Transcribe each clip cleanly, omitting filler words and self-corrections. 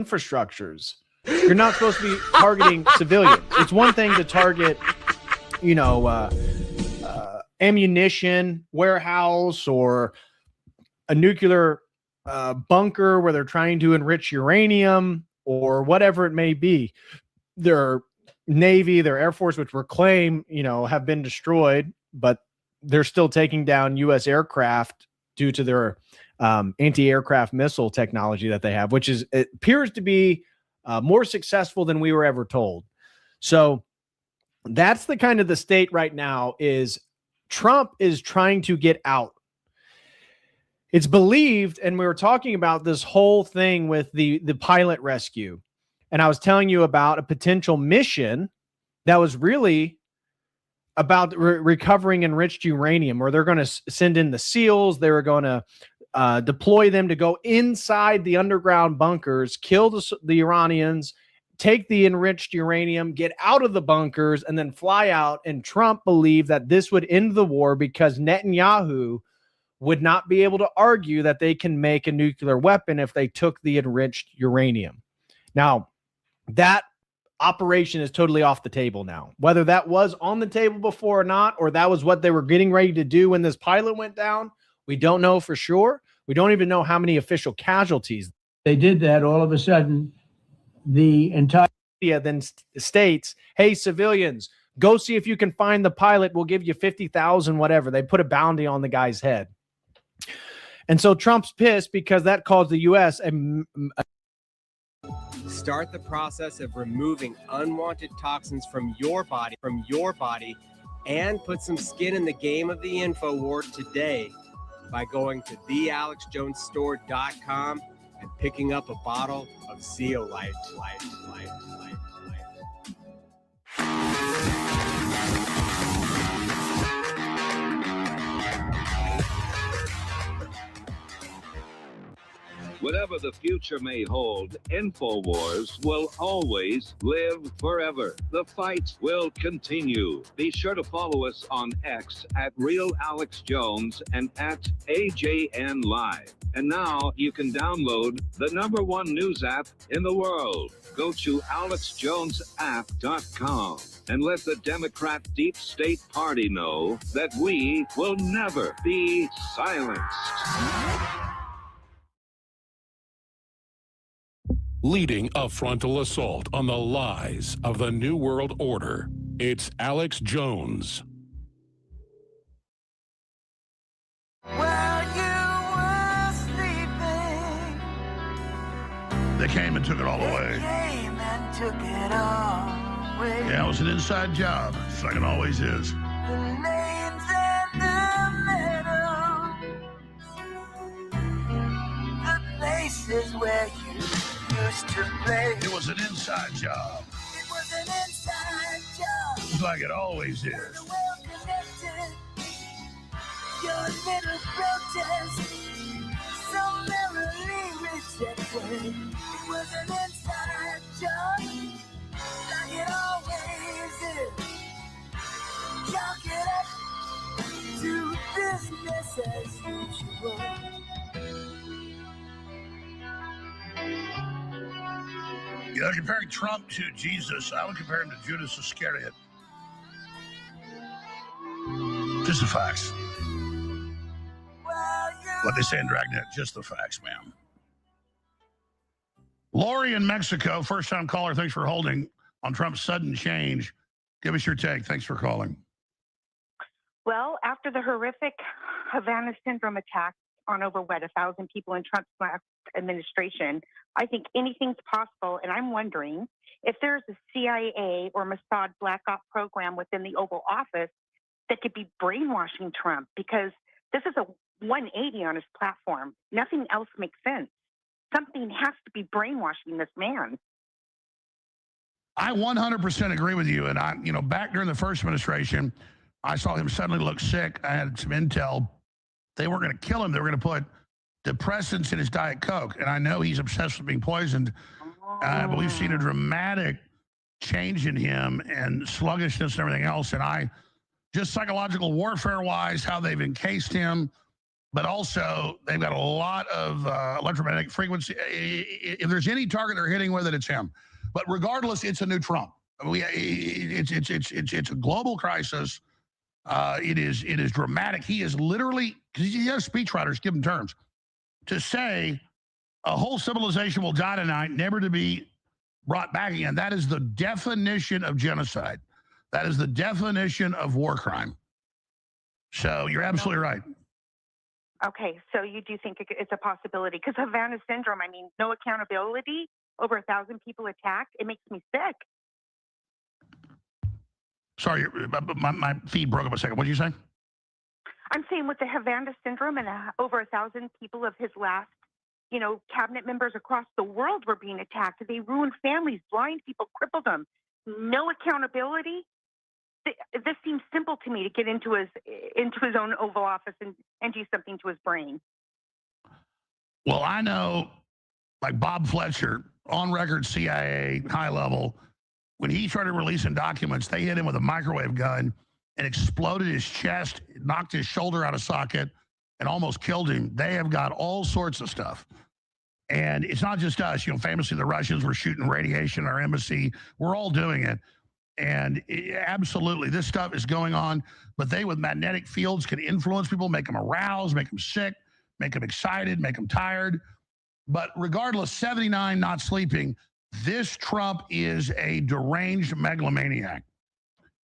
infrastructures. You're not supposed to be targeting civilians. It's one thing to target, ammunition warehouse or a nuclear bunker where they're trying to enrich uranium or whatever it may be. Their Navy, their Air Force, which were claimed, have been destroyed, but they're still taking down U.S. aircraft due to their anti-aircraft missile technology that they have, which it appears to be more successful than we were ever told. So that's the kind of the state right now is Trump is trying to get out. It's believed, and we were talking about this whole thing with the pilot rescue, and I was telling you about a potential mission that was really about recovering enriched uranium, where they're going to send in the SEALs. They were going to deploy them to go inside the underground bunkers, kill the Iranians, take the enriched uranium, get out of the bunkers, and then fly out. And Trump believed that this would end the war because Netanyahu would not be able to argue that they can make a nuclear weapon if they took the enriched uranium. Now, that operation is totally off the table now. Whether that was on the table before or not, or that was what they were getting ready to do when this pilot went down, we don't know for sure. We don't even know how many official casualties. They did that. All of a sudden, the entire media then states, hey, civilians, go see if you can find the pilot. We'll give you 50,000, whatever. They put a bounty on the guy's head. And so Trump's pissed because that caused the U.S. Start the process of removing unwanted toxins from your body, and put some skin in the game of the info war today by going to thealexjonesstore.com and picking up a bottle of Zeolite. Whatever the future may hold, InfoWars will always live forever. The fight will continue. Be sure to follow us on X at RealAlexJones and at AJN Live. And now you can download the #1 news app in the world. Go to AlexJonesApp.com and let the Democrat Deep State Party know that we will never be silenced. Leading a frontal assault on the lies of the New World Order, it's Alex Jones. While you were sleeping, they came and took it all away. Came and took it all away. Yeah, it was an inside job, just like it always is. The names and the medals, the places where you used to play. It was an inside job. It was an inside job. Just like it always is. You're well connected. Your little protest, so merrily rejected. It was an inside job, like it always is. Chalk it up to business as usual. Yeah, comparing Trump to Jesus, I would compare him to Judas Iscariot. Just the facts. What they say in Dragnet, just the facts, ma'am. Lori in Mexico, first-time caller, thanks for holding on Trump's sudden change. Give us your take. Thanks for calling. Well, after the horrific Havana syndrome attack on over, 1,000 people in Trump's last administration, I think anything's possible. And I'm wondering if there's a CIA or Mossad Black Op program within the Oval Office that could be brainwashing Trump, because this is a 180 on his platform. Nothing else makes sense. Something has to be brainwashing this man. I 100% agree with you. And back during the first administration, I saw him suddenly look sick. I had some intel. They weren't going to kill him. They were going to put depressants in his Diet Coke. And I know he's obsessed with being poisoned. But we've seen a dramatic change in him and sluggishness and everything else. And just psychological warfare-wise, how they've encased him, but also they've got a lot of electromagnetic frequency. If there's any target they're hitting with it, it's him. But regardless, it's a new Trump. It's a global crisis. It is dramatic. He is literally, because he has speechwriters give him terms to say a whole civilization will die tonight, never to be brought back again. That is the definition of genocide. That is the definition of war crime. So you're absolutely right. Okay, so you do think it's a possibility? Because Havana syndrome, I mean, no accountability, over 1,000 people attacked. It makes me sick. Sorry, my feed broke up a second. What did you say? I'm saying with the Havana syndrome and over 1,000 people of his last, cabinet members across the world were being attacked. They ruined families, blind people, crippled them. No accountability. This seems simple to me to get into his own Oval Office and do something to his brain. Well, I know, like Bob Fletcher, on record CIA, high level, when he started releasing documents, they hit him with a microwave gun and exploded his chest, knocked his shoulder out of socket, and almost killed him. They have got all sorts of stuff. And it's not just us. Famously, the Russians were shooting radiation at our embassy. We're all doing it. And absolutely, this stuff is going on. But they, with magnetic fields, can influence people, make them aroused, make them sick, make them excited, make them tired. But regardless, 79 not sleeping, this Trump is a deranged megalomaniac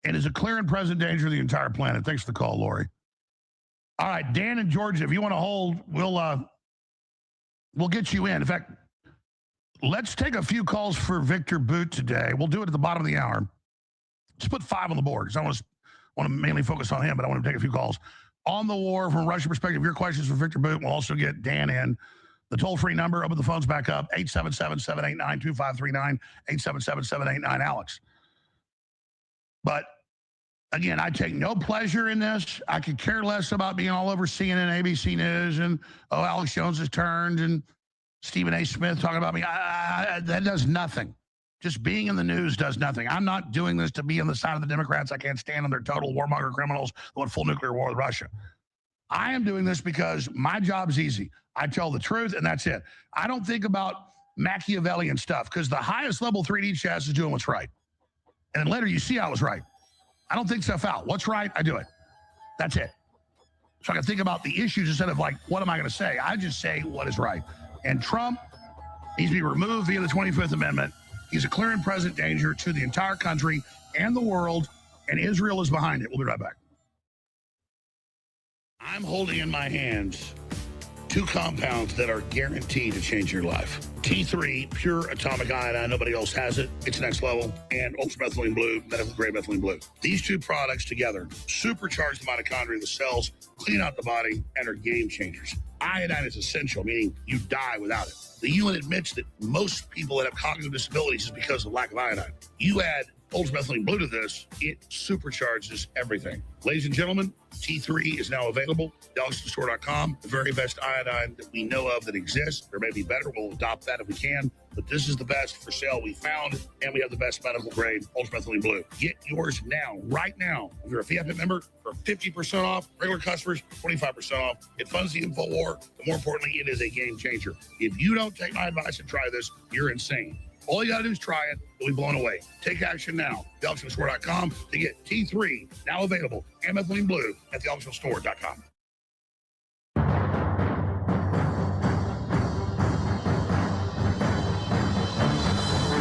and is a clear and present danger to the entire planet. Thanks for the call, Lori. All right, Dan in Georgia, if you want to hold, we'll get you in. In fact, let's take a few calls for Victor Boot today. We'll do it at the bottom of the hour. Just put 5 on the board because I want to mainly focus on him, but I want to take a few calls. On the war, from a Russian perspective, your questions for Victor Boot. We'll also get Dan in. The toll-free number, open the phones back up, 877-789-2539, 877-789-ALEX. But, again, I take no pleasure in this. I could care less about being all over CNN, ABC News, and, Alex Jones has turned, and Stephen A. Smith talking about me. That does nothing. Just being in the news does nothing. I'm not doing this to be on the side of the Democrats. I can't stand them. They're total warmonger criminals who want full nuclear war with Russia. I am doing this because my job's easy. I tell the truth, and that's it. I don't think about Machiavellian stuff because the highest level 3D chess is doing what's right. And then later you see I was right. I don't think stuff out. What's right, I do it. That's it. So I can think about the issues instead of like, what am I going to say? I just say what is right. And Trump needs to be removed via the 25th Amendment. He's a clear and present danger to the entire country and the world, and Israel is behind it. We'll be right back. I'm holding in my hands 2 compounds that are guaranteed to change your life. T3, pure atomic iodine, nobody else has it. It's next level. And ultramethylene blue, medical grade methylene blue. These 2 products together supercharge the mitochondria, the cells, clean out the body, and are game changers. Iodine is essential, meaning you die without it. The UN admits that most people that have cognitive disabilities is because of lack of iodine. You add ultramethylene blue to this, it supercharges everything. Ladies and gentlemen, T3 is now available. DelixStore.com, the very best iodine that we know of that exists. There may be better. We'll adopt that if we can. But this is the best for sale we found, and we have the best medical grade ultramethylene blue. Get yours now, right now. If you're a FIAP member, for 50% off. Regular customers, 25% off. It funds the info war, but more importantly, it is a game changer. If you don't take my advice and try this, you're insane. All you got to do is try it. You'll be blown away. Take action now. DelixStore.com to get T3 now available and methylene blue at DelixStore.com.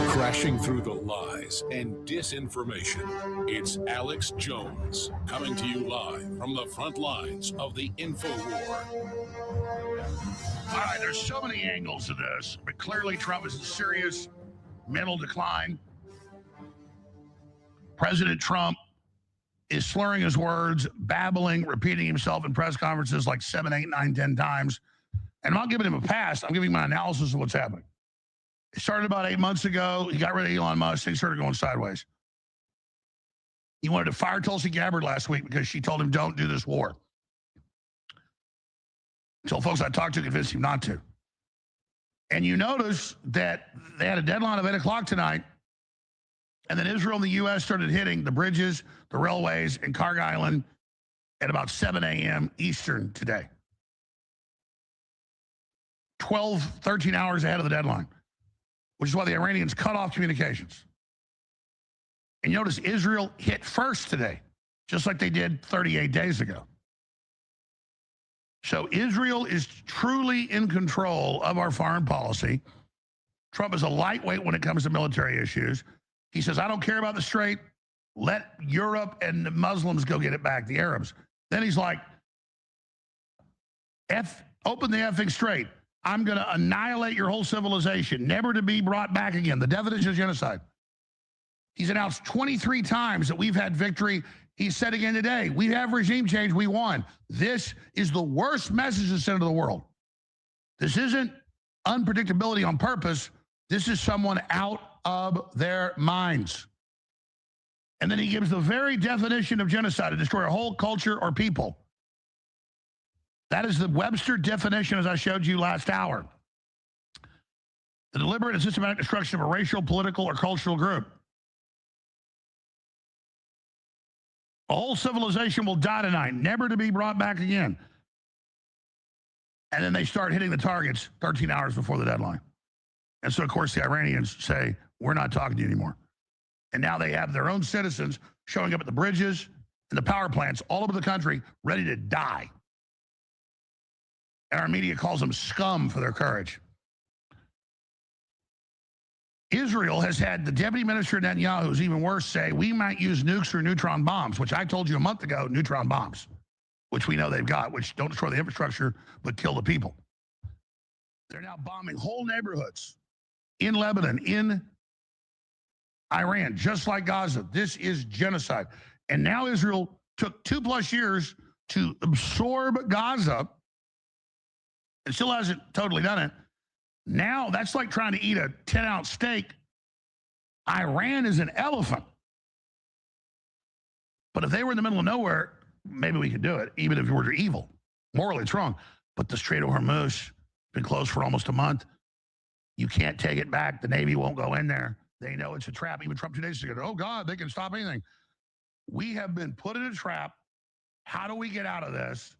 Crashing through the lies and disinformation, it's Alex Jones coming to you live from the front lines of the info war. All right, there's so many angles to this, but clearly Trump is in serious mental decline. President Trump is slurring his words, babbling, repeating himself in press conferences like 7, 8, 9, 10 times. And I'm not giving him a pass. I'm giving my analysis of what's happening. It started about 8 months ago. He got rid of Elon Musk. Things started going sideways. He wanted to fire Tulsi Gabbard last week because she told him, don't do this war. So folks I talked to convinced him not to. And you notice that they had a deadline of 8 o'clock tonight, and then Israel and the U.S. started hitting the bridges, the railways, and Carg Island at about 7 a.m. Eastern today. 12, 13 hours ahead of the deadline, which is why the Iranians cut off communications. And you notice Israel hit first today, just like they did 38 days ago. So Israel is truly in control of our foreign policy. Trump is a lightweight when it comes to military issues. He says, I don't care about the Strait. Let Europe and the Muslims go get it back, the Arabs. Then he's like, open the effing Strait. I'm going to annihilate your whole civilization, never to be brought back again. The definition of genocide. He's announced 23 times that we've had victory. He said again today, we have regime change, we won. This is the worst message to send to the world. This isn't unpredictability on purpose. This is someone out of their minds. And then he gives the very definition of genocide, to destroy a whole culture or people. That is the Webster definition, as I showed you last hour. The deliberate and systematic destruction of a racial, political, or cultural group. A whole civilization will die tonight, never to be brought back again. And then they start hitting the targets 13 hours before the deadline. And so, of course, the Iranians say, we're not talking to you anymore. And now they have their own citizens showing up at the bridges and the power plants all over the country ready to die. And our media calls them scum for their courage. Israel has had the deputy minister Netanyahu, who's even worse, say we might use nukes or neutron bombs, which I told you a month ago, neutron bombs, which we know they've got, which don't destroy the infrastructure, but kill the people. They're now bombing whole neighborhoods in Lebanon, in Iran, just like Gaza. This is genocide. And now Israel took 2+ years to absorb Gaza and still hasn't totally done it. Now that's like trying to eat a 10-ounce steak. Iran is an elephant. But if they were in the middle of nowhere, maybe we could do it, even if we were evil. Morally, it's wrong. But the Strait of Hormuz has been closed for almost a month. You can't take it back. The Navy won't go in there. They know it's a trap. Even Trump 2 days ago, oh, God, they can stop anything. We have been put in a trap. How do we get out of this?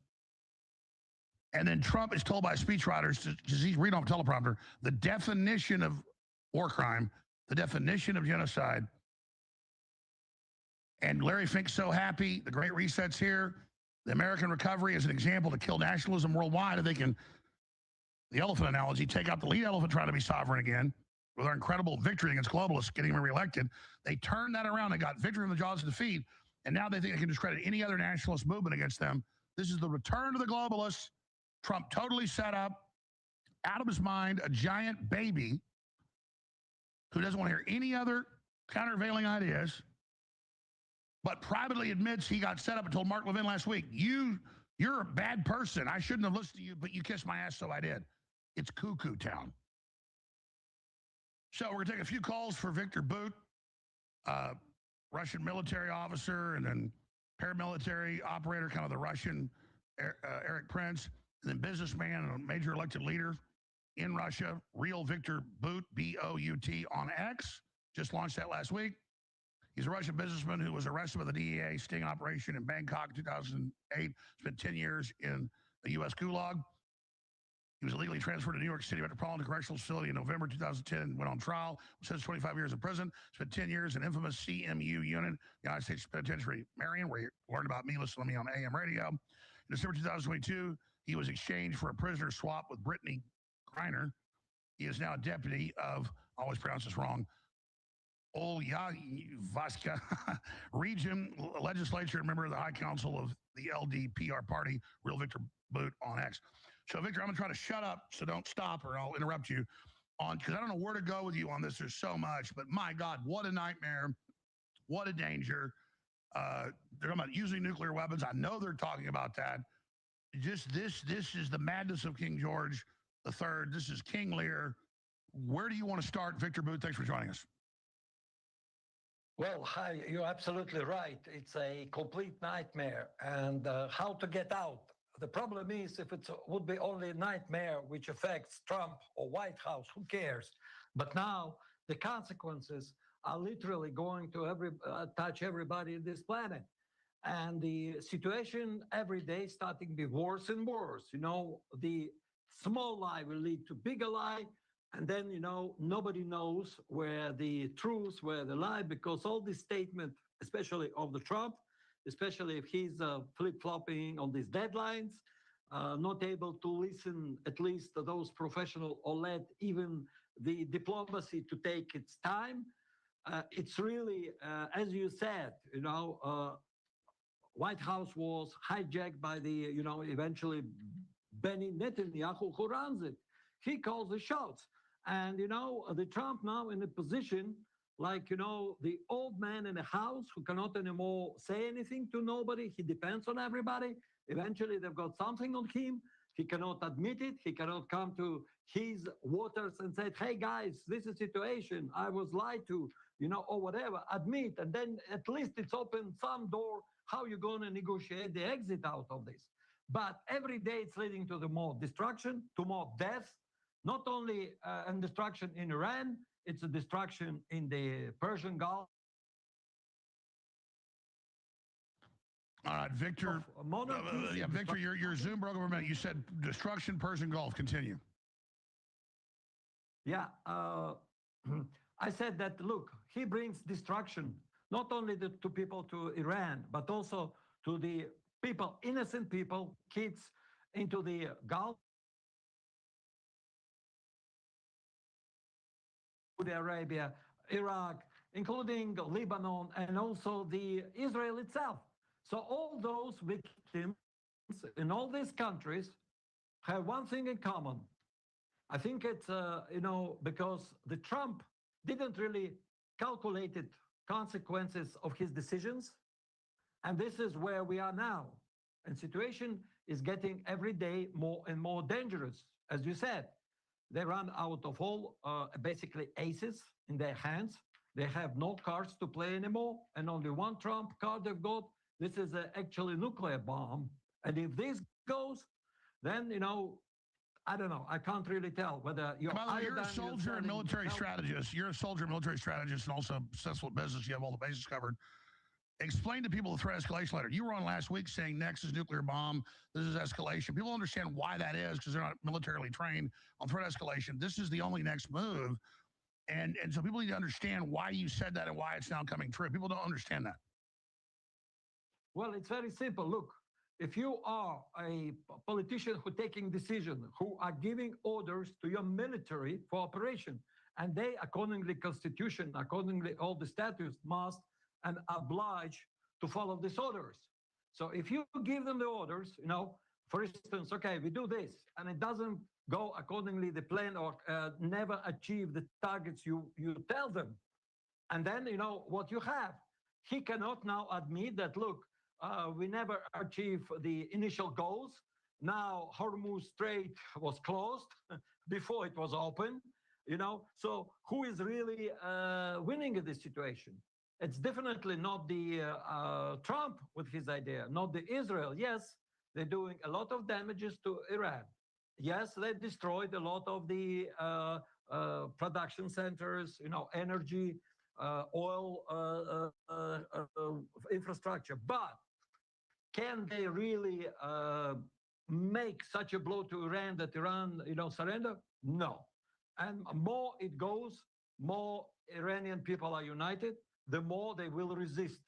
And then Trump is told by speechwriters, because he's reading off a teleprompter, the definition of war crime, the definition of genocide. And Larry Fink's so happy. The Great Reset's here. The American recovery is an example to kill nationalism worldwide. If they can, the elephant analogy, take out the lead elephant trying to be sovereign again with our incredible victory against globalists, getting them reelected. They turned that around and got victory in the jaws of defeat. And now they think they can discredit any other nationalist movement against them. This is the return of the globalists. Trump totally set up, out of his mind, a giant baby who doesn't want to hear any other countervailing ideas, but privately admits he got set up and told Mark Levin last week, you're a bad person. I shouldn't have listened to you, but you kissed my ass, so I did. It's cuckoo town. So we're going to take a few calls for Victor Bout, Russian military officer, and then paramilitary operator, kind of the Russian Eric Prince. And then businessman and a major elected leader in Russia, real Victor Bout, B-O-U-T, on X. Just launched that last week. He's a Russian businessman who was arrested by the DEA sting operation in Bangkok in 2008. Spent 10 years in the U.S. gulag. He was illegally transferred to New York City Metropolitan Correctional Facility in November 2010, went on trial, sentenced 25 years in prison, spent 10 years in infamous CMU unit, United States Penitentiary, Marion, where you learned about me, listen to me on AM radio. In December 2022, he was exchanged for a prisoner swap with Brittany Griner. He is now a deputy of, I always pronounce this wrong, Olyavaska region legislature, and member of the High Council of the LDPR party, real Victor Bout on X. So, Victor, I'm going to try to shut up, so don't stop or I'll interrupt you on, because I don't know where to go with you on this. There's so much, but my God, what a nightmare. What a danger. They're talking about using nuclear weapons. I know they're talking about that. Just this is the madness of King George III. This is King Lear. Where do you want to start? Victor Bout, thanks for joining us. Well, hi, you're absolutely right. It's a complete nightmare. And how to get out? The problem is if it would be only a nightmare which affects Trump or White House, who cares? But now the consequences are literally going to touch everybody on this planet. And the situation every day starting to be worse and worse. You know, the small lie will lead to bigger lie. And then, nobody knows where the truth, where the lie, because all this statement, especially of the Trump, especially if he's flip-flopping on these deadlines, not able to listen at least to those professionals or let even the diplomacy to take its time. It's really, as you said, White House was hijacked by the, eventually Benny Netanyahu, who runs it. He calls the shots. And, the Trump now in a position like, the old man in the house who cannot anymore say anything to nobody. He depends on everybody. Eventually, they've got something on him. He cannot admit it. He cannot come to his waters and say, hey, guys, this is situation. I was lied to, or whatever. Admit. And then at least it's opened some door how you're going to negotiate the exit out of this. But every day it's leading to the more destruction, to more deaths, not only and destruction in Iran, it's a destruction in the Persian Gulf. All right, Victor. Victor, your Zoom broke over a minute. You said destruction, Persian Gulf. Continue. Yeah, I said that, look, he brings destruction, not only to people to Iran, but also to the people, innocent people, kids, into the Gulf, Saudi Arabia, Iraq, including Lebanon, and also the Israel itself. So all those victims in all these countries have one thing in common. I think it's, because the Trump didn't really calculate consequences of his decisions. And this is where we are now. And situation is getting every day more and more dangerous. As you said, they run out of all basically aces in their hands. They have no cards to play anymore. And only one Trump card they've got. This is actually a nuclear bomb. And if this goes, then, I don't know. I can't really tell whether you're. By the way, you're a soldier and military strategist. You're a soldier and military strategist and also successful business. You have all the bases covered. Explain to people the threat escalation letter. You were on last week saying next is nuclear bomb. This is escalation. People understand why that is because they're not militarily trained on threat escalation. This is the only next move. And so people need to understand why you said that and why it's now coming true. People don't understand that. Well, it's very simple. Look, if you are a politician who taking decisions, who are giving orders to your military for operation, and they accordingly constitution, accordingly all the statutes must and obliged to follow these orders. So if you give them the orders, for instance, okay, we do this, and it doesn't go accordingly the plan or never achieve the targets you tell them, and then what you have. He cannot now admit that, look, we never achieved the initial goals. Now Hormuz Strait was closed before it was open, So who is really winning in this situation? It's definitely not the Trump with his idea, not the Israel. Yes, they're doing a lot of damages to Iran. Yes, they destroyed a lot of the production centers, energy, oil infrastructure. But can they really make such a blow to Iran that Iran, surrender? No. And more it goes, more Iranian people are united, the more they will resist.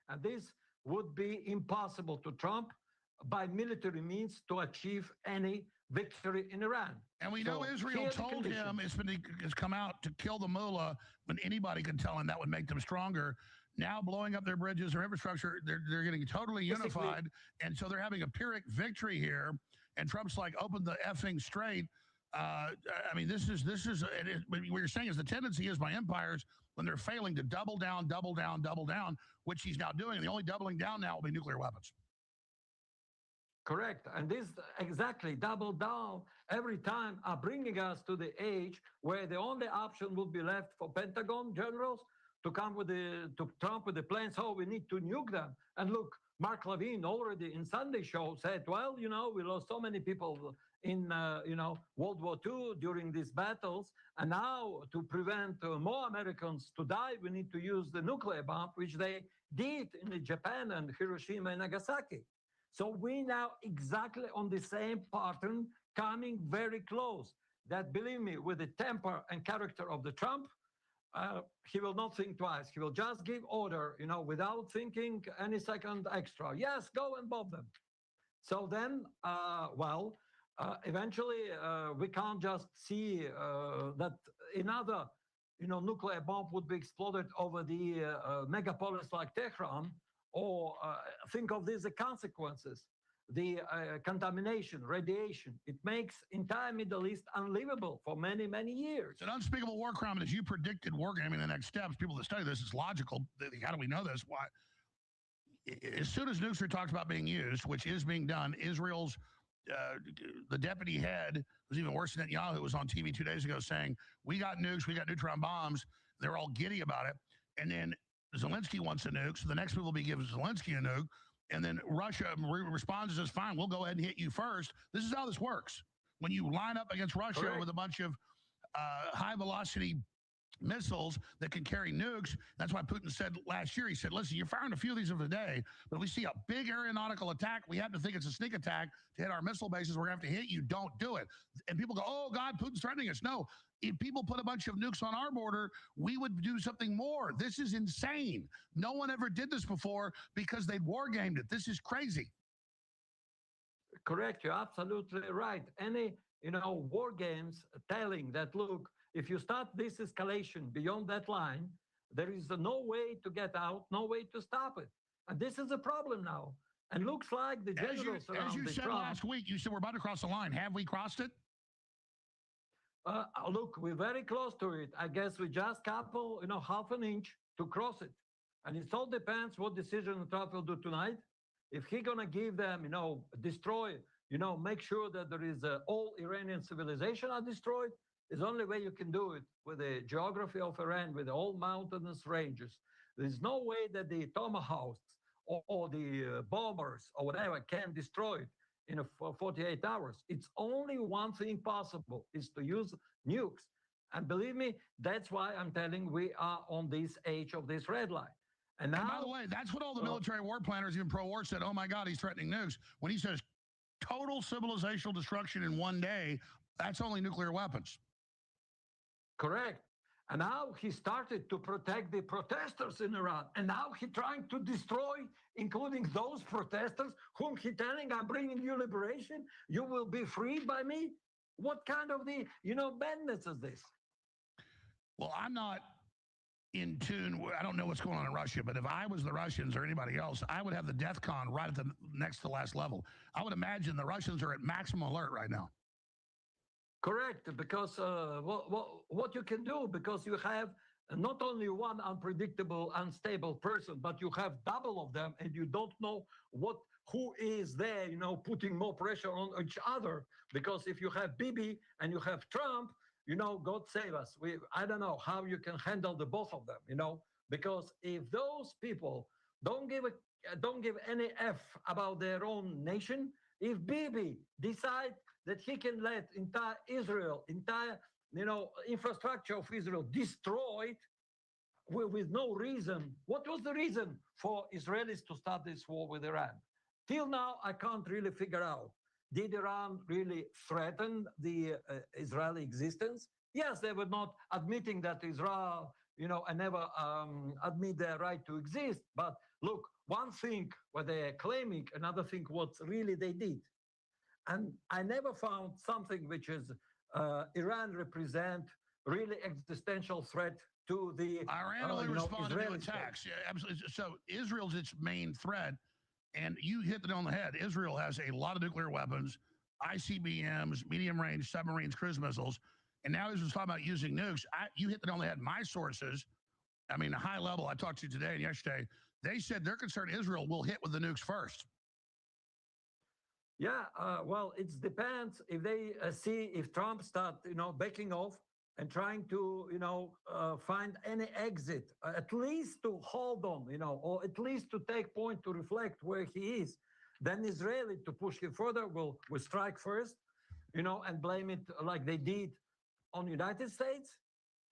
And this would be impossible to Trump by military means to achieve any victory in Iran. And we know Israel told him it's come out to kill the mullah when anybody could tell him that would make them stronger. Now blowing up their bridges or infrastructure, they're getting totally unified. And so they're having a Pyrrhic victory here. And Trump's like, open the effing strait. I mean, this is what you're saying is the tendency is by empires when they're failing to double down, which he's now doing. The only doubling down now will be nuclear weapons. Correct. And this exactly double down every time are bringing us to the age where the only option will be left for Pentagon generals to come to Trump with the plans. Oh, we need to nuke them. And look, Mark Levine already in Sunday show said, well, we lost so many people in, World War II during these battles. And now to prevent more Americans to die, we need to use the nuclear bomb, which they did in Japan and Hiroshima and Nagasaki. So we now exactly on the same pattern, coming very close. That, believe me, with the temper and character of the Trump, he will not think twice. He will just give order, without thinking any second extra. Yes, go and bomb them. So then, eventually we can't just see that another, nuclear bomb would be exploded over the megapolis like Tehran, or think of these consequences. The contamination, radiation, it makes entire Middle East unlivable for many, many years. It's an unspeakable war crime, and as you predicted, wargaming the next steps. People that study this, it's logical. How do we know this? Why? As soon as nukes are talked about being used, which is being done, Israel's the deputy head was even worse than Netanyahu, was on TV 2 days ago saying, we got nukes, we got neutron bombs. They're all giddy about it. And then Zelensky wants a nuke, so the next people will be giving Zelensky a nuke. And then Russia responds and says, fine, we'll go ahead and hit you first. This is how this works. When you line up against Russia Correct. with a bunch of high-velocity missiles that can carry nukes, that's why Putin said last year, he said, listen, you're firing a few of these of a day, but if we see a big aeronautical attack, we happen to think it's a sneak attack to hit our missile bases, we're going to have to hit you, don't do it. And people go, oh, God, Putin's threatening us. No, if people put a bunch of nukes on our border, we would do something more. This is insane. No one ever did this before because they'd war gamed it. This is crazy. Correct. You're absolutely right. Any, war games telling that, look, if you start this escalation beyond that line, there is no way to get out, no way to stop it. And this is a problem now. And looks like the generals around as you said Trump, last week, you said we're about to cross the line. Have we crossed it? Look, we're very close to it. I guess we just couple, half an inch to cross it. And it all depends what decision Trump will do tonight. If he's going to give them, destroy, make sure that there is all Iranian civilization are destroyed, it's the only way you can do it with the geography of Iran, with all mountainous ranges. There's no way that the tomahawks or the bombers or whatever can destroy it in 48 hours. It's only one thing possible, is to use nukes. And believe me, that's why I'm telling we are on this age of this red line. And now, by the way, that's what all the military war planners, even pro-war, said, oh my God, he's threatening nukes. When he says total civilizational destruction in one day, that's only nuclear weapons. Correct. And now he started to protect the protesters in Iran. And now he's trying to destroy, including those protesters whom he's telling, I'm bringing you liberation. You will be freed by me. What kind of madness is this? Well, I'm not in tune. I don't know what's going on in Russia, but if I was the Russians or anybody else, I would have the death con right at the next to last level. I would imagine the Russians are at maximum alert right now. Correct, because what you can do, because you have not only one unpredictable, unstable person, but you have double of them, and you don't know who is there, putting more pressure on each other. Because if you have Bibi and you have Trump, God save us. I don't know how you can handle the both of them, because if those people don't give any F about their own nation, if Bibi decide that he can let entire Israel, infrastructure of Israel destroyed with no reason. What was the reason for Israelis to start this war with Iran? Till now, I can't really figure out. Did Iran really threaten the Israeli existence? Yes, they were not admitting that Israel, and never admit their right to exist. But look, one thing what they're claiming, another thing what really they did. And I never found something which is Iran represent really existential threat to the Iran only responded to attacks. Yeah, absolutely. So Israel's its main threat, and you hit it on the head. Israel has a lot of nuclear weapons, ICBMs, medium-range submarines, cruise missiles, and now Israel's talking about using nukes. You hit it on the head. My sources, a high level I talked to today and yesterday, they said they're concerned Israel will hit with the nukes first. Yeah, well, it depends if they see if Trump start, backing off and trying to, find any exit, at least to hold on, or at least to take point to reflect where he is. Then Israeli to push him further will strike first, and blame it like they did on United States.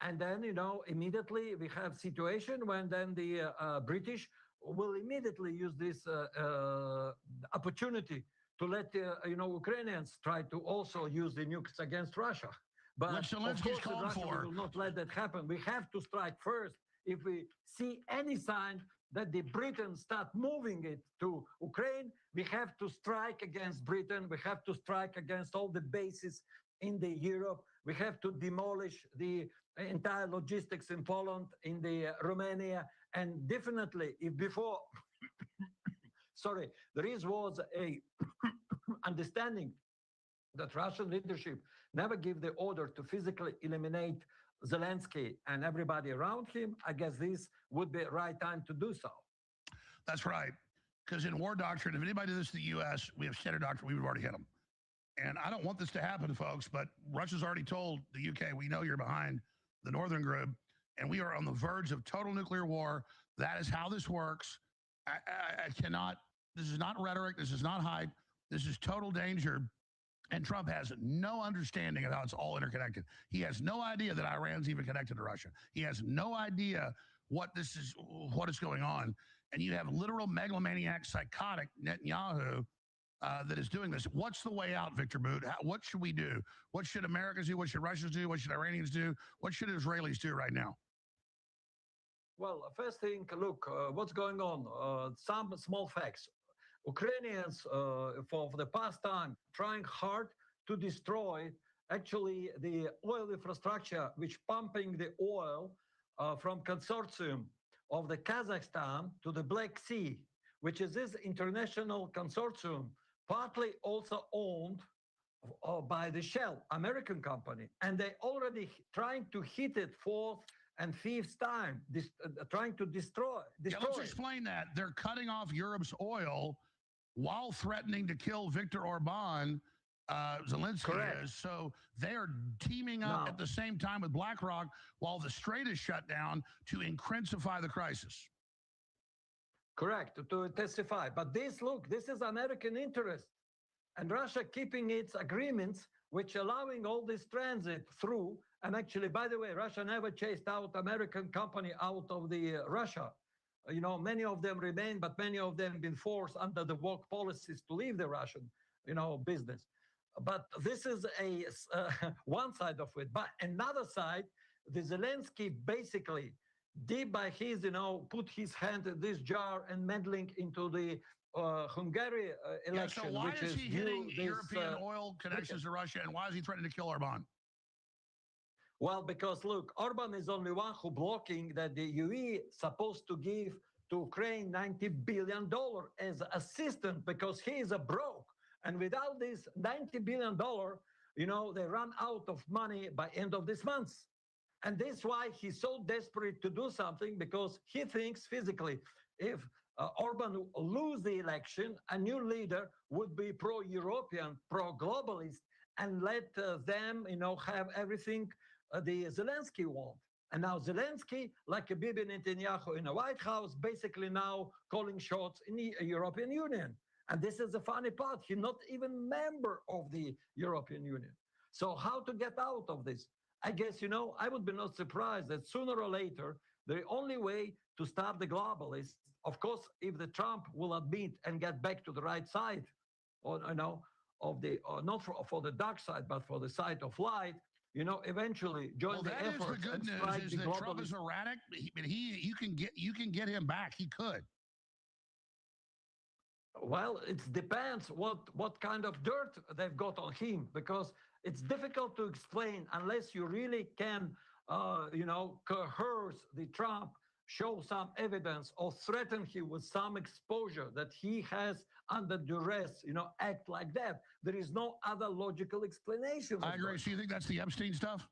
And then, immediately we have situation when then the British will immediately use this opportunity to let Ukrainians try to also use the nukes against Russia. But Which of Zelensky's course, called Russia for. will not let that happen. We have to strike first. If we see any sign that the Britain start moving it to Ukraine, we have to strike against Britain. We have to strike against all the bases in the Europe. We have to demolish the entire logistics in Poland, in the Romania, and definitely if before, sorry, was a understanding that Russian leadership never give the order to physically eliminate Zelensky and everybody around him, I guess this would be the right time to do so. That's right. Because in war doctrine, if anybody did this to the U.S., we have standard doctrine, we would have already hit them. And I don't want this to happen, folks, but Russia's already told the UK, we know you're behind the Northern group, and we are on the verge of total nuclear war. That is how this works. I cannot, this is not rhetoric, this is not hype, this is total danger. And Trump has no understanding of how it's all interconnected. He has no idea that Iran's even connected to Russia. He has no idea what is going on. And you have literal megalomaniac, psychotic Netanyahu that is doing this. What's the way out, Victor Boot? What should we do? What should Americans do? What should Russians do? What should Iranians do? What should Israelis do right now? Well, first thing, look, what's going on? Some small facts. Ukrainians, for the past time, trying hard to destroy actually the oil infrastructure, which pumping the oil from consortium of the Kazakhstan to the Black Sea, which is this international consortium, partly also owned by the Shell, American company. And they already trying to hit it fourth and fifth time, trying to destroy Yeah, let's explain that. They're cutting off Europe's oil while threatening to kill Viktor Orban, Zelensky Correct. is. So they are teaming up at the same time with BlackRock while the Strait is shut down to intensify the crisis. Correct, to testify. But this, look, this is American interest. And Russia keeping its agreements, which allowing all this transit through. And actually, by the way, Russia never chased out American company out of the Russia. You know, many of them remain, but many of them been forced under the woke policies to leave the Russian, business. But this is a one side of it. But another side, the Zelensky basically did by his, put his hand in this jar and meddling into the Hungary election. Yeah, so why which is he hitting this, European oil connections to Russia, and why is he threatening to kill Orban? Well, because look, Orban is only one who blocking that the UE supposed to give to Ukraine $90 billion as assistance because he is a broke. And without this $90 billion, they run out of money by end of this month. And that's why he's so desperate to do something, because he thinks physically, if Orban lose the election, a new leader would be pro-European, pro-globalist, and let them, have everything the Zelensky want. And now Zelensky, like a Bibi Netanyahu in the White House, basically now calling shots in the European Union. And this is the funny part. He's not even member of the European Union. So how to get out of this? I guess, I would be not surprised that sooner or later, the only way to stop the globalists, of course, if the Trump will admit and get back to the right side, or, of the, not for the dark side, but for the side of light, eventually join the effort. That is the good news, is that Trump is erratic, but you can get him back. He could. Well, it depends what kind of dirt they've got on him, because it's difficult to explain unless you really can, coerce the Trump, show some evidence, or threaten him with some exposure that he has under duress, act like that. There is no other logical explanation. I agree. So you think that's the Epstein stuff?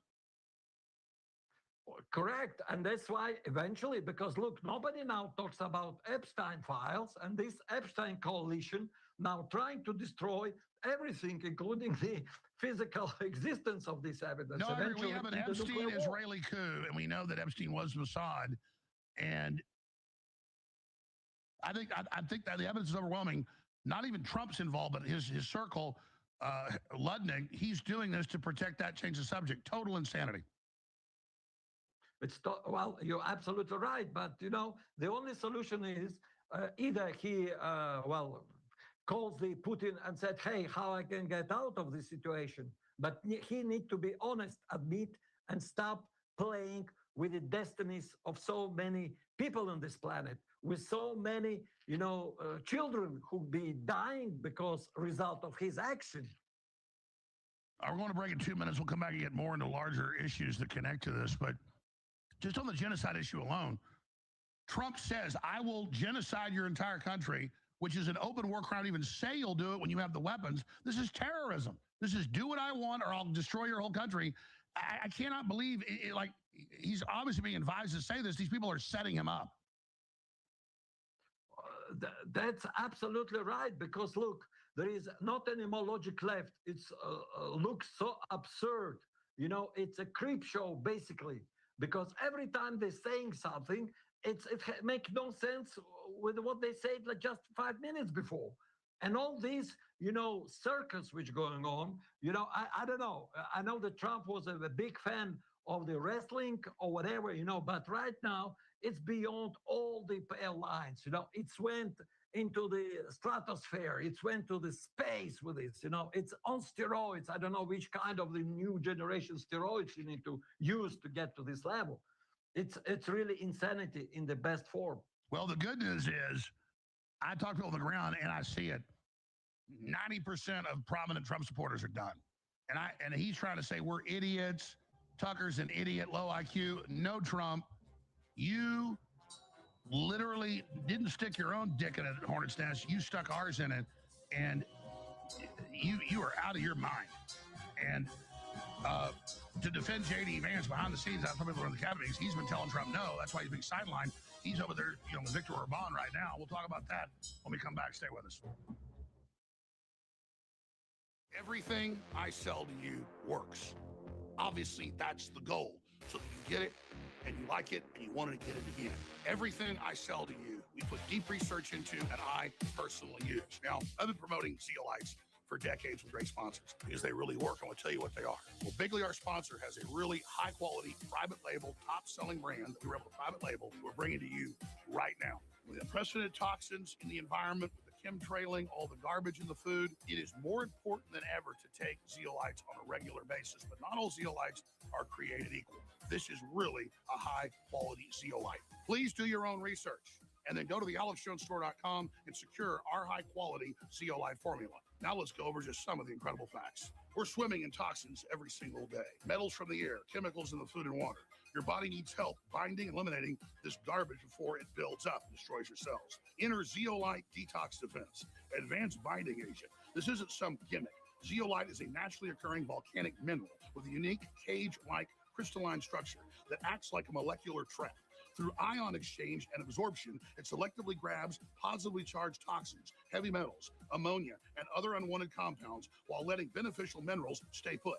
Correct. And that's why eventually, because look, nobody now talks about Epstein files and this Epstein coalition now trying to destroy everything, including the physical existence of this evidence. No, I agree. We have an Epstein-Israeli coup, and we know that Epstein was Mossad. And I think that the evidence is overwhelming. Not even Trump's involved, but his circle, Ludnick, he's doing this to protect that, change the subject. Total insanity. Well, you're absolutely right. But, the only solution is either he, calls the Putin and said, hey, how I can get out of this situation. But he need to be honest, admit, and stop playing with the destinies of so many people on this planet, with so many, children who be dying because result of his action. We're going to break in 2 minutes. We'll come back and get more into larger issues that connect to this. But just on the genocide issue alone, Trump says, I will genocide your entire country, which is an open war crime. Even say you'll do it when you have the weapons. This is terrorism. This is do what I want or I'll destroy your whole country. I cannot believe it, like he's obviously being advised to say this. These people are setting him up. That's absolutely right, because look, there is not any more logic left. It's looks so absurd. It's a creep show, basically, because every time they're saying something, it makes no sense with what they said like just 5 minutes before. And all these, circus which going on, I don't know. I know that Trump was a big fan of the wrestling or whatever, but right now it's beyond all the pale lines. It's went into the stratosphere. It's went to the space with this, it's on steroids. I don't know which kind of the new generation steroids you need to use to get to this level. It's really insanity in the best form. Well, the good news is I talk to people on the ground and I see it. 90% of prominent Trump supporters are done. And he's trying to say we're idiots. Tucker's an idiot, low IQ. No, Trump, you literally didn't stick your own dick in a hornet's nest. You stuck ours in it, and you are out of your mind. And to defend J.D. Vance behind the scenes, that's people in the cabinet. He's been telling Trump no. That's why he's being sidelined. He's over there, with Victor Orban right now. We'll talk about that when we come back. Stay with us. Everything I sell to you works. Obviously, that's the goal. So that you get it, and you like it, and you want to get it again. Everything I sell to you, we put deep research into, and I personally use. Now, I've been promoting zeolites for decades with great sponsors because they really work. I want to tell you what they are. Well, Bigley, our sponsor, has a really high-quality, private label, top-selling brand that we were able to private label we're bringing to you right now. With unprecedented toxins in the environment, with the chemtrailing, all the garbage in the food, it is more important than ever to take zeolites on a regular basis. But not all zeolites are created equal. This is really a high-quality zeolite. Please do your own research and then go to the AlexJonesStore.com and secure our high-quality zeolite formula. Now let's go over just some of the incredible facts. We're swimming in toxins every single day. Metals from the air, chemicals in the food and water. Your body needs help binding and eliminating this garbage before it builds up and destroys your cells. Enter Zeolite Detox Defense, advanced binding agent. This isn't some gimmick. Zeolite is a naturally occurring volcanic mineral with a unique cage-like crystalline structure that acts like a molecular trap. Through ion exchange and absorption, it selectively grabs positively charged toxins, heavy metals, ammonia, and other unwanted compounds while letting beneficial minerals stay put.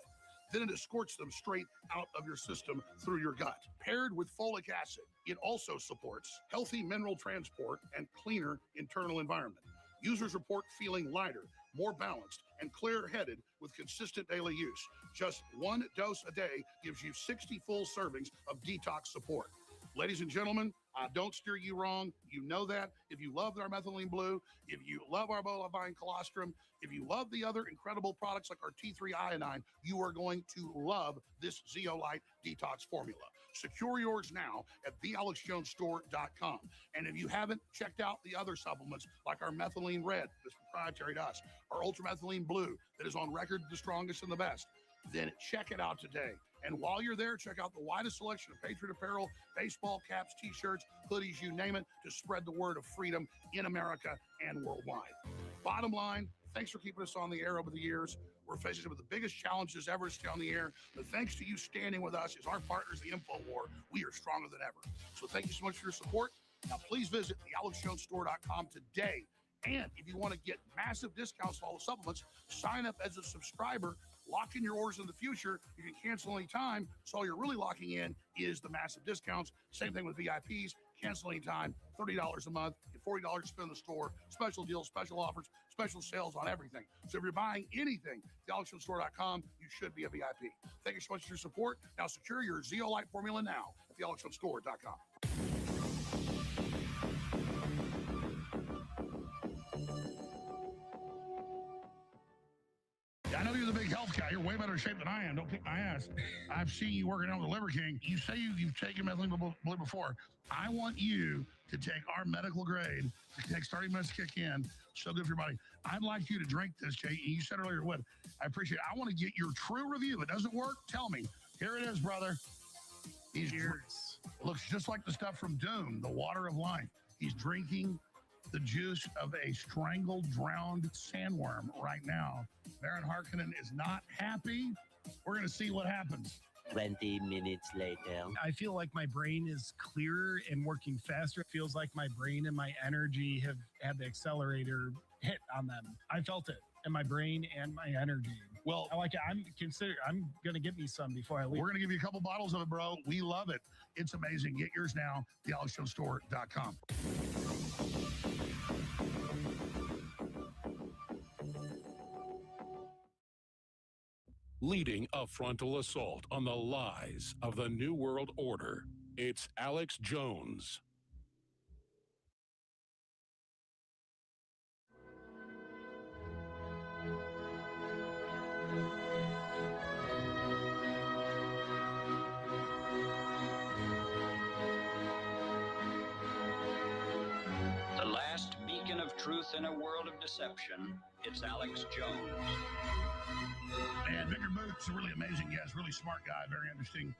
Then it escorts them straight out of your system through your gut. Paired with folic acid, it also supports healthy mineral transport and cleaner internal environment. Users report feeling lighter, more balanced, and clear-headed with consistent daily use. Just one dose a day gives you 60 full servings of detox support. Ladies and gentlemen, I don't steer you wrong. You know that. If you love our methylene blue, if you love our bovine colostrum, if you love the other incredible products like our T3 iodine, you are going to love this zeolite detox formula. Secure yours now at thealexjonesstore.com. And if you haven't checked out the other supplements like our methylene red, that's proprietary to us, our ultramethylene blue that is on record the strongest and the best, then check it out today. And while you're there, check out the widest selection of Patriot apparel, baseball caps, t-shirts, hoodies, you name it, to spread the word of freedom in America and worldwide. Bottom line, thanks for keeping us on the air over the years. We're facing some of the biggest challenges ever to stay on the air. But thanks to you standing with us as our partners, the InfoWar, we are stronger than ever. So thank you so much for your support. Now, please visit thealexjonesstore.com today. And if you want to get massive discounts on all the supplements, sign up as a subscriber. Lock in your orders in the future. You can cancel anytime. So all you're really locking in is the massive discounts. Same thing with VIPs. Cancel anytime. $30 a month. Get $40 to spend in the store. Special deals, special offers, special sales on everything. So if you're buying anything, thealexjonesstore.com, you should be a VIP. Thank you so much for your support. Now secure your zeolite formula now at thealexjonesstore.com. in way better shape than I am. Don't kick my ass. I've seen you working out with the Liver King. You say you've taken methylene blue before. I want you to take our medical grade. It takes 30 minutes to kick in. So good for your body. I'd like you to drink this, Jay. You said earlier it would. I appreciate it. I want to get your true review. If it doesn't work, tell me. Here it is, brother. Looks just like the stuff from Dune, the water of life. He's drinking the juice of a strangled, drowned sandworm right now. Baron Harkonnen is not happy. We're going to see what happens. 20 minutes later. I feel like my brain is clearer and working faster. It feels like my brain and my energy have had the accelerator hit on them. I felt it in my brain and my energy. Well, I like it. I'm going to get me some before I leave. We're going to give you a couple bottles of it, bro. We love it. It's amazing. Get yours now, thealexjonesstore.com. Leading a frontal assault on the lies of the New World Order, it's Alex Jones. The last beacon of truth in a world of deception, it's Alex Jones. Man, Victor Boot's a really amazing guest, really smart guy, very interesting.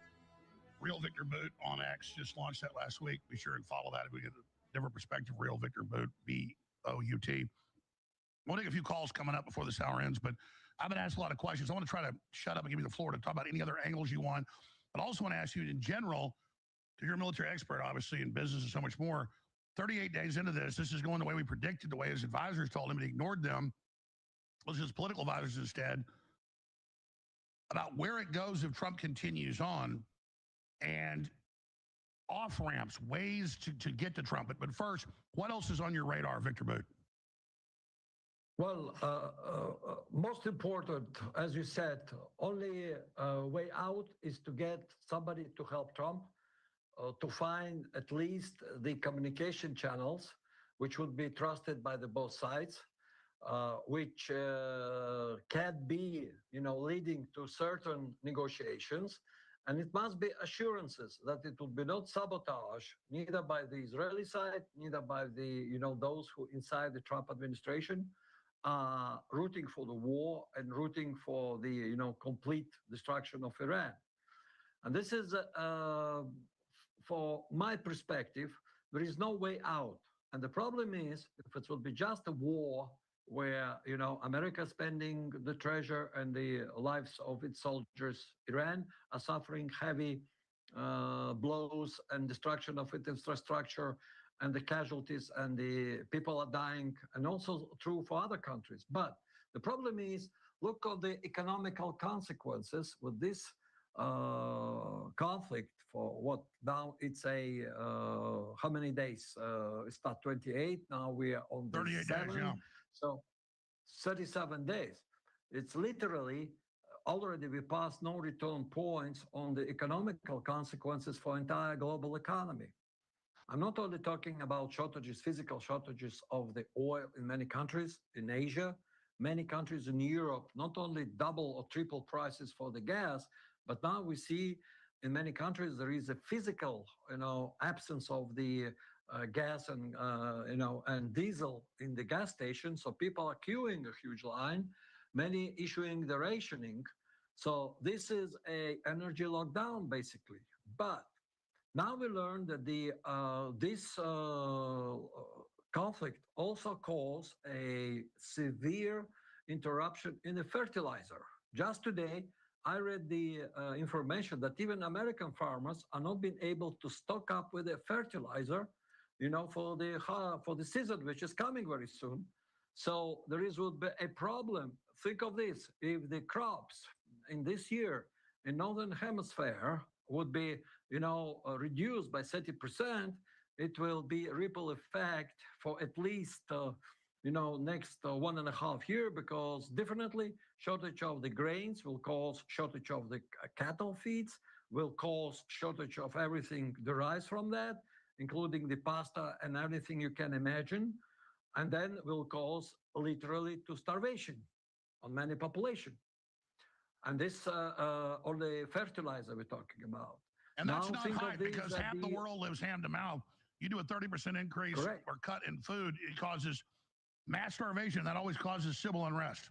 Real Victor Boot on X just launched that last week. Be sure and follow that if we get a different perspective. Real Victor Boot, B-O-U-T. We'll take a few calls coming up before this hour ends, but I've been asked a lot of questions. I want to try to shut up and give you the floor to talk about any other angles you want, but I also want to ask you in general, because you're a military expert, obviously, in business and so much more. 38 days into this is going the way we predicted, the way his advisors told him, and he ignored them. It was his political advisors instead. About where it goes if Trump continues on and off-ramps, ways to get to Trump. But first, what else is on your radar, Victor Boot? Well, most important, as you said, only way out is to get somebody to help Trump, to find at least the communication channels, which would be trusted by the both sides, which can be, leading to certain negotiations. And it must be assurances that it will be not sabotage, neither by the Israeli side, neither by the, those who inside the Trump administration are rooting for the war and rooting for the, complete destruction of Iran. And this is, for my perspective, there is no way out. And the problem is, if it will be just a war where, America spending the treasure and the lives of its soldiers, Iran are suffering heavy blows and destruction of its infrastructure, and the casualties and the people are dying, and also true for other countries. But the problem is, look at the economical consequences with this conflict for what now it's a, how many days? It's not 28, now we are on 38 days, yeah. So 37 days. It's literally already we passed no return points on the economical consequences for entire global economy. I'm not only talking about shortages, physical shortages of the oil in many countries in Asia, many countries in Europe, not only double or triple prices for the gas, but now we see in many countries there is a physical, absence of the gas and and diesel in the gas station. So people are queuing a huge line, many issuing the rationing. So this is a energy lockdown basically. But now we learn that this conflict also caused a severe interruption in the fertilizer. Just today, I read the information that even American farmers are not being able to stock up with the fertilizer, for the season, which is coming very soon. So would be a problem. Think of this: if the crops in this year in Northern Hemisphere would be, reduced by 30%, it will be a ripple effect for at least, next 1.5 years, because definitely shortage of the grains will cause shortage of the cattle feeds, will cause shortage of everything derives from that, including the pasta and everything you can imagine, and then will cause literally to starvation on many population. And this on the fertilizer we're talking about. And that's Now not think of hype this because at half the world lives hand to mouth. You do a 30% increase Correct. or cut in food, it causes mass starvation. That always causes civil unrest.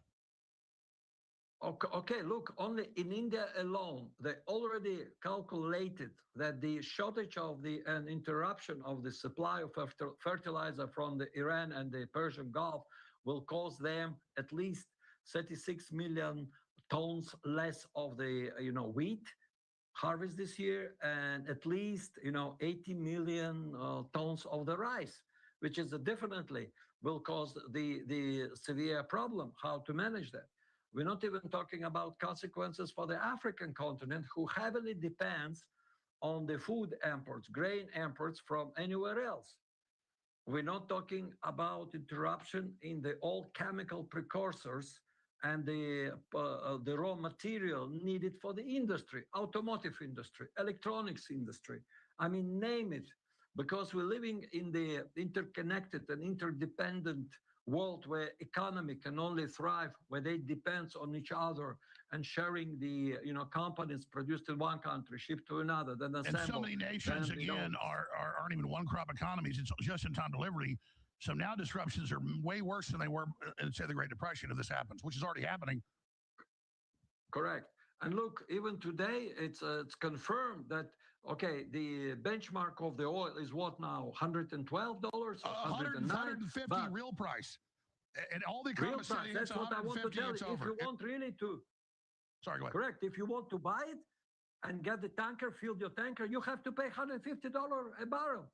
Okay, look, only in India alone, they already calculated that the shortage of the and interruption of the supply of fertilizer from the Iran and the Persian Gulf will cause them at least 36 million tons less of the wheat harvest this year, and at least 80 million tons of the rice, which is definitely will cause the severe problem how to manage that. We're not even talking about consequences for the African continent, who heavily depends on the food imports, grain imports from anywhere else. We're not talking about interruption in the all chemical precursors and the raw material needed for the industry, automotive industry, electronics industry. I mean, name it, because we're living in the interconnected and interdependent world where economy can only thrive where they depend on each other and sharing the companies produced in one country shipped to another, then assembled. And so many nations again aren't even one crop economies. It's just in time delivery. So now disruptions are way worse than they were in, say, the Great Depression if this happens, which is already happening. Correct. And look, even today, it's confirmed that, okay, the benchmark of the oil is what now, $112 or $150 real price. And all the economists say it's that's what I want to tell you. If you want really to... Sorry, go ahead. Correct. If you want to buy it and get the tanker, fill your tanker, you have to pay $150 a barrel.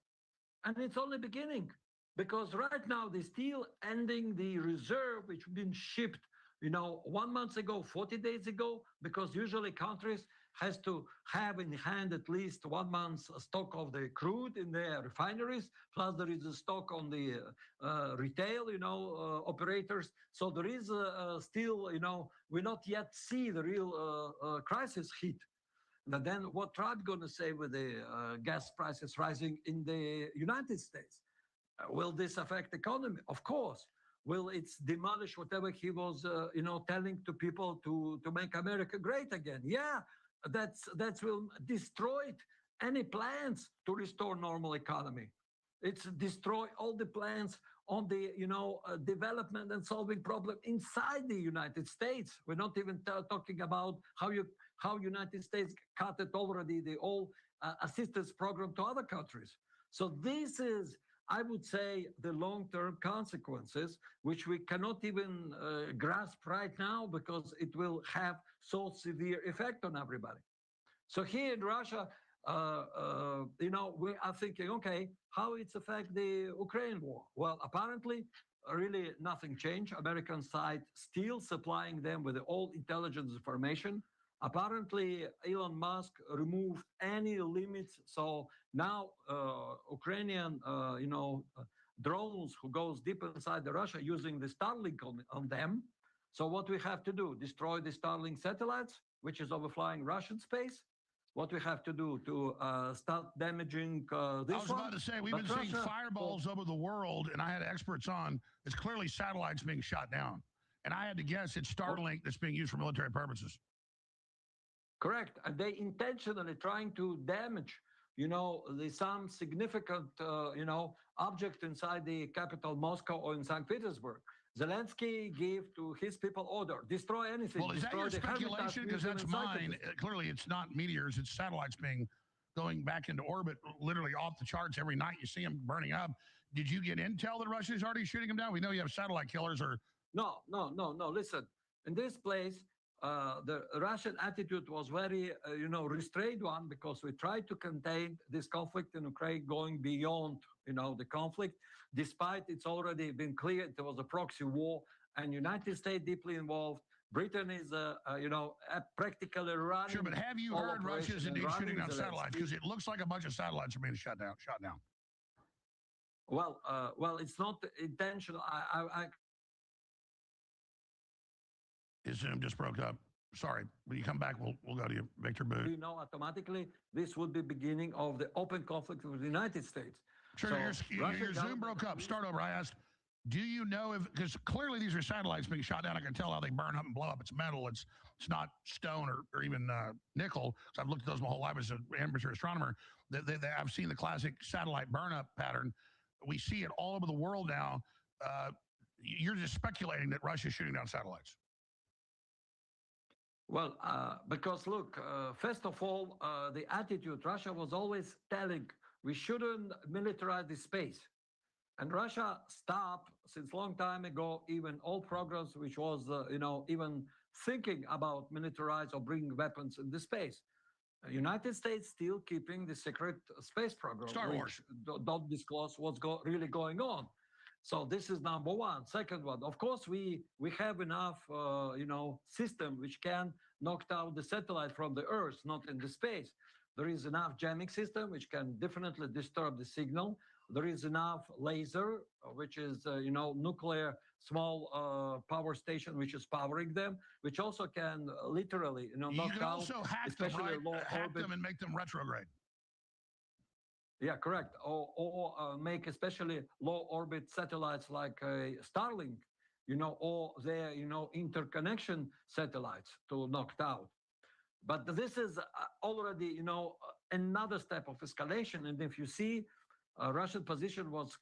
And it's only beginning. Because right now, they're still ending the reserve, which been shipped 1 month ago, 40 days ago, because usually countries has to have in hand at least 1 month's stock of the crude in their refineries, plus there is a stock on the retail, operators. So there is still, we not yet see the real crisis hit. And then what Trump going to say with the gas prices rising in the United States? Will this affect the economy? Of course. Will it demolish whatever he was, telling to people to make America great again? Yeah, that will destroy any plans to restore normal economy. It's destroy all the plans on the, development and solving problem inside the United States. We're not even talking about how United States cut it already, the all assistance program to other countries. So this is, I would say, the long-term consequences, which we cannot even grasp right now because it will have so severe effect on everybody. So here in Russia, we are thinking, okay, how it's affect the Ukraine war? Well, apparently, really nothing changed. American side still supplying them with all intelligence information. Apparently, Elon Musk removed any limits. So now Ukrainian, drones who goes deep inside the Russia using the Starlink on them. So what we have to do, destroy the Starlink satellites, which is overflying Russian space. What we have to do to start damaging this one. I was about to say, we've been seeing fireballs over the world, and I had experts on. It's clearly satellites being shot down. And I had to guess it's Starlink that's being used for military purposes. Correct. And they intentionally trying to damage, some significant, object inside the capital, Moscow, or in St. Petersburg. Zelensky gave to his people order, destroy anything. Well, is that your speculation? Because that's mine. Clearly, it's not meteors. It's satellites going back into orbit, literally off the charts every night. You see them burning up. Did you get intel that Russia's already shooting them down? We know you have satellite killers or... No. Listen, in this place, the Russian attitude was very, restrained one, because we tried to contain this conflict in Ukraine going beyond, the conflict, despite it's already been clear it was a proxy war and United States deeply involved. Britain is, practically running. Sure, but have you heard Russia's indeed shooting down satellites? Because it looks like a bunch of satellites are being shot down. Well, it's not intentional. His Zoom just broke up. Sorry. When you come back, we'll go to you, Victor Booth. We know automatically this would be beginning of the open conflict with the United States. Sure, your Zoom broke up. Start over. I asked Do you know if, because clearly these are satellites being shot down. I can tell how they burn up and blow up. It's metal. It's not stone or even nickel. So I've looked at those my whole life as an amateur astronomer. I've seen the classic satellite burn up pattern. We see it all over the world now. You're just speculating that Russia's shooting down satellites. Well, because look, first of all, the attitude, Russia was always telling we shouldn't militarize the space. And Russia stopped since long time ago, even all progress, which was, even thinking about militarize or bring weapons in the space. United States still keeping the secret space program, Star Wars. Don't disclose what's really going on. So this is number one. Second one, of course, we have enough, system which can knock out the satellite from the Earth, not in the space. There is enough jamming system which can definitely disturb the signal. There is enough laser, which is, nuclear small power station, which is powering them, which also can literally, knock you can out, also hack especially them, right? Hack them and make them retrograde. Yeah, correct. Or make especially low orbit satellites like Starlink, or their, interconnection satellites to knock out. But this is already, another step of escalation. And if you see, Russian position was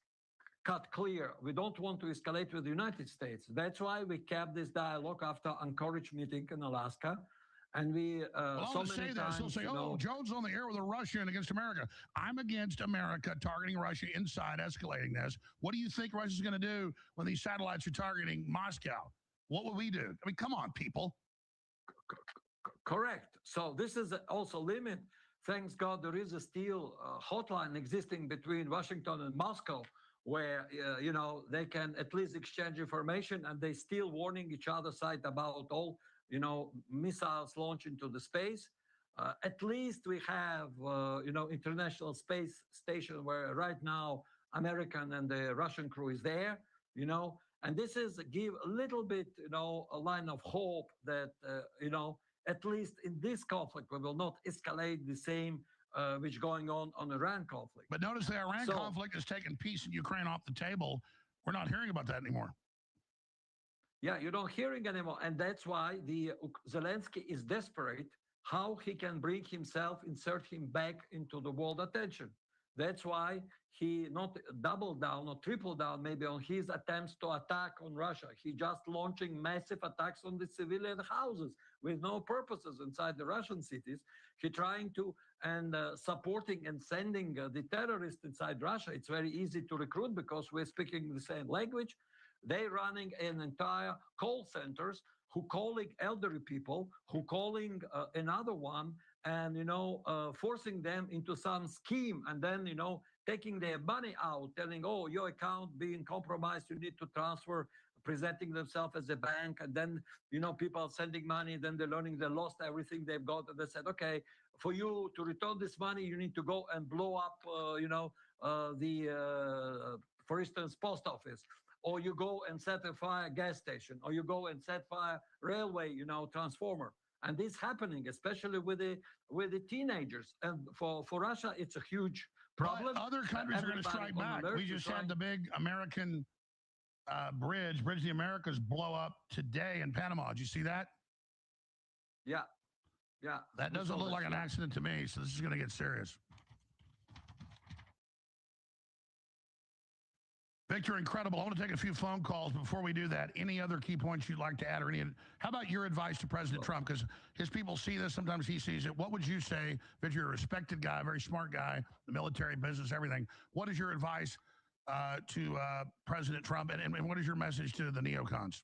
cut clear. We don't want to escalate with the United States. That's why we kept this dialogue after Anchorage meeting in Alaska. And we so many times, they'll say, Jones on the air with a Russian against America. I'm against America targeting Russia inside, escalating this. What do you think Russia's going to do when these satellites are targeting Moscow? What will we do? I mean, come on, people. Correct. So this is also limit. Thanks God there is a still hotline existing between Washington and Moscow where, they can at least exchange information and they still warning each other side about all, missiles launched into the space. At least we have, International Space Station where right now American and the Russian crew is there, and this is give a little bit, a line of hope that, at least in this conflict, we will not escalate the same which going on Iran conflict. But notice the Iran conflict has taken peace in Ukraine off the table. We're not hearing about that anymore. Yeah, you don't hearing anymore. And that's why the Zelensky is desperate how he can bring himself, insert him back into the world attention. That's why he not double down or triple down maybe on his attempts to attack on Russia. He just launching massive attacks on the civilian houses with no purposes inside the Russian cities. He trying to and supporting and sending the terrorists inside Russia. It's very easy to recruit because we're speaking the same language. They running an entire call centers who calling elderly people, who calling another one, and forcing them into some scheme, and then taking their money out, telling, oh, your account being compromised, you need to transfer, presenting themselves as a bank, and then people are sending money, then they're learning they lost everything they've got, and they said, okay, for you to return this money, you need to go and blow up, for instance, post office. Or you go and set a fire gas station, or you go and set fire railway, transformer. And this happening, especially with the teenagers. And for Russia, it's a huge problem. But other countries are going to strike back. We just had the big American Bridge of the Americas blow up today in Panama. Did you see that? Yeah. Yeah. That doesn't look like an accident to me, so this is going to get serious. Victor, incredible. I want to take a few phone calls. Before we do that, any other key points you'd like to add? How about your advice to President Trump? Because his people see this. Sometimes he sees it. What would you say? Victor, you're a respected guy, a very smart guy, the military, business, everything. What is your advice to President Trump? And what is your message to the neocons?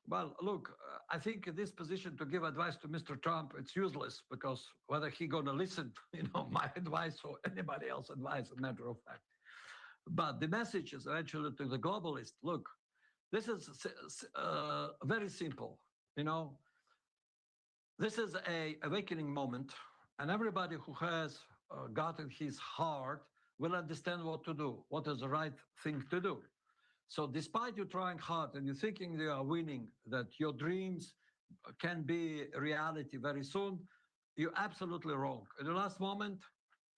Well, look, I think this position to give advice to Mr. Trump, it's useless because whether he going to listen, my advice or anybody else's advice, a matter of fact. But the message is actually to the globalists. Look, this is very simple. This is a awakening moment, and everybody who has gotten his heart will understand what to do, what is the right thing to do. So despite you trying hard and you're thinking you are winning, that your dreams can be reality very soon, you're absolutely wrong. At the last moment,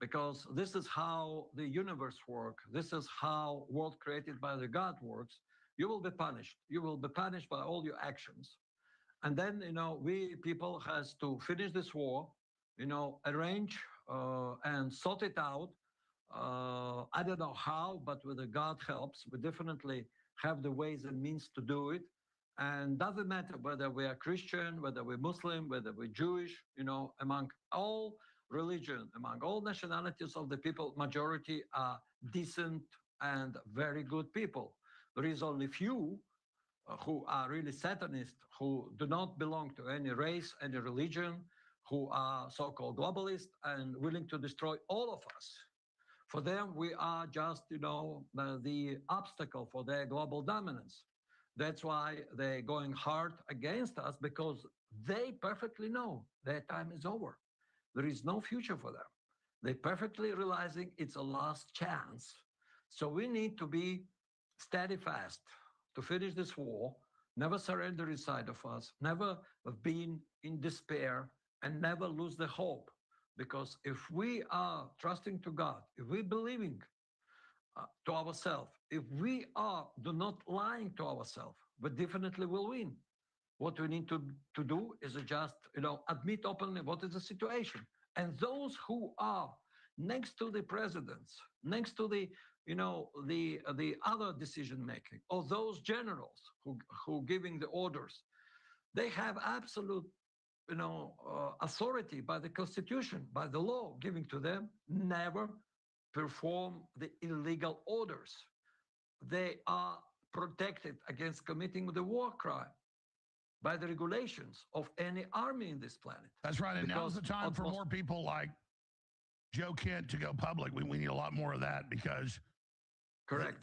because this is how the universe works. This is how world created by the God works. You will be punished. You will be punished by all your actions. And then, we people has to finish this war, arrange and sort it out. I don't know how, but with the God helps, we definitely have the ways and means to do it. And doesn't matter whether we are Christian, whether we're Muslim, whether we're Jewish, among all religion, among all nationalities of the people, majority are decent and very good people. There is only few who are really Satanists, who do not belong to any race, any religion, who are so-called globalists and willing to destroy all of us. For them, we are just, the obstacle for their global dominance. That's why they're going hard against us, because they perfectly know their time is over. There is no future for them. They perfectly realizing it's a last chance. So we need to be steadfast to finish this war, never surrender inside of us, never have been in despair, and never lose the hope. Because if we are trusting to God, if we believing to ourselves, if we do not lying to ourselves, we definitely will win. What we need to do is just, admit openly what is the situation. And those who are next to the presidents, next to the, the other decision making, or those generals who giving the orders, they have absolute, authority by the constitution, by the law giving to them, never perform the illegal orders. They are protected against committing the war crime by the regulations of any army in this planet. That's right. And now's the time for more people like Joe Kent to go public. We need a lot more of that, because correct.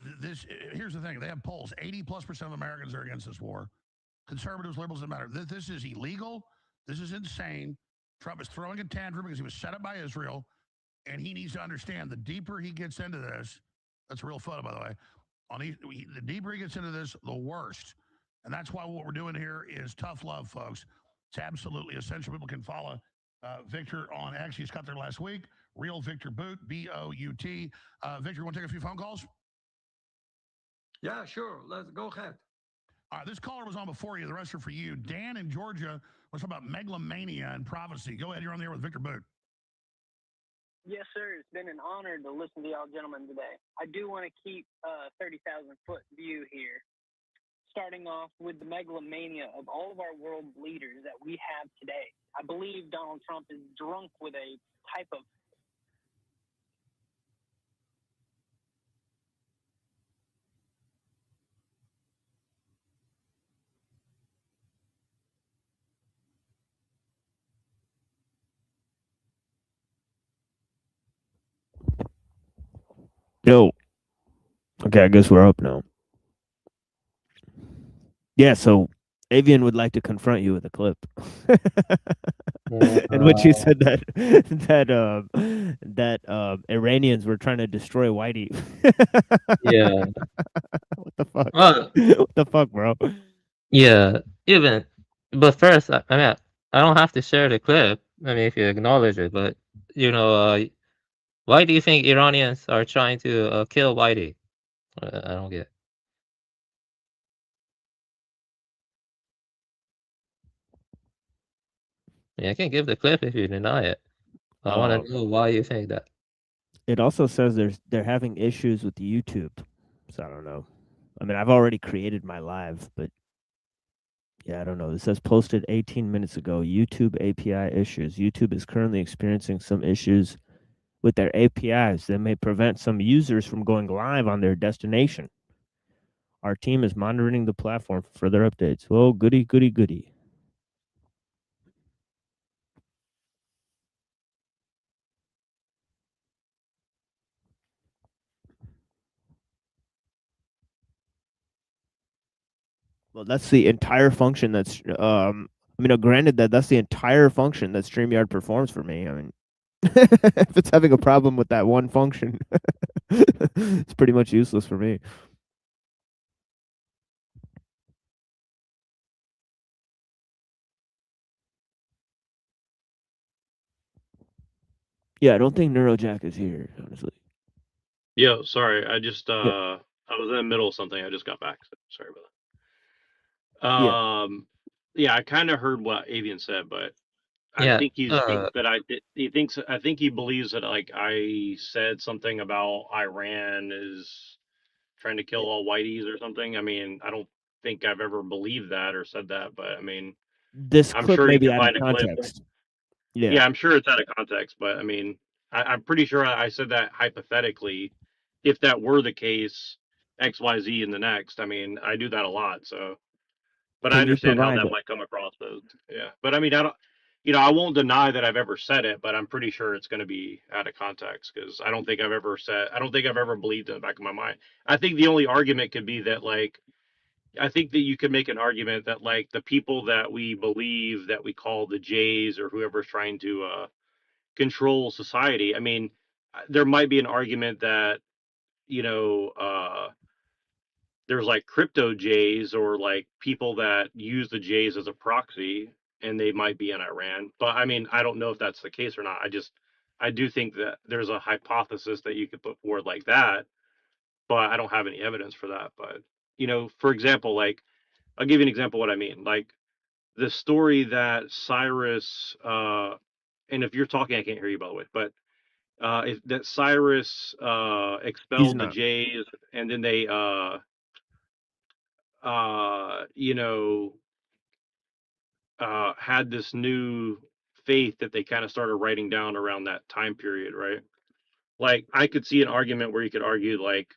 Here's the thing. They have polls. 80+% of Americans are against this war. Conservatives, liberals, doesn't matter. This is illegal. This is insane. Trump is throwing a tantrum because he was set up by Israel, and he needs to understand the deeper he gets into this, that's a real photo, by the way, the deeper he gets into this, the worst. And that's why what we're doing here is tough love, folks. It's absolutely essential. People can follow Victor on X. He's got there last week. Real Victor Boot, B-O-U-T. Victor, you want to take a few phone calls? Yeah, sure. Let's go ahead. All right, this caller was on before you. The rest are for you. Dan in Georgia was talking about megalomania and prophecy. Go ahead. You're on the air with Victor Boot. Yes, sir. It's been an honor to listen to y'all gentlemen today. I do want to keep a 30,000-foot view here, starting off with the megalomania of all of our world leaders that we have today. I believe Donald Trump is drunk with a type of Yo. Okay, I guess we're up now. Yeah, so Avian would like to confront you with a clip. In which you said that Iranians were trying to destroy Whitey. Yeah. What the fuck? Well, What the fuck, bro? yeah, even, but first, I mean, I don't have to share the clip. I mean, if you acknowledge it, but why do you think Iranians are trying to kill Whitey? I don't get it. Yeah, I can give the clip if you deny it. I want to know why you think that. It also says they're having issues with YouTube, so I don't know. I mean, I've already created my live, but yeah, I don't know. It says posted 18 minutes ago, YouTube API issues. YouTube is currently experiencing some issues with their APIs that may prevent some users from going live on their destination. Our team is monitoring the platform for further updates. Oh, goody, goody, goody. Well, that's the entire function that's, I mean, granted that's the entire function that StreamYard performs for me. I mean, if it's having a problem with that one function, it's pretty much useless for me. Yeah, I don't think Neuro Jack is here, honestly. Yo, sorry, I just Yeah. I was in the middle of something. I just got back. So sorry about that. Yeah. Yeah, I kind of heard what Avian said, but I Yeah. think he's that he thinks I think he believes that like I said something about Iran is trying to kill all whiteys or something. I mean, I don't think I've ever believed that or said that, but I mean, This I'm clip sure may you be can out of find a clip. context. Yeah. Yeah, I'm sure it's out of context, but I mean, I'm pretty sure I said that hypothetically. If that were the case, X, Y, Z in the next. I mean, I do that a lot, so. But I Can you understand how provide that might come across as, yeah. But I mean, I don't, I won't deny that I've ever said it, but I'm pretty sure it's going to be out of context because I don't think I've ever believed in the back of my mind. I think the only argument could be that, like, I think that you could make an argument that, like, the people that we believe that we call the Jays or whoever's trying to control society, I mean, there might be an argument that, you know, there's like crypto Jays or like people that use the Jays as a proxy and they might be in Iran. But I mean, I don't know if that's the case or not. I do think that there's a hypothesis that you could put forward like that, but I don't have any evidence for that. But, for example, like, I'll give you an example of what I mean. Like the story that Cyrus, and if you're talking, I can't hear you, by the way, but if that Cyrus He's expelled the not. Jays and then they you know, had this new faith that they kind of started writing down around that time period, right? Like, I could see an argument where you could argue, like,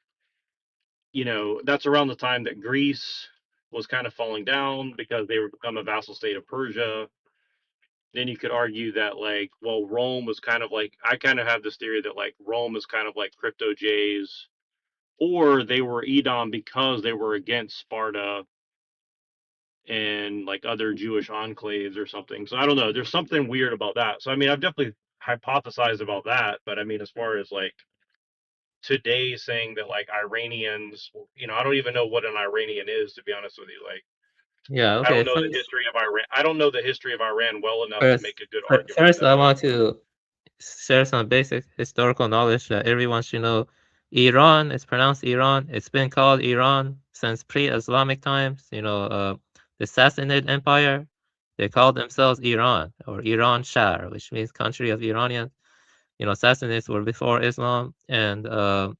that's around the time that Greece was kind of falling down because they were become a vassal state of Persia. Then you could argue that, like, well, Rome was kind of like, I kind of have this theory that, like, Rome is kind of like crypto Jays, or they were Edom because they were against Sparta and like other Jewish enclaves or something. So I don't know. There's something weird about that. So I mean, I've definitely hypothesized about that, but I mean, as far as like today saying that like Iranians, I don't even know what an Iranian is, to be honest with you. Like, Yeah. I Okay. don't know the history of Iran. I don't know the history of Iran well enough to First, make a good argument first, that. I want to share some basic historical knowledge that everyone should know. Iran is pronounced Iran. It's been called Iran since pre-Islamic times. The Sassanid Empire, they called themselves Iran or Iran Shah, which means country of Iranians. Sassanids were before Islam, and the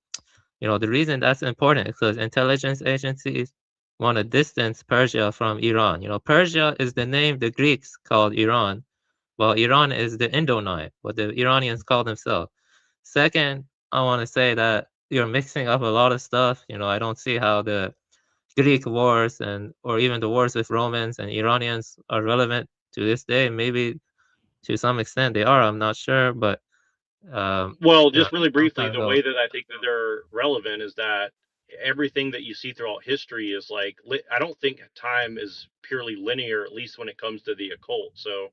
reason that's important is because intelligence agencies want to distance Persia from Iran. Persia is the name the Greeks called Iran, while Iran is the Indo-Nile, what the Iranians call themselves. Second, I want to say that you're mixing up a lot of stuff. I don't see how the Greek wars or even the wars with Romans and Iranians are relevant to this day. Maybe to some extent they are. I'm not sure, but Well, just really long briefly, time the ago. way that I think that they're relevant is that everything that you see throughout history is like, I don't think time is purely linear, at least when it comes to the occult. So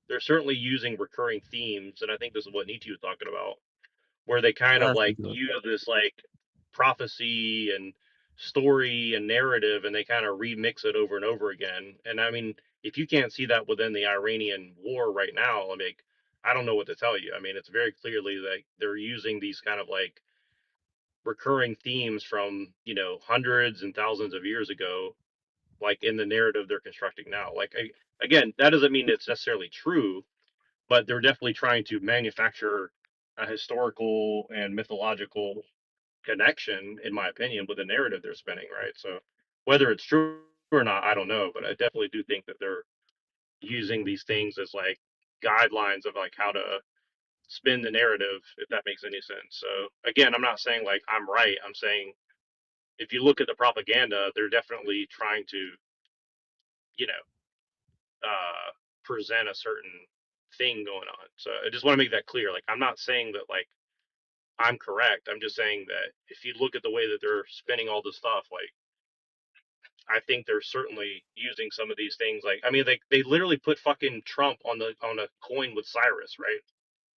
they're certainly using recurring themes, and I think this is what Nietzsche was talking about, where they kind of That's like good. use this like prophecy and story and narrative, and they kind of remix it over and over again. And I mean, if you can't see that within the Iranian war right now, like, I don't know what to tell you. I mean, it's very clearly like they're using these kind of like recurring themes from, hundreds and thousands of years ago, like in the narrative they're constructing now. Like, again, that doesn't mean it's necessarily true, but they're definitely trying to manufacture a historical and mythological connection, in my opinion, with the narrative they're spinning, right? So whether it's true or not, I don't know, but I definitely do think that they're using these things as like guidelines of like how to spin the narrative, if that makes any sense. So again, I'm not saying like I'm right. I'm saying if you look at the propaganda, they're definitely trying to, you know, present a certain thing going on. So I just want to make that clear. Like, I'm not saying that like I'm correct. I'm just saying that if you look at the way that they're spinning all this stuff, like, I think they're certainly using some of these things. Like, I mean, they literally put fucking Trump on a coin with Cyrus, right?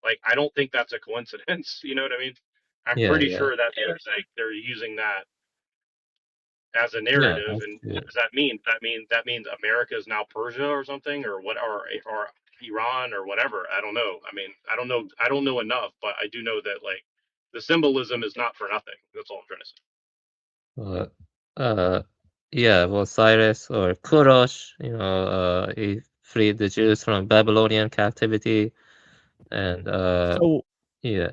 Like, I don't think that's a coincidence. You know what I mean? I'm Yeah, pretty yeah, sure that they're using that as a yeah. narrative. That's And true. what does that mean? That means America is now Persia or something, or what? Or Iran or whatever. I don't know. I mean, I don't know enough, but I do know that like the symbolism is not for nothing. That's all I'm trying to say. Yeah, well, Cyrus or Kurosh, he freed the Jews from Babylonian captivity, and So yeah,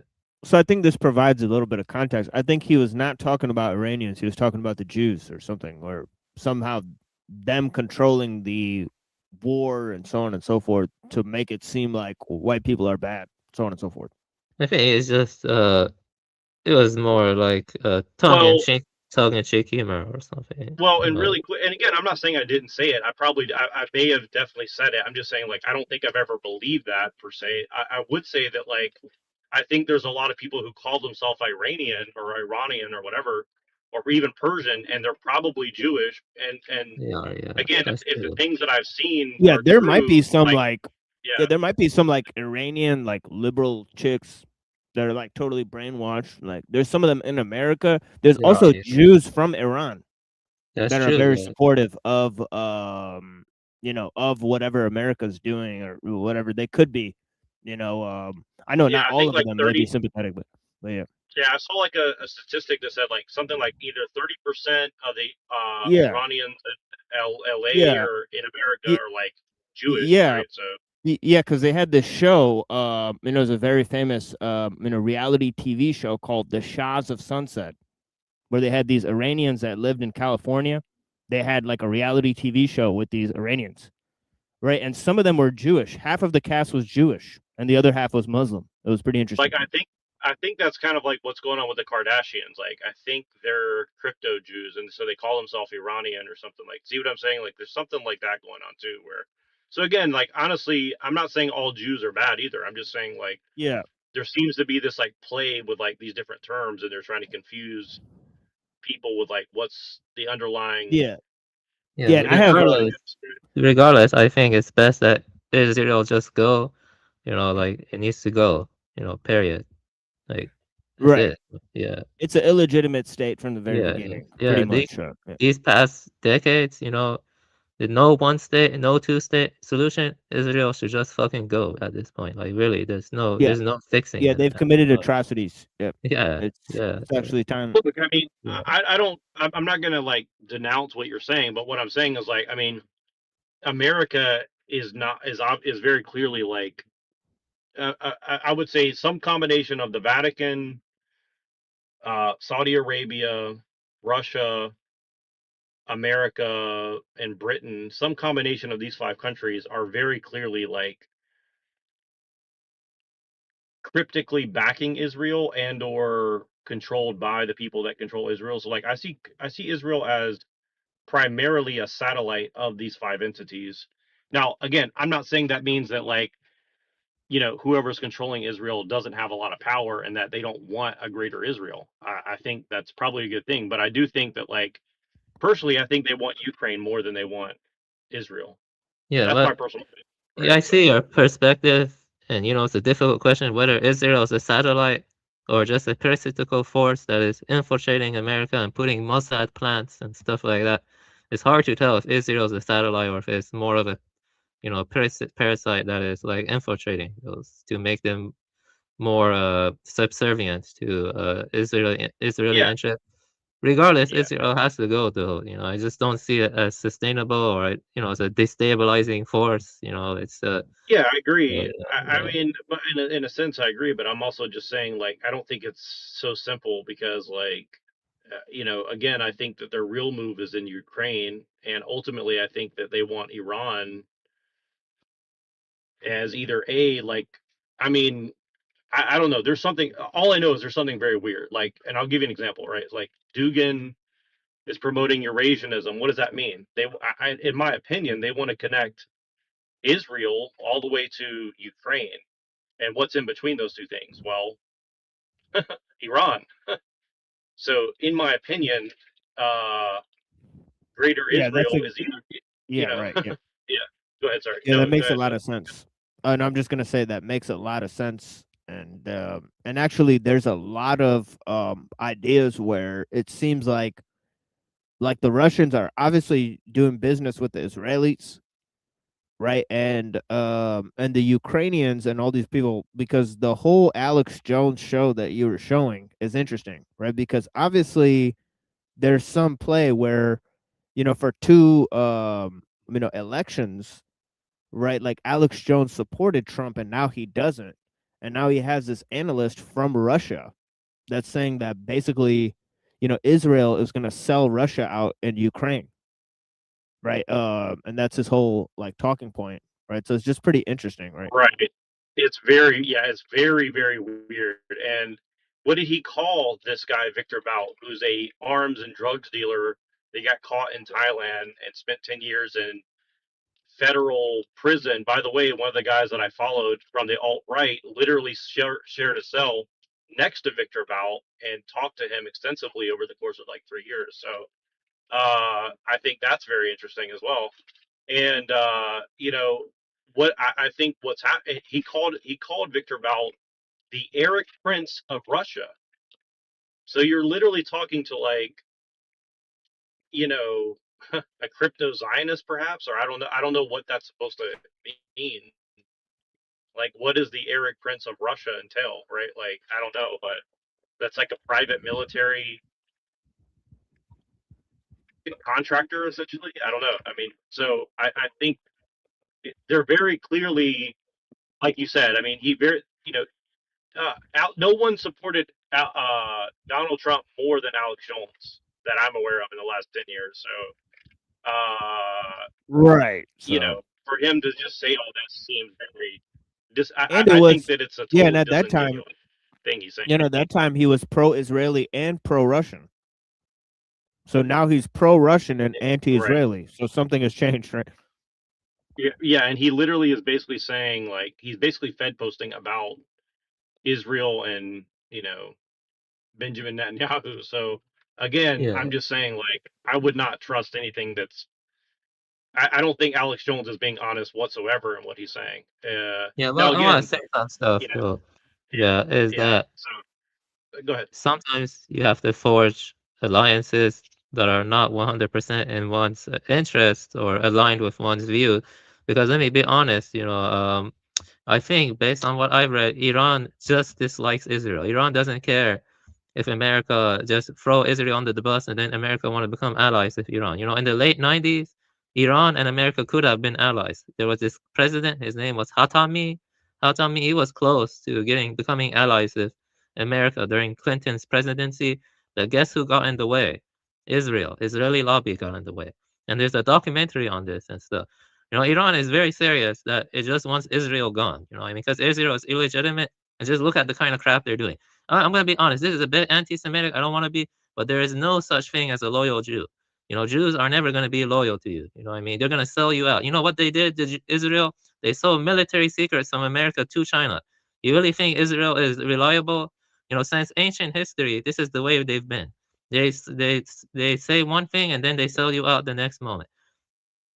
I think this provides a little bit of context. I think he was not talking about Iranians. He was talking about the Jews or something, or somehow them controlling the war and so on and so forth to make it seem like white people are bad, so on and so forth. I think it's just it was more like Well, tongue in cheek humor or something. Well, and really quick, and again, I'm not saying I didn't say it. I may have definitely said it. I'm just saying, like, I don't think I've ever believed that per se. I would say that, like, I think there's a lot of people who call themselves Iranian or Iranian or whatever, or even Persian, and they're probably Jewish. And Yeah, again, that's if the true. things that I've seen Yeah, are there true, might be some yeah, there might be some like Iranian like liberal chicks that are like totally brainwashed. Like there's some of them in America. There's Yeah, also yeah. Jews from Iran That's that are true. very Yeah. supportive of of whatever America's doing or whatever they could be. I know yeah, not I all think of like them may be sympathetic, but yeah. Yeah, I saw like a statistic that said like something like either 30% of the Yeah. Iranians in LA Yeah. or in America Ye- are like Jewish, Yeah. right? So Yeah, because they had this show, it was a very famous, reality TV show called The Shahs of Sunset, where they had these Iranians that lived in California. They had like a reality TV show with these Iranians, right? And some of them were Jewish. Half of the cast was Jewish, and the other half was Muslim. It was pretty interesting. like I think that's kind of like what's going on with the Kardashians. Like I think they're crypto Jews, and so they call themselves Iranian or something. Like, see what I'm saying? Like there's something like that going on too. Where so again, like honestly, I'm not saying all Jews are bad either. I'm just saying like Yeah. there seems to be this like play with like these different terms, and they're trying to confuse people with like what's the underlying. Yeah. Yeah, Yeah, and I have regardless, I think it's best that Israel just go. Like it needs to go. Period. Like that's right. it. Yeah. It's an illegitimate state from the very Yeah, beginning. yeah. Pretty much. Yeah. These past decades, the no one state, no two state solution, Israel should just fucking go at this point. Like really, there's no fixing Yeah, it. they've committed atrocities. Yep. Yeah, It's yeah. actually time. Look, I mean, I'm not gonna like denounce what you're saying, but what I'm saying is like, I mean, America is very clearly like, I would say some combination of the Vatican, Saudi Arabia, Russia, America, and Britain. Some combination of these 5 countries are very clearly like cryptically backing Israel and or controlled by the people that control Israel. So like I see Israel as primarily a satellite of these 5 entities. Now, again, I'm not saying that means that like, whoever's controlling Israel doesn't have a lot of power and that they don't want a greater Israel. I think that's probably a good thing, but I do think that like personally, I think they want Ukraine more than they want Israel. Yeah, That's my personal opinion. Yeah, I see your perspective, and it's a difficult question whether Israel is a satellite or just a parasitical force that is infiltrating America and putting Mossad plants and stuff like that. It's hard to tell if Israel is a satellite or if it's more of a, parasite that is like infiltrating those to make them more subservient to Israeli Yeah. interests. Regardless, Israel has to go though. I just don't see it as sustainable or as a destabilizing force. It's Yeah, I agree. I mean, but in a sense, I agree. But I'm also just saying, like, I don't think it's so simple because, like, again, I think that their real move is in Ukraine, and ultimately, I think that they want Iran as either I mean, I don't know. There's something. All I know is there's something very weird. Like, and I'll give you an example. Right, like Dugin is promoting Eurasianism. What does that mean? In my opinion, they want to connect Israel all the way to Ukraine. And what's in between those two things? Well, Iran. So, in my opinion, Greater Israel is either, right. Yeah. yeah. Go ahead. Sorry. Yeah, No, that makes go a ahead. lot of sense. And I'm just gonna say that makes a lot of sense. And actually, there's a lot of ideas where it seems like the Russians are obviously doing business with the Israelis, right? And the Ukrainians and all these people, because the whole Alex Jones show that you were showing is interesting, right? Because obviously there's some play where, for two elections, right? Like Alex Jones supported Trump and now he doesn't. And now he has this analyst from Russia that's saying that basically, Israel is going to sell Russia out in Ukraine, right? And that's his whole like talking point, right? So it's just pretty interesting, right? Right. It's very, very weird. And what did he call this guy, Victor Bout, who's a arms and drugs dealer? They got caught in Thailand and spent 10 years in federal prison. By the way, one of the guys that I followed from the alt-right literally shared a cell next to Victor Bout and talked to him extensively over the course of like 3 years. So I think that's very interesting as well. And what I think what's happening, he called Victor Bout the Eric Prince of Russia. So you're literally talking to like, a crypto Zionist perhaps, or I don't know what that's supposed to mean. Like, what does the Eric Prince of Russia entail, right? Like, I don't know, but that's like a private military contractor essentially. I don't know. I mean, so I think they're very clearly, like you said. I mean, he very, no one supported Donald Trump more than Alex Jones that I'm aware of in the last 10 years. So, Right. So for him to just say all this seems very. and it I think was that it's a yeah, totally and at that time, disingenuous thing he's saying. that time he was pro-Israeli and pro-Russian. So now he's pro-Russian and anti-Israeli. So something has changed, right? Yeah, and he literally is basically saying like he's basically Fed posting about Israel and Benjamin Netanyahu. So again, Yeah. I'm just saying like I would not trust anything that's. I don't think Alex Jones is being honest whatsoever in what he's saying. Yeah, Now well, I want again, to say some stuff though. Yeah, is yeah. that So go ahead. sometimes you have to forge alliances that are not 100% in one's interest or aligned with one's view. Because let me be honest, I think based on what I've read, Iran just dislikes Israel. Iran doesn't care if America just throw Israel under the bus and then America want to become allies with Iran. In the late 90s, Iran and America could have been allies. There was this president, his name was Hatami. Hatami, he was close to becoming allies with America during Clinton's presidency. But guess who got in the way? Israel. Israeli lobby got in the way. And there's a documentary on this and stuff. Iran is very serious that it just wants Israel gone. Because Israel is illegitimate. And just look at the kind of crap they're doing. I'm going to be honest. This is a bit anti-Semitic. I don't want to be, but there is no such thing as a loyal Jew. Jews are never going to be loyal to you. They're going to sell you out. You know what they did to Israel? They sold military secrets from America to China. You really think Israel is reliable? Since ancient history, this is the way they've been. They say one thing and then they sell you out the next moment.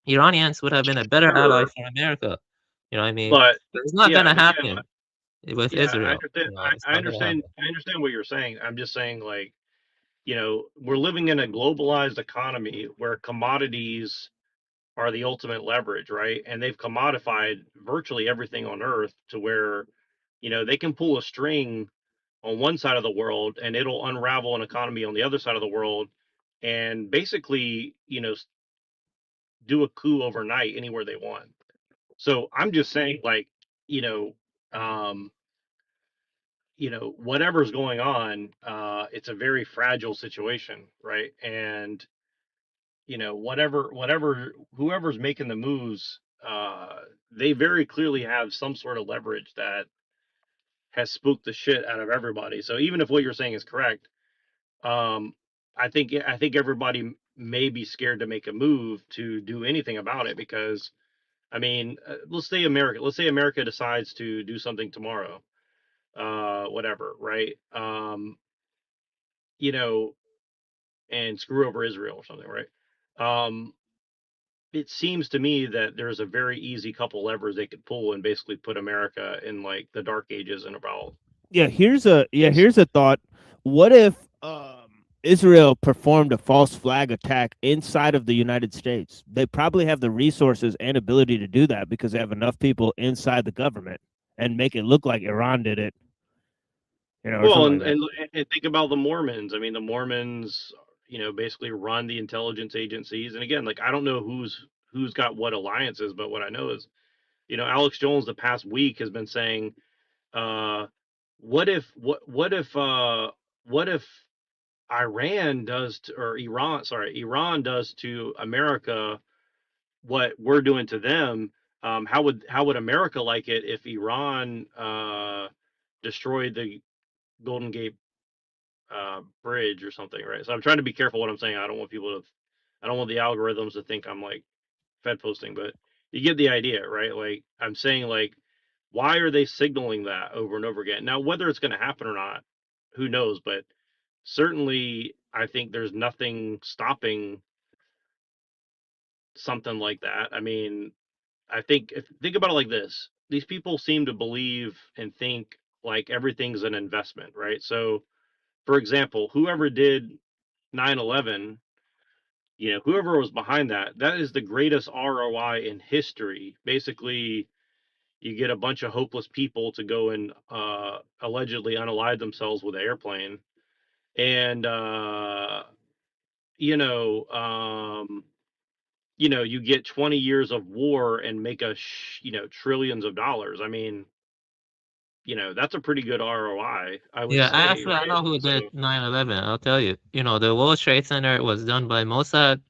Iranians would have been a better ally for America. But it's not going to happen with yeah, Israel. I understand what you're saying. I'm just saying like, we're living in a globalized economy where commodities are the ultimate leverage, right? And they've commodified virtually everything on earth to where, they can pull a string on one side of the world and it'll unravel an economy on the other side of the world and basically, do a coup overnight anywhere they want. So I'm just saying like, um, whatever's going on, it's a very fragile situation, right? And whoever's making the moves, they very clearly have some sort of leverage that has spooked the shit out of everybody. So even if what you're saying is correct, I think everybody may be scared to make a move to do anything about it because, I mean, let's say America decides to do something tomorrow, whatever, right? And screw over Israel or something, right? It seems to me that there's a very easy couple levers they could pull and basically put America in like the dark ages in about. Here's a thought. What if Israel performed a false flag attack inside of the United States. They probably have the resources and ability to do that because they have enough people inside the government and make it look like Iran did it. Or Well, something like and think about the Mormons. I mean, the Mormons, basically run the intelligence agencies. And again, like I don't know who's got what alliances, but what I know is, Alex Jones the past week has been saying, what if Iran does to, or Iran does to America what we're doing to them? How would America like it if Iran destroyed the Golden Gate bridge or something, right? So I'm trying to be careful what I'm saying. I don't want the algorithms to think I'm like Fed posting, but you get the idea, right? Like I'm saying, like, why are they signaling that over and over again? Now, whether it's going to happen or not, who knows? But certainly, I think there's nothing stopping something like that. I mean, think about it like this: these people seem to believe and think like everything's an investment, right? So, for example, whoever did 9/11, whoever was behind that is the greatest ROI in history. Basically, you get a bunch of hopeless people to go and allegedly unalive themselves with an airplane, and you get 20 years of war and make trillions of dollars. I mean, that's a pretty good ROI, I would Yeah, say, I right? know who So did 9/11. I'll tell you. The World Trade Center was done by Mossad,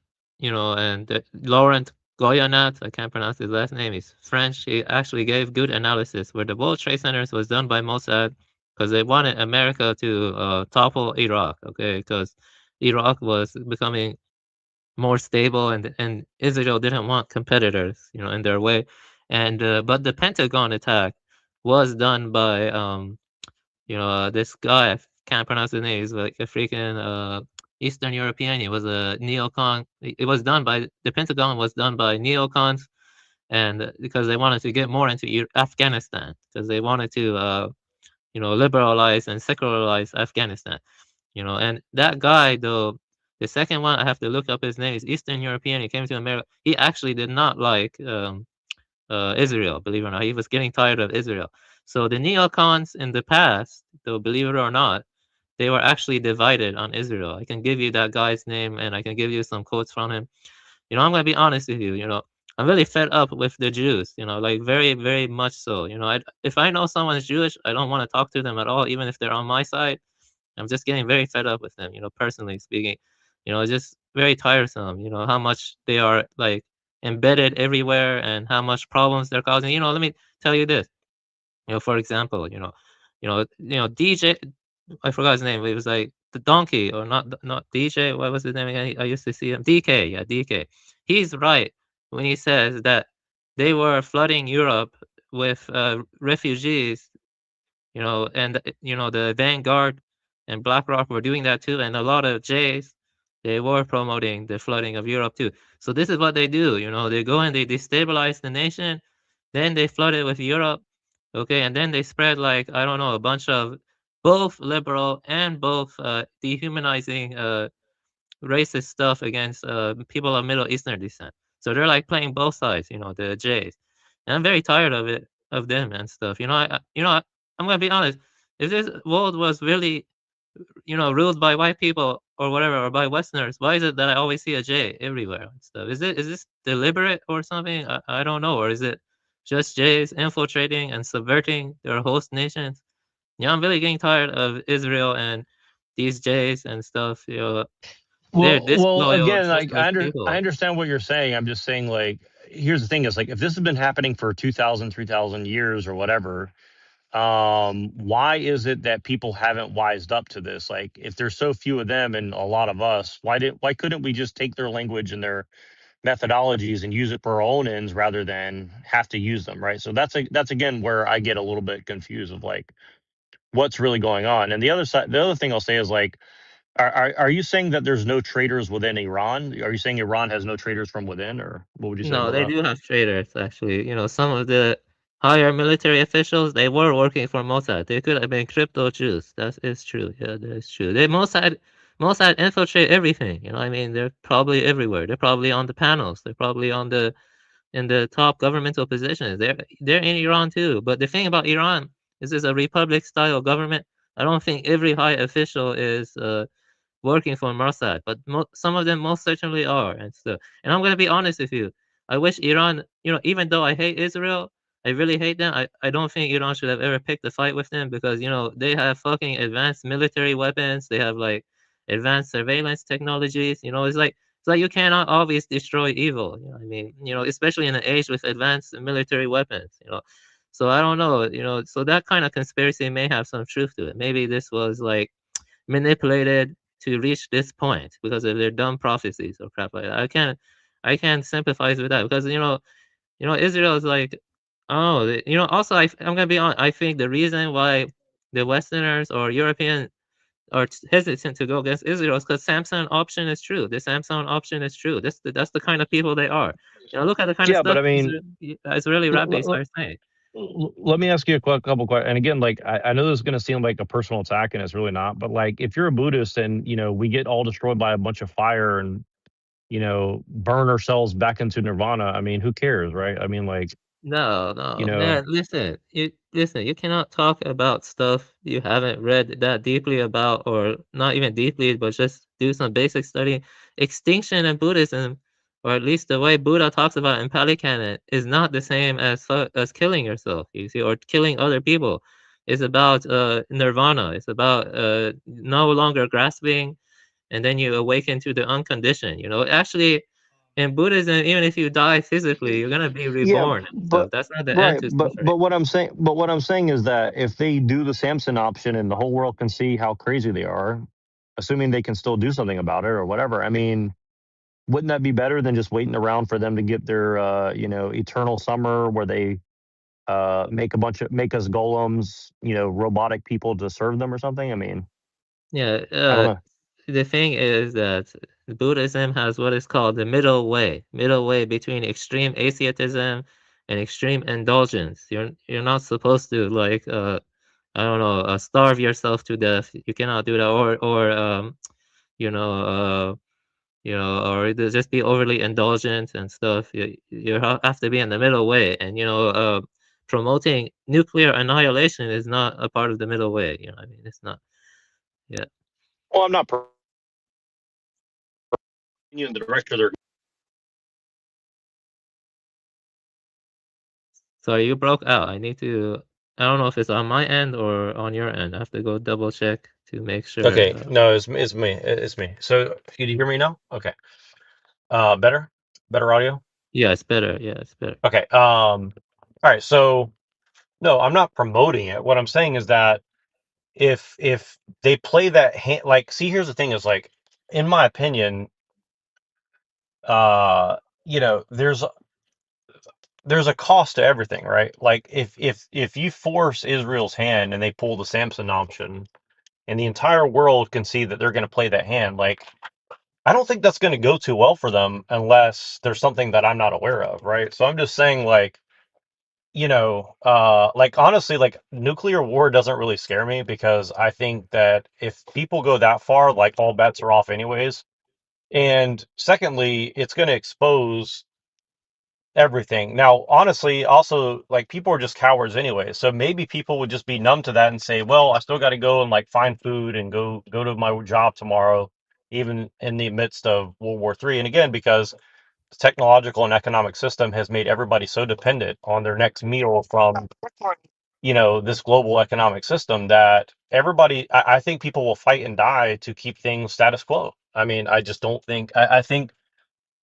and Laurent Goyanat, I can't pronounce his last name, he's French. He actually gave good analysis where the World Trade Centers was done by Mossad because they wanted America to topple Iraq, okay? Because Iraq was becoming more stable and Israel didn't want competitors, in their way. And but the Pentagon attack was done by this guy, I can't pronounce his name. He's like a freaking Eastern European. He was a neocon. It was done by the Pentagon was done by neocons, and because they wanted to get more into Afghanistan, because they wanted to liberalize and secularize Afghanistan. And that guy though, the second one I have to look up his name is Eastern European. He came to America. He actually did not like Israel, believe it or not. He was getting tired of Israel. So the neocons in the past, though, believe it or not, they were actually divided on Israel. I can give you that guy's name and I can give you some quotes from him. I'm going to be honest with you, I'm really fed up with the Jews, like very, very much so. If I know someone is Jewish, I don't want to talk to them at all, even if they're on my side. I'm just getting very fed up with them, personally speaking. It's just very tiresome, how much they are like embedded everywhere and how much problems they're causing. Let me tell you this. For example, DJ, I forgot his name, but it was like the donkey or not DJ. What was his name again? I used to see him. DK, yeah, DK. He's right when he says that they were flooding Europe with refugees, and the Vanguard and BlackRock were doing that too, and a lot of Jays, they were promoting the flooding of Europe too. So this is what they do, they go and they destabilize the nation, then they flood it with Europe, okay, and then they spread like, I don't know, a bunch of both liberal and both dehumanizing racist stuff against people of Middle Eastern descent. So they're like playing both sides, the Jays. And I'm very tired of it, of them and stuff. I'm gonna be honest. If this world was really, ruled by white people or whatever, or by Westerners, why is it that I always see a J everywhere and stuff? Is this deliberate or something? I don't know. Or is it just Jays infiltrating and subverting their host nations? I'm really getting tired of Israel and these Jays and stuff. They're Well, disloyal again, just like as I people. understand what you're saying. I'm just saying, like, here's the thing: is like if this has been happening for 2,000, 3,000 years or whatever, why is it that people haven't wised up to this? Like, if there's so few of them and a lot of us, why couldn't we just take their language and their methodologies and use it for our own ends rather than have to use them, right? So that's again where I get a little bit confused of like what's really going on. And the other thing I'll say is like, are you saying that there's no traitors within Iran? Are you saying Iran has no traitors from within, or what would you say No, about they that? do have traitors, actually. Some of the higher military officials, they were working for Mossad. They could have been crypto Jews. That is true. Yeah, that is true. Mossad infiltrate everything. You know, I mean, they're probably everywhere. They're probably on the panels. They're probably on the in the top governmental positions. They're in Iran too. But the thing about Iran is it's a republic style government. I don't think every high official is working for Mossad, but some of them most certainly are and stuff. And I'm gonna be honest with you. I wish Iran, you know, even though I hate Israel, I really hate them. I don't think Iran should have ever picked a fight with them because you know they have fucking advanced military weapons. They have like advanced surveillance technologies. You know, it's like you cannot always destroy evil. You know, I mean, you know, especially in an age with advanced military weapons. You know, so I don't know. You know, so that kind of conspiracy may have some truth to it. Maybe this was like manipulated to reach this point because of their dumb prophecies or crap like that. I can't sympathize with that because you know Israel is like oh you know also I'm gonna be honest. I think the reason why the Westerners or European are hesitant to go against Israel is because Samsung option is true. The Samsung option is true. That's the kind of people they are. You know, look at the kind of Yeah, but stuff I mean, Israeli rabbis are saying. let me ask you a couple questions. And again, like I know this is going to seem like a personal attack, and it's really not. But like, if you're a Buddhist and you know we get all destroyed by a bunch of fire and you know burn ourselves back into nirvana, I mean, who cares, right? I mean, like you No, know, man, listen, you cannot talk about stuff you haven't read that deeply about, or not even deeply, but just do some basic study. Extinction in Buddhism, or at least the way Buddha talks about in Pali Canon, is not the same as killing yourself, you see, or killing other people. It's about nirvana. It's about no longer grasping, and then you awaken to the unconditioned. You know, actually, in Buddhism, even if you die physically, you're gonna be yeah, reborn and but stuff. That's not the end right, to suffering. but what I'm saying is that if they do the Samson option and the whole world can see how crazy they are, assuming they can still do something about it or whatever, I mean, wouldn't that be better than just waiting around for them to get their you know eternal summer where they make us golems, you know, robotic people to serve them or something? I mean, Yeah, I don't know. the thing is that Buddhism has what is called the middle way between extreme asceticism and extreme indulgence. You're not supposed to like I don't know starve yourself to death. You cannot do that, or you know you know, or just be overly indulgent and stuff. You have to be in the middle way, and you know, promoting nuclear annihilation is not a part of the middle way. You know, I mean, it's not. Yeah. Well, I'm not you in the direction they're. So you broke out. I need to. I don't know if it's on my end or on your end. I have to go double check to make sure. Okay, no, it's me. It's me. So, can you hear me now? Okay. Better audio. Yeah, it's better. Yeah, it's better. Okay. All right. So, no, I'm not promoting it. What I'm saying is that if they play that hand, like, see, here's the thing: is like, in my opinion, you know, there's a cost to everything, right? Like, if you force Israel's hand and they pull the Samson option, and the entire world can see that they're going to play that hand, like. I don't think that's going to go too well for them unless there's something that I'm not aware of, right? So I'm just saying, like, you know, like honestly, like nuclear war doesn't really scare me because I think that if people go that far, like all bets are off anyways. And secondly, it's going to expose everything. Now, honestly, also like people are just cowards anyway. So maybe people would just be numb to that and say, well, I still got to go and like find food and go to my job tomorrow, even in the midst of World War III. And again, because the technological and economic system has made everybody so dependent on their next meal from, you know, this global economic system that everybody, I think people will fight and die to keep things status quo. I mean, I just don't think, I think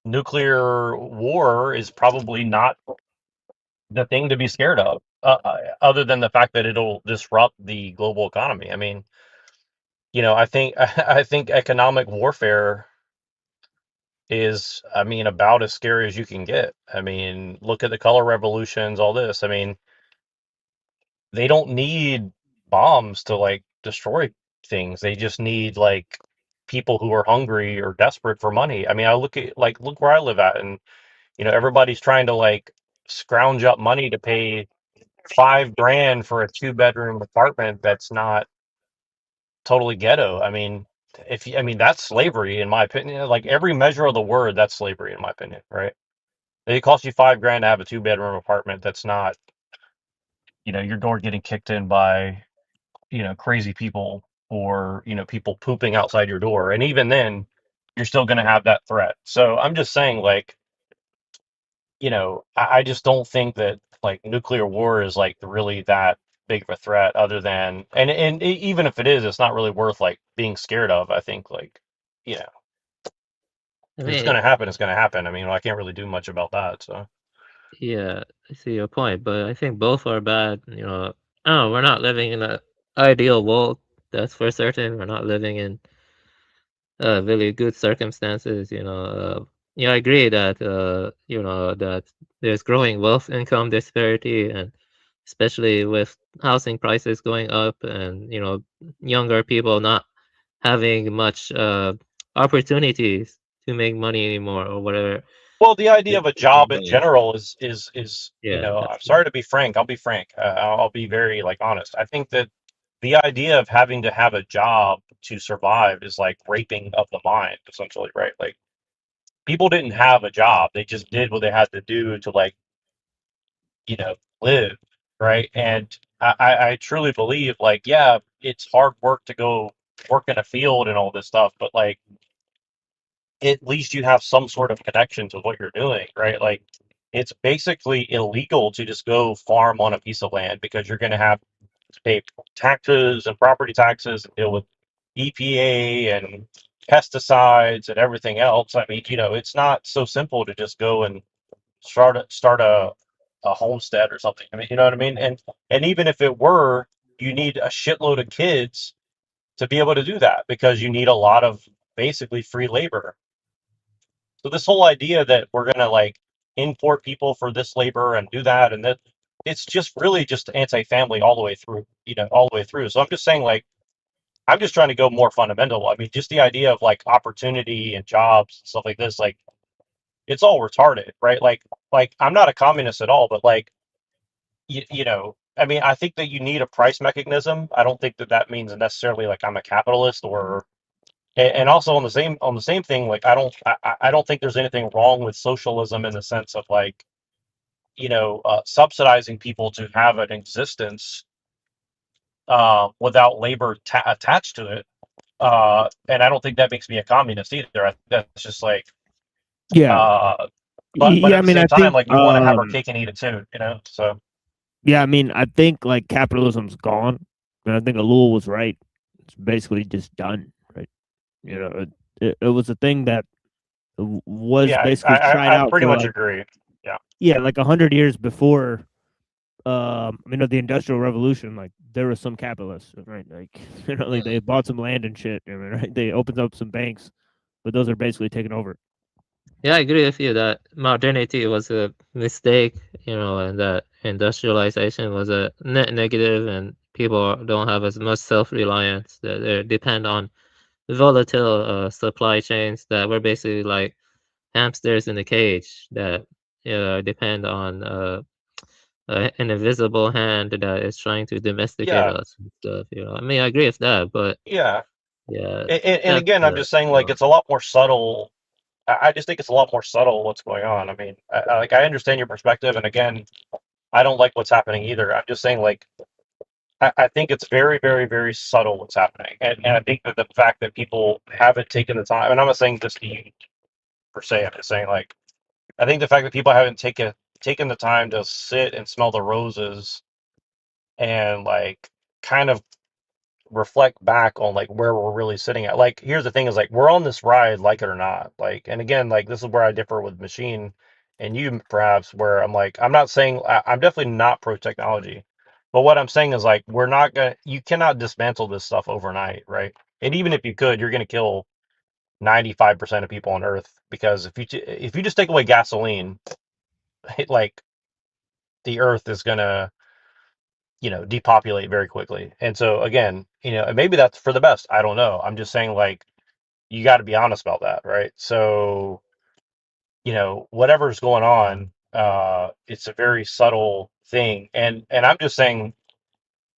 nuclear war is probably not the thing to be scared of, other than the fact that it'll disrupt the global economy. I mean, you know, I think I think economic warfare is, I mean, about as scary as you can get. I mean, look at the color revolutions, all this. I mean, they don't need bombs to like destroy things. They just need like people who are hungry or desperate for money. I mean, I look at like look where I live at, and you know, everybody's trying to like scrounge up money to pay $5,000 for a 2-bedroom apartment that's not totally ghetto. I mean, I mean, that's slavery in my opinion. Like every measure of the word, that's slavery in my opinion, right? It costs you $5,000 to have a 2-bedroom apartment. That's not, your door getting kicked in by, crazy people or, people pooping outside your door. And even then, you're still going to have that threat. So I'm just saying, like, I just don't think that like nuclear war is like really that big of a threat other than, and even if it is, it's not really worth like being scared of. I think like, you know, I if it's mean, going to happen, it's going to happen. I mean, I can't really do much about that. So yeah, I see your point, but I think both are bad. Oh, we're not living in an ideal world. That's for certain. We're not living in really good circumstances. I agree that that there's growing wealth income disparity, and especially with housing prices going up, and younger people not having much opportunities to make money anymore or whatever. well, the idea of a job in But general is yeah, I'm sorry to be frank. I'll be frank. I'll be very like honest. I think that the idea of having to have a job to survive is like raping of the mind, essentially, right? Like people didn't have a job; they just did what they had to do to like live, right? And I truly believe like, yeah, it's hard work to go work in a field and all this stuff, but like at least you have some sort of connection to what you're doing, right? Like it's basically illegal to just go farm on a piece of land because you're going to have to pay taxes and property taxes and deal with EPA and pesticides and everything else. I mean, it's not so simple to just go and start a homestead or something. I mean, you know what I mean? And even if it were, you need a shitload of kids to be able to do that because you need a lot of basically free labor. So this whole idea that we're gonna like import people for this labor and do that and that, it's just really just anti-family all the way through, all the way through. So I'm just saying like I'm just trying to go more fundamental. I mean, just the idea of like opportunity and jobs and stuff like this, like it's all retarded, right? Like I'm not a communist at all, but like I mean, I think that you need a price mechanism. I don't think that that means necessarily like I'm a capitalist or and also on the same thing, like I don't think there's anything wrong with socialism in the sense of like subsidizing people to have an existence without labor attached to it. And I don't think that makes me a communist either. I think that's just like Yeah. uh, but Yeah, at I the mean, I same time, think, like we want to have our cake and eat it too, So yeah, I mean, I think like capitalism's gone, and I think Alul was right. It's basically just done, right? It was a thing that was yeah, basically tried I out pretty for much like, agree. Yeah. yeah, like 100 years before, the Industrial Revolution. Like there were some capitalists, right? Like like they bought some land and shit. I mean, right? They opened up some banks, but those are basically taken over. yeah, I agree with you that modernity was a mistake, and that industrialization was a net negative, and people don't have as much self-reliance. That they depend on volatile supply chains that were basically like hamsters in a cage that depend on an invisible hand that is trying to domesticate Yeah. us and stuff. I mean, I agree with that, but Yeah. yeah, And that's again, I'm just saying like it's a lot more subtle. I just think it's a lot more subtle what's going on. I mean, I understand your perspective, and again, I don't like what's happening either. I'm just saying like I think it's very, very, very subtle what's happening, and I think that the fact that people haven't taken the time, and I'm not saying this to you per se. I'm just saying like I think the fact that people haven't taken the time to sit and smell the roses and like kind of reflect back on like where we're really sitting at. Like here's the thing is like we're on this ride, like it or not. Like and again, like this is where I differ with Machine and you perhaps where I'm like I'm not saying I'm definitely not pro technology. But what I'm saying is like we're not gonna you cannot dismantle this stuff overnight, right? And even if you could, you're gonna kill 95% of people on Earth because if you just take away gasoline, like the Earth is gonna depopulate very quickly. And so again, and maybe that's for the best. I don't know. I'm just saying like you got to be honest about that, right? So, whatever's going on, it's a very subtle thing. And I'm just saying,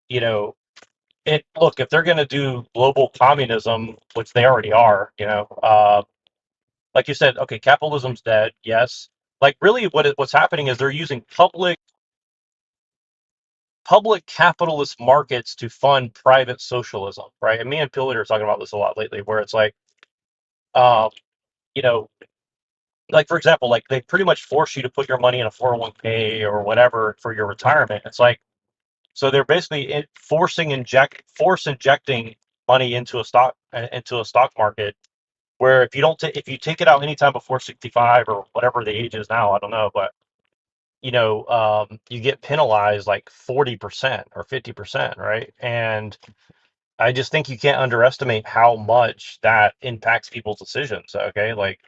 you know, look, if they're going to do global communism, which they already are, like you said, okay, capitalism's dead. Yes. Like really what's happening is they're using public capitalist markets to fund private socialism, right? And me and Pillard are talking about this a lot lately, where it's like, um, you know, like for example, like they pretty much force you to put your money in a 401k or whatever for your retirement. It's like, so they're basically force injecting money into a stock market where if you take it out anytime before 65 or whatever the age is now, I don't know, but you get penalized like 40% or 50%, right? And I just think you can't underestimate how much that impacts people's decisions. Okay, like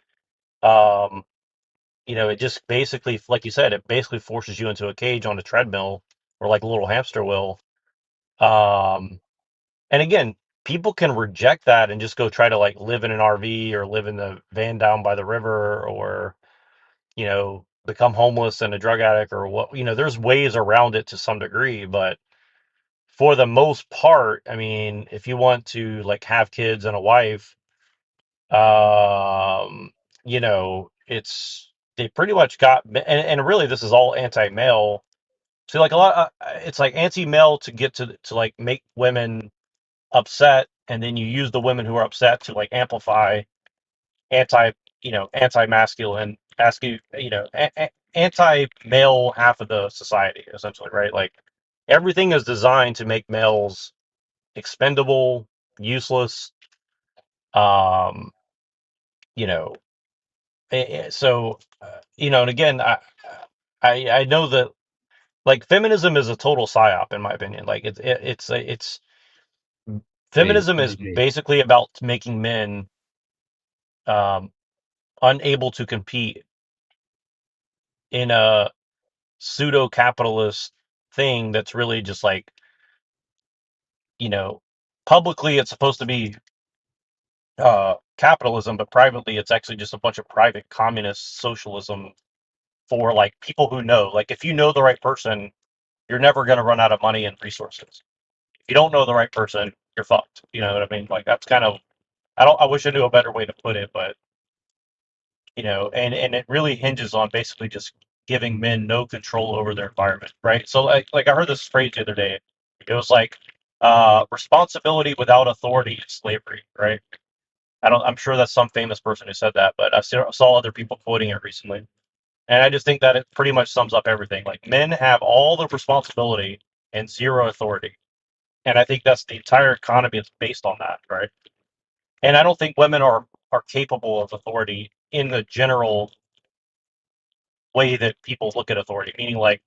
um, it just basically, like you said, it basically forces you into a cage on a treadmill or like a little hamster wheel. Um, and again, people can reject that and just go try to like live in an RV or live in the van down by the river or become homeless and a drug addict or what, there's ways around it to some degree, but for the most part, I mean, if you want to like have kids and a wife, it's they pretty much got, and really this is all anti-male. So like a lot, it's like anti-male to get to like make women upset, and then you use the women who are upset to like amplify anti, anti-masculine, anti-male half of the society, essentially, right? Like everything is designed to make males expendable, useless. Um, you know, so and again, I know that like feminism is a total psyop in my opinion. Like it's feminism is basically about making men um unable to compete in a pseudo capitalist thing that's really just like, you know, publicly it's supposed to be capitalism, but privately it's actually just a bunch of private communist socialism for like people who know. Like if you know the right person, you're never going to run out of money and resources. If you don't know the right person, you're fucked. You know what I mean? Like that's kind of I wish I knew a better way to put it, but and it really hinges on basically just giving men no control over their environment, right? So like I heard this phrase the other day. It was like responsibility without authority is slavery, right? I'm sure that's some famous person who said that, but I saw other people quoting it recently. And I just think that it pretty much sums up everything. Like men have all the responsibility and zero authority. And I think that's the entire economy is based on that, right? And I don't think women are capable of authority in the general way that people look at authority, meaning like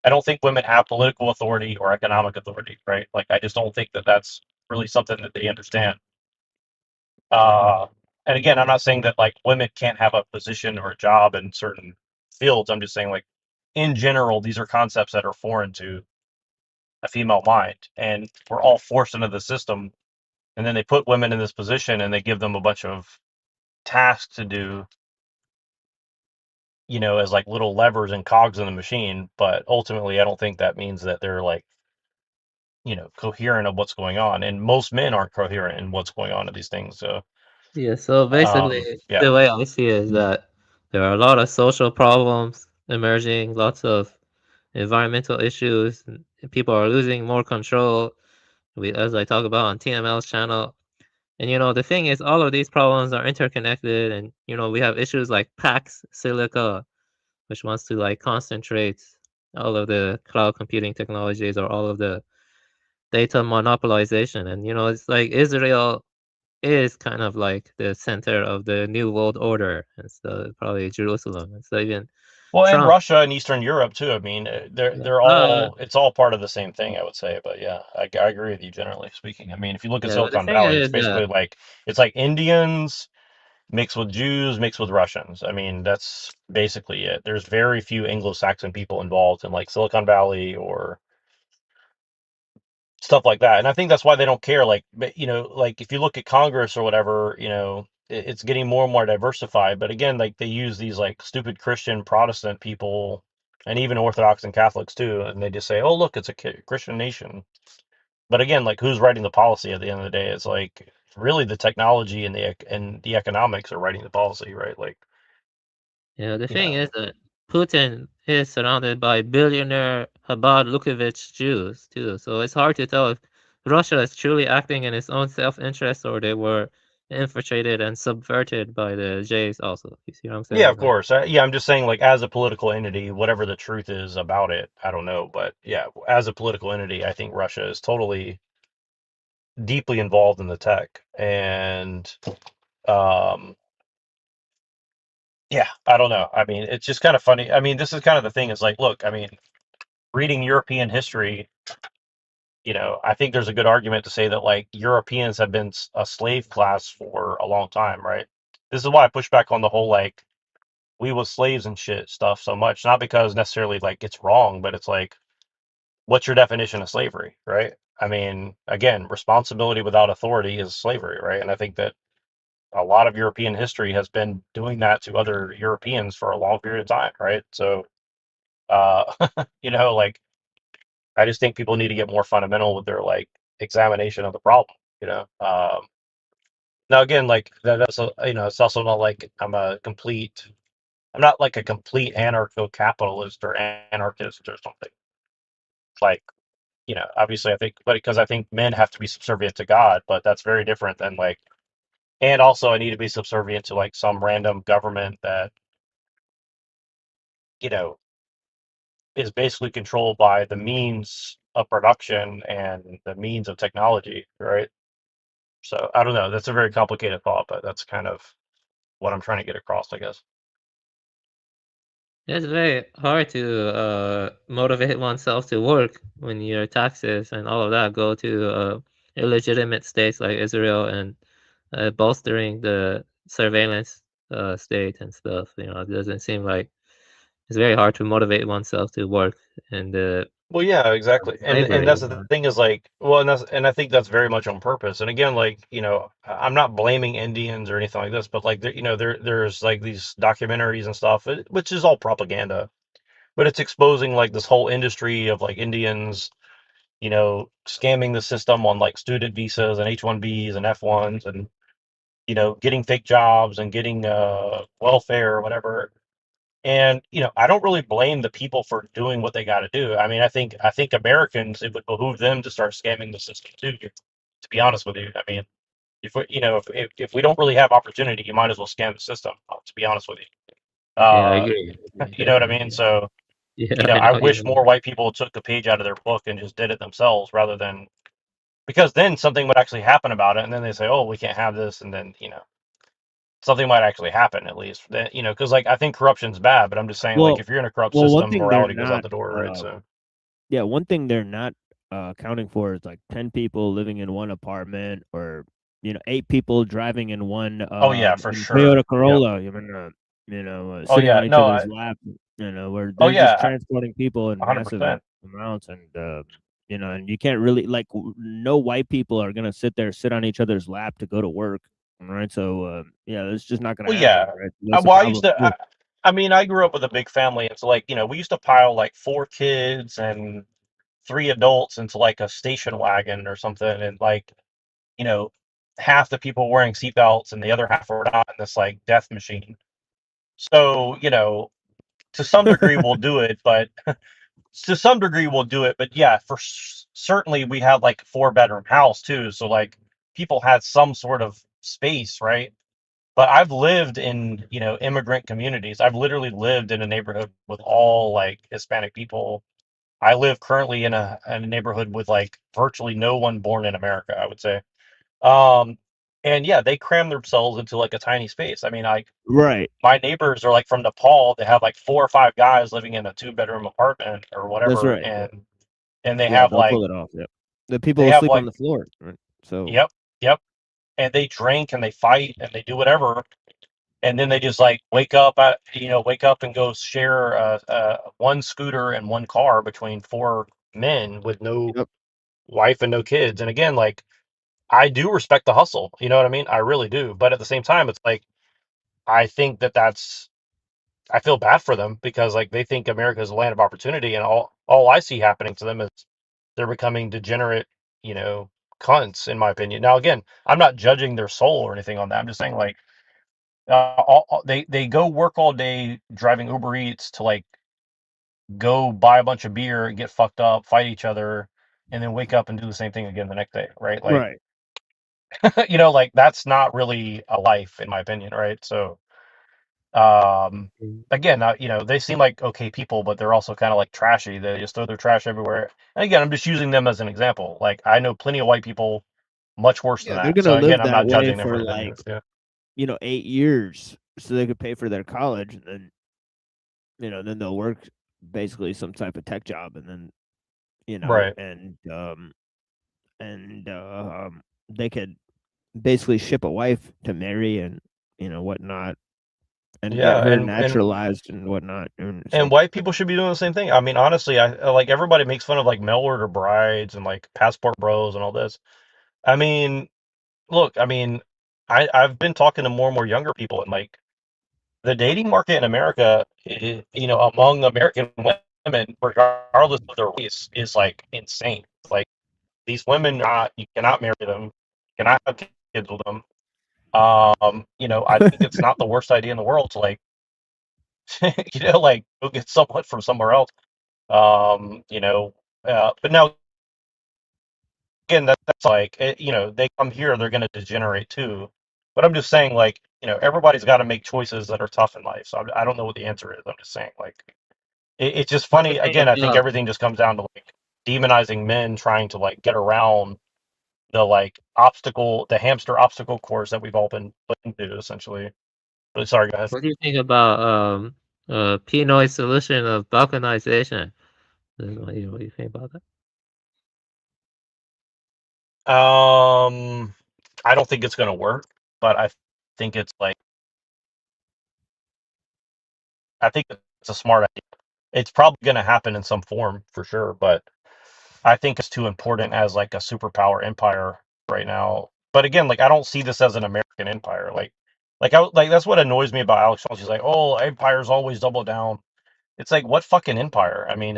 I don't think women have political authority or economic authority, right? Like I just don't think that that's really something that they understand. And again, I'm not saying that like women can't have a position or a job in certain fields. I'm just saying like in general, these are concepts that are foreign to a female mind, and we're all forced into the system. And then they put women in this position and they give them a bunch of tasks to do, as like little levers and cogs in the machine. But ultimately, I don't think that means that they're like, coherent of what's going on. And most men aren't coherent in what's going on in these things. So, Yeah, so basically, yeah. the way I see it is that there are a lot of social problems emerging, lots of environmental issues, and people are losing more control. As I talk about on TML's channel. And the thing is, all of these problems are interconnected, and we have issues like Pax Silica, which wants to like concentrate all of the cloud computing technologies or all of the data monopolization. And it's like Israel is kind of like the center of the new world order, and so probably Jerusalem. And so even Well, and Trump. Russia and Eastern Europe too. I mean, they're all it's all part of the same thing, I would say. But yeah, I agree with you generally speaking. I mean, if you look at Yeah, but the Silicon thing Valley, it's is basically that like it's like Indians mixed with Jews mixed with Russians. I mean, that's basically it. There's very few Anglo-Saxon people involved in like Silicon Valley or stuff like that. And I think that's why they don't care. Like, but, like if you look at Congress or whatever, it's getting more and more diversified. But again, like they use these like stupid Christian Protestant people and even Orthodox and Catholics too. And they just say, oh, look, it's a Christian nation. But again, like who's writing the policy at the end of the day? It's like really the technology and the economics are writing the policy, right? Like, Yeah, the you thing know, is that Putin is surrounded by billionaire Chabad Lukavich Jews too, so it's hard to tell if Russia is truly acting in its own self-interest or they were infiltrated and subverted by the Jays also. You see what I'm yeah, saying? of course. Yeah, I'm just saying, like, as a political entity, whatever the truth is about it, I don't know. But yeah, as a political entity, I think Russia is totally deeply involved in the tech. And um, yeah, I don't know. I mean, it's just kind of funny. I mean, this is kind of the thing is like, look, I mean, reading European history, I think there's a good argument to say that like Europeans have been a slave class for a long time, right? This is why I push back on the whole like we was slaves and shit stuff so much. Not because necessarily like it's wrong, but it's like, what's your definition of slavery, right? I mean, again, responsibility without authority is slavery, right? And I think that a lot of European history has been doing that to other Europeans for a long period of time, right? So, uh, like I just think people need to get more fundamental with their like examination of the problem, you know. Now again, like that also, it's also not like I'm not like a complete anarcho-capitalist or anarchist or something. Like, obviously I think, but because I think men have to be subservient to God, but that's very different than like, and also I need to be subservient to like some random government that, you know, is basically controlled by the means of production and the means of technology, right? So I don't know. That's a very complicated thought, but that's kind of what I'm trying to get across, I guess. It's very hard to motivate oneself to work when your taxes and all of that go to illegitimate states like Israel and bolstering the surveillance state and stuff. It doesn't seem like it's very hard to motivate oneself to work in the Well, yeah, exactly. And slavery. that's the thing is like, well, and I think that's very much on purpose. And again, like, I'm not blaming Indians or anything like this, but like there's like these documentaries and stuff, which is all propaganda, but it's exposing like this whole industry of like Indians, scamming the system on like student visas and H-1Bs and F-1s and getting fake jobs and getting welfare or whatever. And I don't really blame the people for doing what they got to do. I mean, I think Americans, it would behoove them to start scamming the system too. To be honest with you, I mean, if we, if we don't really have opportunity, you might as well scam the system. To be honest with you, Yeah, I agree. you know what I Definitely. mean. So Yeah, I I know. wish more white people took the page out of their book and just did it themselves rather than because then something would actually happen about it, and then they say, oh, we can't have this, and then something might actually happen at least. That because like I think corruption's bad, but I'm just saying like Well, if you're in a corrupt one system, thing they're morality goes out not, the door, right? So yeah, one thing they're not accounting for is like 10 people living in one apartment, or 8 people driving in one oh yeah, for Toyota sure. Yep. Corolla. Oh Sitting yeah, on each no, other's lap. Where oh they're just yeah, transporting people in massive 100%. amounts, and and you can't really like no white people are gonna sit on each other's lap to go to work. Right, so yeah, it's just not gonna Well, happen. yeah. Right, that's a Well, I used problem to. too. I mean, I grew up with a big family. It's like we used to pile like 4 kids and 3 adults into like a station wagon or something, and like you know, half the people wearing seatbelts and the other half were not in this like death machine. So to some degree we'll do it, but to some degree we'll do it. But yeah, for certainly we had like a 4-bedroom house too, so like people had some sort of space, right? But I've lived in, immigrant communities. I've literally lived in a neighborhood with all like Hispanic people. I live currently in a neighborhood with like virtually no one born in America, I would say. Um, and yeah, they cram themselves into like a tiny space. I mean, Right. my neighbors are like from Nepal. They have like 4 or 5 guys living in a 2-bedroom apartment or That's whatever, right. Yeah. and they Yeah, have they'll like pull it off. Yeah. The people they will have sleep on like the floor. Right. So yep, yep, and they drink and they fight and they do whatever, and then they just like wake up and go share one scooter and one car between 4 men with no yep. wife and no kids. And again, like I do respect the hustle, you know what I mean? I really do. But at the same time, it's like I think I feel bad for them because like they think America is a land of opportunity, and all I see happening to them is they're becoming degenerate cunts, in my opinion. Now, again, I'm not judging their soul or anything on that. I'm just saying, like, they go work all day driving Uber Eats to like go buy a bunch of beer and get fucked up, fight each other, and then wake up and do the same thing again the next day, right? Like, Right. like that's not really a life, in my opinion, right? So, again, they seem like okay people, but they're also kind of like trashy. They just throw their trash everywhere. And again, I'm just using them as an example. Like, I know plenty of white people much worse than Yeah, they're that. gonna So again, live I'm that not way judging them for for doing like, this. Yeah. 8 years, so they could pay for their college, and then then they'll work basically some type of tech job, and then Right. they could basically ship a wife to marry and whatnot, and get Yeah, her and naturalized and whatnot. And and so white people should be doing the same thing. I mean, honestly, I like everybody makes fun of like mail order brides and like passport bros and all this. I mean, look, I mean, I've been talking to more and more younger people, and like the dating market in America, among American women, regardless of their race, is like insane. Like, these women, you cannot marry them, you cannot have kids with them. I think it's not the worst idea in the world to like, like go get someone from somewhere else. But now again, that's like, they come here, they're going to degenerate too. But I'm just saying, like, everybody's got to make choices that are tough in life. So I don't know what the answer is. I'm just saying, like, it's just What do funny. you think Again, I think about everything just comes down to like demonizing men trying to like get around the like the hamster obstacle course that we've all been put into, essentially. But sorry, guys. what do you think about Pinoy's solution of balkanization? What do you think about that? I don't think it's going to work, but think it's like I think it's a smart idea. It's probably going to happen in some form for sure, but I think it's too important as like a superpower empire right now. But again, like, I don't see this as an American empire. Like that's what annoys me about Alex Jones. He's like, "Oh, empires always double down." It's like, what fucking empire? I mean,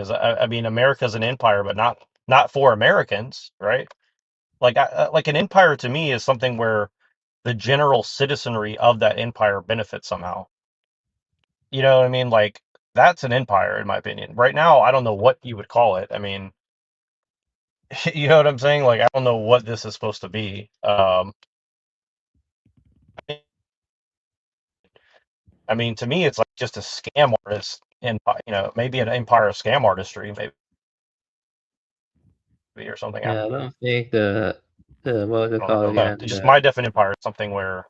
America's an empire, but not for Americans, right? Like an empire to me is something where the general citizenry of that empire benefits somehow. You know what I mean? Like, that's an empire, in my opinion. Right now, I don't know what you would call it. I mean, you know what I'm saying? Like, I don't know what this is supposed to be. I mean, to me, it's like just a scam artist, and maybe an empire of scam artistry, maybe, or something. Yeah, I don't think the what was it I don't called know, again? but just my definition of empire is something where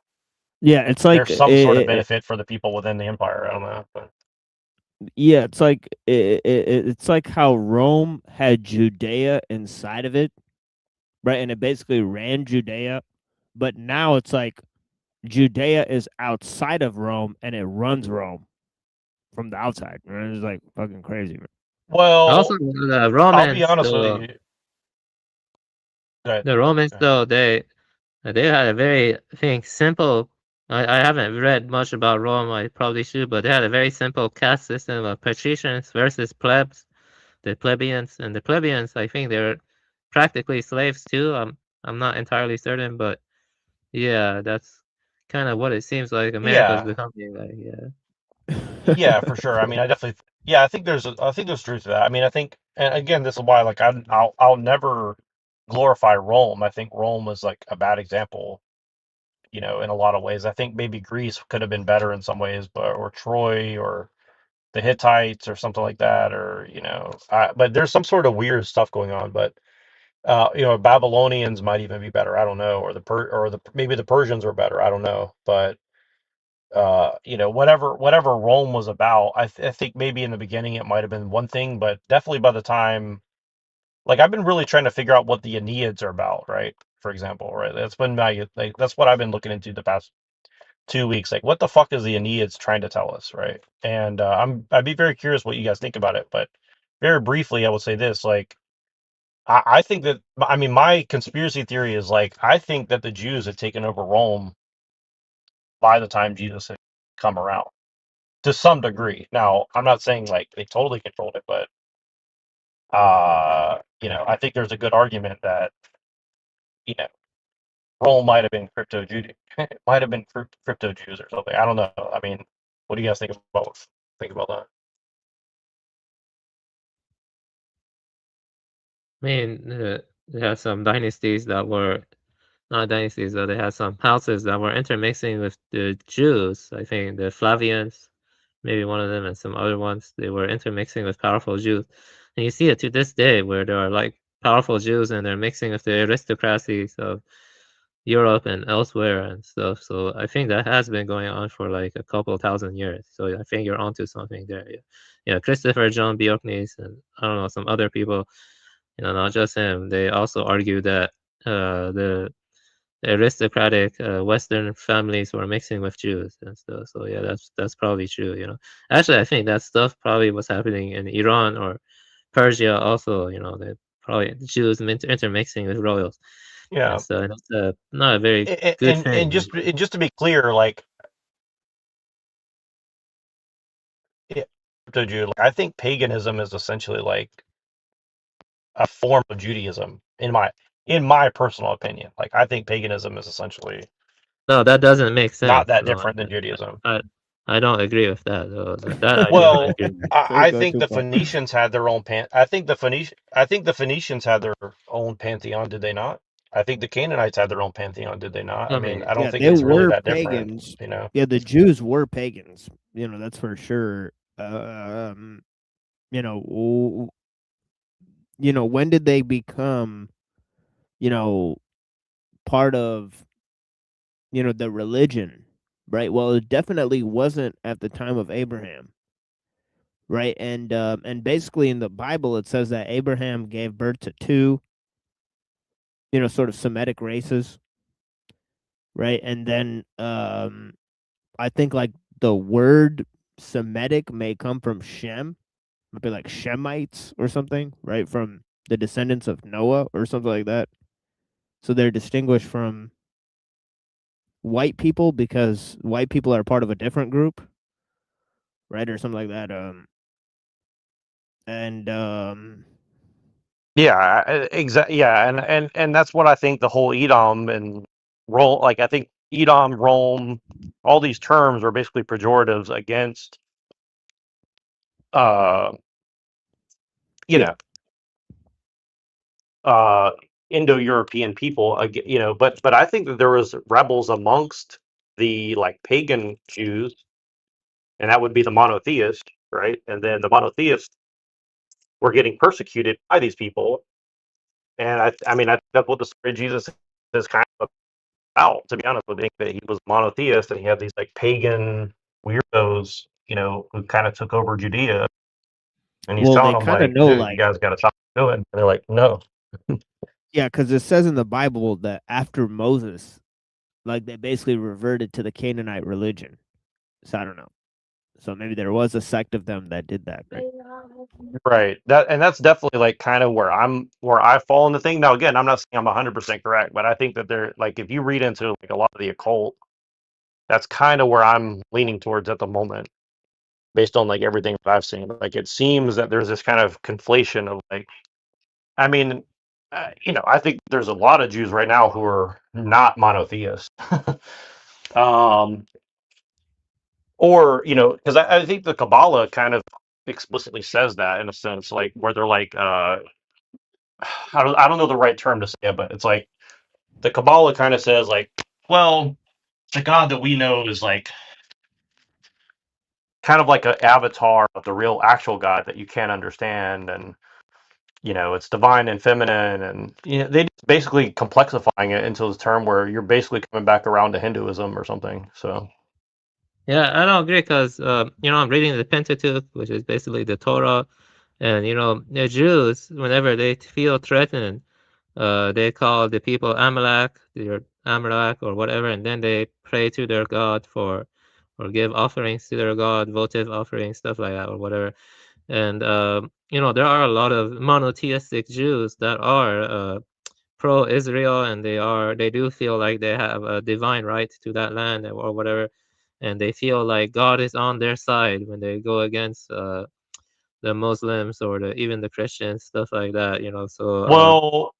yeah, it's like there's some sort of benefit for the people within the empire. I don't know, but yeah, it's like it's like how Rome had Judea inside of it, right? And it basically ran Judea, but now it's like Judea is outside of Rome and it runs Rome from the outside. Man. It's like fucking crazy. Man. well, Also, the I'll be Romans, honest with you. Go ahead. the Romans, though, they had a very, I think, simple. I haven't read much about Rome. I probably should, but they had a very simple caste system of patricians versus plebs, the plebeians, and the plebeians. I think they're practically slaves too. I'm not entirely certain, but yeah, that's kind of what it seems like America's Yeah, becoming. Like, yeah. yeah, for sure. I mean, I think there's truth to that. I mean, I think, and again, this is why, like, I'll never glorify Rome. I think Rome was like a bad example, in a lot of ways. I think maybe Greece could have been better in some ways, or Troy, or the Hittites, or something like that, or but there's some sort of weird stuff going on. But Babylonians might even be better. I don't know, or maybe the Persians were better. I don't know, but whatever Rome was about, I think maybe in the beginning it might have been one thing, but definitely by the time, like, I've been really trying to figure out what the Aeneids are about, right? For example, right? That's what I've been looking into the past 2 weeks. Like, what the fuck is the Aeneids trying to tell us, right? And I'd be very curious what you guys think about it. But very briefly, I would say this: like, I think that, I mean, my conspiracy theory is, like, I think that the Jews had taken over Rome by the time Jesus had come around, to some degree. Now, I'm not saying like they totally controlled it, but I think there's a good argument that you know, Rome might have been crypto Jew, might have been crypto Jews or something. I don't know. I mean, what do you guys think about that? I mean, they had some dynasties that were not dynasties, but they had some houses that were intermixing with the Jews. I think the Flavians, maybe one of them, and some other ones, they were intermixing with powerful Jews. And you see it to this day where there are like powerful Jews and they're mixing with the aristocracies of Europe and elsewhere and stuff. So I think that has been going on for like a couple thousand years. So I think you're onto something there. Yeah, Christopher John Bjorknes and I don't know, some other people, not just him. They also argue that the aristocratic Western families were mixing with Jews and stuff. So yeah, that's probably true. Actually, I think that stuff probably was happening in Iran or Persia also. They probably Jews intermixing with royals. Yeah. And so it's not a very good thing. And just to be clear, like, crypto Jew, like, I think paganism is essentially like a form of Judaism in my personal opinion. Like, I think paganism is essentially No, that doesn't make sense. not that No, different than Judaism. I don't agree with that though. That I do not Well, agree with. I think the Phoenicians had their own I think the Phoenicians had their own pantheon, did they not? I think the Canaanites had their own pantheon, did they not? I mean, I don't think they it's really were that pagans. different, Yeah, the Jews were pagans. That's for sure. When did they become, part of, the religion, right? Well, it definitely wasn't at the time of Abraham, right? And basically in the Bible it says that Abraham gave birth to two, sort of Semitic races, right? And then I think like the word Semitic may come from Shem, might be like Shemites or something, right? From the descendants of Noah or something like that. So they're distinguished from white people because white people are part of a different group, right? Or something like that. Yeah, exactly. Yeah, and that's what I think the whole Edom and Rome, like I think Edom, Rome, all these terms are basically pejoratives against, Indo-European people. But I think that there was rebels amongst the like pagan Jews, and that would be the monotheists, right? And then the monotheists were getting persecuted by these people, and I mean that's what the story of Jesus is kind of about, to be honest with you, that he was monotheist and he had these like pagan weirdos, who kind of took over Judea, and he's telling them like, dude, you guys got to stop doing. And they're like, no. Yeah, because it says in the Bible that after Moses, like they basically reverted to the Canaanite religion. So I don't know. So maybe there was a sect of them that did that, right? Right. That's definitely like kind of where I fall in the thing. Now again, I'm not saying I'm 100% correct, but I think that they're like, if you read into like a lot of the occult, that's kind of where I'm leaning towards at the moment, based on like everything that I've seen. Like it seems that there's this kind of conflation of like, I mean, I think there's a lot of Jews right now who are not monotheists. Or because I think the Kabbalah kind of explicitly says that in a sense, like where they're like, I don't know the right term to say it, but it's like the Kabbalah kind of says like, well, the God that we know is like kind of like an avatar of the real actual God that you can't understand, and it's divine and feminine, and they just basically complexifying it into this term where you're basically coming back around to Hinduism or something. So Yeah, I don't agree because I'm reading the Pentateuch, which is basically the Torah, and the Jews, whenever they feel threatened, they call the people Amalek, or whatever, and then they pray to their God or give offerings to their God, votive offerings, stuff like that, or whatever. And there are a lot of monotheistic Jews that are pro-Israel, and they do feel like they have a divine right to that land or whatever, and they feel like God is on their side when they go against the Muslims or even the Christians, stuff like that. So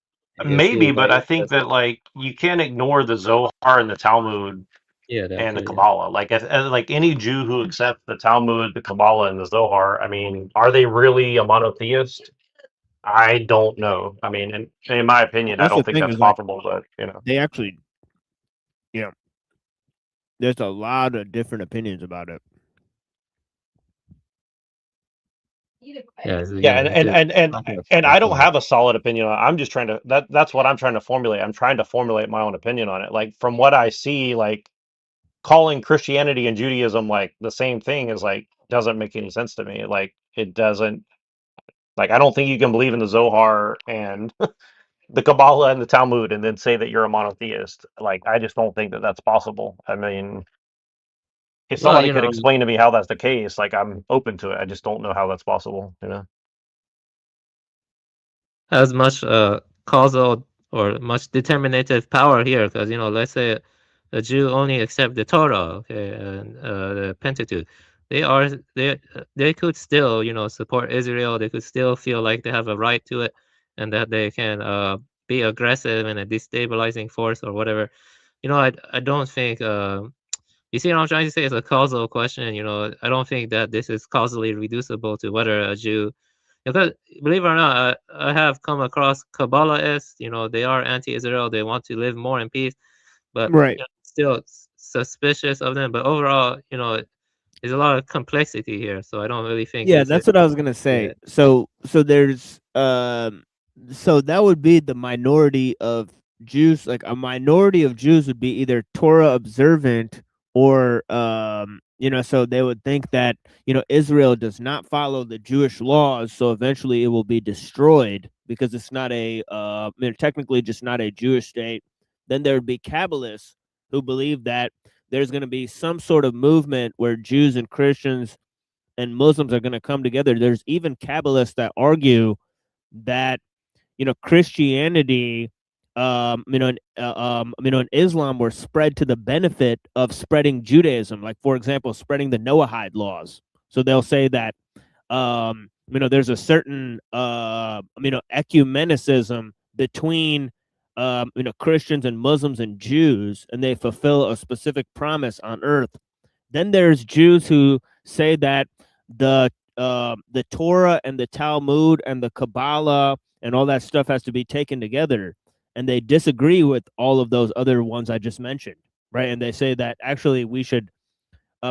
Maybe, but I think that like you can't ignore the Zohar and the Talmud Yeah, that and the too, yeah. Kabbalah. Like as like any Jew who accepts the Talmud, the Kabbalah, and the Zohar, I mean, are they really a monotheist? I don't know. I mean, in my opinion, I That's the don't think thing that's is like possible. But you know, they actually, there's a lot of different opinions about it. Yeah, yeah, and I don't have a solid opinion on it. I'm just trying to that's what I'm trying to formulate. I'm trying to formulate my own opinion on it. Like from what I see, like calling Christianity and Judaism like the same thing is like doesn't make any sense to me. Like it doesn't. Like I don't think you can believe in the Zohar and the Kabbalah and the Talmud and then say that you're a monotheist. Like I just don't think that that's possible. I mean, if Well, somebody you could know, explain to me how that's the case, like I'm open to it. I just don't know how that's possible. You know. as much causal or much determinative power here, because you know, let's say a Jew only accept the Torah, okay, and the Pentateuch. They could still, you know, support Israel. They could still feel like they have a right to it, and that they can be aggressive and a destabilizing force or whatever. You know, I don't think you see what I'm trying to say? It's a causal question. You know, I don't think that this is causally reducible to whether a Jew, because believe it or not, I have come across Kabbalists. You know, they are anti-Israel. They want to live more in peace, but Right. you know, still suspicious of them. But overall, you know, there's a lot of complexity here. So I don't really think Yeah, this is. that's what I was gonna say. Yeah. So there's so that would be the minority of Jews. Like a minority of Jews would be either Torah observant or so they would think that Israel does not follow the Jewish laws, so eventually it will be destroyed because it's not technically just not a Jewish state. Then there would be Kabbalists who believe that there's going to be some sort of movement where Jews and Christians and Muslims are going to come together. There's even Kabbalists that argue that Christianity, and Islam were spread to the benefit of spreading Judaism. Like for example, spreading the Noahide laws. So they'll say that there's a certain ecumenicism between Christians and Muslims and Jews, and they fulfill a specific promise on earth. Then there's Jews who say that the Torah and the Talmud and the Kabbalah and all that stuff has to be taken together, and they disagree with all of those other ones I just mentioned, right? And they say that actually we should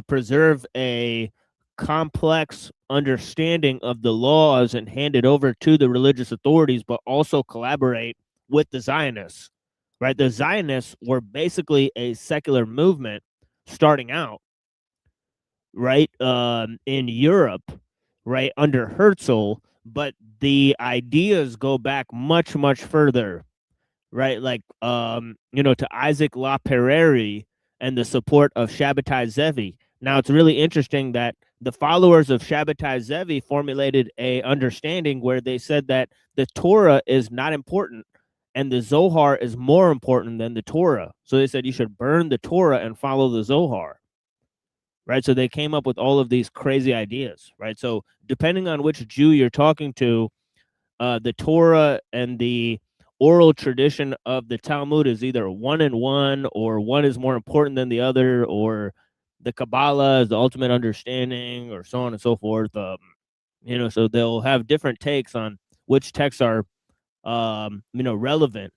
preserve a complex understanding of the laws and hand it over to the religious authorities, but also collaborate with the Zionists, right? The Zionists were basically a secular movement starting out, right, in Europe, right, under Herzl, but the ideas go back much, much further, right? Like, to Isaac LaPerriere and the support of Shabbatai Zevi. Now, it's really interesting that the followers of Shabbatai Zevi formulated a understanding where they said that the Torah is not important and the Zohar is more important than the Torah. So they said you should burn the Torah and follow the Zohar. Right. So they came up with all of these crazy ideas. Right. So depending on which Jew you're talking to, the Torah and the oral tradition of the Talmud is either one and one, or one is more important than the other, or the Kabbalah is the ultimate understanding, or so on and so forth. So they'll have different takes on which texts are, relevant.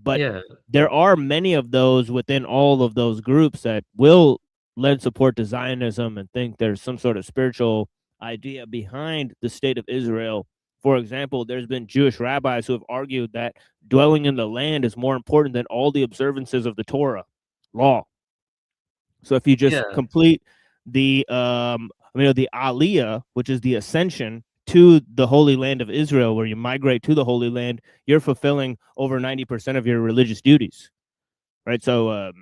But Yeah. there are many of those within all of those groups that will lend support to Zionism and think there's some sort of spiritual idea behind the state of Israel. For example, there's been Jewish rabbis who have argued that dwelling in the land is more important than all the observances of the Torah law. So if you just complete the the Aliyah, which is the ascension to the Holy Land of Israel, where you migrate to the Holy Land, you're fulfilling over 90% of your religious duties, right? So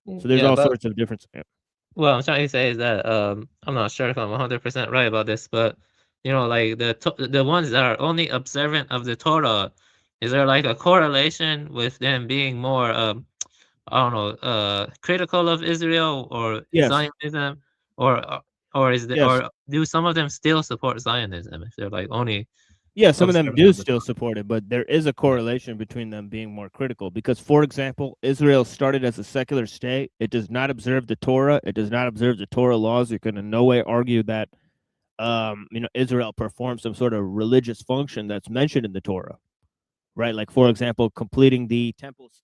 there's all sorts of different. What I'm trying to say is that I'm not sure if I'm 100% right about this, but you know, like the ones that are only observant of the Torah, is there like a correlation with them being more I don't know, critical of Israel or Yes. Zionism, or is the Yes. or do some of them still support Zionism if they're like only Yeah, some of them do 700. still support it, but there is a correlation between them being more critical because, for example, Israel started as a secular state. It does not observe the Torah. It does not observe the Torah laws. You can in no way argue that, Israel performs some sort of religious function that's mentioned in the Torah, right? Like, for example, completing the temple's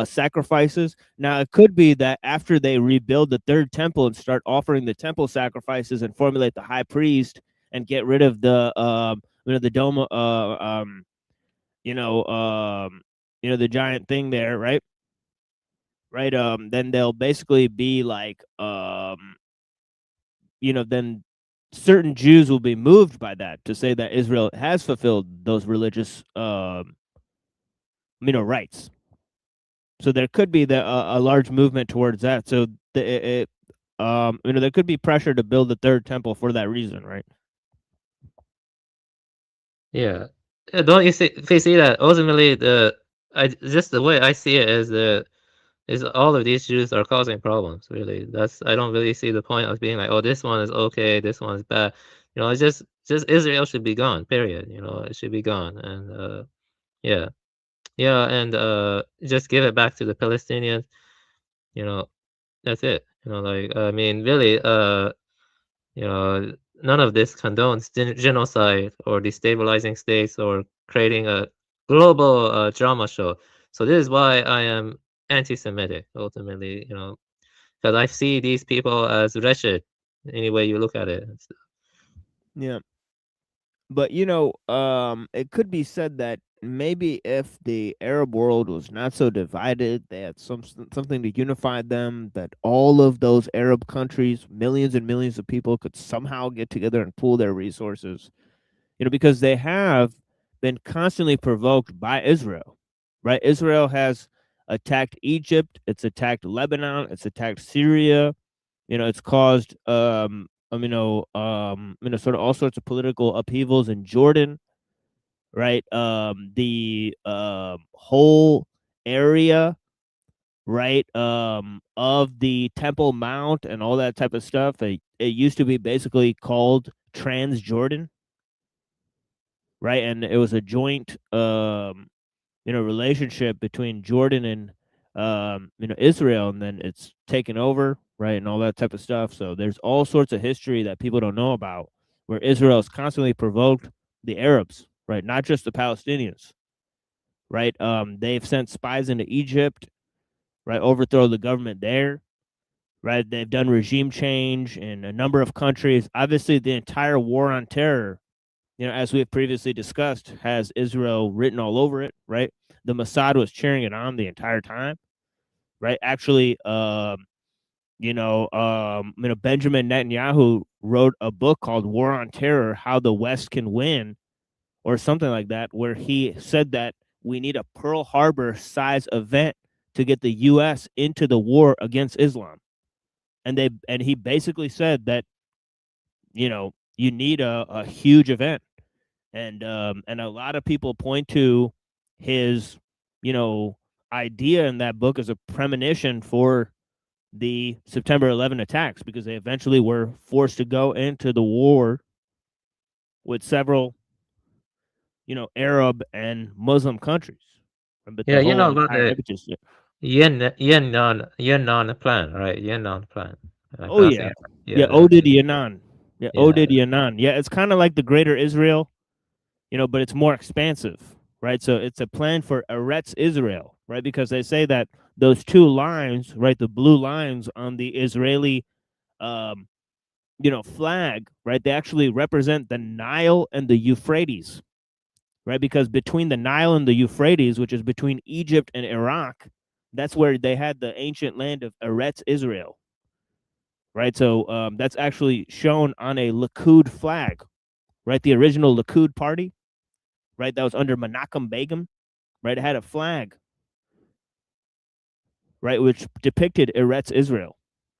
sacrifices. Now, it could be that after they rebuild the third temple and start offering the temple sacrifices and formulate the high priest and get rid of the the dome, the giant thing there, right? Right. Then they'll basically be like, then certain Jews will be moved by that to say that Israel has fulfilled those religious, rights. So there could be a large movement towards that. So there could be pressure to build the third temple for that reason, right? Yeah. Don't you see that ultimately just the way I see it is all of these Jews are causing problems, really. I don't really see the point of being like, oh, this one is okay, this one is bad. It's just Israel should be gone, period. It should be gone. And yeah. Yeah, and just give it back to the Palestinians. That's it. I mean, really, none of this condones genocide or destabilizing states or creating a global drama show. So this is why I am anti-Semitic, ultimately, because I see these people as wretched, any way you look at it. Yeah. But it could be said that maybe if the Arab world was not so divided, they had something to unify them, that all of those Arab countries, millions and millions of people, could somehow get together and pool their resources. Because they have been constantly provoked by Israel, right? Israel has attacked Egypt, it's attacked Lebanon, it's attacked Syria. It's caused sort of all sorts of political upheavals in Jordan, right? The whole area, right, of the Temple Mount and all that type of stuff. It used to be basically called Transjordan, right? And it was a joint, relationship between Jordan and Israel, and then it's taken over, right, and all that type of stuff. So there's all sorts of history that people don't know about, where Israel has constantly provoked the Arabs, right, not just the Palestinians, right. They've sent spies into Egypt, right, overthrow the government there, right. They've done regime change in a number of countries. Obviously, the entire war on terror, as we have previously discussed, has Israel written all over it, right? The Mossad was cheering it on the entire time, right? Actually, Benjamin Netanyahu wrote a book called War on Terror, How the West Can Win, or something like that, where he said that we need a Pearl Harbor size event to get the U.S. into the war against Islam. And he basically said that, you need a huge event. And a lot of people point to his, idea in that book as a premonition for the September 11 attacks, because they eventually were forced to go into the war with several, Arab and Muslim countries. But Yeah, the whole about entire the impetus. Yannon plan, right? Yannon plan. Oh yeah, yeah. Oded Yannon. Yeah, Yeah. Oded Yannon. Yeah, it's kind of like the Greater Israel, but it's more expansive, right? So it's a plan for Eretz Israel, right? Because they say that those two lines, right, the blue lines on the Israeli, flag, right, they actually represent the Nile and the Euphrates, right? Because between the Nile and the Euphrates, which is between Egypt and Iraq, that's where they had the ancient land of Eretz Israel, right? So that's actually shown on a Likud flag, right? The original Likud party, right? That was under Menachem Begin, right? It had a flag, right, which depicted Eretz Israel,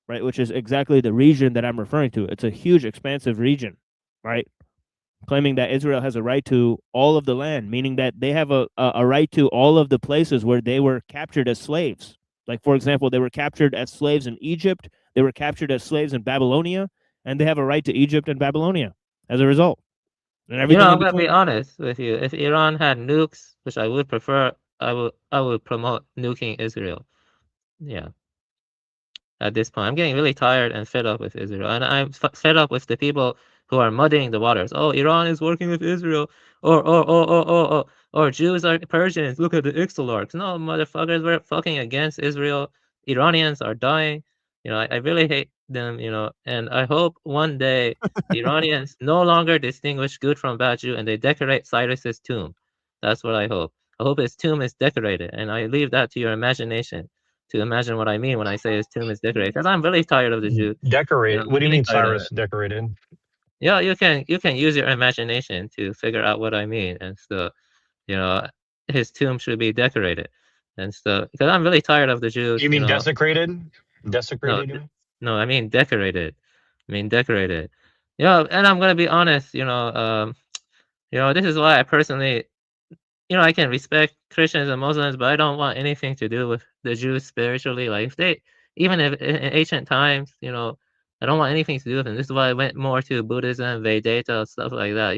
right, which is exactly the region that I'm referring to. It's a huge, expansive region, right, claiming that Israel has a right to all of the land, meaning that they have a right to all of the places where they were captured as slaves. Like, for example, they were captured as slaves in Egypt, they were captured as slaves in Babylonia, and they have a right to Egypt and Babylonia as a result, and everything I'm in gonna be between. honest with you. If Iran had nukes, which I would prefer, I would promote nuking Israel. Yeah. At this point, I'm getting really tired and fed up with Israel, and I'm fed up with the people who are muddying the waters. Oh, Iran is working with Israel, or Jews are Persians. Look at the Ixtalarks. No, motherfuckers, we're fucking against Israel. Iranians are dying. I really hate them. And I hope one day the Iranians no longer distinguish good from bad Jew, and they decorate Cyrus's tomb. That's what I hope. I hope his tomb is decorated, and I leave that to your imagination to imagine what I mean when I say his tomb is decorated. Because I'm really tired of the Jews. Decorate. What do you Really mean tired of Cyrus it. decorated? Yeah, you can use your imagination to figure out what I mean, and so his tomb should be decorated, and so because I'm really tired of the Jews. You mean desecrated? No, Desecrated, you mean? no, I mean decorated. I mean decorated. And I'm gonna be honest. This is why I personally I can respect Christians and Muslims, but I don't want anything to do with the Jews spiritually. Like if they, even if in ancient times, I don't want anything to do with them. This is why I went more to Buddhism, Vedanta, stuff like that.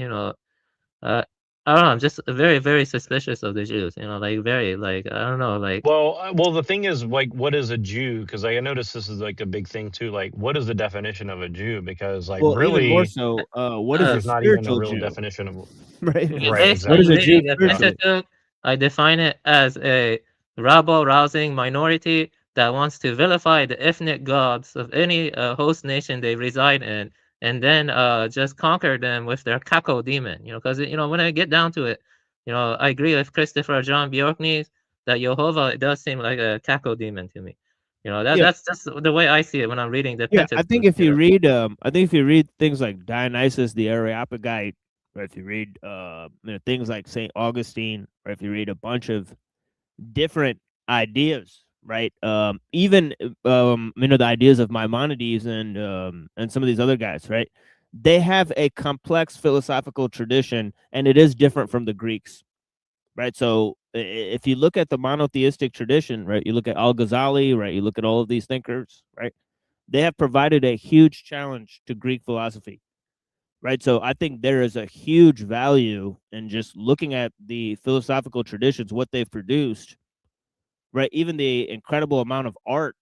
I don't know. I'm just very, very suspicious of the Jews. Like very, like I don't know, like. Well, the thing is, like, what is a Jew? Because I noticed this is like a big thing too. Like, what is the definition of a Jew? Because, like, Well, even more really, so, what is a there's not even a spiritual real Jew? definition of Right. right. Based What on is a Exactly. Jew reading the spiritually? Pentateuch, I define it as a rabble-rousing minority that wants to vilify the ethnic gods of any host nation they reside in, and then just conquer them with their Kako demon. Because when I get down to it, I agree with Christopher John Bjorknes that Jehovah, it does seem like a Kako demon to me. Yeah. That's just the way I see it when I'm reading the Yeah, Pentateuch. I think if you read, things like Dionysus the Areopagite, or if you read, things like Saint Augustine, or if you read a bunch of different ideas, right? Even the ideas of Maimonides and some of these other guys, right? They have a complex philosophical tradition, and it is different from the Greeks, right? So if you look at the monotheistic tradition, right, you look at Al-Ghazali, right, you look at all of these thinkers, right, they have provided a huge challenge to Greek philosophy, right? So I think there is a huge value in just looking at the philosophical traditions, what they've produced, right? Even the incredible amount of art,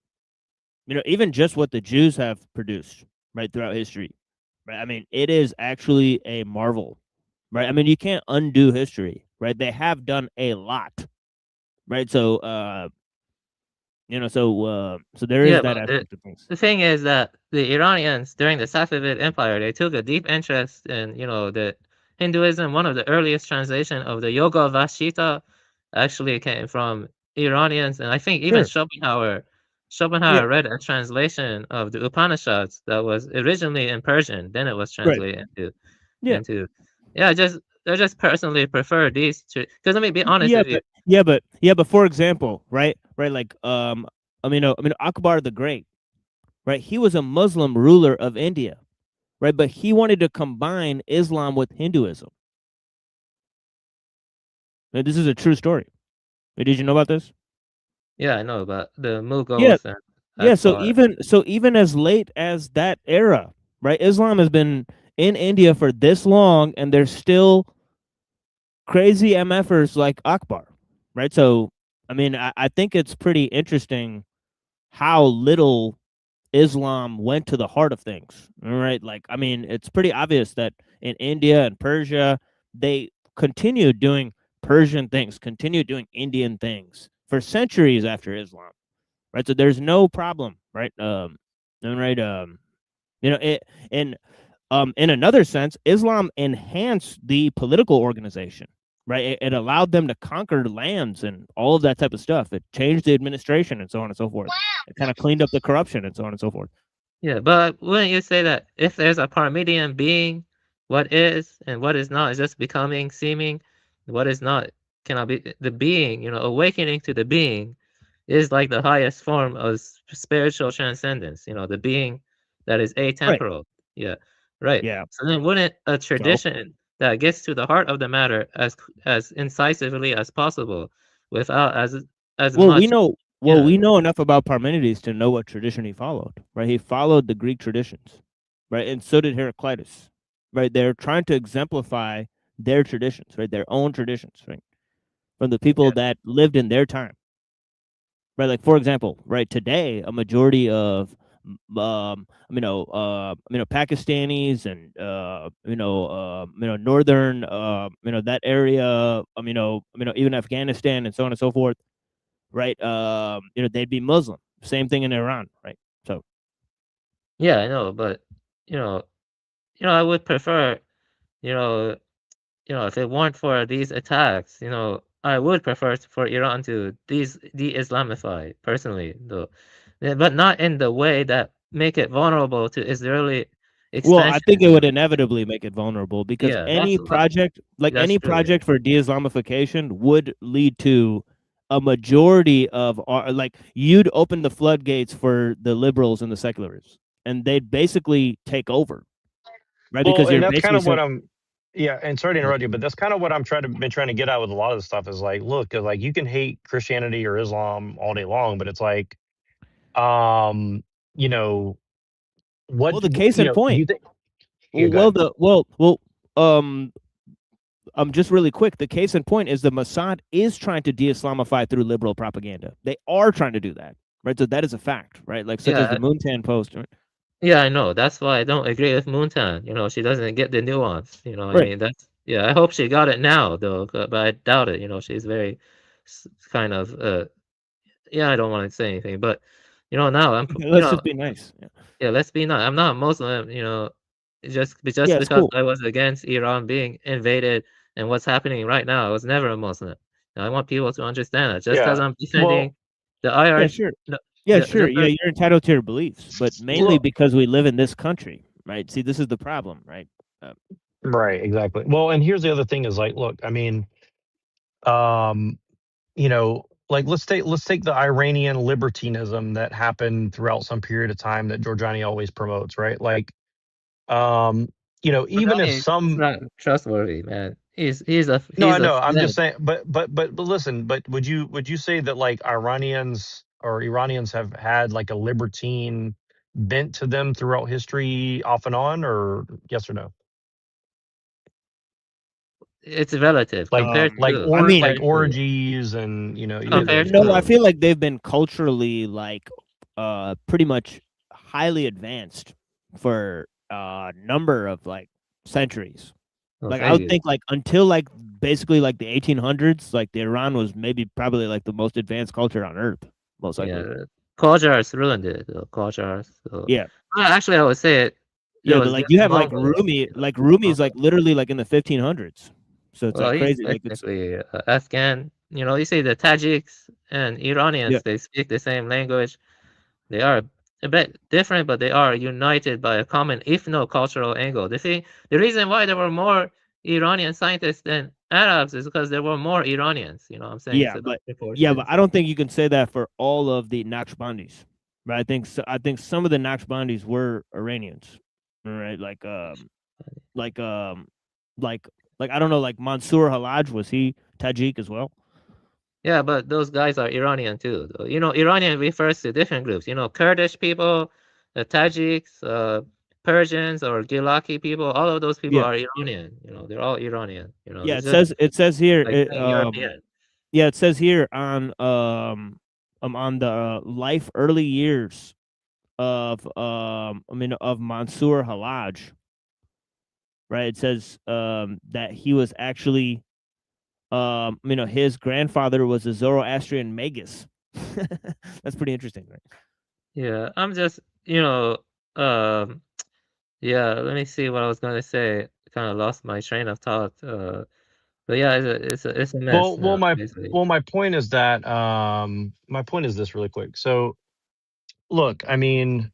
even just what the Jews have produced, right, throughout history, right? I mean, it is actually a marvel, right? I mean, you can't undo history, right? They have done a lot, right? So, so there is Yeah, that but aspect of things. the thing is that the Iranians during the Safavid Empire, they took a deep interest in, the Hinduism. One of the earliest translation of the Yoga Vashita actually came from Iranians, and I think even Sure. Schopenhauer read a translation of the Upanishads that was originally in Persian, then it was translated into I just personally prefer these two. Because let me be honest with you. But for example, right, like Akbar the Great, right? He was a Muslim ruler of India, right? But he wanted to combine Islam with Hinduism. Now, this is a true story. Did you know about this? Yeah, I know about the Mughals. Yeah, and yeah. So Akbar. even as late as that era, right? Islam has been in India for this long, and there's still crazy MFers like Akbar, right? So, I mean, I think it's pretty interesting how little Islam went to the heart of things, right? Like, I mean, it's pretty obvious that in India and Persia, they continued doing Persian things, continued doing Indian things for centuries after Islam, right? So there's no problem, right? In another sense, Islam enhanced the political organization, right? It allowed them to conquer lands and all of that type of stuff. It changed the administration and so on and so forth. It kind of cleaned up the corruption and so on and so forth. Yeah, but wouldn't you say that if there's a Parmenidean being, what is and what is not is just becoming, seeming, what is not cannot be the being, awakening to the being is like the highest form of spiritual transcendence, the being that is atemporal. Yeah. Right. Yeah. So then wouldn't a tradition that gets to the heart of the matter as incisively as possible without as well, much we know enough about Parmenides to know what tradition he followed, right? He followed the Greek traditions, right? And so did Heraclitus, right? They're trying to exemplify their traditions, right? Their own traditions, right? From the people that lived in their time. Right, like for example, right today, a majority of Pakistanis and northern that area, even Afghanistan and so on and so forth, right? They'd be Muslim. Same thing in Iran, right? So Yeah, I know, but I would prefer, you know, if it weren't for these attacks, I would prefer for Iran to de-Islamify personally, though, but not in the way that make it vulnerable to Israeli well, I think it expansion. would inevitably make it vulnerable because Yeah, any project, like that's any true. Yeah. project for de-Islamification, would lead to a majority of like you'd open the floodgates for the liberals and the secularists, and they'd basically take over, right? Well, Because and you're that's kind basically of what saying, yeah, and sorry to interrupt you, but that's kind of what I'm been trying to get at with a lot of this stuff is like, look, like you can hate Christianity or Islam all day long, but it's like, you know, well, the case in do point, you think? Yeah, go ahead. just really quick, the case in point is the Mossad is trying to de-Islamify through liberal propaganda. They are trying to do that, right? So that is a fact, right? Like such as the Moontan post. Right? Yeah, I know. That's why I don't agree with Moontan. She doesn't get the nuance. I Right. mean, yeah. I hope she got it now, though, but I doubt it. She's very kind of yeah. I don't want to say anything, but now I'm Let's just be nice. yeah. Let's be nice. I'm not Muslim. Just Yeah, it's because cool. I was against Iran being invaded and what's happening right now, I was never a Muslim. I want people to understand that. Just because Yeah. I'm defending the Yeah, IR, sure. no, Yeah, the sure. Yeah, first- you're entitled to your beliefs, but mainly Well- because we live in this country, right? See, this is the problem, right? Right, exactly. Well, and here's the other thing is like, look, I mean, like let's take the Iranian libertinism that happened throughout some period of time that Giorgiani always promotes, right? Like, even if It's some not trustworthy, man. He's no, I a know. I'm just flag. saying, but listen, but would you say that like Iranians or Iranians have had like a libertine bent to them throughout history off and on, or yes or no? It's relative compared to Like orgies and compared No, I to feel like they've been culturally like pretty much highly advanced for a number of like centuries. Oh, Like I thank would you. think like until like basically like the 1800s, like the Iran was probably like the most advanced culture on earth, most likely. Yeah, Qajars ruined it. Qajars. So. Yeah. Actually, I would say it. Yeah, was but like you have like Mongols. Rumi, like Rumi's like literally like in the 1500s. So it's Well, like he's crazy. Like it's technically Afghan. You see the Tajiks and Iranians, Yeah. they speak the same language. They are a bit different, but they are united by a common, if no cultural angle. The reason why there were more Iranian scientists than Arabs is because there were more Iranians. You know what I'm saying? yeah, but I don't think you can say that for all of the Naqshbandis. Right? I think some of the Naqshbandis were Iranians. Right? Like I don't know, like Mansour Halaj, was he Tajik as well? Yeah, but those guys are Iranian too. Though. Iranian refers to different groups. Kurdish people, the Tajiks, Persians or Gilaki people. All of those people Yeah. are Iranian. They're all Iranian. Yeah, it's it says here like European. yeah, it says here on the life early years of of Mansour Halaj. Right? It says that he was actually his grandfather was a Zoroastrian magus. That's pretty interesting, right? Yeah, I'm just, yeah, let me see what I was going to say. Kind of lost my train of thought. But yeah, it's a mess. My point is that my point is this really quick. So, look, I mean,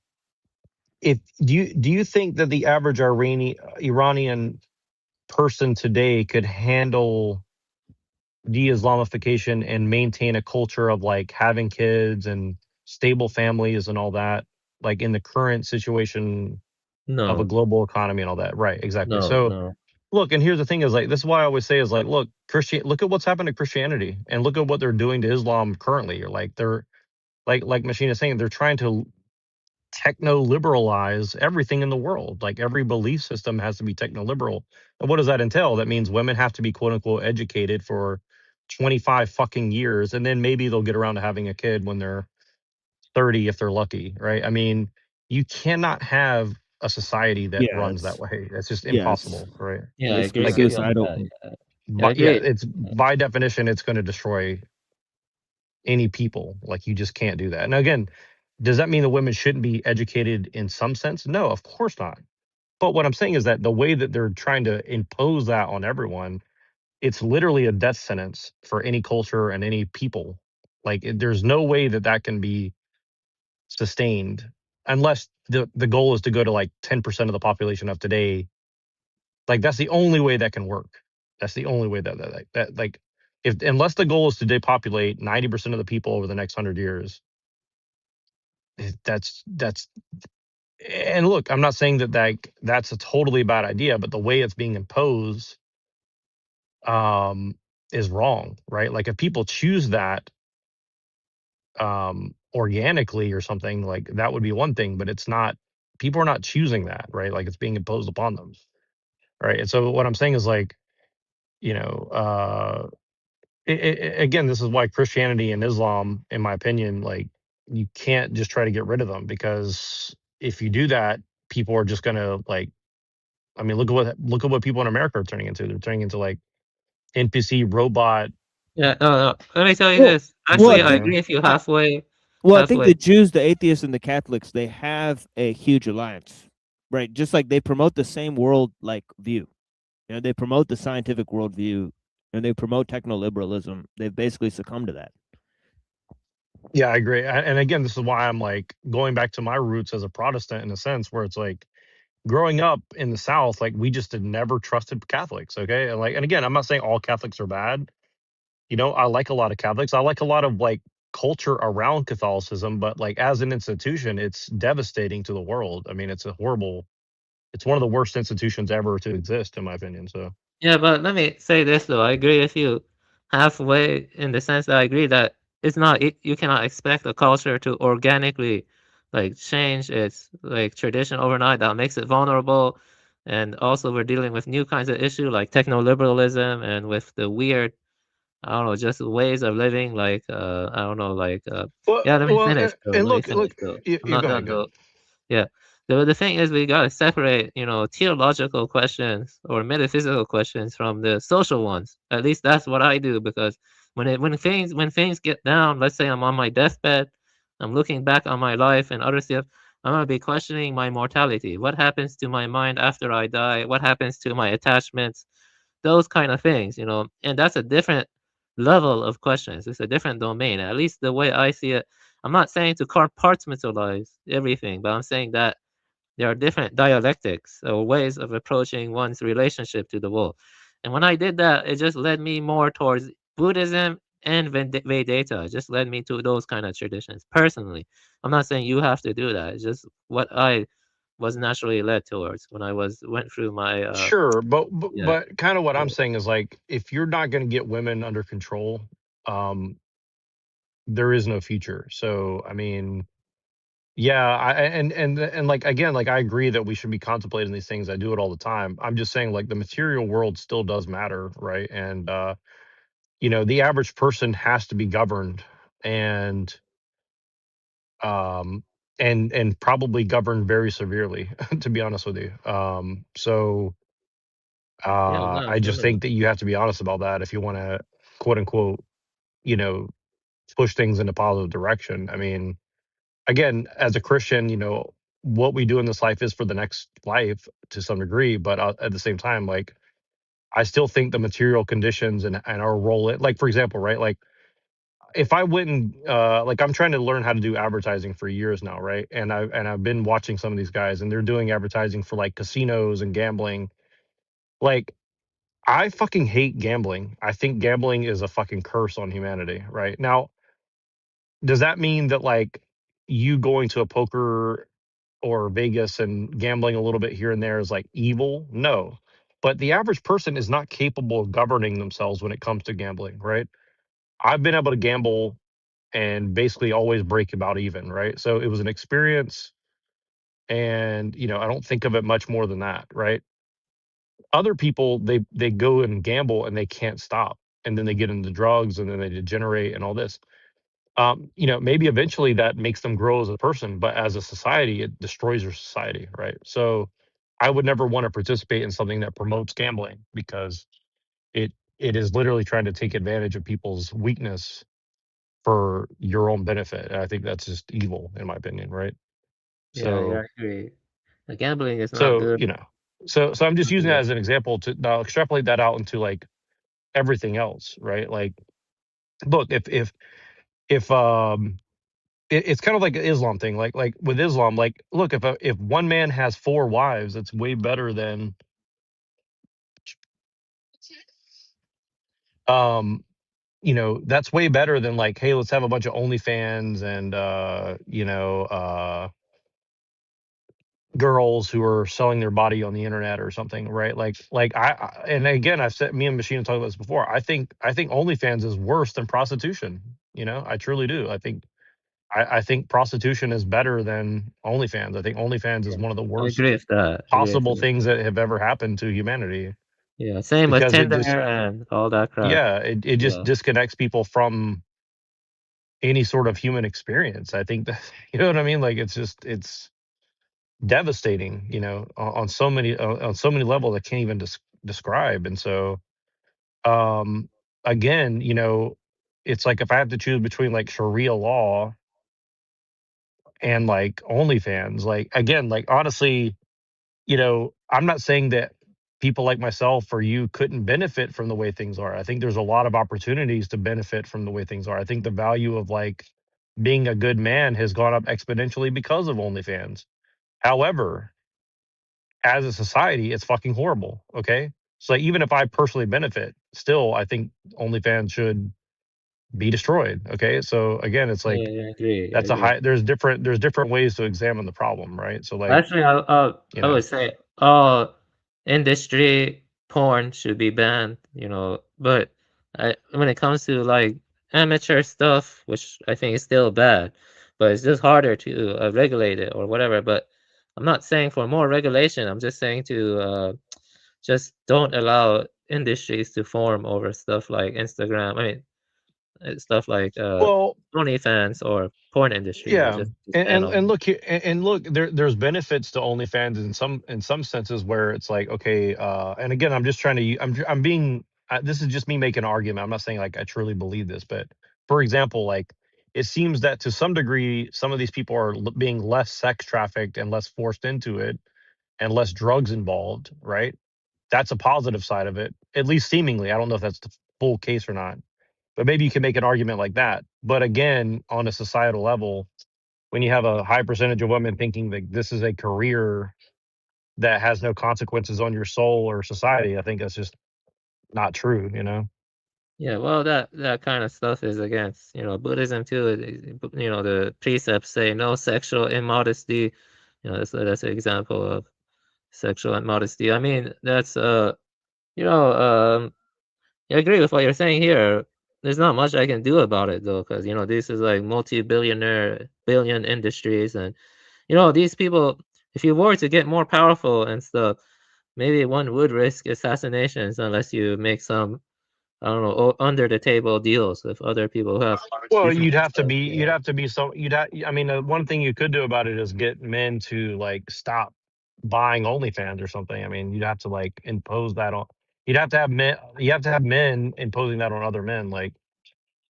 if do you think that the average Iranian person today could handle de-Islamification and maintain a culture of like having kids and stable families and all that, like in the current situation of a No. global economy and all that? Right, exactly. No, So no. look, and here's the thing is like, this is why I always say is like, look, look at what's happened to Christianity and look at what they're doing to Islam currently. Or like they're like Machine is saying, they're trying to techno-liberalize everything in the world. Like every belief system has to be techno-liberal. And what does that entail? That means women have to be quote unquote educated for 25 fucking years, and then maybe they'll get around to having a kid when they're 30 if they're lucky, right? I mean, you cannot have a society that Yeah, runs that way. It's just it's impossible, right? Yeah, I basically agree Like with it, you on suicidal. that. Yeah, I but yeah, agree. it's by definition, it's going to destroy any people. Like you just can't do that. And again, does that mean the women shouldn't be educated in some sense? No, of course not. But what I'm saying is that the way that they're trying to impose that on everyone, it's literally a death sentence for any culture and any people. Like there's no way that that can be sustained unless the goal is to go to like 10% of the population of today. Like that's the only way that can work. That's the only way that like if unless the goal is to depopulate 90% of the people over the next 100 years, that's and look, I'm not saying that like that's a totally bad idea, but the way it's being imposed um is wrong, right? Like if people choose that organically or something, like that would be one thing, but it's not, people are not choosing that, right? Like it's being imposed upon them, right? And so what I'm saying is like, you know, again, this is why Christianity and Islam, in my opinion, like you can't just try to get rid of them, because if you do that, people are just gonna like, I mean, look at what people in America are turning into. They're turning into like NPC robot. Yeah, no. Let me tell you Well, this. well, Actually, I agree with you halfway. I think Halfway. the Jews, the atheists, and the Catholics, they have a huge alliance, right? Just like they promote the same world like view. You know, they promote the scientific worldview and they promote techno-liberalism. They've basically succumbed to that. Yeah, I agree. And again, this is why I'm like going back to my roots as a Protestant in a sense, where it's like growing up in the South, like we just had never trusted Catholics. Okay. And like, and again, I'm not saying all Catholics are bad. You know, I like a lot of Catholics. I like a lot of like culture around Catholicism, but like as an institution, it's devastating to the world. I mean, it's it's one of the worst institutions ever to exist, in my opinion. So Yeah, but let me say this though. I agree with you halfway in the sense that I agree that it's not you cannot expect a culture to organically like change its like tradition overnight. That makes it vulnerable. And also we're dealing with new kinds of issue like techno-liberalism and with the weird, I don't know, just ways of living like I don't know, like yeah, let me finish though. and Let me look, finish though. I'm you not go done ahead, go. though. Yeah. The thing is we gotta separate, you know, theological questions or metaphysical questions from the social ones. At least that's what I do because when things get down, let's say I'm on my deathbed, I'm looking back on my life and other stuff, I'm gonna be questioning my mortality. What happens to my mind after I die? What happens to my attachments? Those kind of things, you know, and that's a different level of questions. It's a different domain. At least the way I see it. I'm not saying to compartmentalize everything, but I'm saying that there are different dialectics or ways of approaching one's relationship to the world. And when I did that, it just led me more towards Buddhism and Vedanta. It just led me to those kind of traditions. Personally, I'm not saying you have to do that. It's just what I was naturally led towards when I went through my Sure, yeah. but kind of what I'm saying is like if you're not going to get women under control, um, there is no future. So I mean, yeah, and like again, like I agree that we should be contemplating these things. I do it all the time. I'm just saying like the material world still does matter, right? And you know, the average person has to be governed and um and probably governed very severely, to be honest with you. So Yeah, no, I just totally. think that you have to be honest about that if you want to quote unquote, you know, push things in a positive direction. I mean, again, as a Christian, you know, what we do in this life is for the next life to some degree, but at the same time, like I still think the material conditions and our role, like for example, right, like if I went and like I'm trying to learn how to do advertising for years now, right, and I've been watching some of these guys and they're doing advertising for like casinos and gambling, like I fucking hate gambling. I think gambling is a fucking curse on humanity, right? Now, does that mean that like you going to a poker or Vegas and gambling a little bit here and there is like evil? No. But the average person is not capable of governing themselves when it comes to gambling, right? I've been able to gamble and basically always break about even, right? So it was an experience. And, you know, I don't think of it much more than that, right? Other people, they go and gamble and they can't stop. And then they get into drugs and then they degenerate and all this. You know, maybe eventually that makes them grow as a person, but as a society, it destroys your society, right? So I would never want to participate in something that promotes gambling because it is literally trying to take advantage of people's weakness for your own benefit. And I think that's just evil, in my opinion, right? Yeah, So, I agree. The gambling is not so good. you know, so I'm just using that as an example to now extrapolate that out into like everything else, right? Like, look, if it's kind of like an Islam thing, like with Islam, like, look, if one man has 4 wives, it's way better than you know, that's way better than like, hey, let's have a bunch of OnlyFans and you know, girls who are selling their body on the internet or something, right? Like I and again, I've said, me and Machine have talked about this before. I think OnlyFans is worse than prostitution. You know, I truly do. I think prostitution is better than OnlyFans. I think OnlyFans is one of the I agree worst with that. I agree with possible that. things that have ever happened to humanity Yeah, same with because it Tinder just and all that crap. yeah, it just Yeah. disconnects people from any sort of human experience. I think that you know what I mean? Like it's devastating, you know, on so many on so many levels I can't even describe. And so again, you know, it's like if I have to choose between like Sharia law and like OnlyFans, like again, like honestly, you know, I'm not saying that people like myself or you couldn't benefit from the way things are. I think there's a lot of opportunities to benefit from the way things are. I think the value of like being a good man has gone up exponentially because of OnlyFans. However, as a society, it's fucking horrible. Okay. So even if I personally benefit, still I think OnlyFans should be destroyed. Okay. So again, it's like Yeah, I agree. I that's a agree. high there's different ways to examine the problem, right? So like, Actually, you I know. would say all industry porn should be banned, you know. But when it comes to like amateur stuff, which I think is still bad, but it's just harder to regulate it or whatever. But I'm not saying for more regulation. I'm just saying to just don't allow industries to form over stuff like Instagram. I mean, stuff like Well, OnlyFans or porn industry. You know, yeah, just ban all. and look here, and look, there's benefits to OnlyFans in some senses where it's like okay, and again, I'm just trying to I'm being this is just me making an argument. I'm not saying like I truly believe this, but for example, like it seems that to some degree, some of these people are being less sex trafficked and less forced into it, and less drugs involved, right? That's a positive side of it, at least seemingly. I don't know if that's the full case or not, but maybe you can make an argument like that. But again, on a societal level, when you have a high percentage of women thinking that this is a career that has no consequences on your soul or society, I think that's just not true, you know? Yeah, well, that kind of stuff is against, you know, Buddhism too. You know, the precepts say no sexual immodesty. You know, that's an example of sexual immodesty. I mean, that's you know, I agree with what you're saying here. There's not much I can do about it though, because you know, this is like billion industries, and you know, these people. If you were to get more powerful and stuff, maybe one would risk assassinations unless you make some I don't know, under the table deals with other people who have Well, different stuff. I mean, one thing you could do about it is get men to like stop buying OnlyFans or something. I mean, you'd have to like impose that on, you have to have men imposing that on other men, like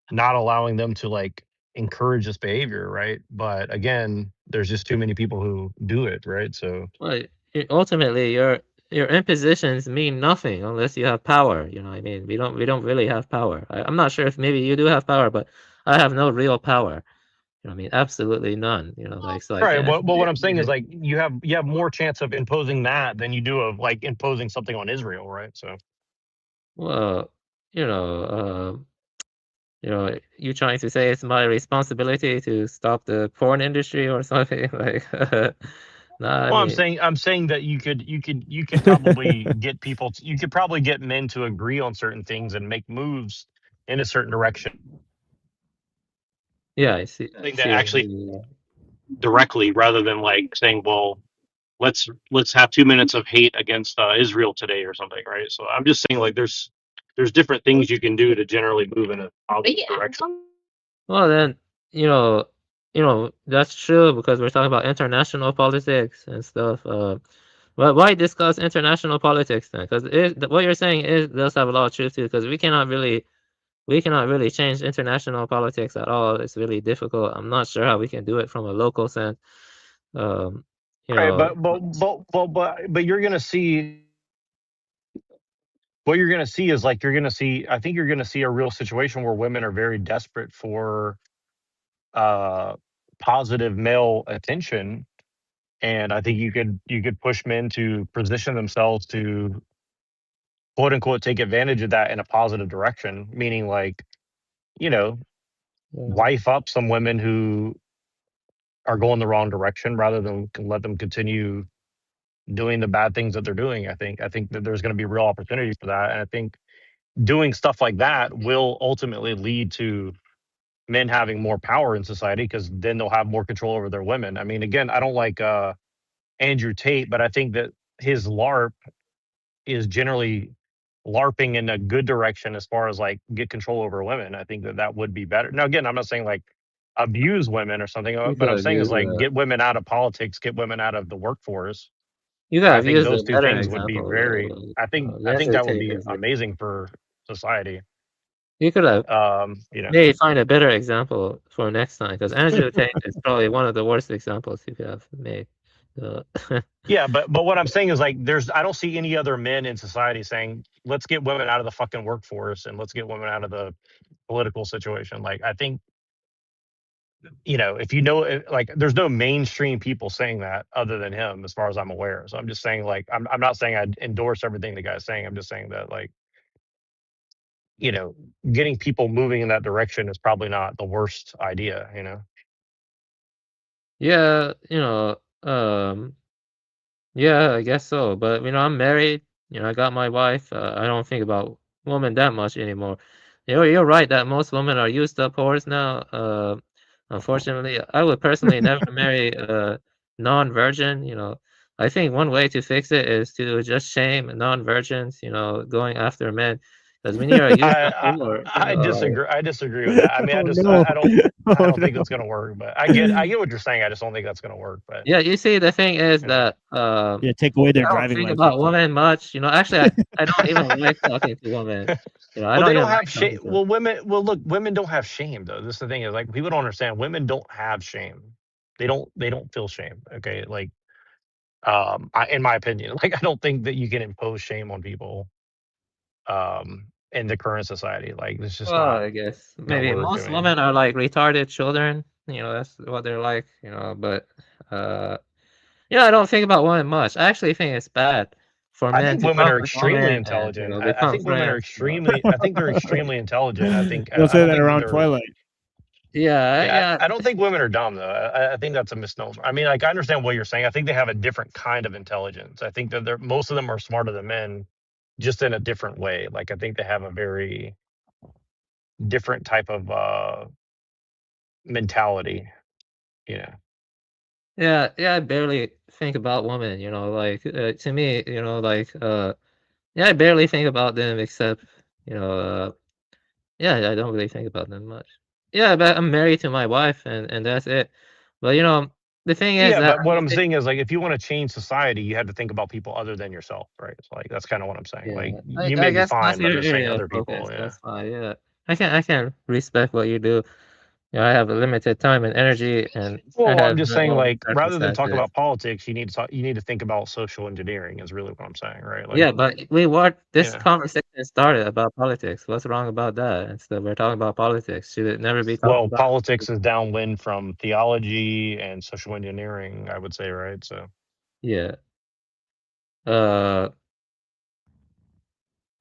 not allowing them to like encourage this behavior, right? But again, there's just too many people who do it, right? So Well, ultimately, your impositions mean nothing unless you have power. You know, I mean, we don't really have power. I'm not sure if maybe you do have power, but I have no real power. You know, I mean, absolutely none. You know, like so I right. can't. Well, what I'm saying is like you have more chance of imposing that than you do of like imposing something on Israel, right? So Well, you know, you know, you trying to say it's my responsibility to stop the porn industry or something like? No, I well, mean. I'm saying that you could probably get people you could probably get men to agree on certain things and make moves in a certain direction. Yeah, I see. Something that See what you actually mean. directly rather than like saying, well, let's have 2 minutes of hate against Israel today or something, right? So I'm just saying, like, there's different things you can do to generally move in a positive direction. Well, then, that's true because we're talking about international politics and stuff. But why discuss international politics then? Because what you're saying does have a lot of truth to it. Because we cannot really change international politics at all. It's really difficult. I'm not sure how we can do it from a local sense. Um, you Right, know, but you're gonna see what you're gonna see is like I think you're gonna see a real situation where women are very desperate for uh positive male attention. And I think you could push men to position themselves to quote unquote take advantage of that in a positive direction, meaning like, you know, wife up some women who are going the wrong direction rather than let them continue doing the bad things that they're doing. I think that there's going to be real opportunity for that. And I think doing stuff like that will ultimately lead to men having more power in society because then they'll have more control over their women. I mean, again, I don't like Andrew Tate, but I think that his LARP is generally LARPing in a good direction as far as like get control over women. I think that that would be better. Now, again, I'm not saying like abuse women or something, you but I'm could saying is use like get women out of politics, get women out of the workforce. you I could think use a those two better things would be example. very. I think Andrew that would Tate be is amazing for society. you could have You know. maybe find a better example for next time because Andrew Tate is probably one of the worst examples you could have made. Uh, Yeah, but what I'm saying is like I don't see any other men in society saying let's get women out of the fucking workforce and let's get women out of the political situation. Like I think if you know like there's no mainstream people saying that other than him as far as I'm aware. So I'm just saying like I'm not saying I endorse everything the guy's saying. I'm just saying that like getting people moving in that direction is probably not the worst idea. yeah, yeah, I guess so. But I'm married. I got my wife. I don't think about women that much anymore. You're right that most women are used up whores now. Unfortunately, I would personally never marry a non-virgin. I think one way to fix it is to just shame non-virgins. Going after men because when you're a used up whore, I disagree with that. I mean, Oh no! I Oh don't think no! that's going to work. But I get what you're saying. I just don't think that's going to work. But yeah, you see, the thing is you know. that Yeah, take away their I don't driving think license. about women much. Actually, I don't even like talking to women. I Well, they don't don't even have like shame. talking to them. Well, women. Well, look, women don't have shame though. This is the thing is like people don't understand. Women don't have shame. They don't. They don't feel shame. Okay, like in my opinion, like I don't think that you can impose shame on people in the current society. Like it's just Well, not I guess gonna maybe work. I most mean, women are like retarded children. That's what they're like. But I don't think about women much. I actually think it's bad for I men think to women talk are with extremely women and intelligent. I become think women are friends. extremely. I think they're extremely intelligent. I think. Don't I say don't that think that around they're. Twilight. Yeah, Yeah, yeah, I don't think women are dumb though. I think that's a misnomer. I mean, like I understand what you're saying. I think they have a different kind of intelligence. I think that most of them are smarter than men, just in a different way. Like I think they have a very different type of mentality. You know. yeah, yeah. I barely think about women. Like to me, like yeah, I barely think about them except you know. Yeah, I don't really think about them much. Yeah, but I'm married to my wife, and that's it. But the thing is Yeah, that but what I'm saying is like if you want to change society, you have to think about people other than yourself, right? It's like that's kind of what I'm saying. Like yeah, you I may be guess that's fine, but I'm your just saying area of other people. focus. Yeah. That's fine. Yeah, I can respect what you do. I have a limited time and energy, and I Well, I'm have just my saying, own like, rather than talk circumstances. about politics, you need to think about social engineering. Is really what I'm saying, right? Like, Yeah, but this yeah. conversation started about politics. What's wrong about that? Instead, we're talking about politics. Should it never be talked Well, about? politics is downwind from theology and social engineering, I would say, right? So, Yeah. Uh,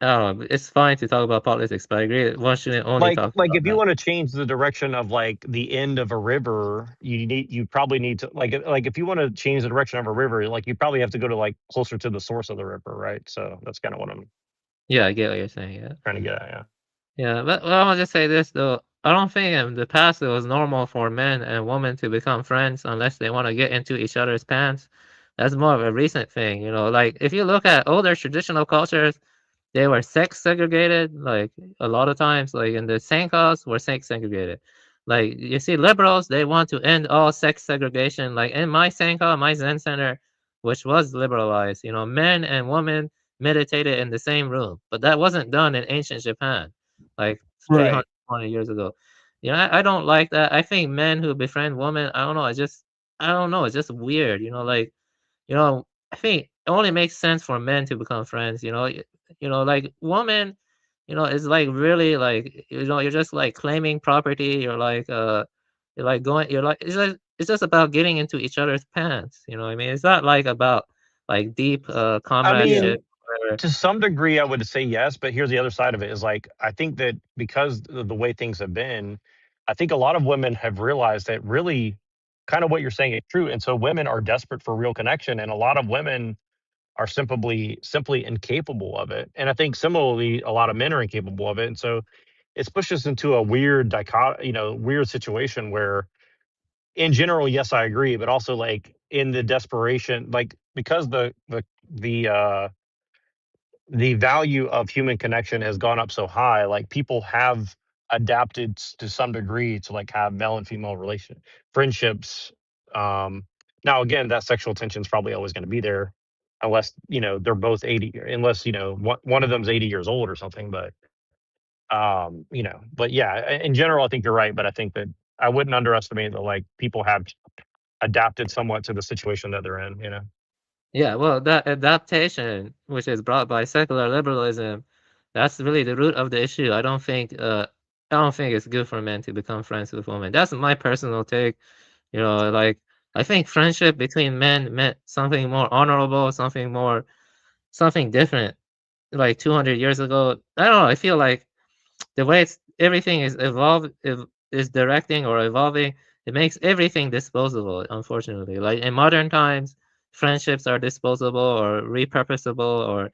I don't know. It's fine to talk about politics, but I agree that one shouldn't only talk like about if you that. want to change the direction of like the end of a river, you probably need to like if you want to change the direction of a river, like you probably have to go to like closer to the source of the river, right? So that's kind of what I'm Yeah, I get what you're saying. Yeah. trying to get at. Yeah. Yeah, but I want to just say this though. I don't think in the past it was normal for men and women to become friends unless they want to get into each other's pants. That's more of a recent thing, you know. Like if you look at older traditional cultures, they were sex segregated. Like a lot of times, like in the Sankos were sex segregated. Like you see, liberals they want to end all sex segregation. Like in my Sanka, my Zen center, which was liberalized, you know, men and women meditated in the same room, but that wasn't done in ancient Japan, like Right. 320 years ago. You know, I don't like that. I think men who befriend women, I don't know, I don't know, it's just weird, you know, like, you know, I think it only makes sense for men to become friends, you know, you know, like woman, you know, it's like really like, you know, you're just like claiming property, you're like going, you're like, it's just about getting into each other's pants, you know what I mean? It's not like about like deep I comradeship. mean, to some degree, I would say yes, but here's the other side of it is like, I think that because the way things have been, I think a lot of women have realized that really kind of what you're saying is true. And so women are desperate for real connection. And a lot of women are simply incapable of it. And I think similarly, a lot of men are incapable of it. And so it's pushed us into a weird weird situation where in general, yes, I agree, but also like in the desperation, like because the the value of human connection has gone up so high, like people have adapted to some degree to like have male and female relation friendships. Now again, that sexual tension is probably always going to be there, unless they're both 80, unless one of them's 80 years old or something. But yeah, in general, I think you're right. But I think that I wouldn't underestimate that like people have adapted somewhat to the situation that they're in. Yeah, well, that adaptation, which is brought by secular liberalism, that's really the root of the issue. I don't think it's good for men to become friends with women. That's my personal take. You know, like I think friendship between men meant something more honorable, something different. Like 200 years ago, I don't know. I feel like the way everything is directing or evolving, it makes everything disposable. Unfortunately, like in modern times, friendships are disposable or repurposable, or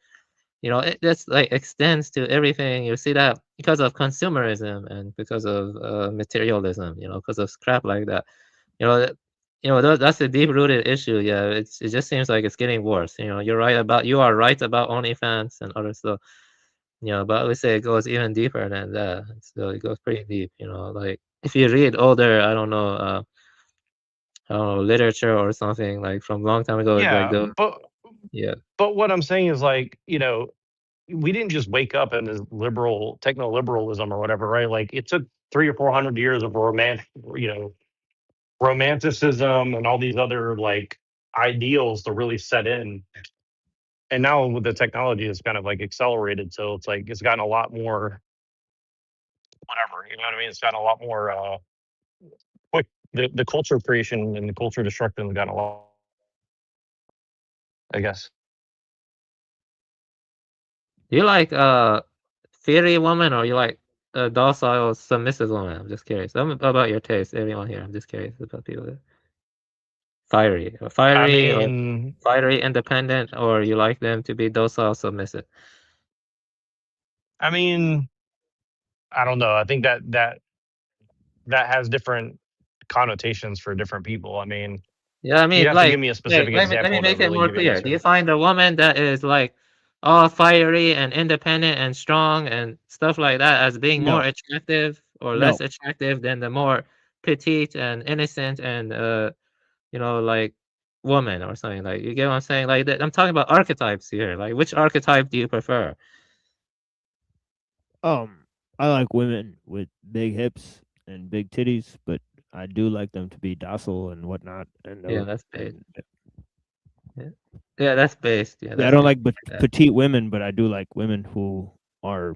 you know, it just like extends to everything. You see that because of consumerism and because of materialism. You know, because of crap like that. You know, that's a deep rooted issue. Yeah, it just seems like it's getting worse. You know, you are right about OnlyFans and other stuff. You know, but I would say it goes even deeper than that. So it goes pretty deep, you know, like if you read older, I don't know, literature or something like from a long time ago, like Yeah, the but yeah. but what I'm saying is like, we didn't just wake up in this liberal techno liberalism or whatever, right? Like it took 300 or 400 years of romanticism and all these other like ideals to really set in. And now with the technology, it's kind of like accelerated. So it's like it's gotten a lot more whatever, you know what I mean? It's gotten a lot more quick. The culture creation and the culture destruction has gotten a lot, I guess. You like fiery woman or you like a docile, submissive woman? I'm just curious. About your taste, everyone here. I'm just curious about people that fiery, I or mean, fiery, independent, or you like them to be docile, submissive. I mean, I don't know. I think that has different connotations for different people. I mean, Yeah, I you'd mean, have to give like, me a like specific let me example to make it really more give you an clear. Do you answer. find a woman that is like all fiery and independent and strong and stuff like that as being more No. attractive or No. less attractive than the more petite and innocent and you know, like woman or something? Like, you get what I'm saying? Like, I'm talking about archetypes here. Like, which archetype do you prefer? I like women with big hips and big titties, but I do like them to be docile and whatnot. And Yeah, that's based. Yeah, yeah, that's based. Yeah, yeah, I that's don't good. like petite women, but I do like women who are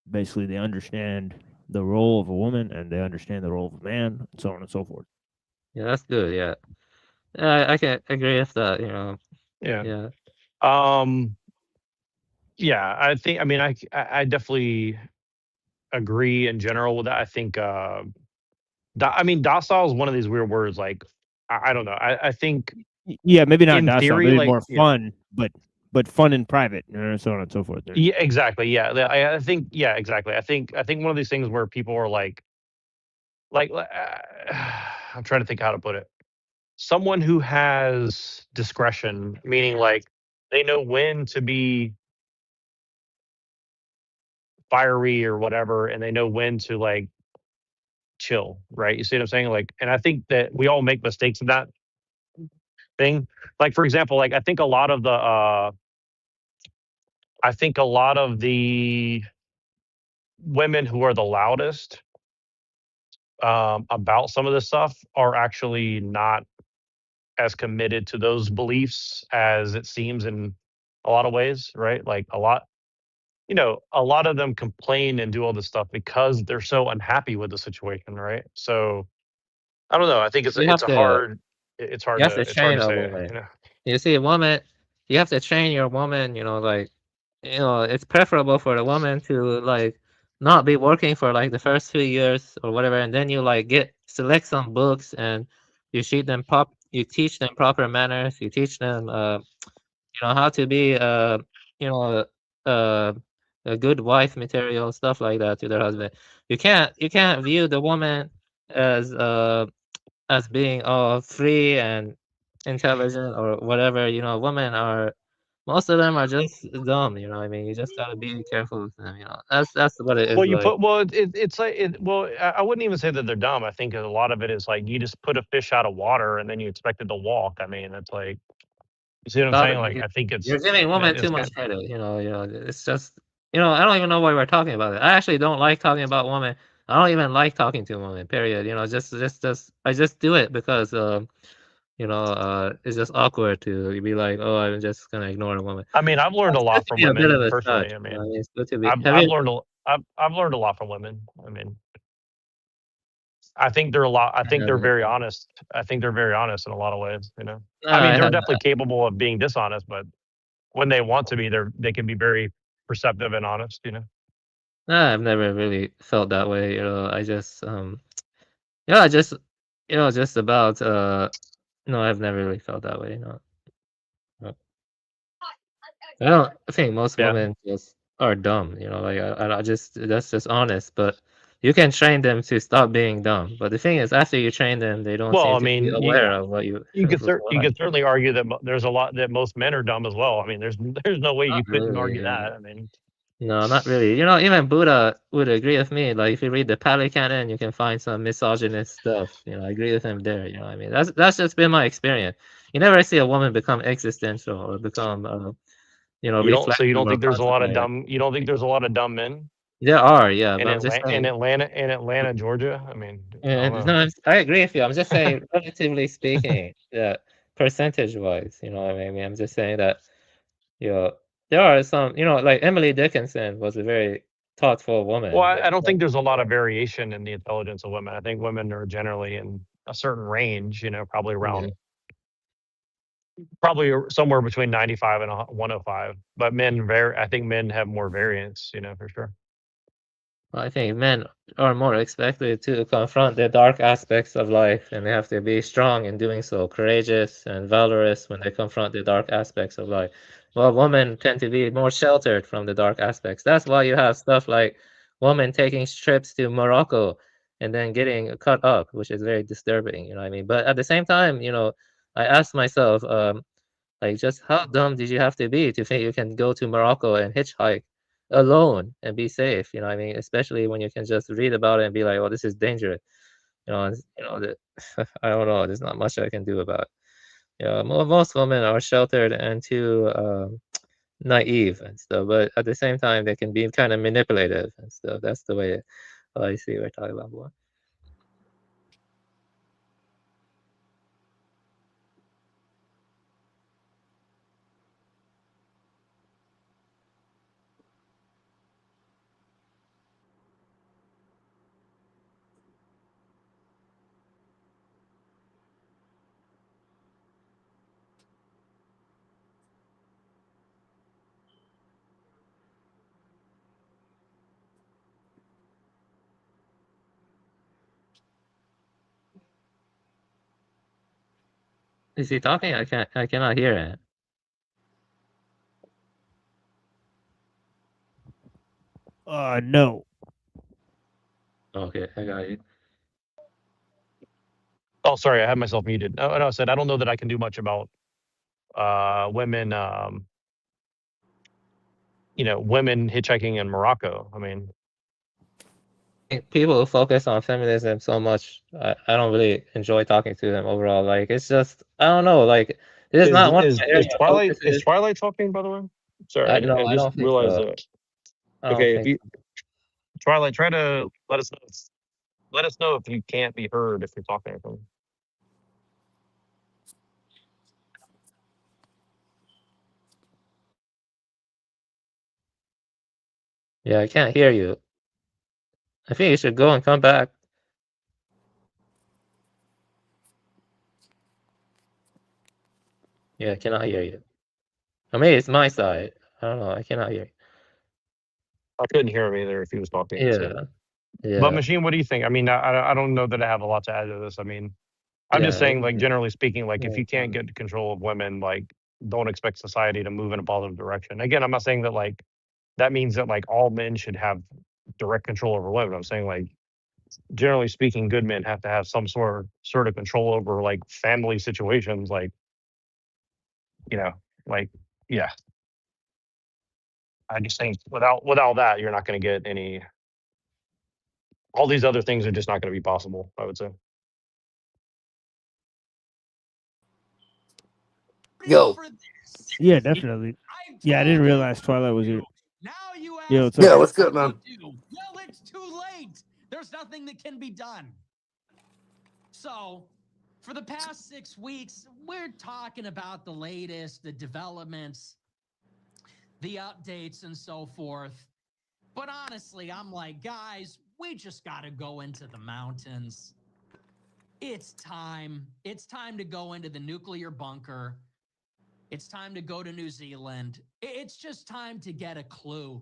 basically they understand the role of a woman and they understand the role of a man, and so on and so forth. Yeah, that's good. Yeah, I can agree with that. You know, Yeah. yeah. Um. Yeah, I think. I mean, I definitely agree in general with that. I think. I mean, docile is one of these weird words. Like, I don't know. I think Yeah, maybe not in docile, theory, maybe like, more fun, but fun in private, and so on and so forth. yeah, exactly. Yeah, I think. Yeah, exactly. I think one of these things where people are like, I'm trying to think how to put it. someone who has discretion, meaning like they know when to be fiery or whatever, and they know when to like chill, right? You see what I'm saying? Like, and I think that we all make mistakes in that thing. Like, for example, like I think a lot of the women who are the loudest about some of this stuff are actually not as committed to those beliefs as it seems in a lot of ways, right? Like a lot of them complain and do all this stuff because they're so unhappy with the situation, right? So I don't know. I think You have it's to hard you have to to train a say, woman. you know. You see, a woman, you have to train your woman. You know, like, you know, it's preferable for the woman to like not be working for like the first 2 years or whatever, and then you like select some books and you you teach them proper manners. You teach them, you know, how to be, you know, uh, a good wife material, stuff like that to their husband. You can't view the woman as as being free and intelligent or whatever. You know, women are, most of them are just dumb. You know what I mean? You just gotta be careful with them. You know, that's what it is like. It's like I wouldn't even say that they're dumb. I think a lot of it is like you just put a fish out of water and then you expect it to walk. I mean, it's like, you see what I'm Stop saying? it. Like I think You're giving women too it's much kind credit. You know, it's just, you know, I don't even know why we're talking about it. I actually don't like talking about women. I don't even like talking to women. Period. You know, just I just do it because you know, it's just awkward to be like, oh, I'm just gonna ignore a woman. I mean, I've learned a It's good lot to from be a bit of women a personally. judge. I You know, mean, it's good to be. Have you? I've learned a lot from women. I mean, I think they're a lot. I think they're very honest. I think they're very honest in a lot of ways. You know, No, I mean, I they're have. definitely capable of being dishonest, but when they want to be, they can be very perceptive and honest. You know. No, I've never really felt that way. You know, I just yeah, I just, you know, just about no, I've never really felt that way. No. No. I think most Yeah. women just are dumb, you know, like I just, that's just honest, but you can train them to stop being dumb. But the thing is, after you train them, they don't Well, seem I to be mean, aware of what you you could like. certainly argue that there's a lot that most men are dumb as well. I mean, there's no way Not you couldn't argue really. that. I mean, No, not really. You know, even Buddha would agree with me. Like if you read the Pali Canon, you can find some misogynist stuff. You know, I agree with him there. You know what I mean? That's just been my experience. You never see a woman become existential or become you know, you reflective don't or think there's a lot of contemplative. dumb. You don't think there's a lot of dumb men There are, yeah, in but I'm just saying. Atlanta, Georgia. I mean, I don't And know. no, I agree with you. I'm just saying, relatively speaking, yeah, percentage-wise, you know what I mean? I'm just saying that, you know, there are some, you know, like Emily Dickinson was a very thoughtful Well, woman. I don't think there's a lot of variation in the intelligence of women. I think women are generally in a certain range. You know, probably Yeah. around somewhere between 95 and 105. But I think men have more variance. You know, for sure. I think men are more expected to confront the dark aspects of life, and they have to be strong in doing so, courageous and valorous when they confront the dark aspects of life. While women tend to be more sheltered from the dark aspects. That's why you have stuff like women taking trips to Morocco and then getting cut up, which is very disturbing, you know what I mean? But at the same time, you know, I asked myself, like, just how dumb did you have to be to think you can go to Morocco and hitchhike alone and be safe? You know what I mean? Especially when you can just read about it and be like, "Oh, this is dangerous." You know, and, you know that I don't know. There's not much I can do about it. You know, most women are sheltered and too naive and stuff, but at the same time, they can be kind of manipulative and stuff. That's the way I see we're talking about. Boy. Is he talking? I cannot hear it. No. Okay, I got you. Oh, sorry, I had myself muted. No, I said I don't know that I can do much about women. Women hitchhiking in Morocco. I mean, people who focus on feminism so much, I don't really enjoy talking to them overall. Like, it's just, I don't know. Like, it's not one of my area of Twilight focuses. talking, by the way? Sorry, No, I I just don't think realized so. that. I don't Okay, if think you Twilight, try to let us know. Let us know if you can't be heard if you're talking or something. Yeah, I can't hear you. I think you should go and come back. Yeah, I cannot hear you. I mean, it's my side. I don't know. I cannot hear you. I couldn't hear him either if he was talking. Yeah. So. Yeah. But Machine, what do you think? I mean, I don't know that I have a lot to add to this. I mean, I'm just Yeah. saying, like, generally speaking, like, if Yeah. you can't get control of women, like, don't expect society to move in a positive direction. Again, I'm not saying that, like, that means that, like, all men should have direct control over women. I'm saying, like, generally speaking, good men have to have some sort of control over, like, family situations, like, like, yeah. I just think without that, you're not going to get any. All these other things are just not going to be possible, I would say. Yo. Yeah, definitely. Yeah, I didn't realize Twilight was here. Yo, what's up? Yeah, what's good, man? Well, it's too late. There's nothing that can be done. So, for the past 6 weeks, we're talking about the latest, the developments, the updates, and so forth. But honestly, I'm like, guys, we just got to go into the mountains. It's time. It's time to go into the nuclear bunker. It's time to go to New Zealand. It's just time to get a clue.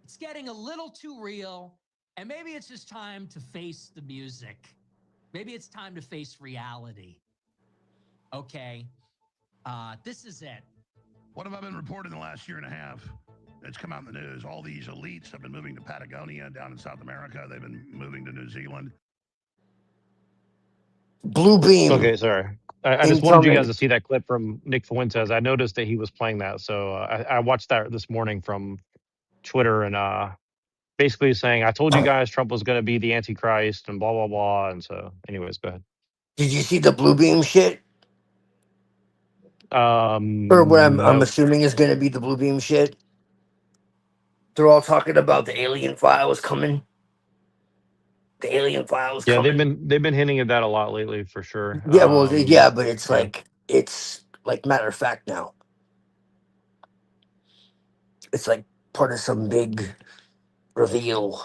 It's getting a little too real, and maybe it's just time to face the music. Maybe it's time to face reality. Okay, this is it. What have I been reporting the last year and a half? It's come out in the news. All these elites have been moving to Patagonia down in South America. They've been moving to New Zealand. Blue beam. Okay, sorry. I just wanted you guys to see that clip from Nick Fuentes. I noticed that he was playing that, so I watched that this morning from Twitter, and basically saying, "I told you guys Trump was going to be the Antichrist," and blah blah blah. And so, anyways, go ahead. Did you see the blue beam shit? Or what No. I'm assuming is going to be the blue beam shit. They're all talking about the alien files coming. The alien files Yeah, coming. they've been hinting at that a lot lately, for sure. Yeah, well, yeah, but it's yeah. like matter of fact now. It's like part of some big reveal.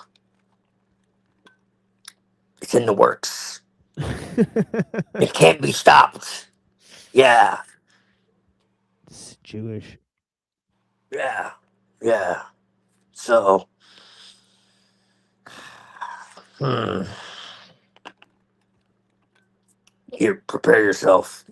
It's in the works. It can't be stopped. Yeah, It's Jewish. yeah, yeah. So, here, prepare yourself.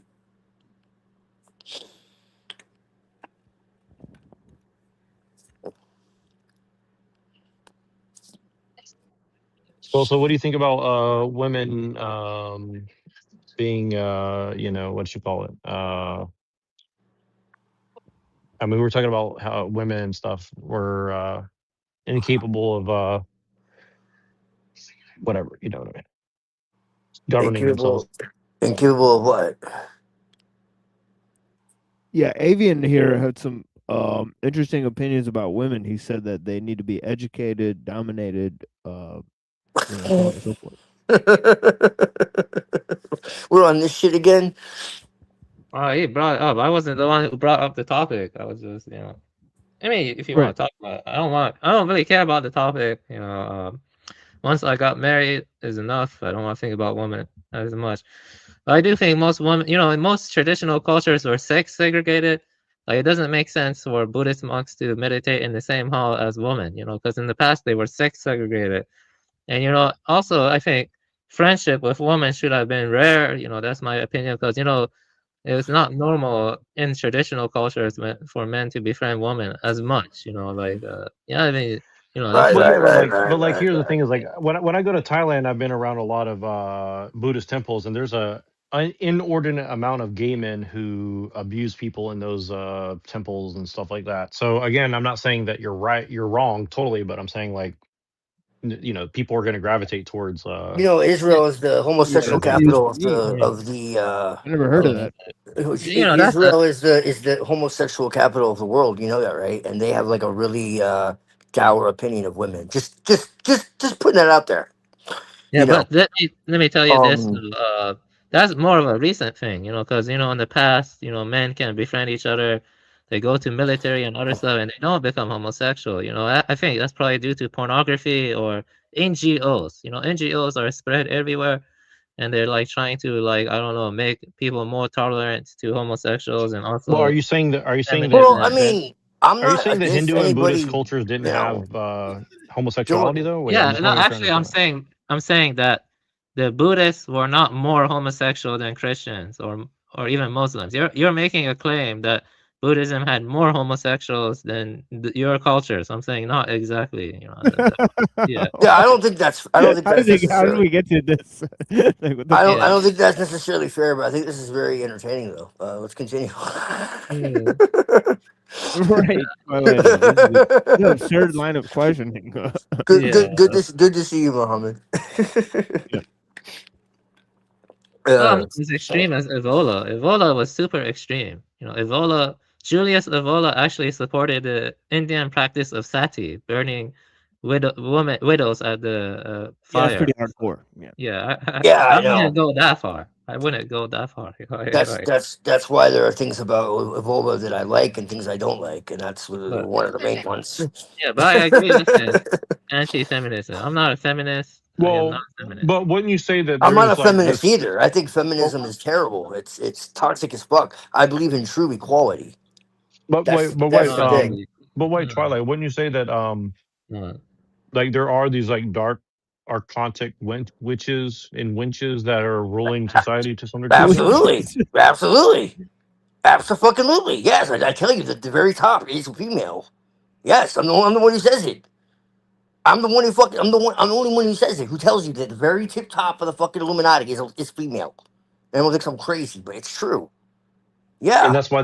Well, so what do you think about women being what you call it? I mean, we were talking about how women and stuff were incapable of whatever, you know what I mean? Governing themselves. Incapable of what? Yeah, Avian here had some interesting opinions about women. He said that they need to be educated, dominated, so on and so forth. We're on this shit again. Oh, he brought it up. I wasn't the one who brought up the topic. I was just, I mean, if you want to talk about it, I don't really care about the topic. Once I got married is enough. I don't want to think about women as much. But I do think most women, in most traditional cultures were sex segregated. Like, it doesn't make sense for Buddhist monks to meditate in the same hall as women, because in the past they were sex segregated. And, also, I think friendship with women should have been rare. That's my opinion, because, it's not normal in traditional cultures for men to befriend women as much. I mean, You know, Right, that's right, right, but right, here's the right. thing: is like when I go to Thailand, I've been around a lot of Buddhist temples, and there's an inordinate amount of gay men who abuse people in those temples and stuff like that. So again, I'm not saying that you're right, you're wrong, totally, but I'm saying like you know, people are going to gravitate towards You know, yeah, Israel is the homosexual certain capital things. of the yeah. of the. I never heard of Yeah. that. You know, that's a Israel is the homosexual capital of the world. You know that, right? And they have like a really dour opinion of women. Just putting that out there. yeah, You know. but let me tell you this. Um. That's more of a recent thing, you know, because you know in the past, you know, men can befriend each other, they go to military and other stuff, and they don't become homosexual. You know, I think that's probably due to pornography or NGOs. You know, NGOs are spread everywhere, and they're like trying to like I don't know make people more tolerant to homosexuals and Well, are also you saying that? Are you saying that? Well, I feminism. that mean, I'm are you not saying that against Hindu and Buddhist anybody. cultures didn't You know, have homosexuality doing. though? Wait, I Yeah, just no, want to make sure I actually, understand. I'm saying that the Buddhists were not more homosexual than Christians or even Muslims. You're making a claim that Buddhism had more homosexuals than your culture. So I'm saying not exactly. You know, yeah, Yeah, I don't think that's. I don't think that's How did necessarily. we get to this? Like, what the I don't. fuck? I yeah. don't think that's necessarily fair, but I think this is very entertaining, though. Let's continue. Mm. Right. Wait, no, this is an absurd line of questioning. Yeah. Good to see you, Mohammed. Yeah. Well, I'm not uh, as extreme as Evola. Evola was super extreme. You know, Julius Evola actually supported the Indian practice of sati, burning widows at the Yeah, that's fire. pretty hardcore. Yeah. Yeah, yeah, I I know. wouldn't go that far. I wouldn't go that far. Like, That's why there are things about Evola that I like and things I don't like, and that's but one of the main ones. yeah, but I agree. Listen, anti-feminism. I'm not a feminist. I am not Well, a feminist. but wouldn't you say that I'm not a there's like feminist this? either. I think Well, feminism is terrible. It's toxic as fuck. I believe in true equality. but wait, That's No, the thing. Twilight. Wouldn't you say that no. like there are these like dark archontic witches and winches that are ruling society to some degree? Absolutely, absolutely, absolutely. Yes, I tell you that the very top is a female. Yes, I'm the one who says it. I'm the one who fucking. I'm the only one who says it. Who tells you that the very tip top of the fucking Illuminati is female? Everyone thinks I'm crazy, but it's true. And Yeah. that's why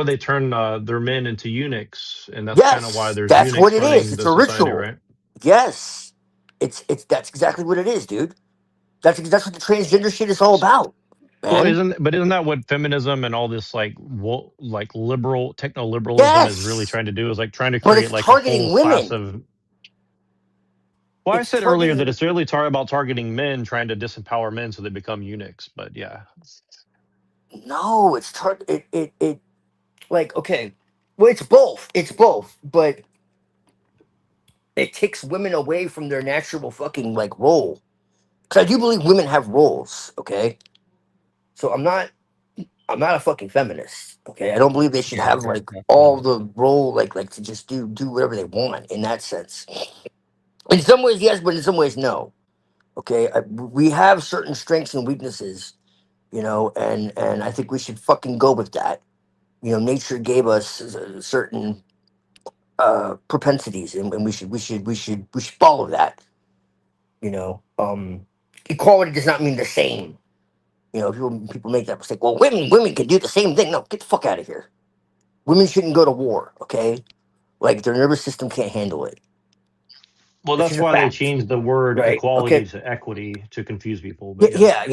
they turn their men into eunuchs, and that's kind of why Yes, there's that's what eunuchs it is. running It's the a society, ritual. right? Yes, it's that's exactly what it is, dude. That's what the transgender shit is all about, Well, man. isn't that what feminism and all this like like liberal techno liberalism is really Yes, trying to do? Is like trying to but create it's like a whole targeting class women. of. Well, I It's said earlier that targeting. it's really about targeting men, trying to disempower men so they become eunuchs. But yeah, No, it's it. Like, okay, well, it's both. It's both, but it takes women away from their natural fucking like role. Because I do believe women have roles. Okay, so I'm not a fucking feminist. Okay, I don't believe they should Yeah, have like all the role like to just do whatever they want in that sense. In some ways, yes, but in some ways, no. Okay, we have certain strengths and weaknesses, you know, and I think we should fucking go with that. You know, nature gave us certain propensities, and we should follow that. You know, equality does not mean the same. You know, people make that mistake. Well, women can do the same thing. No, get the fuck out of here. Women shouldn't go to war. Okay, like their nervous system can't handle it. well, It's that's just a why they fact, changed the word right? equality Okay. to equity to confuse people. Yeah, But yeah,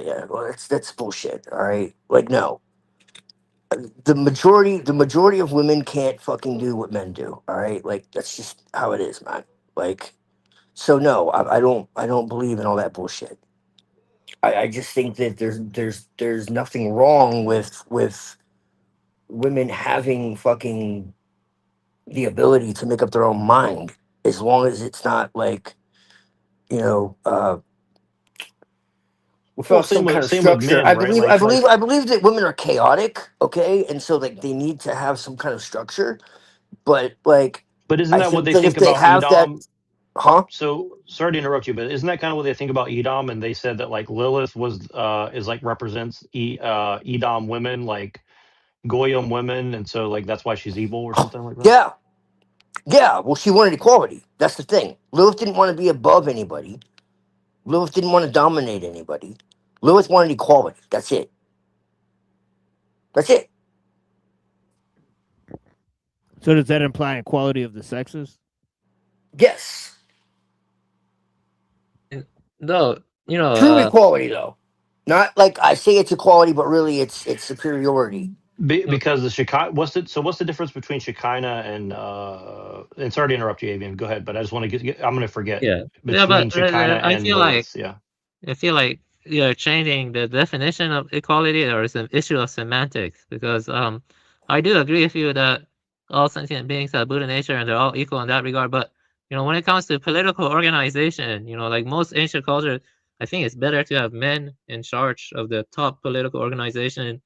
yeah. Well, that's bullshit. All right, like no, the majority of women can't fucking do what men do. All right, like that's just how it is, man. Like, so no, I don't believe in all that bullshit. I just think that there's nothing wrong with women having fucking the ability to make up their own mind as long as it's not like, you know, well, without some kind of same with structure. men, right? I believe that women are chaotic, okay, and so like they need to have some kind of structure. But like, but isn't I that what think they that think if they about have that, Edom? huh? So sorry to interrupt you, but isn't that kind of what they think about Edom? And they said that like Lilith was is like represents Edom women, like Goyim women, and so like that's why she's evil or something like that. Yeah, Yeah, well, she wanted equality. That's the thing. Lilith didn't want to be above anybody. Lilith didn't want to dominate anybody. Lilith wanted equality. That's it. That's it. So does that imply equality of the sexes? Yes. No, you know, True equality, though. Not like I say it's equality, but really it's superiority. Because the Shekinah, what's the difference between Shekinah and sorry to interrupt you, Avian. Go ahead, but I just want to I'm going to forget yeah, between but Shekinah I and feel like Lilith. Yeah. you're changing the definition of equality, or it's an issue of semantics. Because I do agree with you that all sentient beings have Buddha nature and they're all equal in that regard. But you know, when it comes to political organization, you know, like most ancient cultures, I think it's better to have men in charge of the top political organization.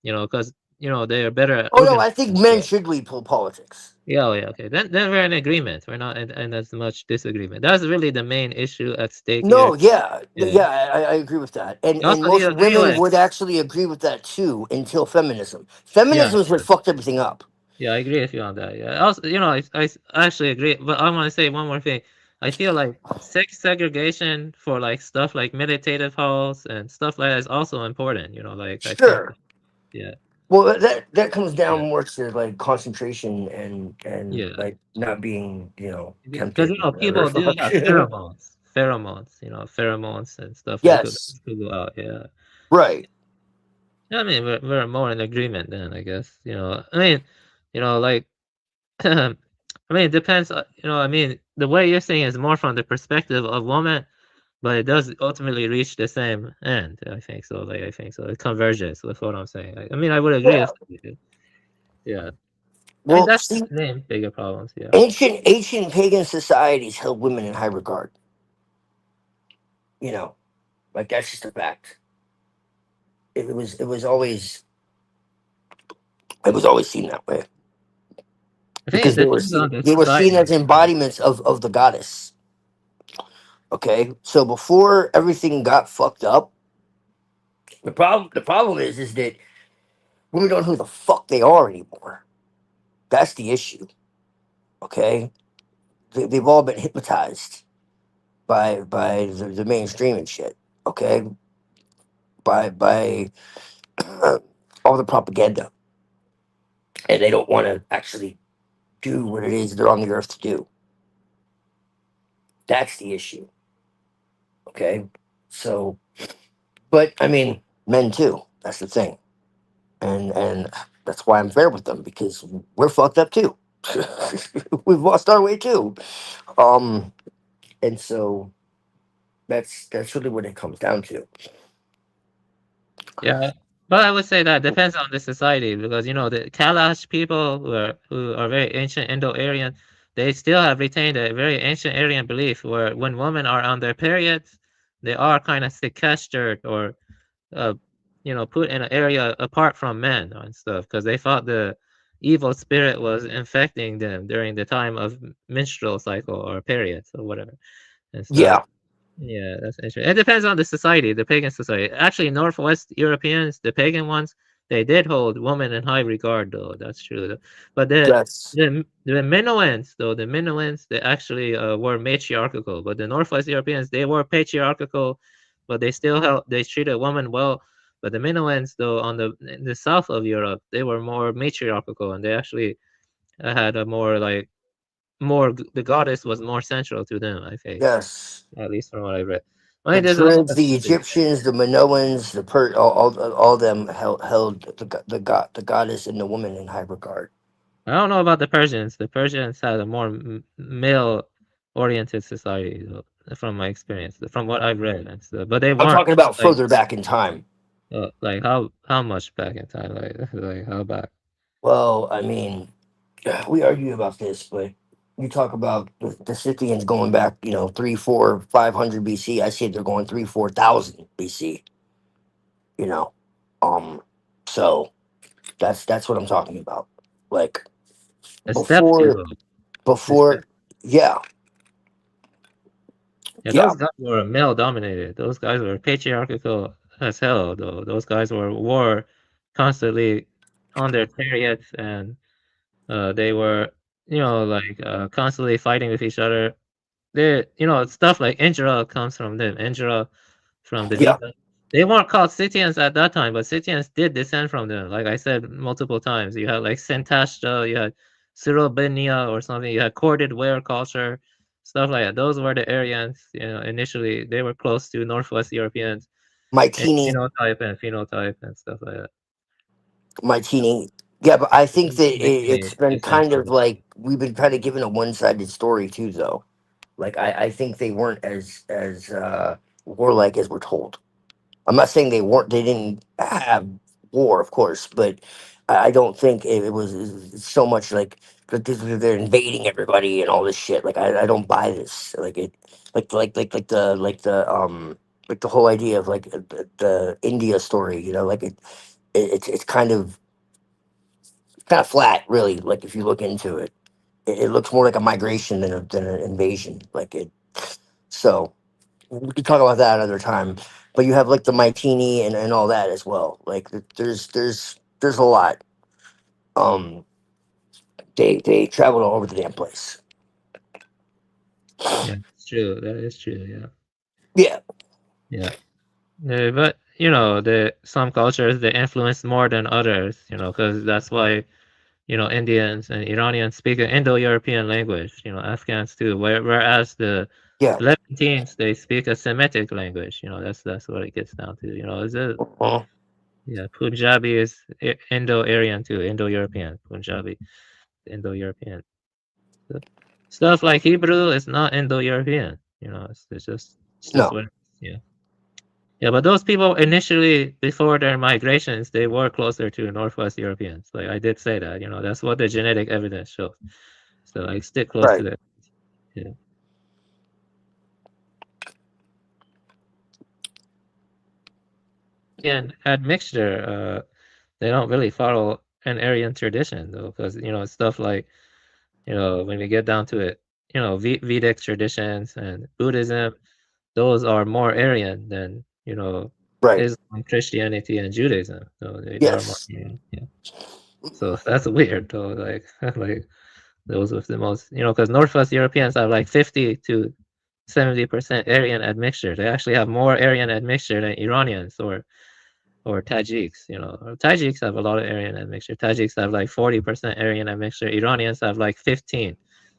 You know, because you know they are better at Oh no, organizing. I think men should lead politics. Yeah, oh, yeah, okay. Then we're in agreement. We're not in as much disagreement. That's really the main issue at stake here. No, yeah, Yeah. I agree with that, and Also, do most you agree women with? would actually agree with that too until feminism. Feminism Yeah, is what fucked everything up. yeah, I agree with you on that. Yeah. Also, you know, I actually agree, but I want to say one more thing. I feel like sex segregation for like stuff like meditative halls and stuff like that is also important. You know, like I think, Sure. yeah, Well, that comes down yeah, more to like concentration and yeah. like not being Because tempted you or know whatever. people do Fuck. have pheromones, you know, pheromones and stuff that Yes. could go out. Yeah. Right. I mean, we're more in agreement then, I guess. You know, I mean, you know, like, I mean, it depends. You know, I mean, the way you're saying is more from the perspective of woman, but it does ultimately reach the same end. I think so. Like, I think so. It converges with what I'm saying. I mean, I would agree Yeah. with you. Yeah. I mean, Well, that's see, the main bigger problems. Yeah. ancient pagan societies held women in high regard. You know, like that's just a fact. It was always seen that way I think because it depends on the they were seen society. as embodiments of the goddess. Okay, so before everything got fucked up, the problem is that women don't know who the fuck they are anymore. That's the issue. Okay, they've all been hypnotized by the mainstream and shit. Okay, by all the propaganda, and they don't want to actually do what it is they're on the earth to do. That's the issue. Okay, so but I mean, men too. That's the thing, and that's why I'm fair with them because we're fucked up too. We've lost our way too. Um, and so that's really what it comes down to. Yeah, but I would say that depends on the society because you know the Kalash people who are very ancient Indo-Aryan, they still have retained a very ancient Aryan belief where when women are on their periods, they are kind of sequestered or uh, you know, put in an area apart from men and stuff because they thought the evil spirit was infecting them during the time of menstrual cycle or periods or whatever and stuff. Yeah, Yeah, that's interesting. It depends on the society, the pagan society. Actually, Northwest Europeans, the pagan ones, they did hold women in high regard, though. That's true. But that's the Minoans, though, the Minoans, they actually were matriarchal. But the Northwest Europeans, they were patriarchal, but they still held, they treated women well. But the Minoans, though, in the south of Europe, they were more matriarchal, and they actually had a more like the goddess was more central to them, I think, yes. at least from what I read. I The mean, there's a lot Druids, of the Egyptians, the Minoans, all them held the goddess and the woman in high regard. I don't know about the Persians. The Persians had a more male-oriented society, though, from my experience, from what I've read and stuff. But they I'm weren't talking about like further back in time. like how much back in time, like how back? Well, I mean, we argue about this, but you talk about the Scythians going back, 3, 4, 500 BC. I say they're going 3, 4,000 BC. You know, um, so that's what I'm talking about. Like A step before, zero. before, yeah, Yeah, yeah, those guys were male dominated. Those guys were patriarchal as hell, though. Those guys were constantly on their chariots and they were, like constantly fighting with each other. They, stuff like Indra comes from them. Indra from the Yeah. Veda. They weren't called Scythians at that time, but Scythians did descend from them. Like I said multiple times, you had like Santashta, you had Sirobenia or something, you had corded ware culture, stuff like that. Those were the Aryans. Initially they were close to Northwest Europeans, Mytini. phenotype and stuff like that. Mytini. Yeah, but I think that it's Mytini, been kind of essentially. like we've been kind of given a one-sided story too, though. Like I think they weren't as warlike as we're told. I'm not saying they didn't have war, of course, but I don't think it was so much like that they're invading everybody and all this shit. Like I don't buy this. Like it, like the whole idea of like the India story. Like it's kind of flat, really. Like if you look into it, it looks more like a migration than an invasion. Like it. So we could talk about that another time. But you have like the Mytini and all that as well. Like there's a lot. Um, they traveled all over the damn place. Yeah, it's true. That is true. Yeah. Yeah. Yeah. But the some cultures they influence more than others, because that's why Indians and Iranians speak an Indo-European language, Afghans too. Whereas the Yeah. Levantines they speak a Semitic language, that's what it gets down to. Is it? Yeah, Punjabi is Indo-Aryan too, Indo-European. Punjabi, Indo-European. So, stuff like Hebrew is not Indo-European. It's just No. what. Yeah. Yeah, but those people initially, before their migrations, they were closer to Northwest Europeans. Like I did say that, that's what the genetic evidence shows. So like stick close to Right. that. Yeah. And admixture, they don't really follow an Aryan tradition though, because stuff like when we get down to it, Vedic traditions and Buddhism, those are more Aryan than Right. Islam, Christianity, and Judaism. So they are more Yes. Aryan. Yeah. So that's weird though. Like like those with the most, because Northwest Europeans have like 50 to 70% Aryan admixture. They actually have more Aryan admixture than Iranians or Tajiks. Tajiks have a lot of Aryan admixture. Tajiks have like 40% Aryan admixture. Iranians have like 15.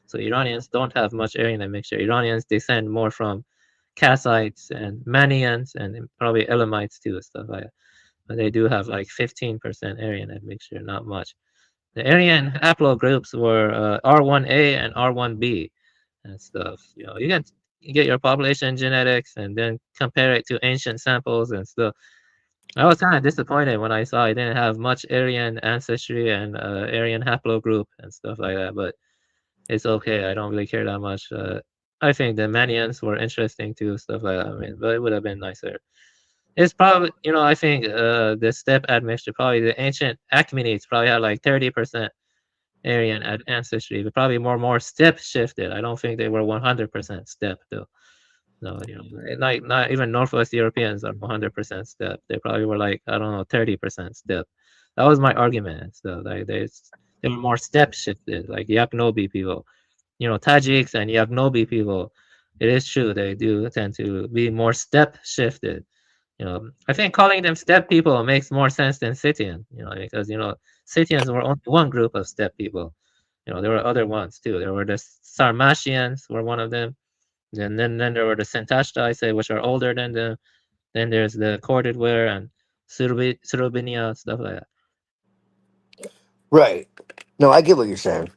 So Iranians don't have much Aryan admixture. Iranians descend more from Kassites and Manians and probably Elamites too, stuff like that. But they do have like 15% Aryan admixture, not much. The Aryan haplogroups were R1A and R1B and stuff. You can get your population genetics and then compare it to ancient samples and stuff. I was kind of disappointed when I saw I didn't have much Aryan ancestry and Aryan haplogroup and stuff like that, but it's okay. I don't really care that much. I think the Manians were interesting too, stuff like that. I mean, but it would have been nicer. It's probably, I think the steppe admixture, probably the ancient Achaemenids probably had like 30% Aryan ancestry, but probably more steppe shifted. I don't think they were 100% steppe though. No, like not even Northwest Europeans are 100% steppe. They probably were like, I don't know, 30% steppe. That was my argument. So like they were more steppe shifted, like Yaknobi people. Tajiks and Yaknobi people, it is true they do tend to be more steppe shifted. I think calling them steppe people makes more sense than Scythian, because Scythians were only one group of steppe people. There were other ones too. There were the Sarmatians were one of them. And then there were the Santashta, I say, which are older than them. Then there's the corded ware and Surubinia, stuff like that. Right. No, I get what you're saying.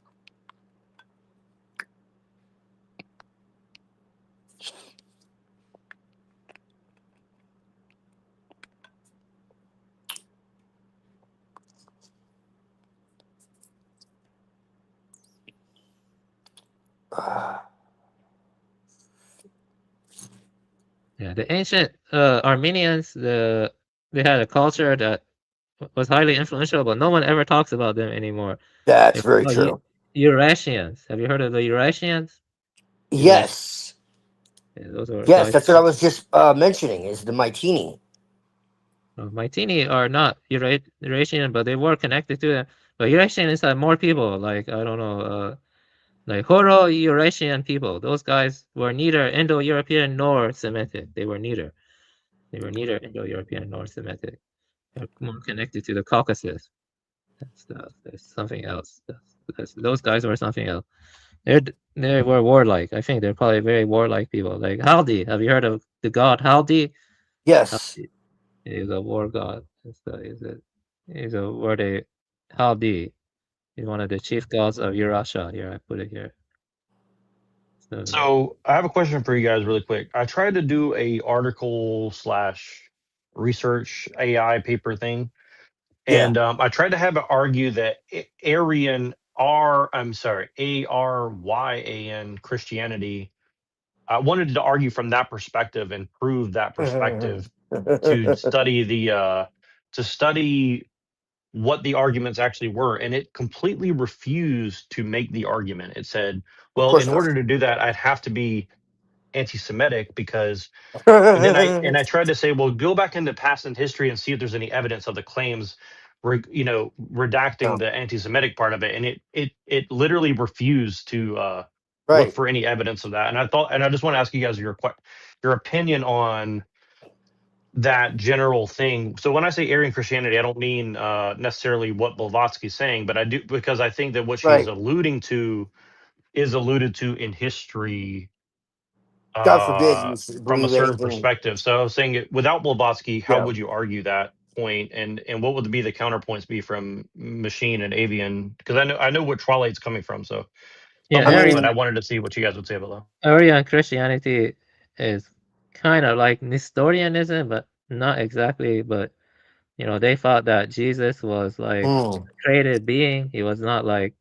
Yeah, the ancient Armenians, they had a culture that was highly influential, but no one ever talks about them anymore. That's It's very called true. Eurasians. Have you heard of the Eurasians? Yes. Yeah, those are Yes, probably that's what I was just mentioning is the Mytini. Mytini are not Eurasian, but they were connected to them. But Eurasians had more people. Like I don't know, Like Horo-Eurasian people, those guys were neither Indo-European nor Semitic. They were neither. They were neither Indo-European nor Semitic. They're more connected to the Caucasus. That's something else. Those guys were something else. They were warlike. I think they're probably very warlike people. Like Haldi. Have you heard of the god Haldi? Yes. Haldi is a war god. He's a word Haldi. He's one of the chief gods of Eurasia. Here, I put it here. So I have a question for you guys really quick. I tried to do a article slash research AI paper thing, Yeah. and I tried to have it argue that Aryan Christianity. I wanted to argue from that perspective and prove that perspective to study what the arguments actually were, and it completely refused to make the argument. It said, Of well, in course not. order to do that, I'd have to be anti-Semitic because and then I tried to say, well, go back into past and history and see if there's any evidence of the claims, redacting No. the anti-Semitic part of it, and it literally refused to look Right. for any evidence of that. And I just want to ask you guys your opinion on that general thing. So when I say Aryan Christianity, I don't mean necessarily what Blavatsky's saying, but I do, because I think that what she's Right. alluding to is alluded to in history God forbid you from a believe certain anything. perspective. So I was saying, without Blavatsky, how Yeah. would you argue that point, and what would be the counterpoints be from Machine and Avian? Because I know what Trollate's coming from, so Yeah, somewhat, mean, but I wanted to see what you guys would say about that. Aryan Christianity is kind of like Nestorianism, but not exactly. But they thought that Jesus was like a created being. He was not like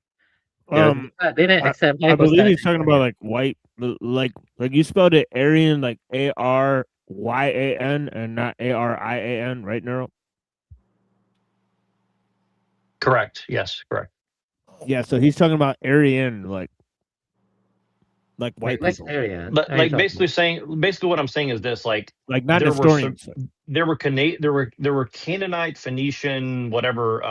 they didn't accept I believe he's hypostatic talking about union. like white, like you spelled it Aryan, like Aryan and not Arian, right, Neuro? Correct. Yes, correct. Yeah, so he's talking about Aryan, like white Like people. Aryan. But How are you like talking basically what I'm saying is this: like not there were some, Nestorians. there were Canaanite, Phoenician, whatever,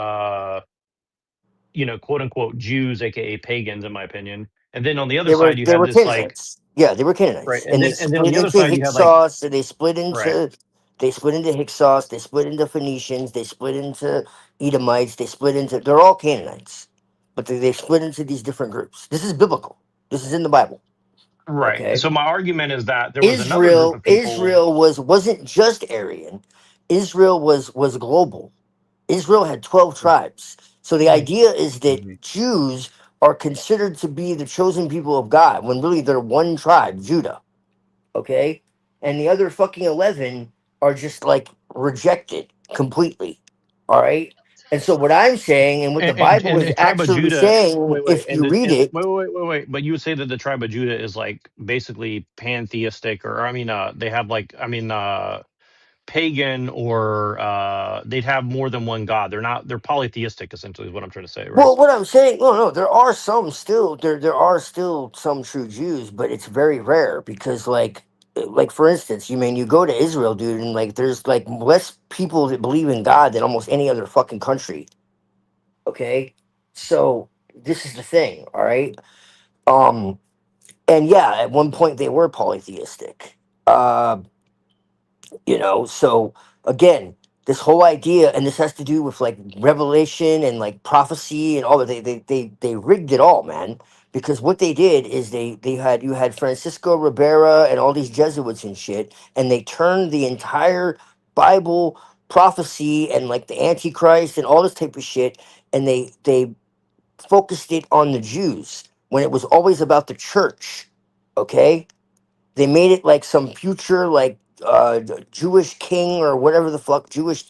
quote unquote Jews, aka pagans, in my opinion. And then on the other They were side, you they had were this like Canaanites. Yeah, they were right, Canaanites, and and they then on split the other into side you had like Hyksos, and they split right, into Hyksos, they split into Phoenicians, they split into Edomites, they split into. They're all Canaanites, but they split into these different groups. This is biblical. This is in the Bible. right. Okay. So my argument is that there was another group Israel of people. Israel wasn't just Aryan. Israel was global. Israel had 12 tribes. So the idea is that Jews are considered to be the chosen people of God when really they're one tribe, Judah. Okay? And the other fucking 11 are just like rejected completely. All right? And so what I'm saying and what the Bible And is the tribe of actually Judah, saying, wait, if you read it, but you would say that the tribe of Judah is like basically pantheistic, or I mean, they have like, I mean, pagan, or they'd have more than one god. They're polytheistic, essentially, is what I'm trying to say, right? well, what I'm saying, no, there are some still there are still some true Jews, but it's very rare because like for instance, you go to Israel, dude, and like there's like less people that believe in God than almost any other fucking country. Okay? So this is the thing, all right? Um and yeah, at one point they were polytheistic. So again, this whole idea, and this has to do with like revelation and like prophecy and all that. They rigged it all, man, because what they did is you had Francisco Ribera and all these Jesuits and shit, and they turned the entire Bible prophecy and like the Antichrist and all this type of shit, and they focused it on the Jews when it was always about the church. Okay, they made it like some future like Jewish king or whatever the fuck Jewish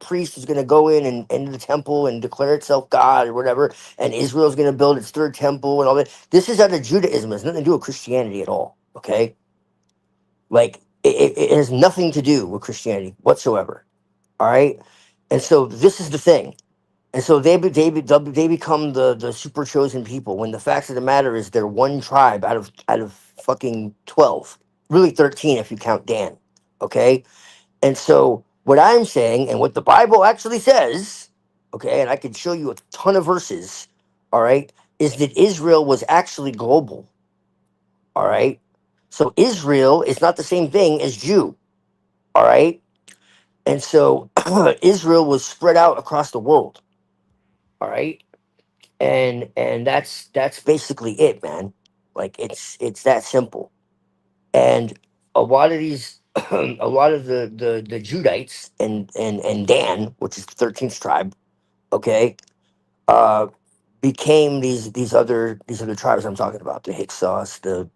priest is going to go in and into the temple and declare itself God or whatever, and Israel's going to build its third temple and all that. This is out of Judaism. It has nothing to do with Christianity at all. Okay, like it has nothing to do with Christianity whatsoever. All right, and so this is the thing. And so they become the super chosen people when the fact of the matter is they're one tribe out of fucking 12, really 13 if you count Dan. Okay, and so what I'm saying and what the Bible actually says, okay, and I could show you a ton of verses, all right, is that Israel was actually global. All right. So Israel is not the same thing as Jew. All right. And so Israel was spread out across the world. All right. And that's basically it, man. Like it's that simple. And a lot of these a lot of the Judites and Dan, which is the 13th tribe, okay, uh became these other tribes I'm talking about, the Hyksos, the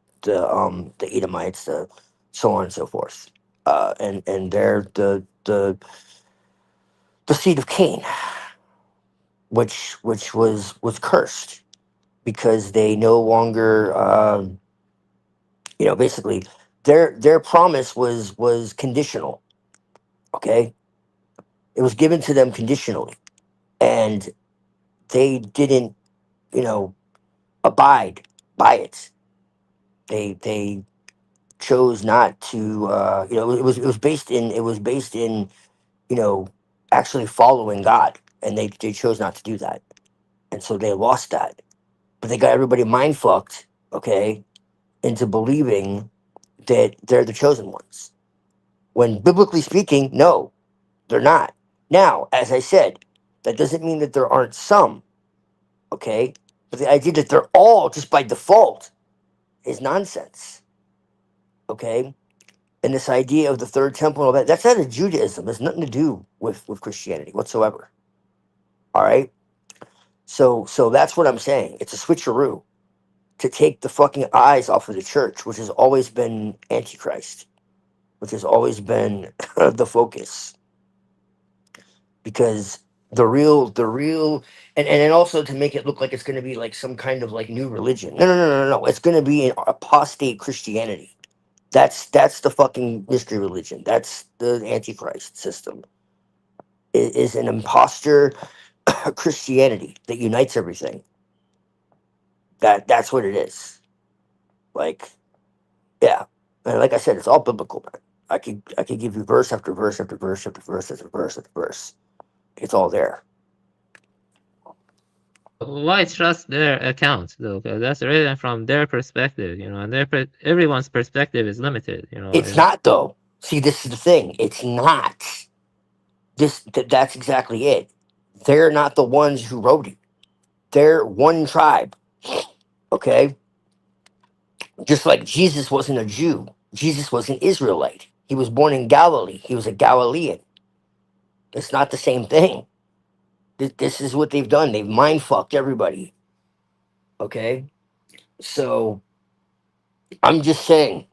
Edomites, the so on and so forth. And they're the seed of Cain, which was cursed because they no longer basically their promise was conditional. Okay, it was given to them conditionally, and they didn't you know abide by it. They chose not to it was based in you know actually following God, and they chose not to do that, and so they lost that. But they got everybody mind fucked, okay, into believing that they're the chosen ones, when biblically speaking, no, they're not. Now, as I said, that doesn't mean that there aren't some, okay, but the idea that they're all just by default is nonsense, okay. And this idea of the third temple and all that, that's out of Judaism. It's nothing to do with Christianity whatsoever. All right. So that's what I'm saying. It's a switcheroo to take the fucking eyes off of the church, which has always been antichrist, which has always been the focus. Because the real and then also to make it look like it's gonna be like some kind of like new religion. No. It's gonna be an apostate Christianity. That's the fucking mystery religion. That's the Antichrist system. It is an imposter Christianity that unites everything. That's what it is. Like, yeah. And like I said, it's all biblical, man. I could give you verse after verse after verse after verse after verse after verse. It's all there. Why trust their account though? 'Cause that's written from their perspective, and everyone's perspective is limited, It's not though. See, this is the thing. It's not. That's exactly it. They're not the ones who wrote it. They're one tribe. Okay? Just like Jesus wasn't a Jew. Jesus was an Israelite. He was born in Galilee. He was a Galilean. It's not the same thing. This is what they've done. They've mind fucked everybody. Okay? So I'm just saying,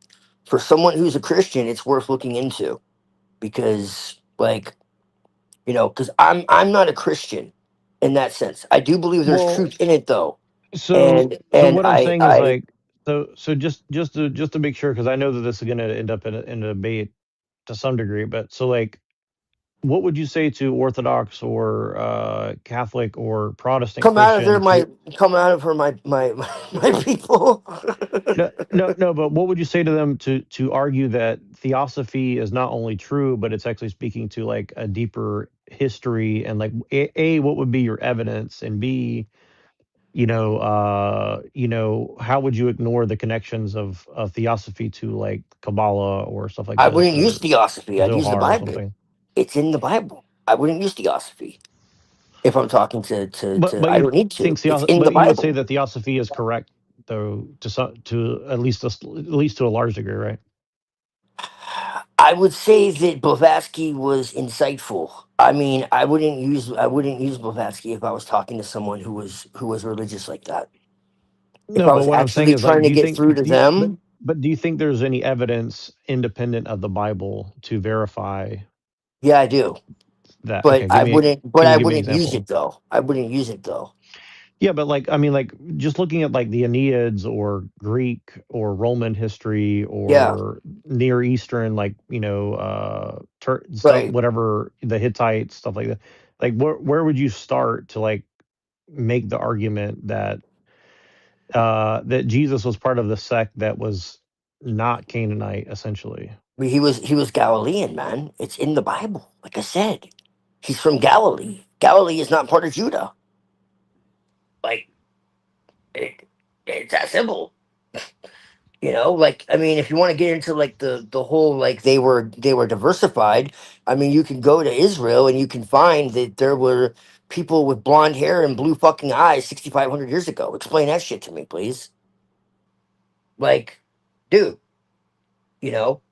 for someone who's a Christian, it's worth looking into, because like, because I'm not a Christian in that sense. I do believe there's Well, truth in it though. so And so and what I'm I saying is I like so just to make sure, because I know that this is going to end up in a debate to some degree, but so like, what would you say to Orthodox or Catholic or Protestant come out of there Christians my who come out of her my people. no, but what would you say to them to argue that theosophy is not only true, but it's actually speaking to like a deeper history, and like a what would be your evidence, and b how would you ignore the connections of theosophy to like Kabbalah or stuff like I this, wouldn't use or theosophy. I'd use the Zohar or Bible. something? It's in the Bible. I wouldn't use theosophy if I'm talking to But I you don't need to. think It's in the but you would say Bible. that theosophy is correct, though, to at least to a large degree, right? I would say that Blavatsky was insightful. I mean, I wouldn't use Blavatsky if I was talking to someone who was religious like that. If No, I but was what I'm saying actually is like, trying do to you get think through to do you, them, but do you think there's any evidence independent of the Bible to verify yeah, I do. that? But Okay, I wouldn't. But can you I give me an wouldn't use example? it though. I wouldn't use it though. Yeah, but like, I mean, like, just looking at like the Aeneads or Greek or Roman history Yeah, or Near Eastern, like, stuff, right. whatever, the Hittites, stuff like that. Like, where would you start to like make the argument that Jesus was part of the sect that was not Canaanite, essentially? I mean, he was Galilean, man. It's in the Bible. Like I said, he's from Galilee. Galilee is not part of Judah. Like, It's that simple. You know, like, I mean, if you want to get into like the whole, like, they were diversified. I mean, you can go to Israel and you can find that there were people with blonde hair and blue fucking eyes 6,500 years ago. Explain that shit to me, please. Like, dude, you know,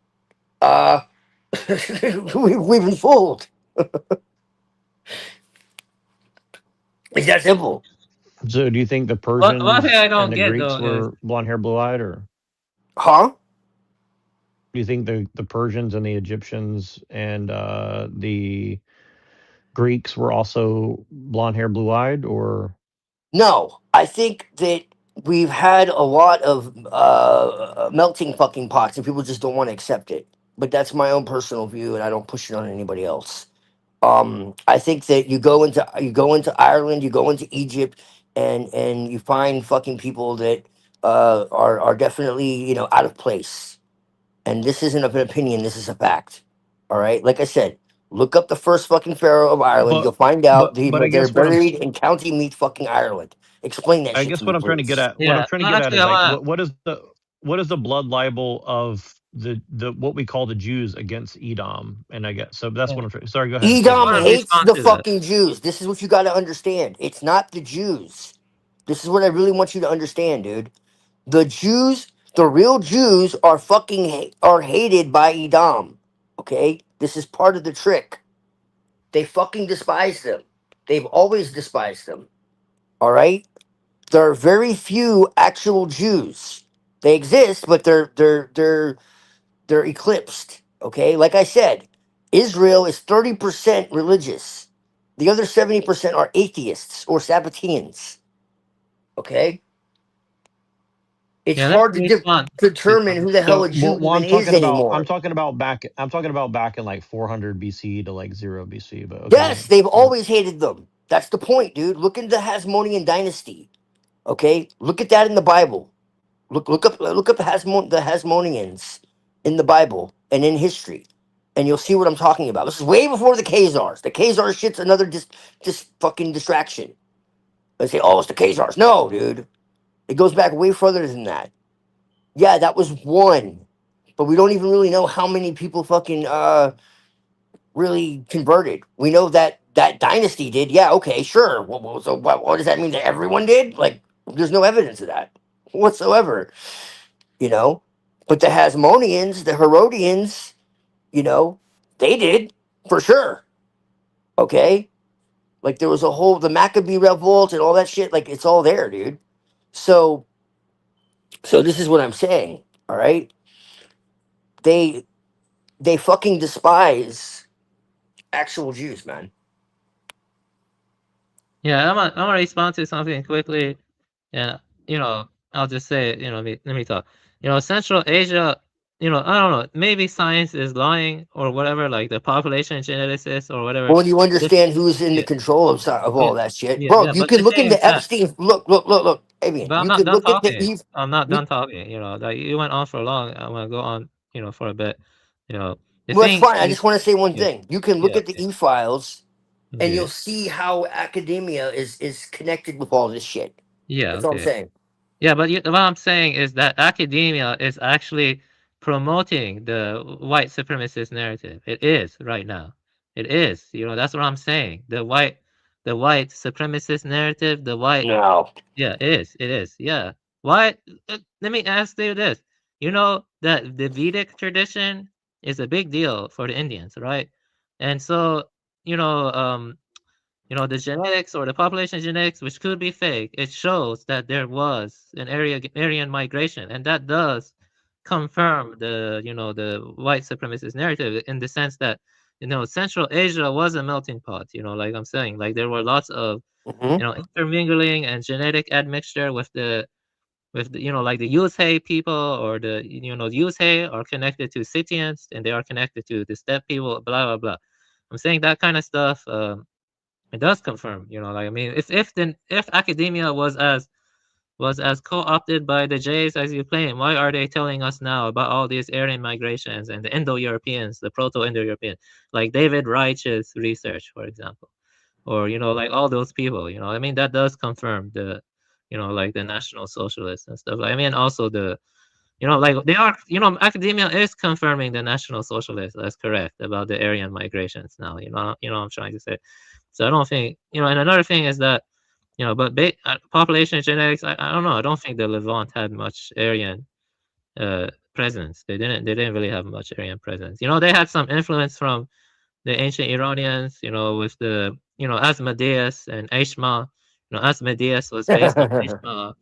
we've been fooled. It's that simple. So, do you think the One thing Persians I and don't the get Greeks though is were blonde hair, blue eyed, or Huh? do you think the Persians and the Egyptians and the Greeks were also blonde hair, blue eyed, or No, I think that we've had a lot of melting fucking pots, and people just don't want to accept it. But that's my own personal view, and I don't push it on anybody else. I think that you go into Ireland, you go into Egypt, and you find fucking people that are definitely, you know, out of place. And this isn't an opinion, this is a fact. All right, like I said, look up the first fucking pharaoh of Ireland. but You'll find out I they're guess buried in County Meath, fucking Ireland. Explain that I shit guess to me, what I'm trying to get please. at what I'm yeah. trying to No, get at actually, is I like wanna. what is the blood libel of the what we call the Jews against Edom? And I guess so that's Yeah. what I'm trying. Sorry, go ahead. I Edom want to hates respond the to that. fucking Jews. This is what you got to understand. It's not the Jews. This is what I really want you to understand, dude. The Jews, the real Jews, are fucking are hated by Edom. Okay, this is part of the trick. They fucking despise them. They've always despised them. All right. There are very few actual Jews. They exist, but they're eclipsed. Okay, like I said, Israel is 30% religious. The other 70% are atheists or Sabbateans. Okay, it's Yeah, let hard to me respond to determine something. who the hell a So, Jew well, even is anymore. I'm talking about back in like 400 BC to like 0 BC. But okay, go Yes, ahead. they've Sorry. always hated them. That's the point, dude. Look into the Hasmonean dynasty. Okay, look at that in the Bible. Look up the Hasmoneans in the Bible and in history, and you'll see what I'm talking about. This is way before the Khazars. The Khazar shit's another just fucking distraction. They say, oh, it's the Khazars. No, dude, it goes back way further than that. Yeah, that was one, but we don't even really know how many people fucking really converted. We know that that dynasty did. Yeah, okay, sure. So what does that mean that everyone did? Like, there's no evidence of that whatsoever. You know, but the Hasmoneans, the Herodians, you know, they did for sure. Okay, like there was a whole the Maccabee revolt and all that shit. Like it's all there, dude. So this is what I'm saying. All right, they fucking despise actual Jews, man. Yeah, I'm gonna respond to something quickly. Yeah, I'll just say it. Let me talk. Central Asia. I don't know. Maybe science is lying or whatever, like the population geneticists or whatever. But when you This, understand who's in the yeah, control of yeah, all that shit, yeah, bro, yeah. you But can the look thing is into that, Epstein. Look, Avian. but I'm You not can done look at the talking. I'm not you, done talking. Like you went on for long. I'm gonna go on, for a bit. The well, that's thing fine. I is, just want to say one yeah, thing. You can look yeah, at the e-files and okay, you'll see how academia is connected with all this shit. yeah, That's all I'm okay. saying. Yeah, but what I'm saying is that academia is actually promoting the white supremacist narrative. It is right now. It is. That's what I'm saying. The white supremacist narrative, No. yeah, it is. It is. Yeah. Why? Let me ask you this. You know that the Vedic tradition is a big deal for the Indians, right? And so, you know, um, the genetics or the population genetics, which could be fake, it shows that there was an Aryan migration, and that does confirm the white supremacist narrative in the sense that Central Asia was a melting pot. Like I'm saying, like there were lots of Hmm. intermingling and genetic admixture with like the Yuzhe people or the Yuzhe are connected to Scythians and they are connected to the steppe people, blah blah blah. I'm saying that kind of stuff. It does confirm, like I mean, if academia was as co-opted by the Jays as you claim, why are they telling us now about all these Aryan migrations and the Indo-Europeans, the Proto-Indo-European, like David Reich's research, for example, or like all those people, I mean, that does confirm you know, like the National Socialists and stuff. I mean, also the, you know, like they are, you know, academia is confirming the National Socialists. That's correct about the Aryan migrations now. You know what I'm trying to say. So I don't think, you know, and another thing is that, you know, but population genetics, I don't know. I don't think the Levant had much Aryan presence. They didn't really have much Aryan presence. You know, they had some influence from the ancient Iranians, you know, with the, you know, Asmodeus and Ashma. You know, Asmodeus was based on Ashma.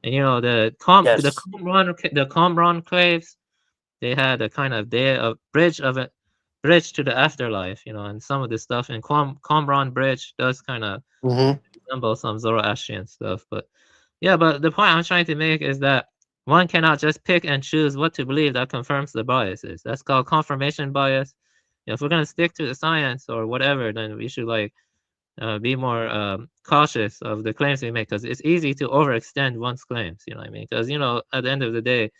And you know, the Yes. Qumran caves, they had a kind of bridge to the afterlife, you know, and some of the stuff in Qumran bridge does kind of Mm-hmm. resemble some Zoroastrian stuff. But yeah, but the point I'm trying to make is that one cannot just pick and choose what to believe that confirms the biases. That's called confirmation bias. You know, if we're gonna stick to the science or whatever, then we should like be more cautious of the claims we make, because it's easy to overextend one's claims. You know what I mean? Because you know, at the end of the day,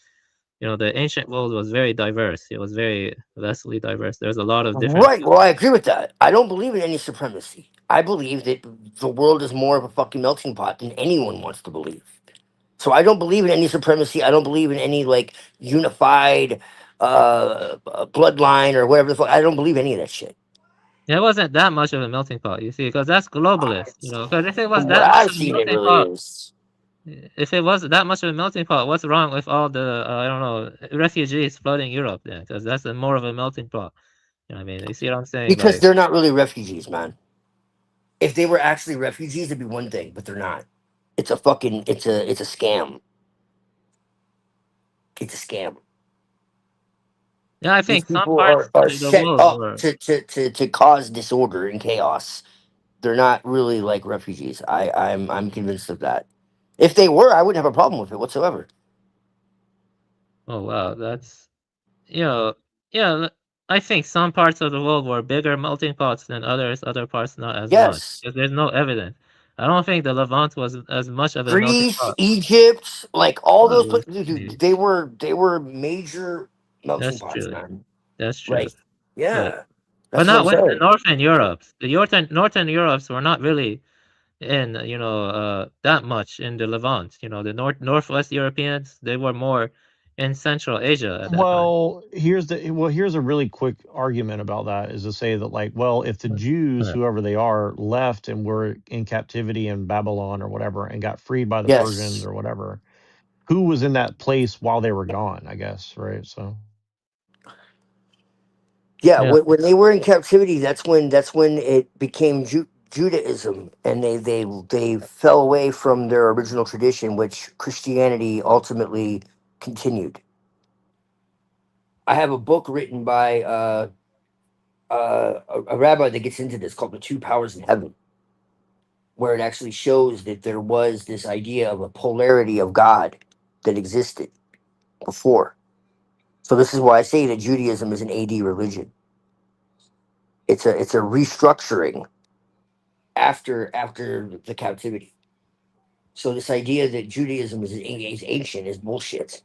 you know, the ancient world was very diverse. It was very vastly diverse. There's a lot of different. Right. Well, I agree with that. I don't believe in any supremacy. I believe that the world is more of a fucking melting pot than anyone wants to believe. So I don't believe in any supremacy. I don't believe in any like unified bloodline or whatever the fuck. I don't believe any of that shit. It wasn't that much of a melting pot, you see, because that's globalist. You know, because if it was From what that much I've of a seen, it melting really pot, is. if it was that much of a melting pot, what's wrong with all the I don't know, refugees flooding Europe then? Because that's more of a melting pot. You know what I mean? You see what I'm saying? Because Like, they're not really refugees, man. If they were actually refugees, it'd be one thing, but they're not. It's a fucking it's a scam. It's a scam. yeah, I These think some people parts are of the set world up were. to cause disorder and chaos. They're not really like refugees. I'm convinced of that. If they were, I wouldn't have a problem with it whatsoever. Oh wow, that's, you know, yeah. I think some parts of the world were bigger melting pots than others. Other parts not as much, Yes. because there's no evidence. I don't think the Levant was as much of a melting Greece, pot. Egypt, like all those Oh, places, geez. they were major melting That's pots, true. man. That's true. Like, But yeah, but that's what not I'm with the saying. Northern Europes. The Northern Europes were not really in, you know, that much in the Levant. You know, the Northwest Europeans, they were more in Central Asia at that time. Here's a really quick argument about that, is to say that, like, well, if the Jews, Right. whoever they are, left and were in captivity in Babylon or whatever and got freed by the Persians Yes. or whatever, who was in that place while they were gone, I guess, right? So Yeah, Yeah. when they were in captivity, that's when it became Judaism, and they fell away from their original tradition, which Christianity ultimately continued. I have a book written by a rabbi that gets into this called "The Two Powers in Heaven," where it actually shows that there was this idea of a polarity of God that existed before. So this is why I say that Judaism is an AD religion. It's a restructuring after the captivity. So this idea that Judaism is ancient is bullshit.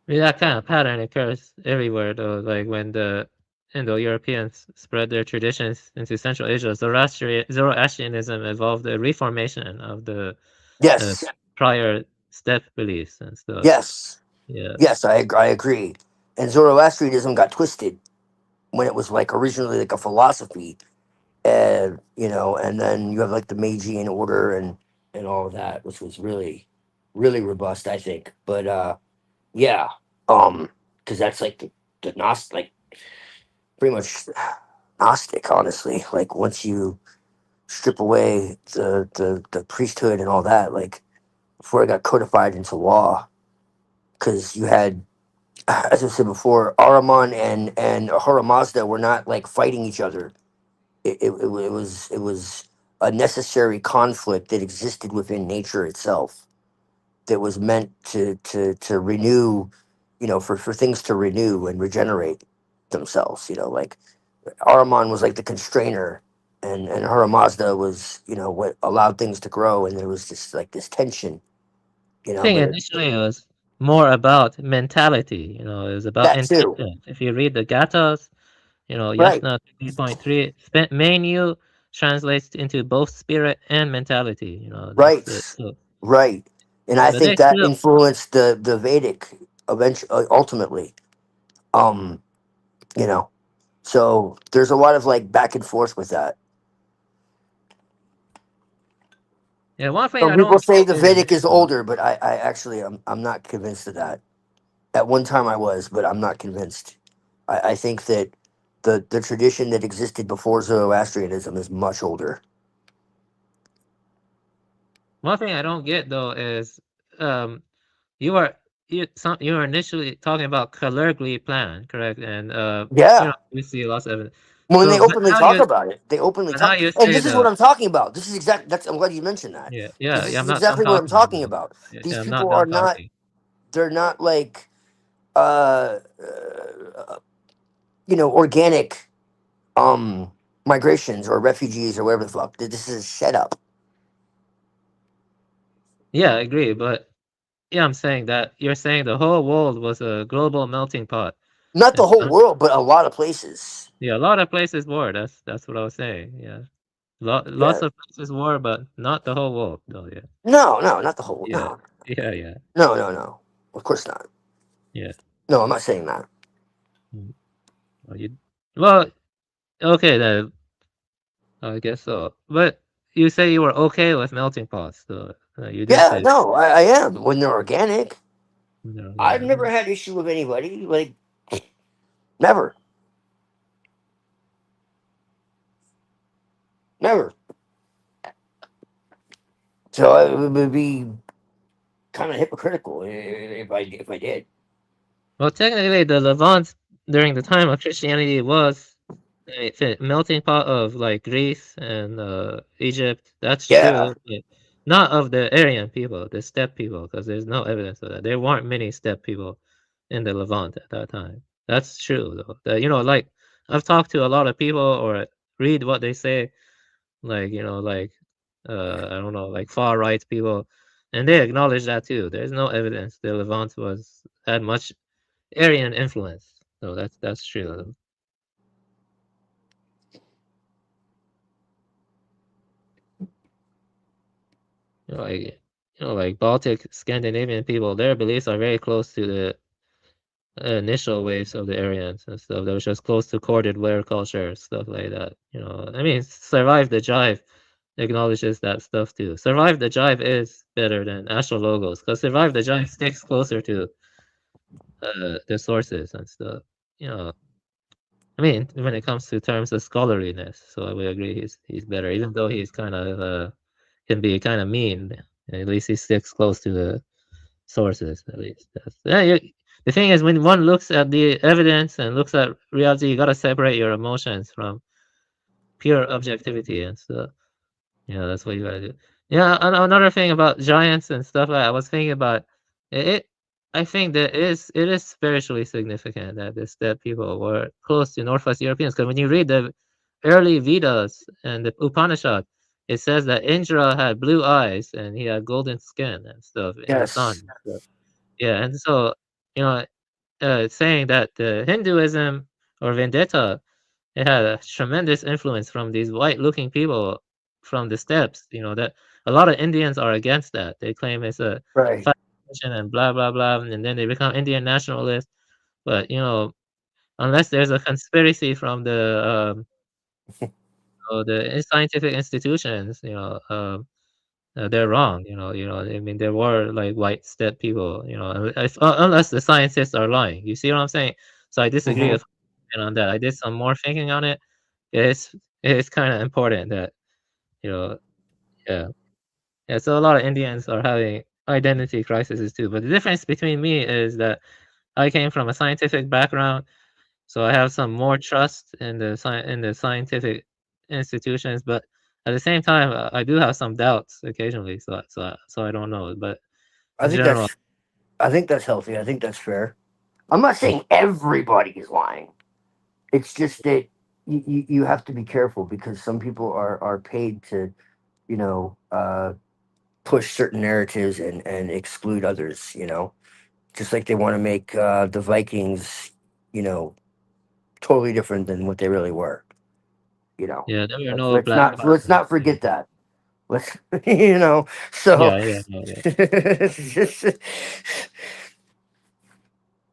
Yeah, that kind of pattern occurs everywhere, though. Like when the Indo-Europeans spread their traditions into Central Asia, Zoroastrianism evolved a reformation of the uh, Yes, prior step beliefs and stuff. yes, Yeah. yes. I agree. And Zoroastrianism got twisted when it was like originally like a philosophy, and and then you have like the Magian order and all of that, which was really robust, I think. But yeah, because that's like the Gnostic, like pretty much Gnostic, honestly. Like once you strip away the priesthood and all that, like before it got codified into law, because you had, as I said before, Ahriman and Ahura Mazda were not like fighting each other. It was a necessary conflict that existed within nature itself, that was meant to renew, for things to renew and regenerate themselves. Like Ahriman was like the constrainer, and Ahura Mazda was, what allowed things to grow, and there was this tension, I think but initially it was more about mentality, you know, it was about that too. intention. If you read the Gathas, You know, Right. Yasna 3.3 menu translates into both spirit and mentality. You know, Right. that's it. So, Right. And I but they think that still, influenced the Vedic eventually, ultimately. Um, you know, so there's a lot of like back and forth with that. yeah. One thing Some I people don't say get the is, Vedic is older, but I actually I'm not convinced of that. At one time I was, but I'm not convinced. I think that the tradition that existed before Zoroastrianism is much older. one thing I don't get though is, um, you are you were initially talking about calorically plan, correct? And you know, Yeah. we see lots of evidence. When they So, openly talk about it, they openly but now talk, you and say this is what the I'm talking about. This is exact. That's I'm glad you mentioned that yeah, because yeah, this yeah. is I'm not done exactly what I'm talking. talking about. Yeah, These I'm not people are done not. talking. They're not like organic migrations or refugees or whatever the fuck. This is set up. Yeah, I agree, but yeah, I'm saying that you're saying the whole world was a global melting pot. Not the And whole world, but a lot of places. yeah, a lot of places were. That's what I was saying. Yeah, Yeah. lots of places were, but not the whole world. Oh yeah, No, not the whole. yeah, No, yeah, yeah, no. Of course not. yeah. No, I'm not saying that. Mm. Well, well, okay then. I guess so. But you say you were okay with melting pots, so you did Yeah, say no, I am when they're organic. no, I've yeah. never had issue with anybody. Like never, never. So it would be kind of hypocritical if I did. Well, technically, the Levant during the time of Christianity was a melting pot of like Greece and Egypt. That's Yeah. true, but not of the Aryan people, the steppe people, because there's no evidence of that. There weren't many steppe people in the Levant at that time. That's true, though. You know, like I've talked to a lot of people or read what they say, like you know, like I don't know, like far right people, and they acknowledge that too. There's no evidence the Levant was had much Aryan influence. So that's true. Like Baltic Scandinavian people, their beliefs are very close to the initial waves of the Aryans and stuff. That was just close to corded ware culture, stuff like that. You know, I mean, Survive the Jive acknowledges that stuff too. Survive the Jive is better than Astral Logos because Survive the Jive sticks closer to the sources and stuff. You know, I mean, when it comes to terms of scholarliness, so I would agree he's better, even though he's kind of can be kind of mean. At least he sticks close to the sources. At least the thing is, when one looks at the evidence and looks at reality, you gotta separate your emotions from pure objectivity and stuff. Yeah, that's what you gotta do. Yeah, another thing about giants and stuff like I was thinking about it. I think that it is spiritually significant that people were close to Northwest Europeans. Because when you read the early Vedas and the Upanishad, it says that Indra had blue eyes and he had golden skin and stuff in the sun. Yes. And stuff. Yeah, and so you know, saying that the Hinduism or Vendetta it had a tremendous influence from these white-looking people from the steppes. You know that a lot of Indians are against that. They claim it's a Right. fascination and blah blah blah, and then they become Indian nationalists. But you know, unless there's a conspiracy from the scientific institutions, they're wrong. I mean, there were like white steppe people. Unless the scientists are lying. You see what I'm saying? So I disagree Hmm. with on that. I did some more thinking on it. It's it's kind of important that you know, yeah, yeah. So a lot of Indians are having identity crises too. But the difference between me is that I came from a scientific background, so I have some more trust in the scientific institutions. But at the same time, I do have some doubts occasionally. So I don't know. But I in think general, that's I think that's healthy. I think that's fair. I'm not saying everybody is lying. It's just that you have to be careful because some people are paid to, you know, push certain narratives and exclude others. Just like they want to make the Vikings, you know, totally different than what they really were. You know, Yeah, there were let's, no let's black not let's markets. not forget that. Let's you know. So Yeah, yeah, yeah, yeah. it's just,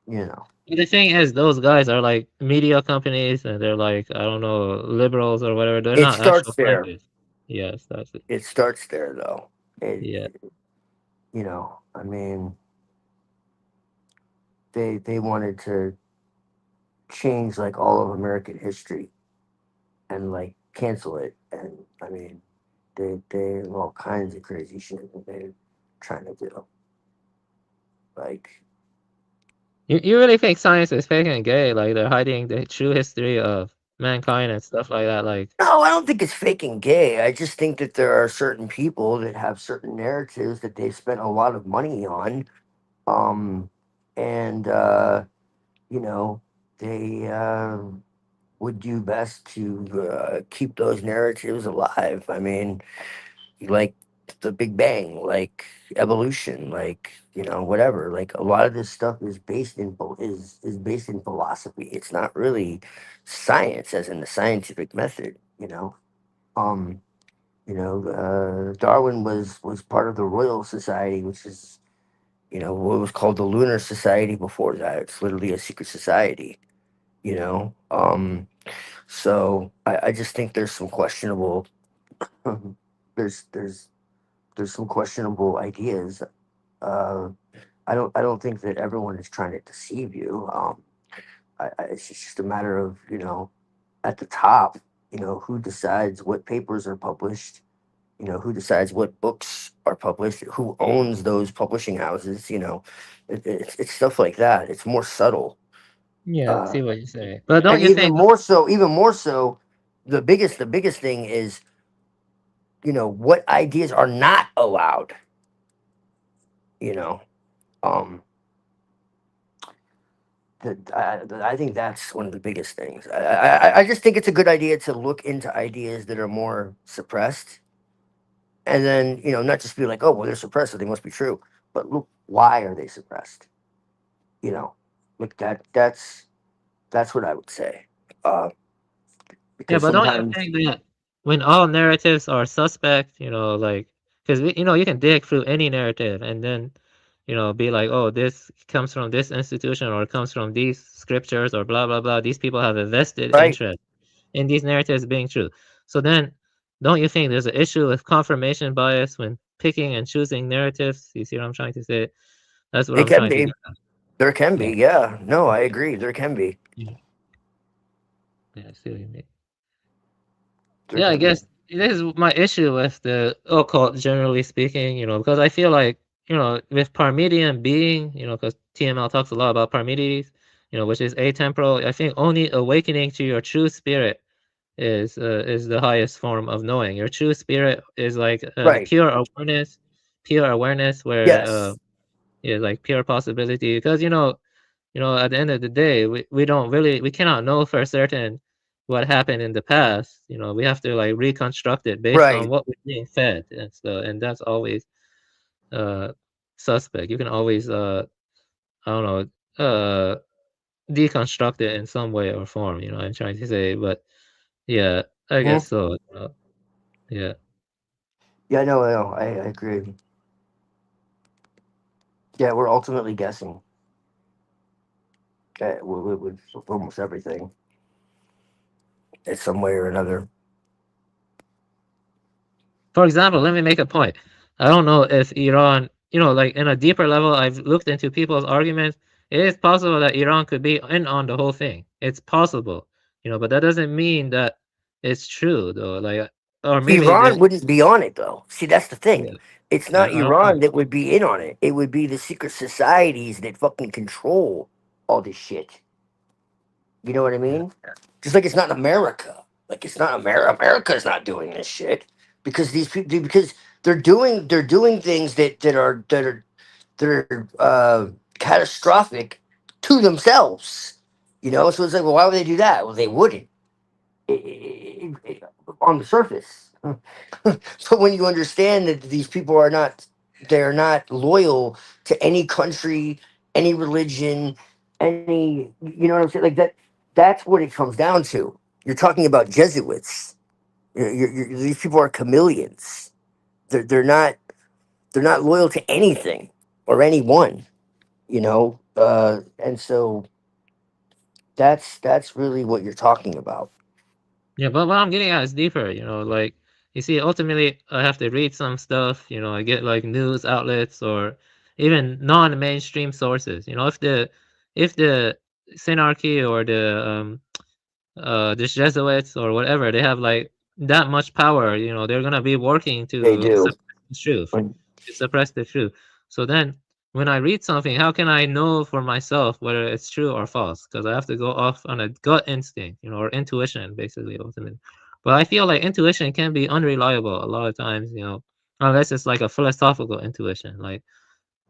you know, But the thing is, those guys are like media companies, and they're like, I don't know, liberals or whatever. They're it not actual starts there. scientists. Yes, that's it. It starts there, though. Yeah. You know, I mean, they wanted to change like all of American history and like cancel it, and I mean, they have all kinds of crazy shit that they're trying to do. Like, You really think science is fake and gay? Like they're hiding the true history of mankind and stuff like that? Like, no, I don't think it's fake and gay. I just think that there are certain people that have certain narratives that they've spent a lot of money on, um, and you know, they would do best to keep those narratives alive. I mean, like the Big Bang, like evolution, like you know, whatever. Like a lot of this stuff is based in is based in philosophy. It's not really science, as in the scientific method. Um, Darwin was part of the Royal Society, which is what was called the Lunar Society before that. It's literally a secret society. So I just think there's some questionable there's there's there's some questionable ideas. Uh, I don't think that everyone is trying to deceive you. It's just a matter of at the top, who decides what papers are published, who decides what books are published, who owns those publishing houses. It's stuff like that. It's more subtle. yeah, Uh, see what you say. But don't and you think? even more so, the biggest thing is what ideas are not allowed. You know, um, I think that's one of the biggest things. I just think it's a good idea to look into ideas that are more suppressed, and then not just be like, oh well, they're suppressed, so they must be true. But look, why are they suppressed? Look, that's what I would say. Uh, Yeah, because but don't you sometimes, think that when all narratives are suspect, like, because you can dig through any narrative and then, be like, oh, this comes from this institution or it comes from these scriptures or blah blah blah. These people have a vested right? interest in these narratives being true. So then, don't you think there's an issue with confirmation bias when picking and choosing narratives? You see what I'm trying to say? That's what It I'm can trying to be. get at. There can be. Yeah, Yeah. No, I agree. There can be. yeah, yeah. I see what you mean. There Yeah, I can be. guess this is my issue with the occult, generally speaking, because I feel like, with Parmenidean being, because TML talks a lot about Parmenides, which is atemporal. I think only awakening to your true spirit is the highest form of knowing. Your true spirit is like Right. pure awareness where Yes. is like pure possibility. Because at the end of the day, we cannot know for certain what happened in the past. We have to like reconstruct it based on Right. what we're being fed, and that's always uh suspect. You can always I don't know deconstruct it in some way or form. I'm trying to say, but yeah, I Hmm. guess so. Yeah. Yeah. No. No. I agree. Yeah, we're ultimately guessing with almost everything in some way or another. For example, let me make a point. I don't know if Iran, like in a deeper level, I've looked into people's arguments. It is possible that Iran could be in on the whole thing. It's possible, but that doesn't mean that it's true, though. Like, or maybe Iran the wouldn't be on it though. See, that's the thing. yeah, It's I, not I don't know. Iran that would be in on it. It would be the secret societies that fucking control all this shit. You know what I Yeah. mean? Just like it's not America. Like it's not America. America's not doing this shit because these people because they're doing things that are catastrophic to themselves. So it's like, well, why would they do that? Well, they wouldn't on the surface. But when you understand that these people they're not loyal to any country, any religion, any, you know what I'm saying? Like That's what it comes down to. You're talking about Jesuits. These people are chameleons. They're not loyal to anything or anyone, you know. And so that's really what you're talking about. Yeah, but what I'm getting at is deeper, like you see, ultimately I have to read some stuff, I get like news outlets or even non-mainstream sources. If the synarchy or the Jesuits or whatever, they have like that much power, they're gonna be working They to do. suppress the truth, to suppress the truth. So then when I read something, how can I know for myself whether it's true or false? Because I have to go off on a gut instinct, or intuition, basically, ultimately. But I feel like intuition can be unreliable a lot of times, unless it's like a philosophical intuition. Like,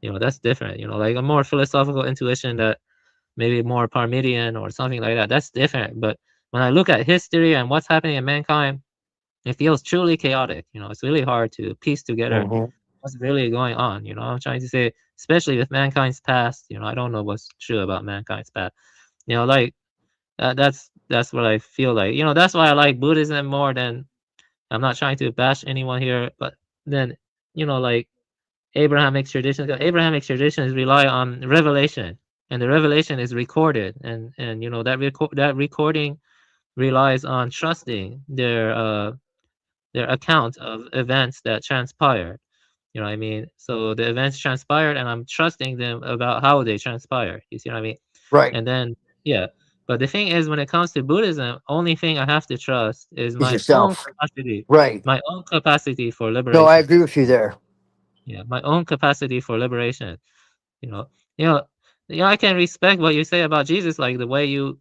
that's different, like a more philosophical intuition that maybe more Parmenidean or something like that. That's different. But when I look at history and what's happening in mankind, it feels truly chaotic. It's really hard to piece together Mhm. what's really going on. I'm trying to say, especially with mankind's past, I don't know what's true about mankind's past. Like that's what I feel like. That's why I like Buddhism more than, I'm not trying to bash anyone here, but then, like Abrahamic traditions rely on revelation, and the revelation is recorded, and that recording relies on trusting their account of events that transpired. You know what I mean? So the events transpired, and I'm trusting them about how they transpired. You see what I mean? Right. And then, yeah. But the thing is, when it comes to Buddhism, only thing I have to trust is Is my own yourself. capacity, Right. my own capacity for No, I liberation. agree with you there. Yeah, my own capacity for liberation. You know, you know, I can respect what you say about Jesus, like the way you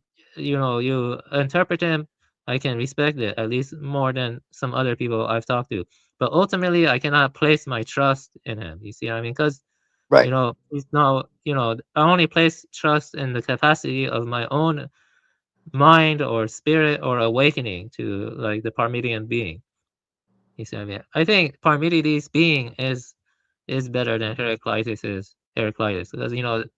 interpret him. I can respect it at least more than some other people I've talked to. But ultimately, I cannot place my trust in him. You see what I mean? Because Right. he's not. I only place trust in the capacity of my own mind or spirit or awakening to like the Parmenidean being. You see what I mean? I think Parmenides' being is better than Heraclitus because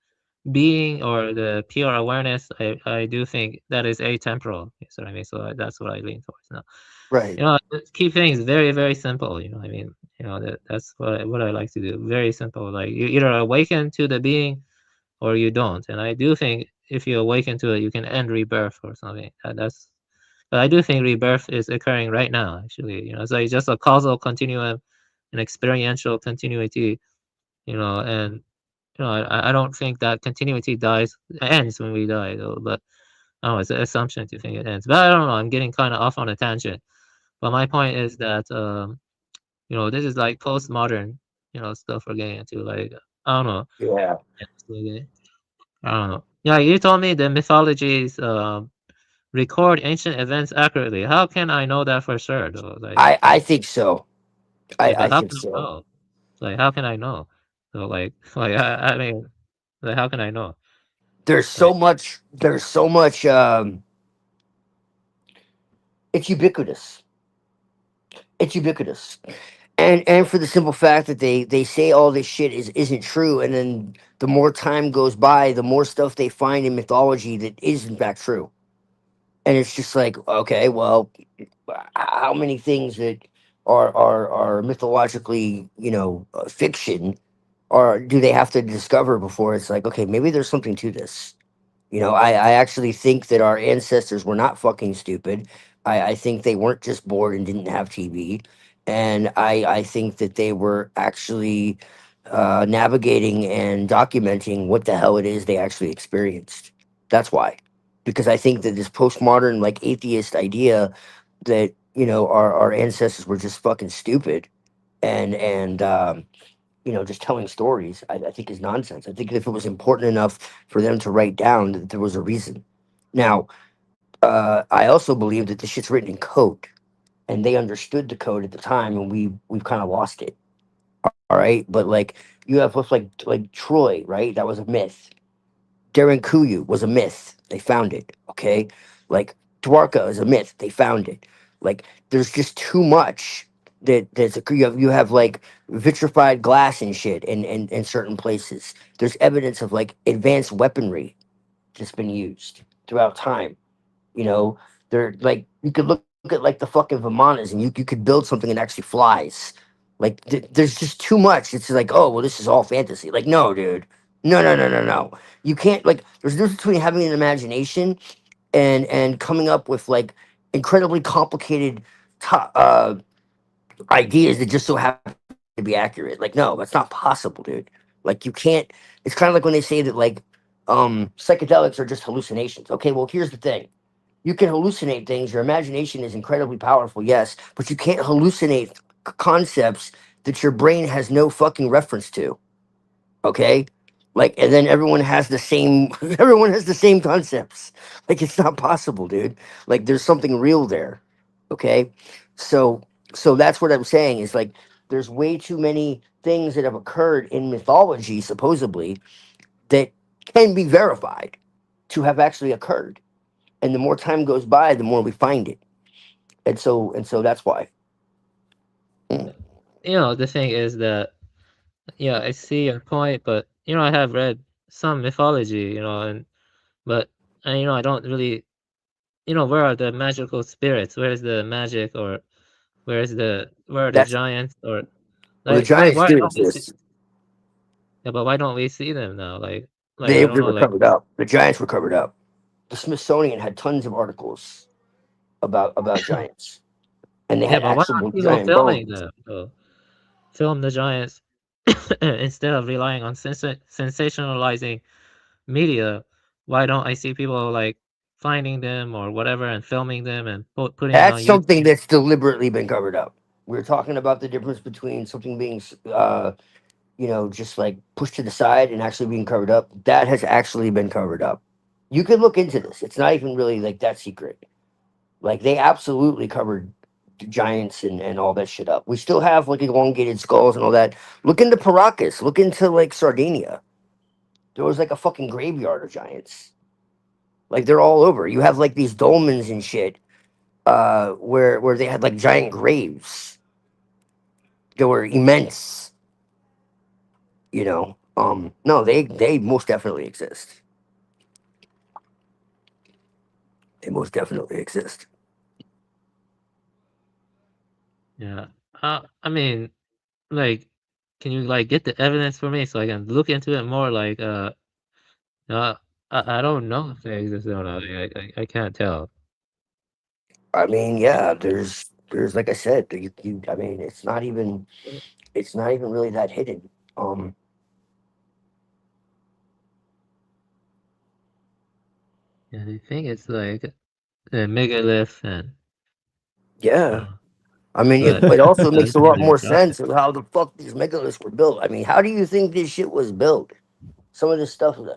being or the pure awareness, I do think that is atemporal. You see what I mean? So that's what I lean towards now. Right. Just keep things very, very simple. You know what I mean? That's what I like to do. Very simple. Like you either awaken to the being or you don't. And I do think if you awaken to it, you can end rebirth or something. But I do think rebirth is occurring right now. Actually, it's like just a causal continuum, an experiential continuity. And I don't think that continuity ends when we die, though. But it's an assumption to think it ends. But I don't know. I'm getting kind of off on a tangent. But my point is that this is like postmodern, stuff we're getting into. Like I don't know. Yeah. I don't know. Yeah, you told me the mythologies record ancient events accurately. How can I know that for sure, though? Like, I think so. yeah, but I how think can I so. know? Like, how can I know? So, like I mean, like, how can I know? There's Like, so much. There's so much. It's ubiquitous. It's ubiquitous. And for the simple fact that they say all this shit isn't true, and then the more time goes by, the more stuff they find in mythology that is in fact true. And it's just like, okay, well, how many things that are mythologically, fiction, or do they have to discover before it's like, okay, maybe there's something to this? I actually think that our ancestors were not fucking stupid. I think they weren't just bored and didn't have TV. And I think that they were actually navigating and documenting what the hell it is they actually experienced. That's why. Because I think that this postmodern, like atheist idea that, our ancestors were just fucking stupid and just telling stories, I think is nonsense. I think if it was important enough for them to write down, that there was a reason. Now, I also believe that the shit's written in code, and they understood the code at the time, and we've kind of lost it. All right, but like you have what's like Troy, right? That was a myth. Darren Kuyu was a myth. They found it. Okay, like Dwarka is a myth. They found it. Like there's just too much you have like vitrified glass and shit in certain places. There's evidence of like advanced weaponry that's been used throughout time. You know, they're like you could look at like the fucking Vimanas, and you could build something that actually flies. Like there's just too much. It's like, oh well, this is all fantasy. Like, no, dude, no. You can't like. There's a difference between having an imagination and coming up with like incredibly complicated ideas that just so happen to be accurate. Like, no, that's not possible, dude. Like, you can't. It's kind of like when they say that like psychedelics are just hallucinations. Okay, well, here's the thing. You can hallucinate things. Your imagination is incredibly powerful, yes, but you can't hallucinate concepts that your brain has no fucking reference to. Okay, like, and then everyone has the same. Everyone has the same concepts. Like, it's not possible, dude. Like, there's something real there. Okay, so that's what I'm saying is like there's way too many things that have occurred in mythology, supposedly, that can be verified to have actually occurred. And the more time goes by, the more we find it. And so that's why. The thing is that, yeah, I see your point, but I have read some mythology, but I don't really, where are the magical spirits? Where is the magic, or where are the That's giants, or well, the like giants why do don't we see? exist. Yeah, but why don't we see them now? Like I They don't know, were like covered up. The giants were covered up. The Smithsonian had tons of articles about giants, and they yeah, had but why not actual people giant filming bones. them? So, film the giants instead of relying on sensationalizing media. Why don't I see people like finding them or whatever and filming them and putting it That's on something YouTube? that's deliberately been covered up. We're talking about the difference between something being, just like pushed to the side and actually being covered up. That has actually been covered up. You could look into this. It's not even really like that secret. Like they absolutely covered giants and all that shit up. We still have like elongated skulls and all that. Look into Paracas. Look into like Sardinia. There was like a fucking graveyard of giants. Like they're all over. You have like these dolmens and shit, where they had like giant graves. They were immense. No, they most definitely exist. They most definitely exist. Yeah. I mean, like, can you like get the evidence for me so I can look into it more? Like, uh I don't know if they exist or not. I can't tell. I mean, yeah, there's like I said, I mean, it's not even really that hidden. Yeah, I think it's like a megalith and Yeah. uh, I mean, but it also makes that's a lot really more interesting. sense of how the fuck these megaliths were built. I mean, how do you think this shit was built? Some of this stuff is,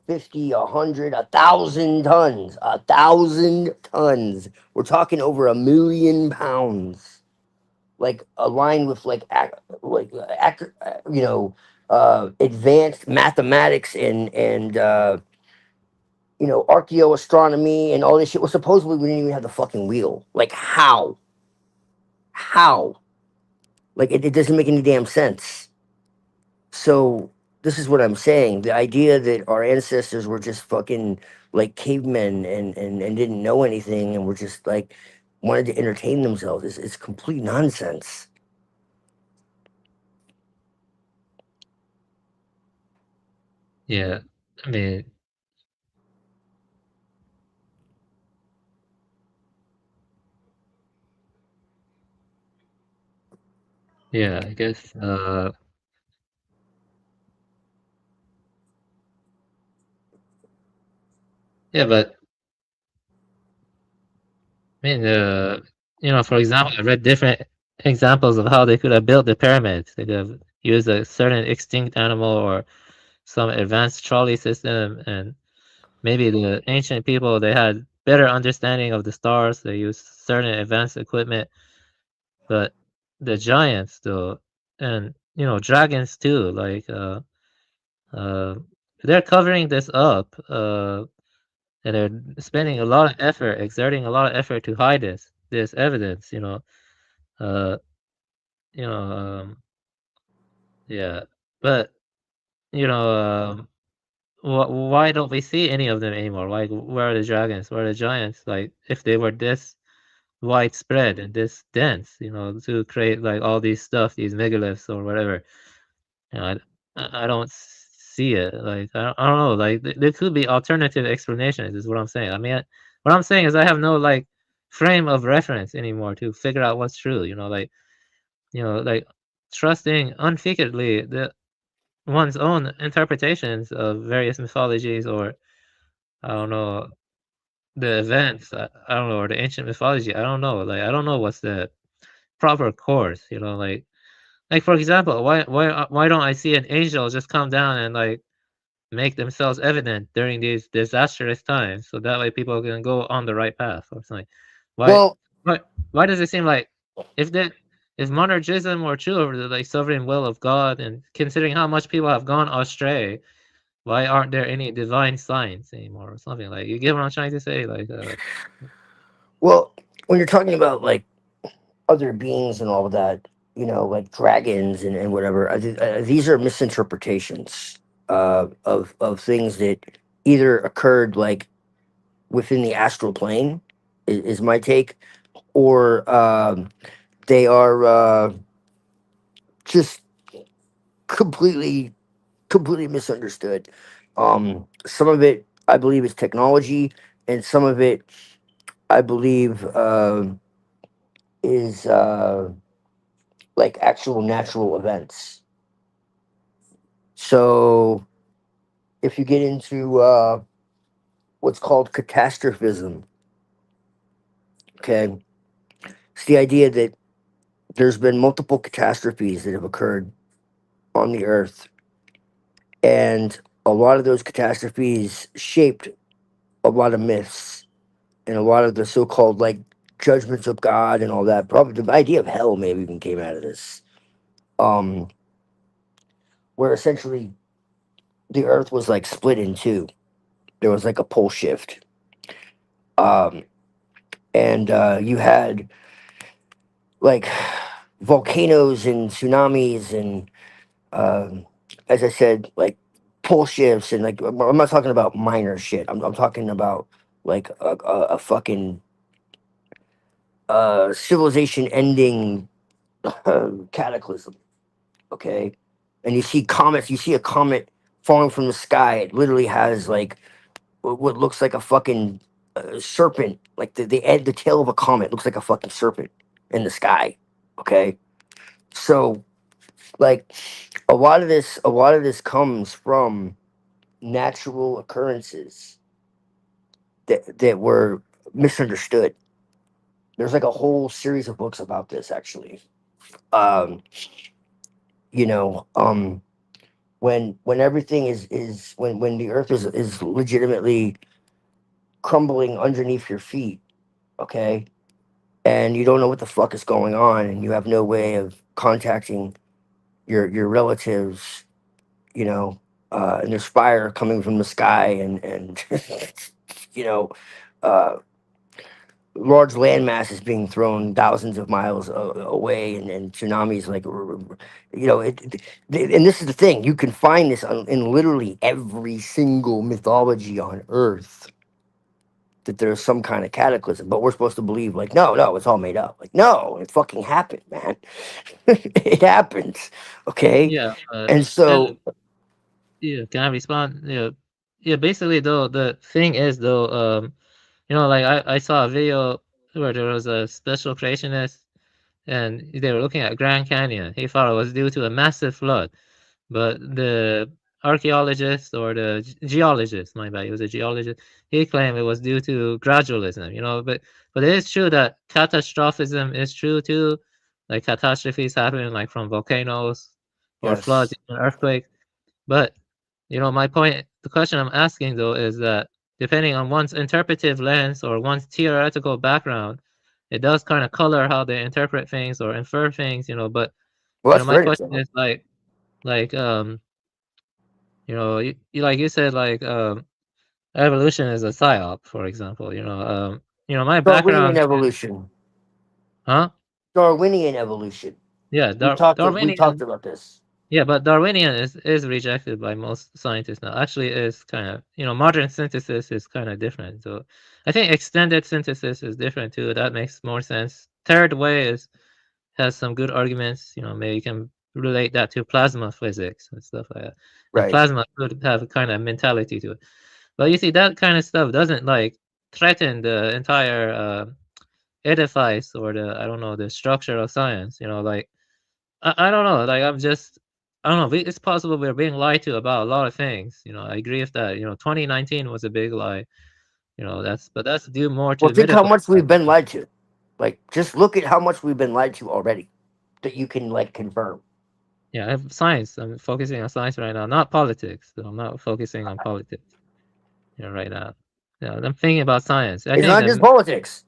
50, 100, 1,000 tons. 1,000 tons. We're talking over 1,000,000 pounds. Like aligned with advanced mathematics and archaeoastronomy and all this shit. Well, supposedly we didn't even have the fucking wheel. Like how? How? Like it doesn't make any damn sense. So this is what I'm saying. The idea that our ancestors were just fucking like cavemen and didn't know anything and were just like wanted to entertain themselves is complete nonsense. Yeah, I mean, yeah, I guess. Yeah, but I mean, for example, I read different examples of how they could have built the pyramids. They could have used a certain extinct animal or some advanced trolley system, and maybe the ancient people they had better understanding of the stars. They used certain advanced equipment, but the giants, though, and dragons too, like uh, they're covering this up, and they're spending a lot of effort, exerting a lot of effort to hide this evidence. Uh, you know, yeah, but you know, why don't we see any of them anymore? Like, where are the dragons? Where are the giants? Like, if they were this widespread and this dense, to create like all these stuff, these megaliths or whatever, I don't see it. Like, I don't know. Like, there could be alternative explanations, is what I'm saying. I mean, what I'm saying is I have no like frame of reference anymore to figure out what's true. Like trusting unthinkably one's own interpretations of various mythologies, or I don't know, the events. I don't know, or the ancient mythology. I don't know. Like, I don't know what's the proper course. Like for example, why don't I see an angel just come down and like make themselves evident during these disastrous times, so that way people can go on the right path or something? Why Well, why why does it seem like if monergism were true, or the like sovereign will of God, and considering how much people have gone astray, why aren't there any divine signs anymore or something? Like, you get what I'm trying to say? Like, well, when you're talking about like other beings and all of that, like dragons and whatever, these are misinterpretations of things that either occurred like within the astral plane, is my take, or they are just completely misunderstood. Some of it, I believe, is technology, and some of it, I believe, is like actual natural events. So if you get into what's called catastrophism, okay, it's the idea that there's been multiple catastrophes that have occurred on the earth, and a lot of those catastrophes shaped a lot of myths and a lot of the so-called like judgments of God and all that. Probably the idea of hell maybe even came out of this, um, where essentially the earth was like split in two. There was like a pole shift, um, and you had like volcanoes and tsunamis and as I said, like pole shifts, and like I'm not talking about minor shit. I'm talking about like a fucking civilization ending cataclysm. Okay, and you see comets. You see a comet falling from the sky. It literally has like what looks like a fucking serpent. Like the tail of a comet looks like a fucking serpent in the sky. Okay, so like a lot of this comes from natural occurrences that were misunderstood. There's like a whole series of books about this actually. Um, you know, when everything is when the earth is legitimately crumbling underneath your feet, okay, and you don't know what the fuck is going on, and you have no way of contacting your relatives, and there's fire coming from the sky, and you know, uh, large land masses being thrown thousands of miles away, and tsunamis like and this is the thing, you can find this in literally every single mythology on earth, that there's some kind of cataclysm, but we're supposed to believe like no, it's all made up. Like, no, it fucking happened, man. It happens, okay. yeah, And so yeah. Can I respond? Yeah. Basically, though, the thing is, though, like I saw a video where there was a special creationist, and they were looking at Grand Canyon. He thought it was due to a massive flood, but the archaeologist, or the geologist, my bad, he was a geologist, he claimed it was due to gradualism. But it is true that catastrophism is true too. Like, catastrophes happen like from volcanoes or floods, yes, and earthquakes. But my point, the question I'm asking though, is that depending on one's interpretive lens or one's theoretical background, it does kind of color how they interpret things or infer things. But well, that's my very question different. is like like you said, like evolution is a psyop, for example. My Darwinian background, evolution. huh? Darwinian evolution. Yeah, We've talked Darwinian. about this. Yeah, but Darwinian is rejected by most scientists now. Actually, is kind of, modern synthesis is kind of different. So I think extended synthesis is different too. That makes more sense. Third way has some good arguments. Maybe you can relate that to plasma physics and stuff like that. And Right. plasma could have a kind of mentality to it. But you see, that kind of stuff doesn't like threaten the entire edifice or I don't know, the structure of science. Like I don't know. Like I don't know. It's possible we're being lied to about a lot of things. I agree with that. 2019 was a big lie. That's due more to Well, the think how medical. much we've been lied to. Like, just look at how much we've been lied to already that you can like confirm. Yeah, I have science. I'm focusing on science right now, not politics. So I'm not focusing on politics. Right now. Yeah, I'm thinking about science. I It's think not just that. politics.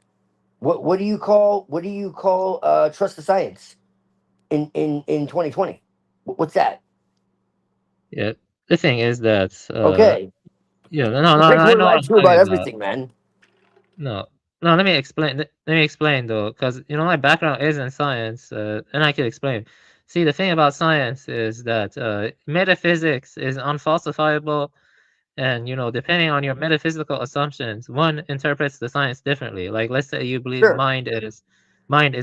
What do you call trust the science in 2020? What's that? Yeah, the thing is that. Okay, Yeah, no, like I we're know what lied I'm to about talking about. everything, man. No, no. Let me explain. Let me explain though, because my background is in science, and I can explain. See, the thing about science is that metaphysics is unfalsifiable, and depending on your metaphysical assumptions, one interprets the science differently. Like, let's say you believe Sure. mind is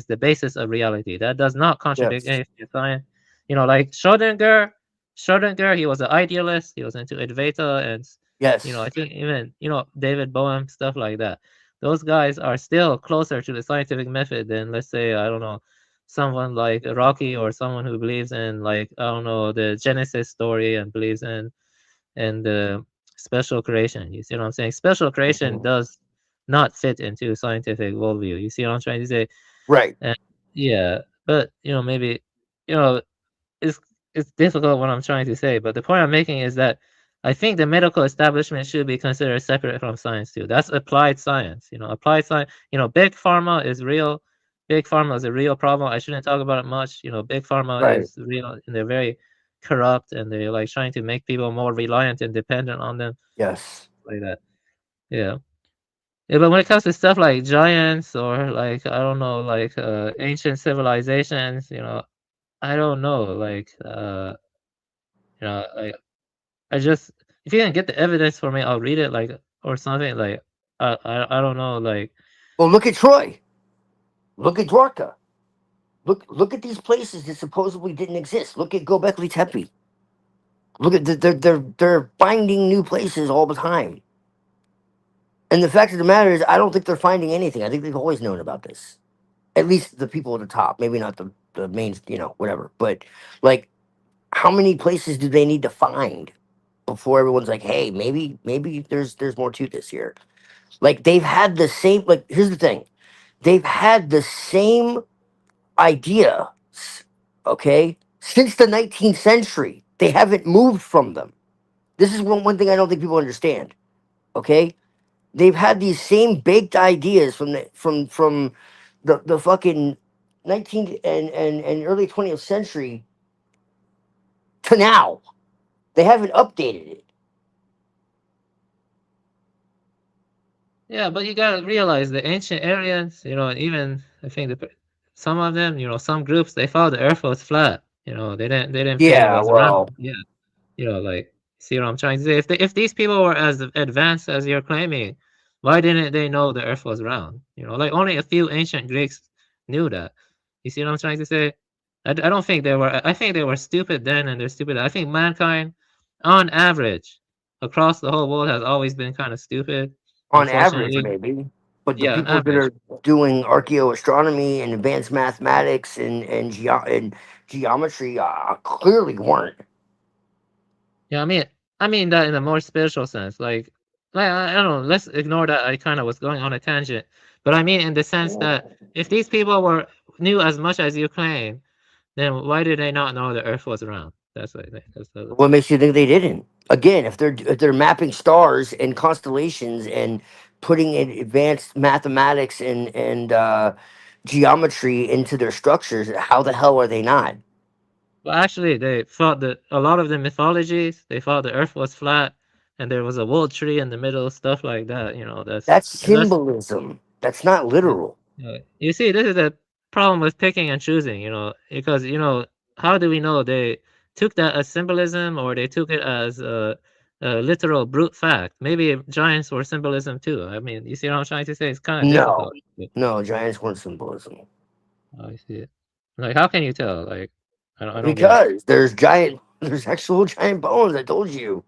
the basis of reality. That does not contradict Yes. anything in science. Like Schrodinger, he was an idealist. He was into Advaita, and I Yes. think even David Bohm, stuff like that. Those guys are still closer to the scientific method than, let's say, I don't know, someone like Rocky, or someone who believes in, like, I don't know, the Genesis story and believes in the special creation. You see what I'm saying? Special creation Mhm. does not fit into scientific worldview. You see what I'm trying to say? Right. And yeah, but maybe you know it's it's difficult what I'm trying to say. But the point I'm making is that I think the medical establishment should be considered separate from science too. That's applied science. Applied science. Big pharma is real. Big pharma is a real problem. I shouldn't talk about it much. Big pharma Right. is real, and they're very corrupt, and they're like trying to make people more reliant and dependent on them, Yes. like that. Yeah. Yeah, but when it comes to stuff like giants, or like, I don't know, like ancient civilizations, I don't know, like like, I just, if you can get the evidence for me, I'll read it, like, or something, like, I don't know, like. Well, look at Troy. Look at Dwarka. Look at these places that supposedly didn't exist. Look at Gobekli Tepe. Look at they're finding new places all the time. And the fact of the matter is, I don't think they're finding anything. I think they've always known about this. At least the people at the top. Maybe not the main, whatever. But like, how many places do they need to find before everyone's like, hey, maybe there's more to this here? Like they've had the same. Like, here's the thing, they've had the same idea, okay, since the 19th century. They haven't moved from them. This is one thing I don't think people understand. Okay, they've had these same baked ideas from the fucking 19th and early 20th century to now. They haven't updated it. Yeah, but you gotta realize the ancient Aryans, and even I think some of them, some groups, they thought the Earth was flat. They didn't think it Yeah, was well, round. Yeah, like, see what I'm trying to say? If these people were as advanced as you're claiming, why didn't they know the Earth was round? Like, only a few ancient Greeks knew that. You see what I'm trying to say? I don't think they were. I think they were stupid then, and they're stupid. I think mankind, on average, across the whole world, has always been kind of stupid. on average, Unfortunately, maybe. But the yeah, on people that average. are doing archaeoastronomy and advanced mathematics and geometry clearly weren't. Yeah, I mean that in a more spiritual sense. Like I don't know. Let's ignore that. I kind of was going on a tangent, but I mean in the sense that if these people knew as much as you claim, then why did they not know the Earth was round? That's what I think. What makes you think they didn't? Again, if they're mapping stars and constellations and putting in advanced mathematics and geometry into their structures, how the hell are they not? Well, actually, they thought that a lot of the mythologies, they thought the Earth was flat, and there was a wood tree in the middle, stuff like that. That's That's symbolism. That's not Yeah. literal. You see, this is the problem with picking and choosing, because how do we know took that as symbolism, or they took it as a literal brute fact. Maybe giants were symbolism too. I mean, you see what I'm trying to say? It's kind of No, difficult. no, giants weren't symbolism. I see it. Like, how can you tell? Like, I don't get it. Because there's actual giant bones. I told you.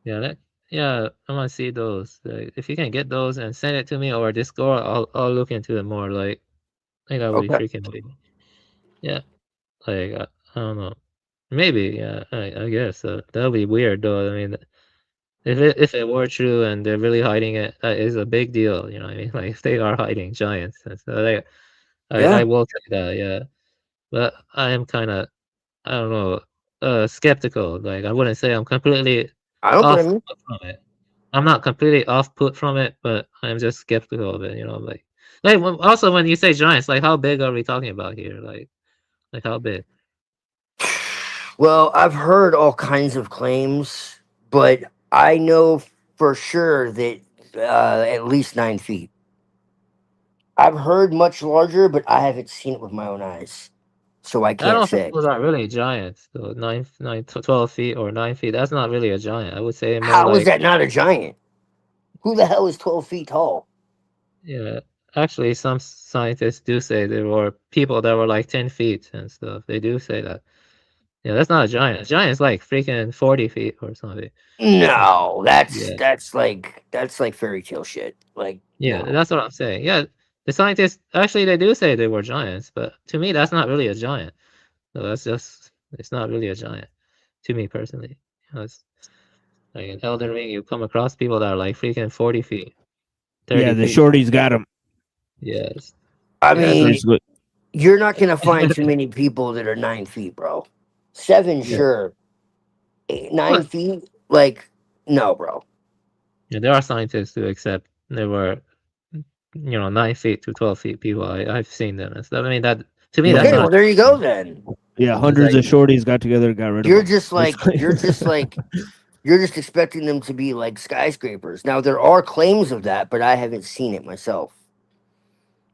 Yeah, I want to see those. Like, if you can get those and send it to me or Discord, I'll look into it more. Like, I think that would be Okay. freaking big. Yeah, like I don't know. Maybe, yeah, I guess that would be weird though. I mean, if it were true and they're really hiding it, that is a big deal. You know what I mean? Like, if they are hiding giants, and so like, I Yeah. will say that, yeah. But I am kind of, I don't know, skeptical. Like, I wouldn't say I'm completely I don't off blame you. put from it. I'm not completely off put from it, but I'm just skeptical of it. You know, like also when you say giants, like how big are we talking about here? Like how big? Well, I've heard all kinds of claims, but I know for sure that at least 9 feet. I've heard much larger, but I haven't seen it with my own eyes, so I I can't don't think say. those are really giants. So 12 feet or 9 feet. That's not really a giant. I would say more How is like, that not a giant? Who the hell is 12 feet tall? yeah. Actually, some scientists do say there were people that were like 10 feet and stuff. They do say that. Yeah, that's not a giant. A giant is like freaking 40 feet or something. No, Yeah. that's like fairy tale shit. Like Yeah, no. that's what I'm saying. Yeah, the scientists actually they do say they were giants, but to me that's not really a giant. So it's not really a giant to me personally. It's like in Elden Ring, you come across people that are like freaking 40 feet, 30 Yeah, the feet. shorty's got him. Yes. I Yeah, it's like, mean, you're not gonna find too many people that are 9 feet, bro. 7, yeah. sure. 8, 9 Well, feet, like no, bro. yeah, there are scientists who accept there were 9 feet to 12 feet people. I've seen them and stuff. I mean that to me that's Okay, not well there you go then. Yeah, it's hundreds like of shorties got together and got rid of You're them. just like you're just expecting them to be like skyscrapers. Now there are claims of that, but I haven't seen it myself.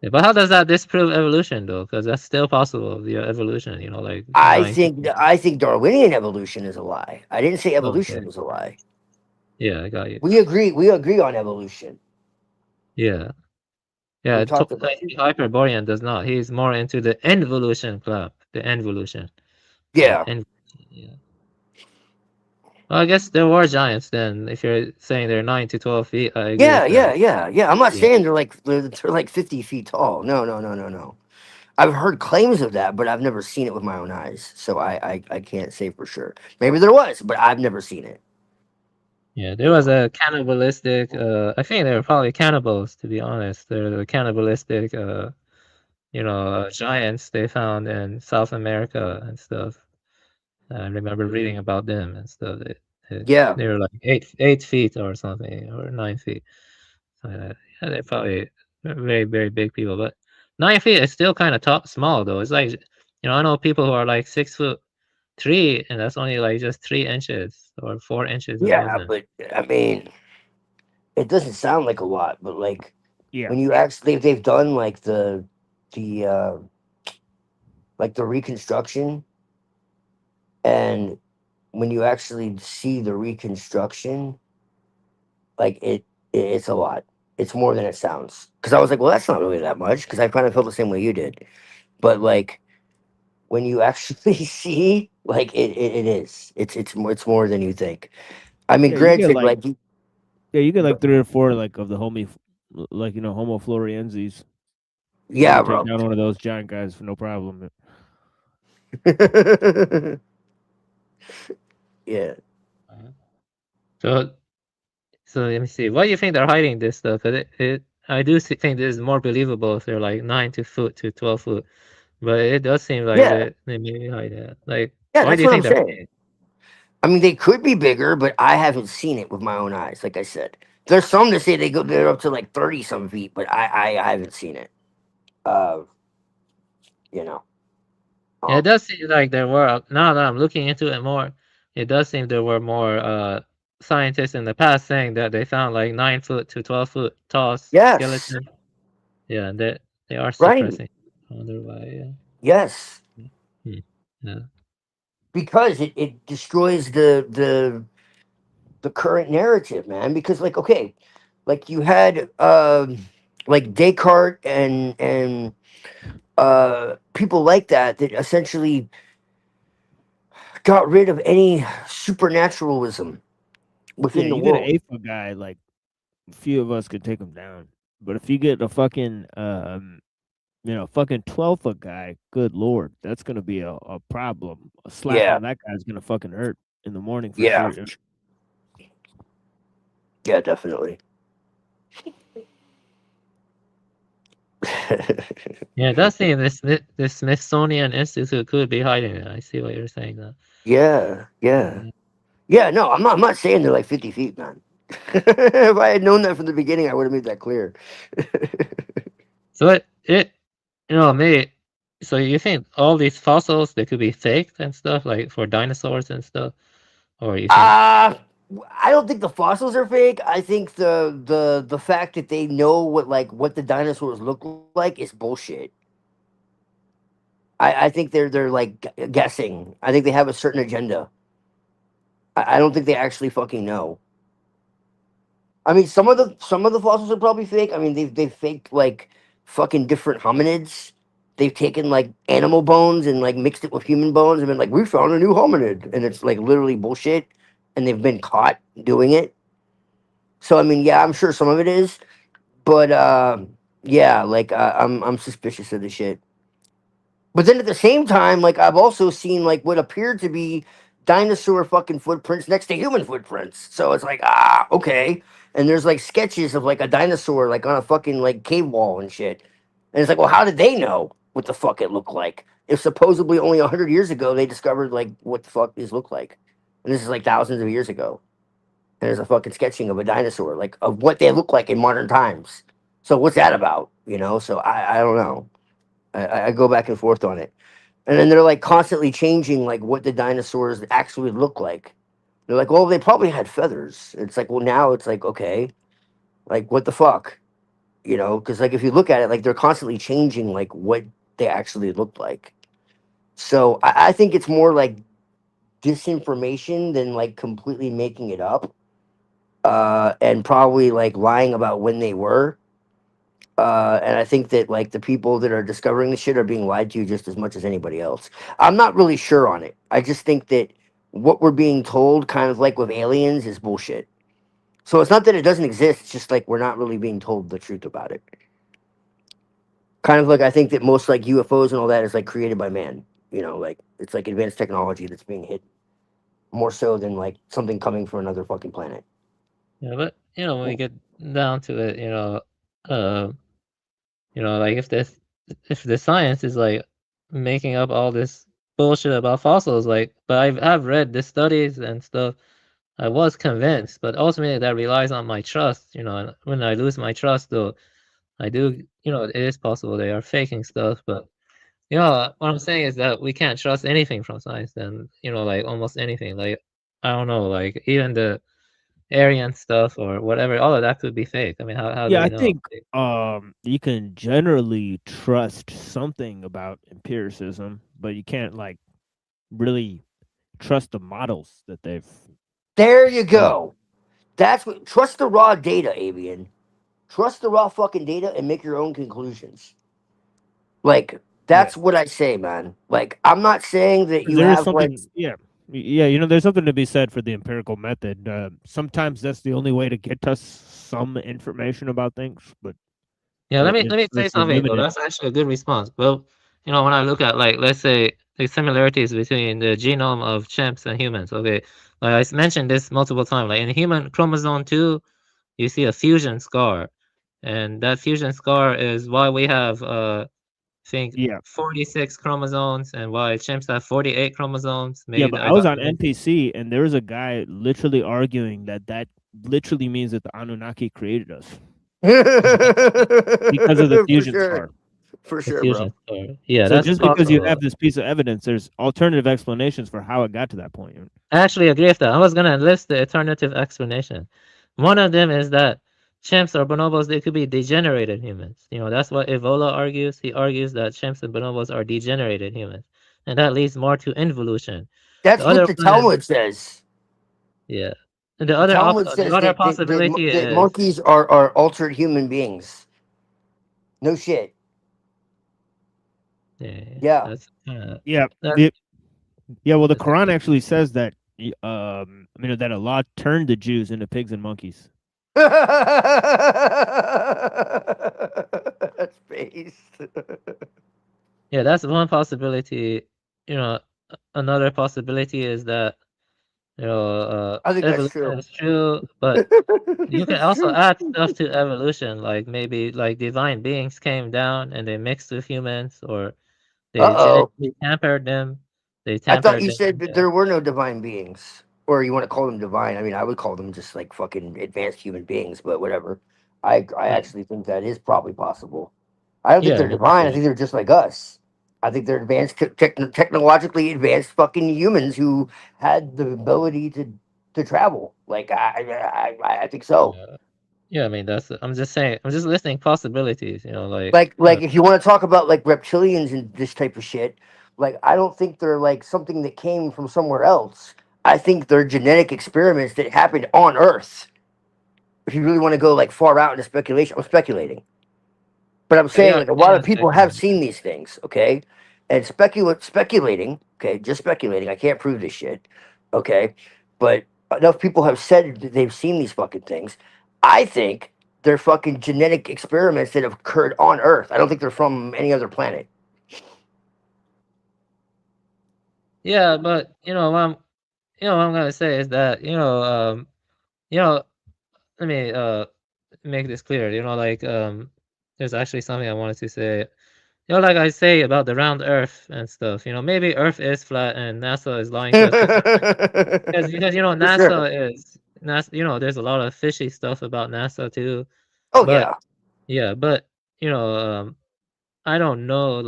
yeah, but how does that disprove evolution though? Because that's still possible via evolution, like I 9 feet. think Darwinian evolution is a lie. I didn't say Okay. evolution was a lie. Yeah, I got you. We agree on evolution. Yeah. Yeah, We talked about Hyperborean does not. He's more into the involution club. The involution. Yeah. Yeah. Well, I guess there were giants then. If you're saying they're 9 to 12 feet, I agree Yeah, with that. yeah. I'm not Yeah. saying they're like 50 feet tall. No. I've heard claims of that, but I've never seen it with my own eyes. So I can't say for sure. Maybe there was, but I've never seen it. Yeah, there was a cannibalistic. I think they were probably cannibals, to be honest. They're the cannibalistic, giants they found in South America and stuff. I remember reading about them and stuff. Yeah. They were like 8 feet or something, or 9 feet. Yeah, they're probably very, very big people, but 9 feet is still kind of small though. It's like, I know people who are like 6'3", and that's only like just 3 inches or 4 inches above Yeah, them. but I mean, it doesn't sound like a lot, but like Yeah. when you actually they've done like the like the reconstruction, and when you actually see the reconstruction, like it's a lot. It's more than it sounds. Because I was like, well, that's not really that much. Because I kind of felt the same way you did, but like when you actually see, like it is. It's more than you think. I mean, Yeah, you get granted, like like you get like 3 or 4 like of the Homo floresiensis. You yeah, could take bro. down one of those giant guys for no problem. Yeah. So let me see. Why do you think they're hiding this stuff? 'Cause I do think this is more believable if they're like 9 foot to 12 foot, but it does seem like Yeah. they maybe hide that. Like, Yeah, why that's do you what I'm think they're saying. hiding? I mean, they could be bigger, but I haven't seen it with my own eyes. Like I said, there's some that say they're up to like 30 some feet, but I haven't seen it. Uh, you know. Yeah, it does seem like there were. Now that I'm looking into it more, it does seem there were more scientists in the past saying that they found like 9 foot to 12 foot tall Yes. skeleton. Yeah, they are Right. suppressing. I wonder why. Yes. Yeah. Yeah. because it destroys the current narrative, man. Because like, okay, like you had like Descartes and people like that that essentially got rid of any supernaturalism Yeah, within the you get an world. 8 foot guy, like a few of us could take him down. But if you get a fucking fucking 12-foot guy, good lord, that's gonna be a problem. A slap Yeah, on that guy's gonna fucking hurt in the morning for yeah, sure. yeah, definitely. Yeah, it does seem this Smithsonian Institute could be hiding it. I see what you're saying now. Yeah, yeah, yeah. No, I'm not saying they're like 50 feet, man. If I had known that from the beginning, I would have made that clear. So it me. So you think all these fossils they could be faked and stuff like for dinosaurs and stuff, or you think? I don't think the fossils are fake. I think the fact that they know what the dinosaurs look like is bullshit. I think they're like guessing. I think they have a certain agenda. I don't think they actually fucking know. I mean, some of the fossils are probably fake. I mean, they've faked like fucking different hominids. They've taken like animal bones and like mixed it with human bones and been like, we found a new hominid, and it's like literally bullshit. And they've been caught doing it. So I mean, yeah, I'm sure some of it is, but yeah, like I'm suspicious of the shit. But then at the same time, like I've also seen like what appeared to be dinosaur fucking footprints next to human footprints. So it's like, okay. And there's like sketches of like a dinosaur like on a fucking like cave wall and shit. And it's like, well, how did they know what the fuck it looked like? If supposedly only 100 years ago they discovered like what the fuck these look like. And this is like thousands of years ago. And there's a fucking sketching of a dinosaur, like of what they look like in modern times. So what's that about? So I don't know. I go back and forth on it. And then they're like constantly changing like what the dinosaurs actually look like. They're like, well, they probably had feathers. It's like, well, now it's like, okay, like what the fuck, Because like if you look at it, like they're constantly changing like what they actually look like. So I think it's more like disinformation than like completely making it up, and probably like lying about when they were. And I think that like the people that are discovering the shit are being lied to just as much as anybody else. I'm not really sure on it. I just think that what we're being told, kind of like with aliens, is bullshit. So it's not that it doesn't exist. It's just like we're not really being told the truth about it. Kind of like I think that most like UFOs and all that is like created by man. Like it's like advanced technology that's being hidden more so than like something coming from another fucking planet. Yeah, but when we get down to it, uh, like if the science is like making up all this bullshit about fossils, like, but I've read the studies and stuff. I was convinced, but ultimately that relies on my trust, and when I lose my trust, though, I do, it is possible they are faking stuff, but what I'm saying is that we can't trust anything from science, and like almost anything, like I don't know, like even the Aryan stuff or whatever, all of that could be fake. I mean, how do Yeah, we I know? think you can generally trust something about empiricism, but you can't like really trust the models that they've There you shown. go. That's what. Trust the raw data, Avian. Trust the raw fucking data and make your own conclusions. Like Yeah. that's what I say, man. Like I'm not saying that you There is have like something, yeah, there's something to be said for the empirical method. Sometimes that's the only way to get us some information about things, but Yeah, let me say it's something though. limited. That's actually a good response. Well, when I look at like let's say the similarities between the genome of chimps and humans. Okay, like mentioned this multiple times. Like in human chromosome 2, you see a fusion scar, and that fusion scar is why we have I think Yeah. 46 chromosomes, and why chimps have 48 chromosomes. Yeah, Maybe but I I was got on the number. NPC and there was a guy literally arguing that literally means that the Anunnaki created us because of the for fusion sure. scar. For The sure, bro. fusion scar. Yeah, So that's just because you possible. have this piece of evidence, there's alternative explanations for how it got to that point. I actually agree with that. I was gonna list the alternative explanation. One of them is that chimps or bonobos, they could be degenerated humans. That's what Evola argues. He argues that chimps and bonobos are degenerated humans, and that leads more to involution. That's The what other the one is Talmud says. yeah. And The Talmud says that, possibility that is monkeys are altered human beings. No shit. Yeah. that's Yeah. that, Yeah. Well, the Quran actually says that. That Allah turned the Jews into pigs and monkeys. That's based. yeah, that's one possibility. You know, another possibility is that I think that's evolution true. is true, but you can It's also true. add stuff to evolution, like maybe like divine beings came down and they mixed with humans, or they Uh-oh. genetically tampered them. They I thought tampered you them. said that there were no divine beings. Or you want to call them divine. I mean, I would call them just like fucking advanced human beings, but whatever. I actually think that is probably possible. I don't think Yeah, they're divine. I think they're just like us. I think they're advanced, technologically advanced fucking humans who had the ability to travel. Like I think so. yeah. I mean, that's. I'm just saying. I'm just listing possibilities. Like if you want to talk about like reptilians and this type of shit, like I don't think they're like something that came from somewhere else. I think they're genetic experiments that happened on Earth. If you really want to go like far out into speculation, I'm speculating. But I'm saying Yeah, like a lot yeah, of people have seen these things, okay? And speculating, okay, just speculating. I can't prove this shit, okay? But enough people have said that they've seen these fucking things. I think they're fucking genetic experiments that have occurred on Earth. I don't think they're from any other planet. yeah, but what I'm gonna say is that you know, let me make this clear. There's actually something I wanted to say. Like I say about the round Earth and stuff. Maybe Earth is flat and NASA is lying to us because For sure. NASA. There's a lot of fishy stuff about NASA too. Oh But yeah. yeah, but I don't know.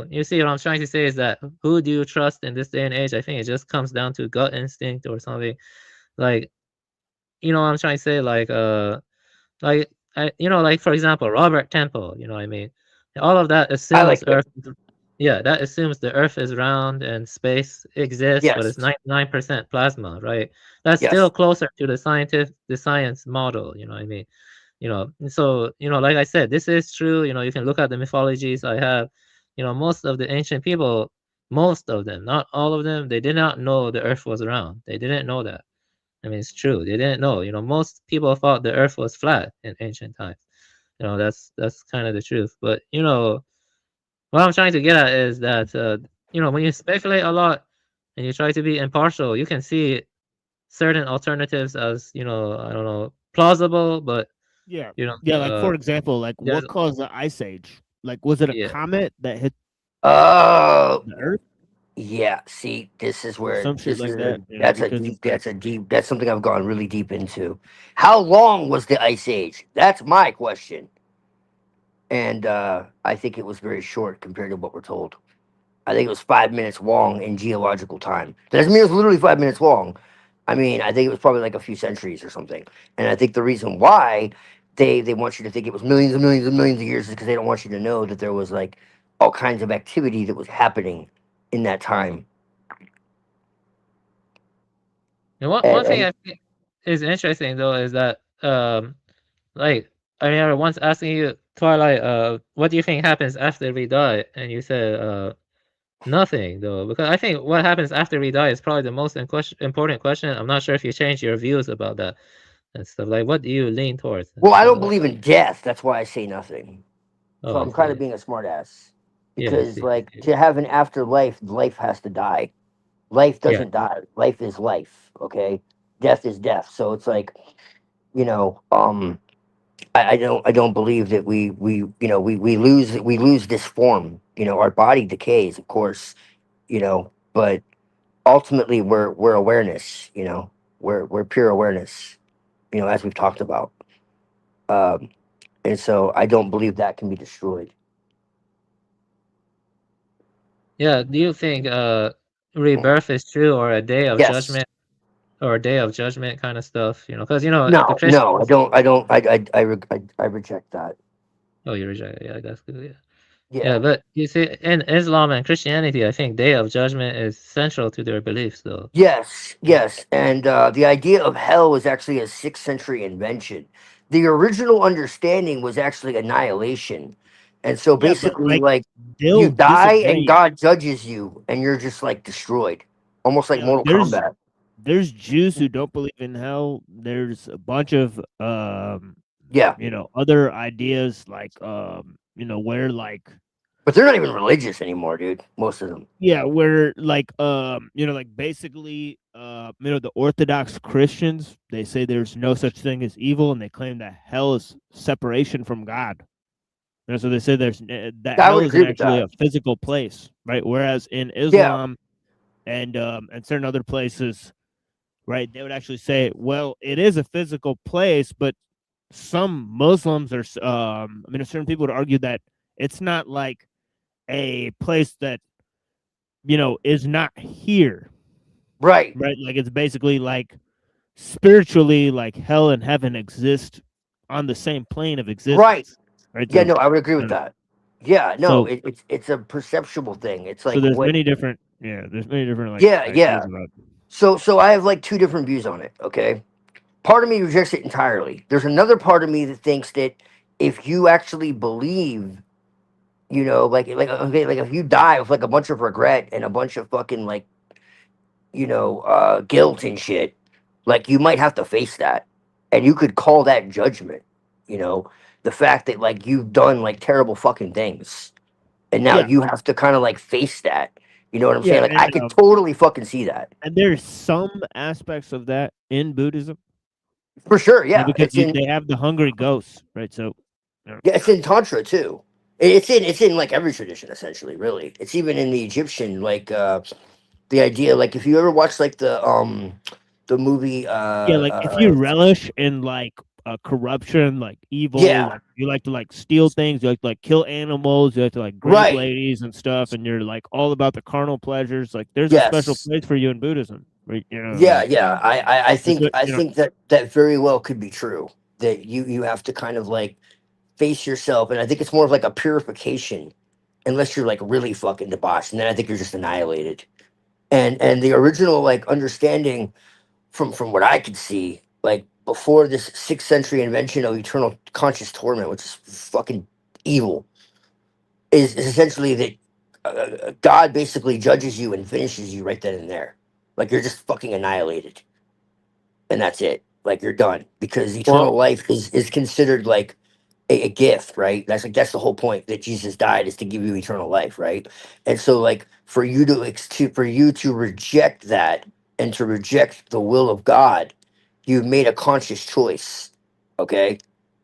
You see, what I'm trying to say is that who do you trust in this day and age? I think it just comes down to gut instinct or something. Like, what I'm trying to say, like like for example, Robert Temple. You know what I mean? All of that I like assumes it. Earth. Yeah, that assumes the Earth is round and space exists, but it's Yes. 99% plasma, right? That's still Yes. closer to the science model. You know what I mean? So like I said, this is true. You can look at the mythologies I have. Most of the ancient people, most of them, not all of them, they did not know the Earth was round. They didn't know that. I mean, it's true. They didn't know. Most people thought the Earth was flat in ancient times. That's kind of the truth. But what I'm trying to get at is that when you speculate a lot and you try to be impartial, you can see certain alternatives as I don't know, plausible, but Yeah. Yeah. Like for example, like there's what caused the ice age? Like was it a yeah. comet that hit Oh. the Earth Yeah, see, this is or where some shit like that? Because that's something I've gone really deep into. How long was the ice age? That's my question. And I think it was very short compared to what we're told. I think it was 5 minutes long in geological time. That doesn't mean it was literally 5 minutes long. I mean, I think it was probably like a few centuries or something. And I think the reason why they want you to think it was millions and millions and millions of years is because they don't want you to know that there was like all kinds of activity that was happening in that time. And one thing I think is interesting though is that like I remember once asking you, Twilight, what do you think happens after we die? And you said nothing though, because I think what happens after we die is probably the most important question. I'm not sure if you change your views about that and stuff. Like, what do you lean towards? And Well, I stuff don't like, believe in death. That's why I say nothing. So oh, I I'm kind of see. being a smartass Yeah, I because, see. like, to have an afterlife, life has to die. Life Yeah. doesn't die. Life is life. Okay, death is death. So it's like, you know, I don't believe that we lose this form. Our body decays, of course. But ultimately we're awareness. We're pure awareness. As we've talked about. Um, and so I don't believe that can be destroyed. Yeah. Do you think rebirth is true, or a day of Yes. judgment, or a day of judgment kind of stuff? Because the No, no, I Christians. don't. I don't. I reject that. Oh, you reject it. Yeah, that's good. Yeah. Yeah, but you see, in Islam and Christianity, I think Day of Judgment is central to their beliefs, though. Yes, yes. And the idea of hell was actually a 6th century invention. The original understanding was actually annihilation. And so Yeah, but basically, like like, you they'll die and disagree. God judges you, and you're just like destroyed, almost like Yeah, like Mortal Kombat. there's Jews who don't believe in hell. There's a bunch of Yeah, other ideas like where like but they're not even religious anymore, dude. Most of them. yeah, where like like basically the Orthodox Christians, they say there's no such thing as evil, and they claim that hell is separation from God. And so they say that I hell would isn't agree with actually that. a physical place, right? Whereas in Yeah, Islam and certain other places, right, they would actually say, well, it is a physical place, but some Muslims are certain people would argue that it's not like a place that is not here, right, right? Like it's basically like spiritually, like hell and heaven exist on the same plane of right. existence, right? Yeah, So, no, I would agree with uh, that. Yeah, no, so, it's a perceptual thing. It's so like there's what. many different, there's many different like Yeah, ideas yeah. about. So I have like two different views on it. Okay, part of me rejects it entirely. There's another part of me that thinks that if you actually believe, like okay, like if you die with like a bunch of regret and a bunch of fucking like guilt and shit, like you might have to face that, and you could call that judgment. You know, the fact that like you've done like terrible fucking things, and now Yeah, you have to kind of like face that. You know what I'm saying? yeah, Like I could totally fucking see that and there's some aspects of that in Buddhism, for sure. right? Yeah, Because they have the hungry ghosts, right? So, yeah, it's in Tantra too. It's in like every tradition essentially, really. It's even in the Egyptian, like the idea, like if you ever watch like the movie yeah, like if you relish in like corruption, like evil, yeah, like you like to like steal things, you like to like kill animals, you like to like grape right. ladies and stuff, and you're like all about the carnal pleasures, like there's a special Yes. place for you in Buddhism, right? Yeah, yeah. I It's think I you know, think that that very well could be true. That you have to kind of like face yourself, and I think it's more of like a purification, unless you're like really fucking debauched, and then I think you're just annihilated. And the original like understanding from what I could see, like before this 6th century invention of eternal conscious torment, which is fucking evil, is essentially that God basically judges you and finishes you right then and there. Like you're just fucking annihilated, and that's it. Like you're done because eternal Well, life is considered like a gift, right? That's the whole point that Jesus died is to give you eternal life, right? And so like for you for you to reject that and to reject the will of God, you've made a conscious choice, okay?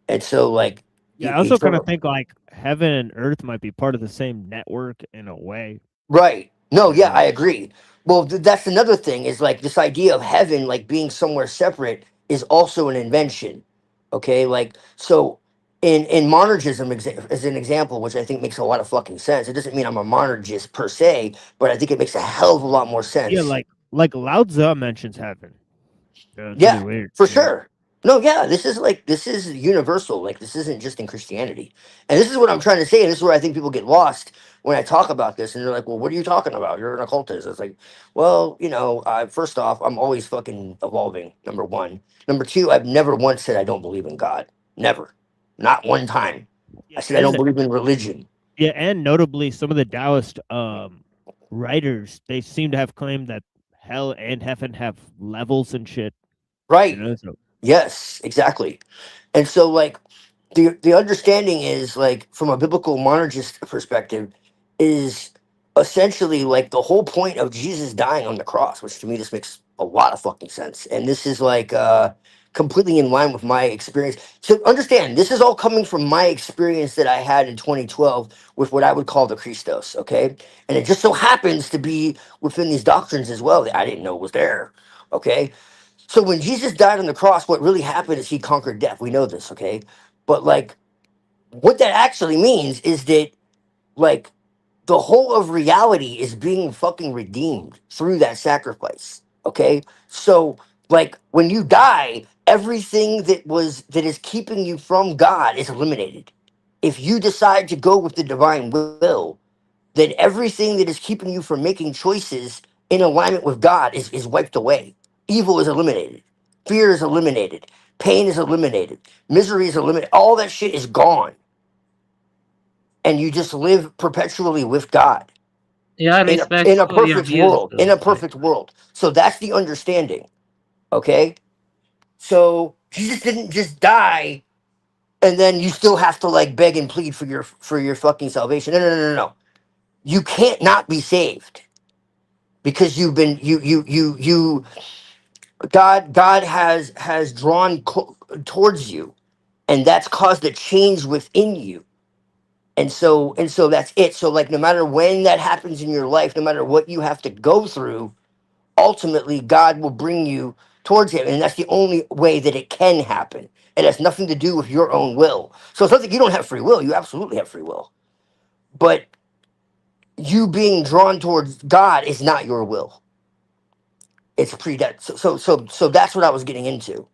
And so like yeah. I also kind of eternal, think like heaven and earth might be part of the same network in a way. right? No, yeah, Yeah. I agree. Well, that's another thing is like this idea of heaven like being somewhere separate is also an invention, okay? Like so in monergism as an example, which I think makes a lot of fucking sense. It doesn't mean I'm a monergist per se, but I think it makes a hell of a lot more Yeah, sense. like Lao Tzu mentions heaven. Yeah, it's really Yeah, weird. for Yeah. sure. No, yeah, this is universal. Like this isn't just in Christianity. And this is what I'm trying to say, and this is where I think people get lost when I talk about this and they're like, "Well, what are you talking about? You're an occultist." It's like, "Well, first off, I'm always fucking evolving, number 1. Number 2, I've never once said I don't believe in God. Never. Not one time. I Yeah, said I don't believe in religion." yeah, and notably, some of the Taoist writers, they seem to have claimed that hell and heaven have levels and shit. Right. So Yes, exactly. And so like the understanding is like from a biblical monergist perspective is essentially like the whole point of Jesus dying on the cross, which to me this makes a lot of fucking sense. And this is like completely in line with my experience. So understand this is all coming from my experience that I had in 2012 with what I would call the Christos, okay? And it just so happens to be within these doctrines as well that I didn't know was there. Okay. So when Jesus died on the cross, what really happened is he conquered death. We know this, okay? But like what that actually means is that like the whole of reality is being fucking redeemed through that sacrifice. Okay? So like when you die, everything that is keeping you from God is eliminated. If you decide to go with the divine will, then everything that is keeping you from making choices in alignment with God is wiped away. Evil is eliminated. Fear is eliminated. Pain is eliminated. Misery is eliminated. All that shit is gone. And you just live perpetually with God Yeah, I in respect a all of your perfect views, world. In bro. a perfect world. So that's the understanding. Okay? So Jesus didn't just die and then you still have to like beg and plead for your fucking salvation. No, no, no, no, no. You can't not be saved because you've been you God has drawn towards you, and that's caused a change within you. And so that's it. So like no matter when that happens in your life, no matter what you have to go through, ultimately God will bring you towards him, and that's the only way that it can happen. It has nothing to do with your own will. So it's not that you don't have free will. You absolutely have free will. But you being drawn towards God is not your will. It's so that's what I was getting into.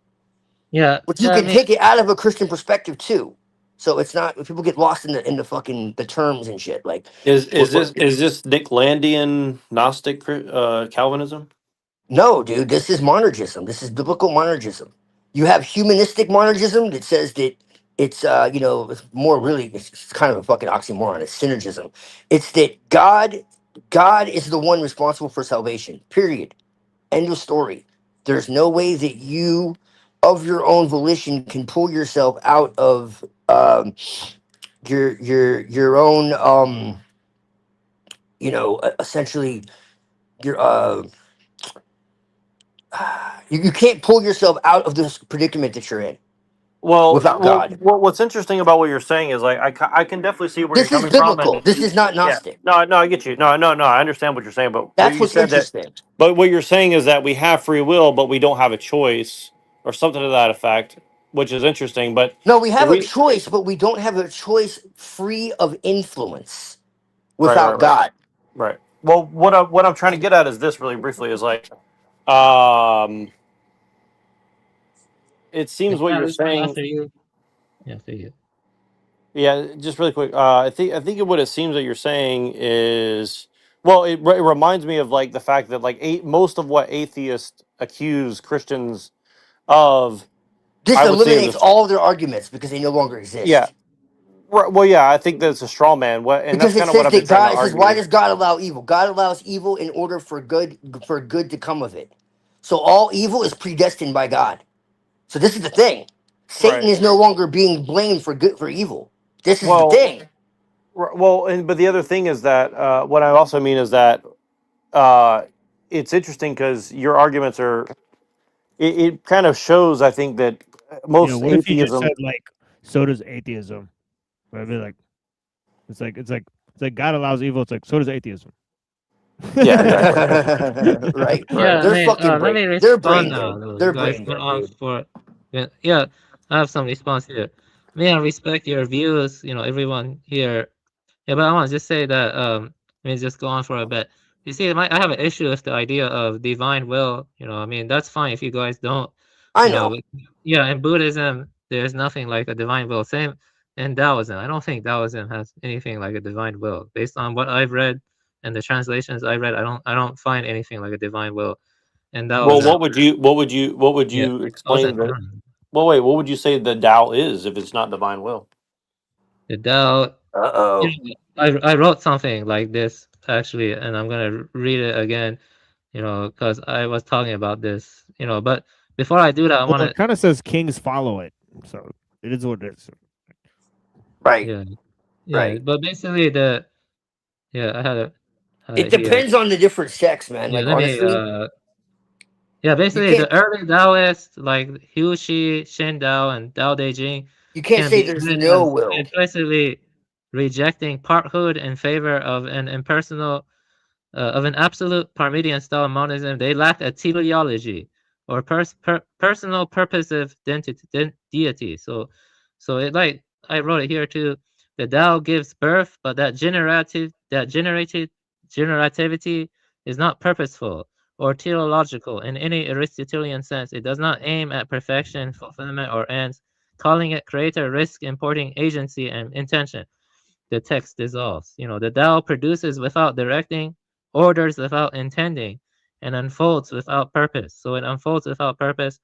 Yeah, But you yeah. I can mean, take it out of a Christian perspective too. So it's not people get lost in the fucking the terms and shit. Like Is what, this Nicklandian Gnostic Calvinism? no, dude, this is monergism. This is biblical monergism. You have humanistic monergism that says that it's it's more really it's kind of a fucking oxymoron. It's synergism. It's that God is the one responsible for salvation. Period. End of story. There's no way that you, of your own volition, can pull yourself out of your own essentially your you can't pull yourself out of this predicament that you're in without God. What's interesting about what you're saying is like I can definitely see where you're This is coming from, biblical. and This is not yeah, Gnostic. no, I get you. No, I understand what you're saying, but what That's you what's said that, interesting. but what you're saying is that we have free will, but we don't have a choice, or something to that effect, which is interesting. But No, we the have a re- choice, but we don't have a choice free of influence right, right, without right, God. right. Well, what I'm trying to get at is this really briefly is like, um, it yeah, seems what I'll you're respond saying. after you. Yeah, after you. Yeah, just really quick. I think what it seems that you're saying is, well, it reminds me of like the fact that like most of what atheists accuse Christians of, This I would say, is eliminates a, all of their arguments because they no longer yeah. exist. Well, yeah, I think that's a straw man. And that's Because it kind of what says I've been that trying to God, it says, why argue. does God allow evil? God allows evil in order for good to come of it. So all evil is predestined by God. So this is the thing. Satan Right. is no longer being blamed for evil. This is the Well, thing. but the other thing is that what I also mean is that uh, it's interesting because your arguments are. It kind of shows, I think, that most What if you just atheism. said like, so does atheism? I'd be like, it's like God allows evil. It's like so does atheism. Yeah, exactly. Right. Yeah, I They're mean, fucking let brain. me They're respond brain now. dead. Those They're guys brain went dead, on dude. for, yeah, I have some response here. I respect your views. Everyone here. Yeah, but I want to just say that. Let me just go on for a bit. You see, I have an issue with the idea of divine will. That's fine if you guys don't. I know. But yeah, in Buddhism, there's nothing like a divine will. Same in Taoism. I don't think Taoism has anything like a divine will. Based on what I've read and the translations I read, I don't find anything like a divine will in Well, Taoism. what would Yeah, you Taoism. explain that? Well, wait, what would you say the Tao is if it's not divine will? The Tao. Uh-oh. I wrote something like this actually, and I'm gonna read it again. Because I was talking about this. But before I do that, I want Well, to. it kind of says kings follow it, so it is what it is. Right. Yeah, yeah. Right. But basically, I had it It here. depends on the different sects, man. Yeah, Like let me. honestly, you Basically, can't the early Taoists like Hu Shi, Shen Dao, and Dao De Jing you can't can say be there's read no as will. implicitly rejecting parthood in favor of an impersonal, of an absolute Parmenidean style monism. They lack a teleology or personal purposive deity. So it like I wrote it here too. The Tao gives birth, but that generativity is not purposeful or teleological in any Aristotelian sense. It does not aim at perfection, fulfillment, or ends. Calling it creator risk importing agency and intention. The text dissolves. You know, the Tao produces without directing, orders without intending, and unfolds without purpose. So it unfolds without purpose.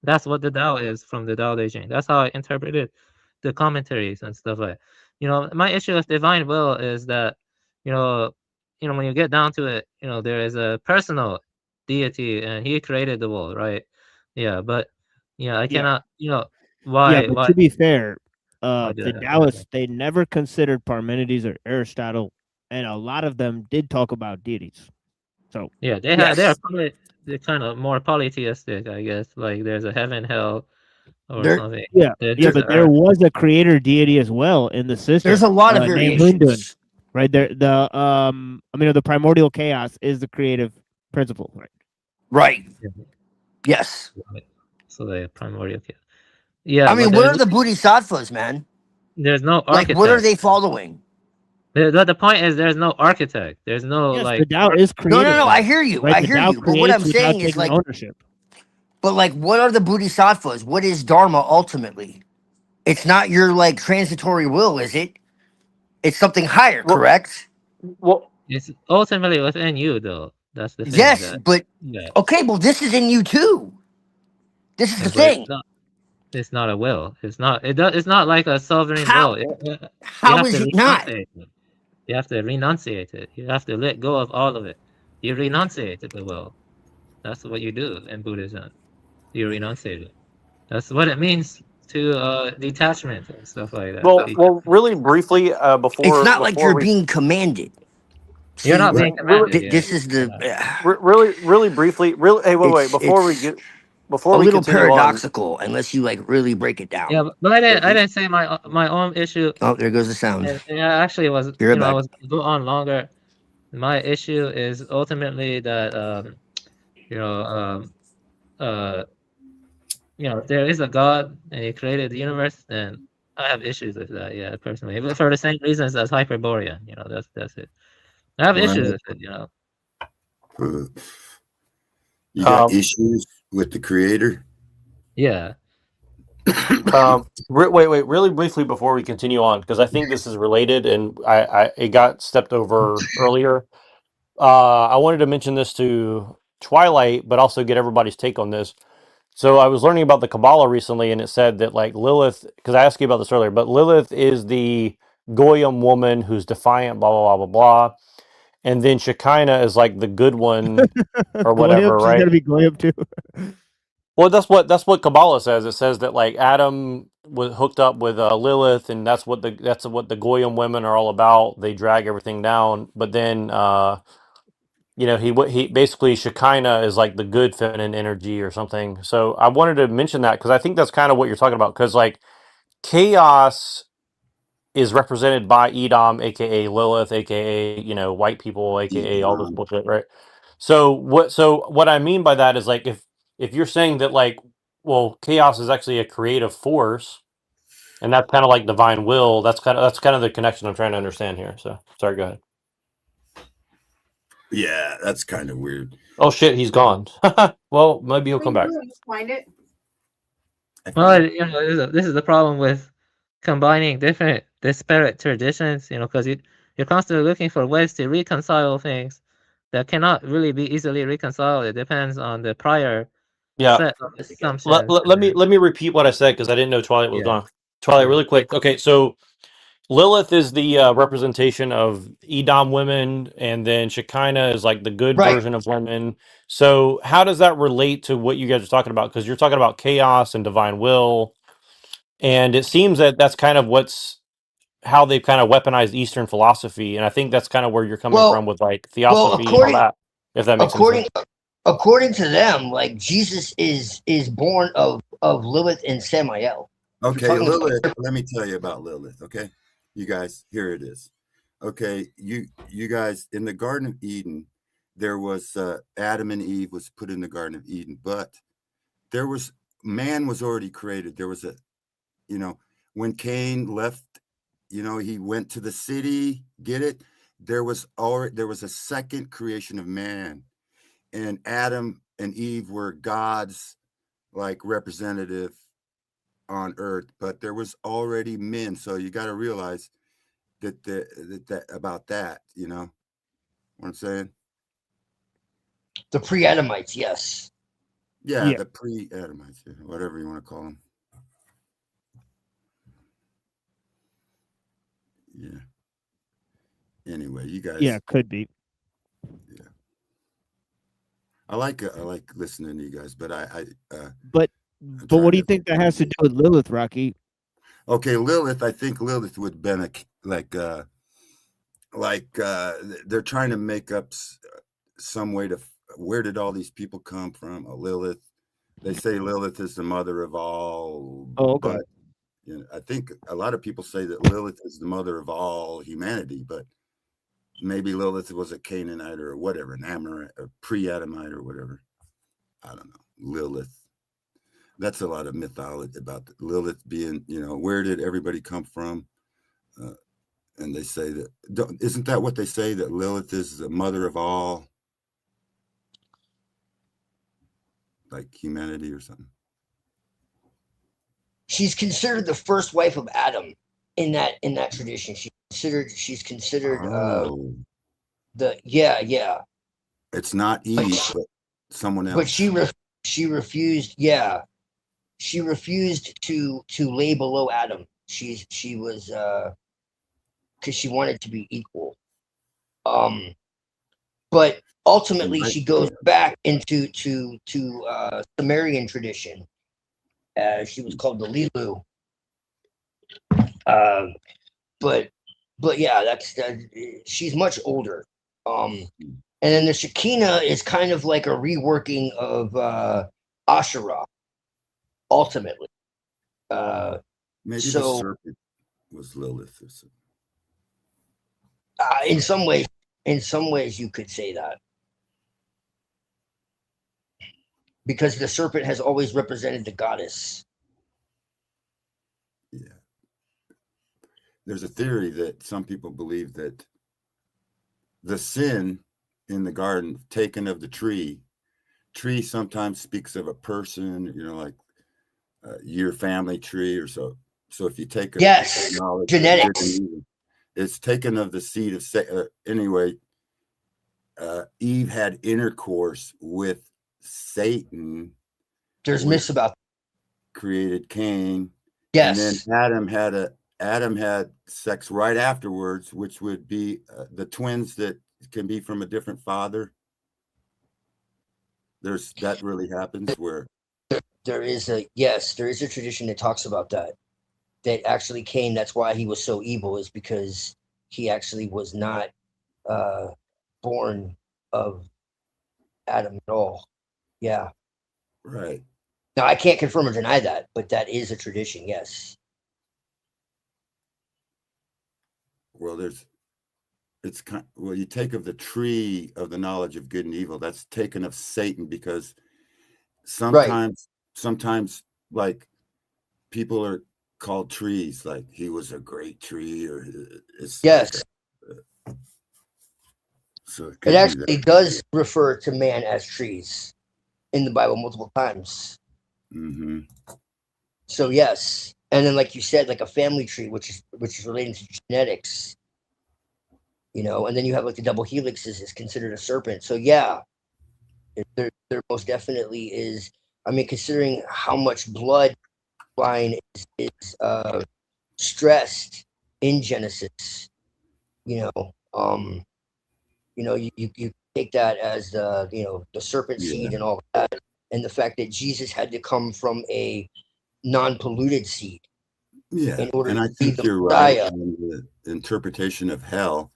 That's what the Tao is from the Tao Te Ching. That's how I interpreted the commentaries and stuff like that. You know, my issue with divine will is that, you know, when you get down to it, you know, there is a personal deity and he created the world, right? Yeah, but yeah, I cannot, you know, Yeah, but why to be fair, do the that? Taoists, they never considered Parmenides or Aristotle, and a lot of them did talk about deities. So Yeah, they're probably they're kind of more polytheistic, I guess. Like there's a heaven, hell, or There, something. yeah, There's but a there earth. was a creator deity as well in the there's system, a lot of named Hundun. variations. Right there, the primordial chaos is the creative principle, right? Right. Yes. So the primordial chaos. Yeah, I but mean, what are the bodhisattvas, man? there's no Like, what are architect. they following? The point is there's no architect. There's no Yes, like the Tao is No, creative. I hear you. Right, I the hear Tao you. But what I'm creates without saying is, taking like, ownership. but like, what are the bodhisattvas? What is dharma ultimately? It's not your like transitory will, is it? It's something higher, Well, correct? well, it's ultimately within you though. That's the thing. Yes, That but yeah. okay, well, this is in you too. This is Yeah, the but thing. it's not a will. It's not it's not like a sovereign will. How? You How have to is it not? renunciate it. You have to renunciate it. You have to let go of all of it. You renunciate the will. That's what you do in Buddhism. You renunciate it. That's what it means to detachment and stuff like that. really briefly, It's before not like you're we being commanded. You're See, not being really, commanded yet. this is the really briefly, hey, wait, it's before a we little continue on, paradoxical unless you like really break it down. Yeah, but I didn't say my own issue. Oh, there goes the sound. And I actually was, You're I back. was go on longer. My issue is ultimately that you know, there is a God and He created the universe, and I have issues with that. Yeah, personally, but for the same reasons as Hyperborean. You know, that's it. I have issues with it. You know. You got issues with the creator? Yeah. wait, really briefly before we continue on, because I think this is related, and it got stepped over earlier. I wanted to mention this to Twilight, but also get everybody's take on this. So I was learning about the Kabbalah recently, and it said that like Lilith, because I asked you about this earlier, but Lilith is the Goyim woman who's defiant, blah blah blah blah blah, and then Shekinah is like the good one or whatever, She's right? gonna be Goyim too. Well, that's what Kabbalah says. It says that like Adam was hooked up with Lilith, and that's what the Goyim women are all about. They drag everything down, but then he basically Shekinah is like the good feminine energy or something. So I wanted to mention that because I think that's kind of what you're talking about. Because like chaos is represented by Edom, aka Lilith, aka white people, aka all this bullshit, right? So what I mean by that is like if you're saying that like chaos is actually a creative force and that's kind of like divine will, that's kind of the connection I'm trying to understand here. So sorry, go ahead. Yeah, that's kind of weird. Oh shit, he's gone. Well, maybe he'll come back. Find it. Well, this is the problem with combining different disparate traditions. Because you're constantly looking for ways to reconcile things that cannot really be easily reconciled. It depends on the prior Yeah. set of assumptions. Let me repeat what I said because I didn't know Twilight was gone. Twilight, really quick. Okay, so Lilith is the representation of Edom women, and then Shekinah is like the good version of women. So how does that relate to what you guys are talking about? Because you're talking about chaos and divine will, and it seems that that's kind of how they've kind of weaponized Eastern philosophy, and I think that's kind of where you're coming from with like theosophy and all that. If that makes any sense. According to them, like Jesus is born of Lilith and Samael. Okay, Lilith, let me tell you about Lilith, okay? You guys, here it is. Okay, you guys, in the Garden of Eden, there was Adam and Eve was put in the Garden of Eden, but man was already created. There was when Cain left, he went to the city, get it? There was a second creation of man, and Adam and Eve were God's like representative on earth, but there was already men. So you got to realize that about that, you know what I'm saying? The pre-Adamites, yes. Yeah, Yeah. the pre-Adamites, whatever you want to call them. Yeah. Anyway, you guys. Yeah, could be. Yeah. I like listening to you guys, but But what do you think that has to do with Lilith, Rocky? Okay, Lilith. I think Lilith would have been they're trying to make up some way to where did all these people come from? Lilith. They say Lilith is the mother of all. Oh, okay. But you know, I think a lot of people say that Lilith is the mother of all humanity, but maybe Lilith was a Canaanite or whatever, an Amorite or pre-Adamite or whatever. I don't know. Lilith. That's a lot of mythology about Lilith being, you know, where did everybody come from? And they say that, isn't that what they say, that Lilith is the mother of all, like humanity or something? She's considered the first wife of Adam in that tradition. She's considered yeah. It's not Eve, but someone else. But she refused. Yeah, she refused to lay below Adam. She was because she wanted to be equal. But ultimately she goes back into Sumerian tradition. She was called the Lilu. But yeah, she's much older. And then the Shekinah is kind of like a reworking of Asherah, ultimately. Maybe the serpent was Lilith or something. In some ways you could say that. Because the serpent has always represented the goddess. Yeah. There's a theory that some people believe that the sin in the garden, taken of the tree sometimes speaks of a person, you know, like your family tree or so. So if you take genetics, it's taken of the seed of anyway. Eve had intercourse with Satan. There's myths about created Cain. Yes. And then Adam had sex right afterwards, which would be the twins that can be from a different father. That really happens where there is a tradition that talks about that actually Cain, that's why he was so evil, is because he actually was not born of Adam at all. Yeah. Right. Now I can't confirm or deny that, but that is a tradition, yes. Well, you take of the tree of the knowledge of good and evil, that's taken of Satan, because sometimes like people are called trees, like he was a great tree, or yes. So it actually does refer to man as trees in the Bible multiple times. Mm-hmm. So yes, and then like you said, like a family tree, which is related to genetics, you know, and then you have like the double helixes is considered a serpent. So yeah, there most definitely is. I mean, considering how much blood line is stressed in Genesis, you take that as the serpent seed and all that, and the fact that Jesus had to come from a non-polluted seed. Yeah, and I think you're right in the interpretation of hell.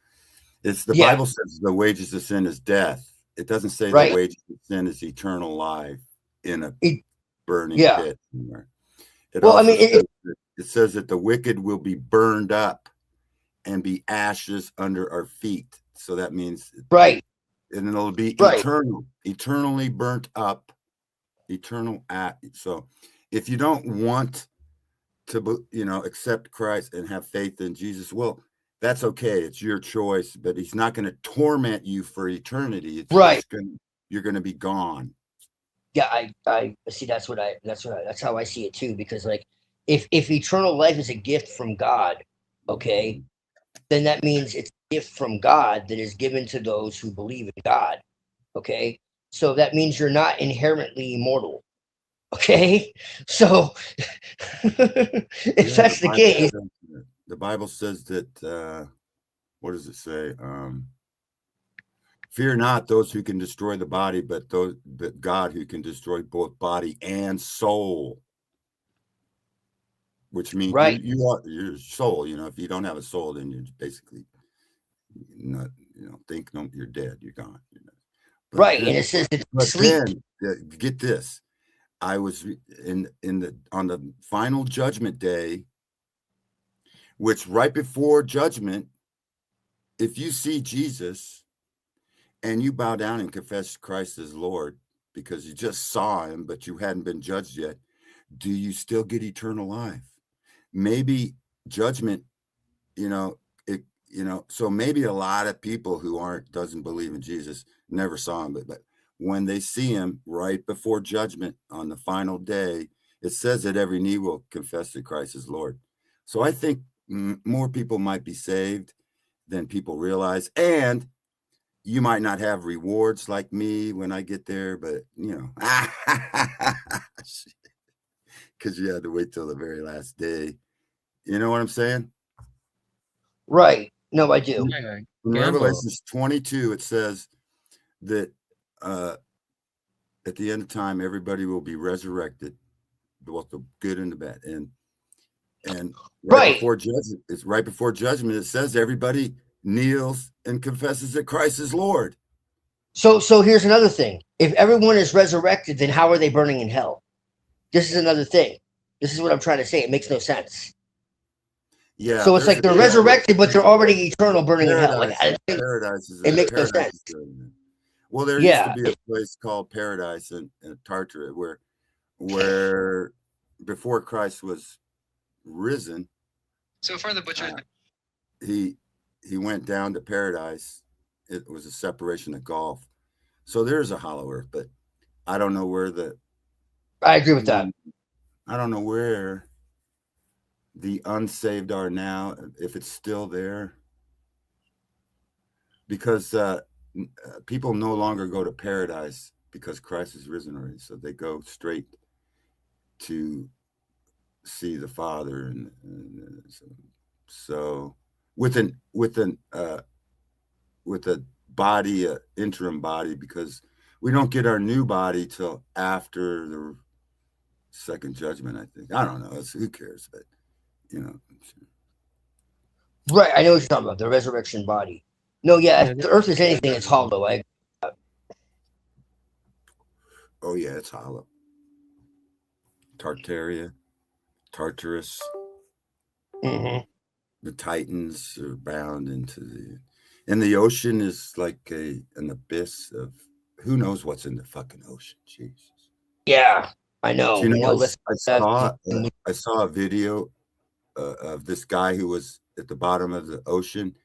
It's the Bible says the wages of sin is death. It doesn't say the wages of sin is eternal life in a burning pit somewhere. It says that the wicked will be burned up and be ashes under our feet. So that means and it'll be eternally burnt up, eternal at. So if you don't want to, accept Christ and have faith in Jesus, well, that's okay. It's your choice, but he's not going to torment you for eternity. It's just you're going to be gone. Yeah, I see. That's how I see it too. Because like if eternal life is a gift from God, okay, then that means it's a gift from God that is given to those who believe in God. Okay, so that means you're not inherently immortal. Okay, so if that's the case, the Bible says that. What does it say? Fear not those who can destroy the body, but God who can destroy both body and soul. Which means right. you are your soul. You know, if you don't have a soul, then you're basically not. You know, think no, you're dead. You're gone. You know. But Right, then, and it says it's but sleep. then get this. I was on the final judgment day, which right before judgment, if you see Jesus and you bow down and confess Christ as Lord because you just saw him, but you hadn't been judged yet, do you still get eternal life? Maybe judgment, so maybe a lot of people who doesn't believe in Jesus never saw him, but when they see him right before judgment on the final day, it says that every knee will confess that Christ is Lord. So I think more people might be saved than people realize. And you might not have rewards like me when I get there, but because you had to wait till the very last day. You know what I'm saying? Right. No, I do. In Revelation 22, it says that at the end of time, everybody will be resurrected, both the good and the bad. And before judgment, it's right before judgment. It says everybody kneels and confesses that Christ is Lord. So here's another thing. If everyone is resurrected, then how are they burning in hell? This is another thing. This is what I'm trying to say. It makes no sense. Yeah. So it's like they're resurrected, but they're already eternal burning in hell. Like Paradise it makes no sense. Well, there used to be a place called Paradise in Tartary where before Christ was risen. So far, the butcher. He went down to Paradise. It was a separation of Gulf. So there's a hollow earth, but I don't know where I agree with that. I don't know where the unsaved are now, if it's still there, because people no longer go to paradise because Christ is risen already. So they go straight to see the Father, and so with a body, interim body, because we don't get our new body till after the second judgment. I think. I don't know. Who cares? But Right. I know what you're talking about. The resurrection body. No, if the earth is anything, it's hollow. Oh yeah, it's hollow. Tartaria, Tartarus. Mm-hmm. The Titans are bound into and the ocean is like an abyss of who knows what's in the fucking ocean. Jesus. Yeah, I know. I saw a video of this guy who was at the bottom of the ocean,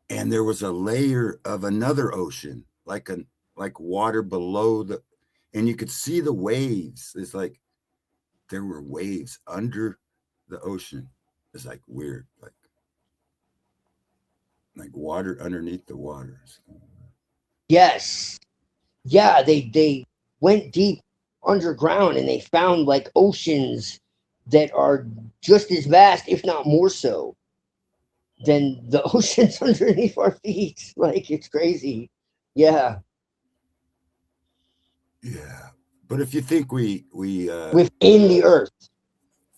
and there was a layer of another ocean, like water below and you could see the waves. It's like there were waves under the ocean. It's like weird, like water underneath the water. Yes. Yeah, they went deep underground and they found like oceans that are just as vast, if not more so, than the oceans underneath our feet. Like it's crazy. Yeah. Yeah. But if you think we within the earth.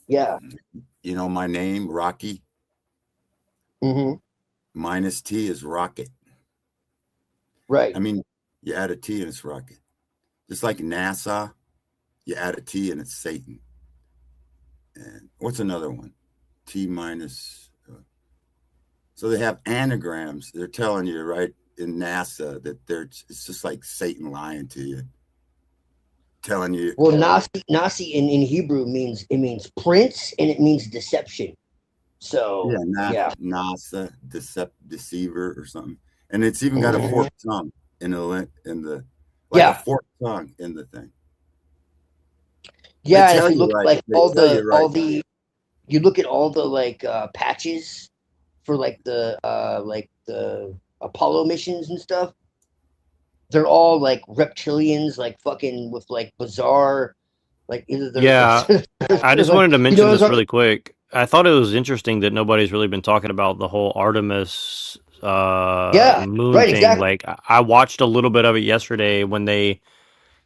Yeah. You know my name, Rocky. Mm-hmm. Minus T is rocket. Right. I mean, you add a T and it's rocket. Just like NASA, you add a T and it's Satan. And what's another one? T minus. So they have anagrams. They're telling you right in NASA that it's just like Satan lying to you. Telling you. Well, Nasi in Hebrew means prince and it means deception. So NASA, deceiver or something. And it's even got a forked tongue in the a forked tongue in the thing. Yeah, if you look like all the you look at all the patches for the Apollo missions and stuff. They're all like reptilians, like fucking with like bizarre, like either they're Yeah, I just like, wanted to you know mention what I'm this talking? really quick. I thought it was interesting that nobody's really been talking about the whole Artemis Yeah, moon right, thing. exactly. Like I watched a little bit of it yesterday when they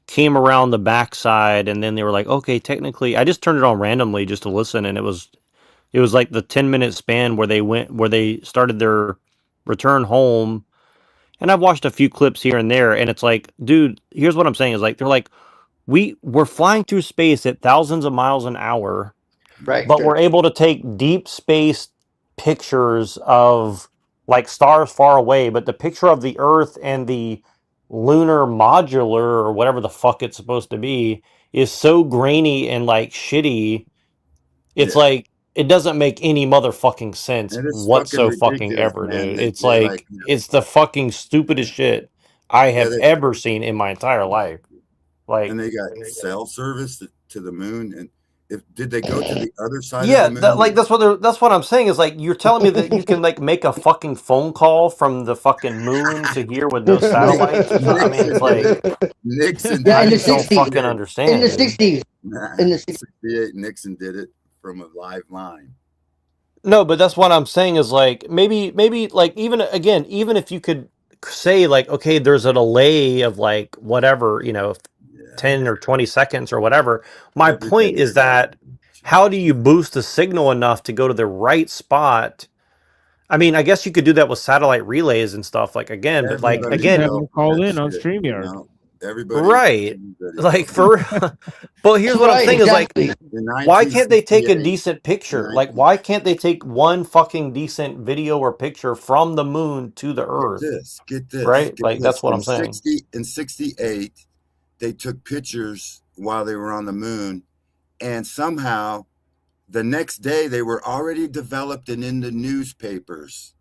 came around the backside, and then they were like, okay, technically, I just turned it on randomly just to listen, and it was like the 10-minute span where they started their return home. And I've watched a few clips here and there, and it's like, dude, here's what I'm saying is like they're like, we're flying through space at thousands of miles an hour, Right, but sure. we're able to take deep space pictures of like stars far away, but the picture of the Earth and the lunar modular or whatever the fuck it's supposed to be is so grainy and like shitty. It's Yeah. like it doesn't make any motherfucking sense And it's fucking fucking ridiculous, ever, man. dude. They It's they like, like it's the fucking stupidest shit I yeah, have ever seen in my entire life. Like, and they got cell service to the moon. And if did they go to the other side of yeah, the moon? that's what I'm saying is like you're telling me that you can like make a fucking phone call from the fucking moon to here with no satellites or something. I mean, it's Nixon did like it. Nixon Yeah, did in it the in don't 60s. fucking 68. understand, In the dude. 60s. Nah, In the 60s. 68, Nixon did it from a live line. No, but that's what I'm saying is like maybe like even again, even if you could say like, okay, there's a delay of like whatever, 10 or 20 seconds or whatever. My point Everybody's is that how do you boost the signal enough to go to the right spot? I mean, I guess you could do that with satellite relays and stuff like again, but like Everybody Just again, have them fell for call that in on shit, StreamYard. Everybody right. Like fell for for but here's what I'm Right, saying is like exactly. in why can't they take a 1968. decent picture? Like why can't they take one fucking decent video or picture from the moon to the earth? Get this, Right? Like that's what I'm saying. In 68, they took pictures while they were on the moon, and somehow the next day they were already developed and in the newspapers.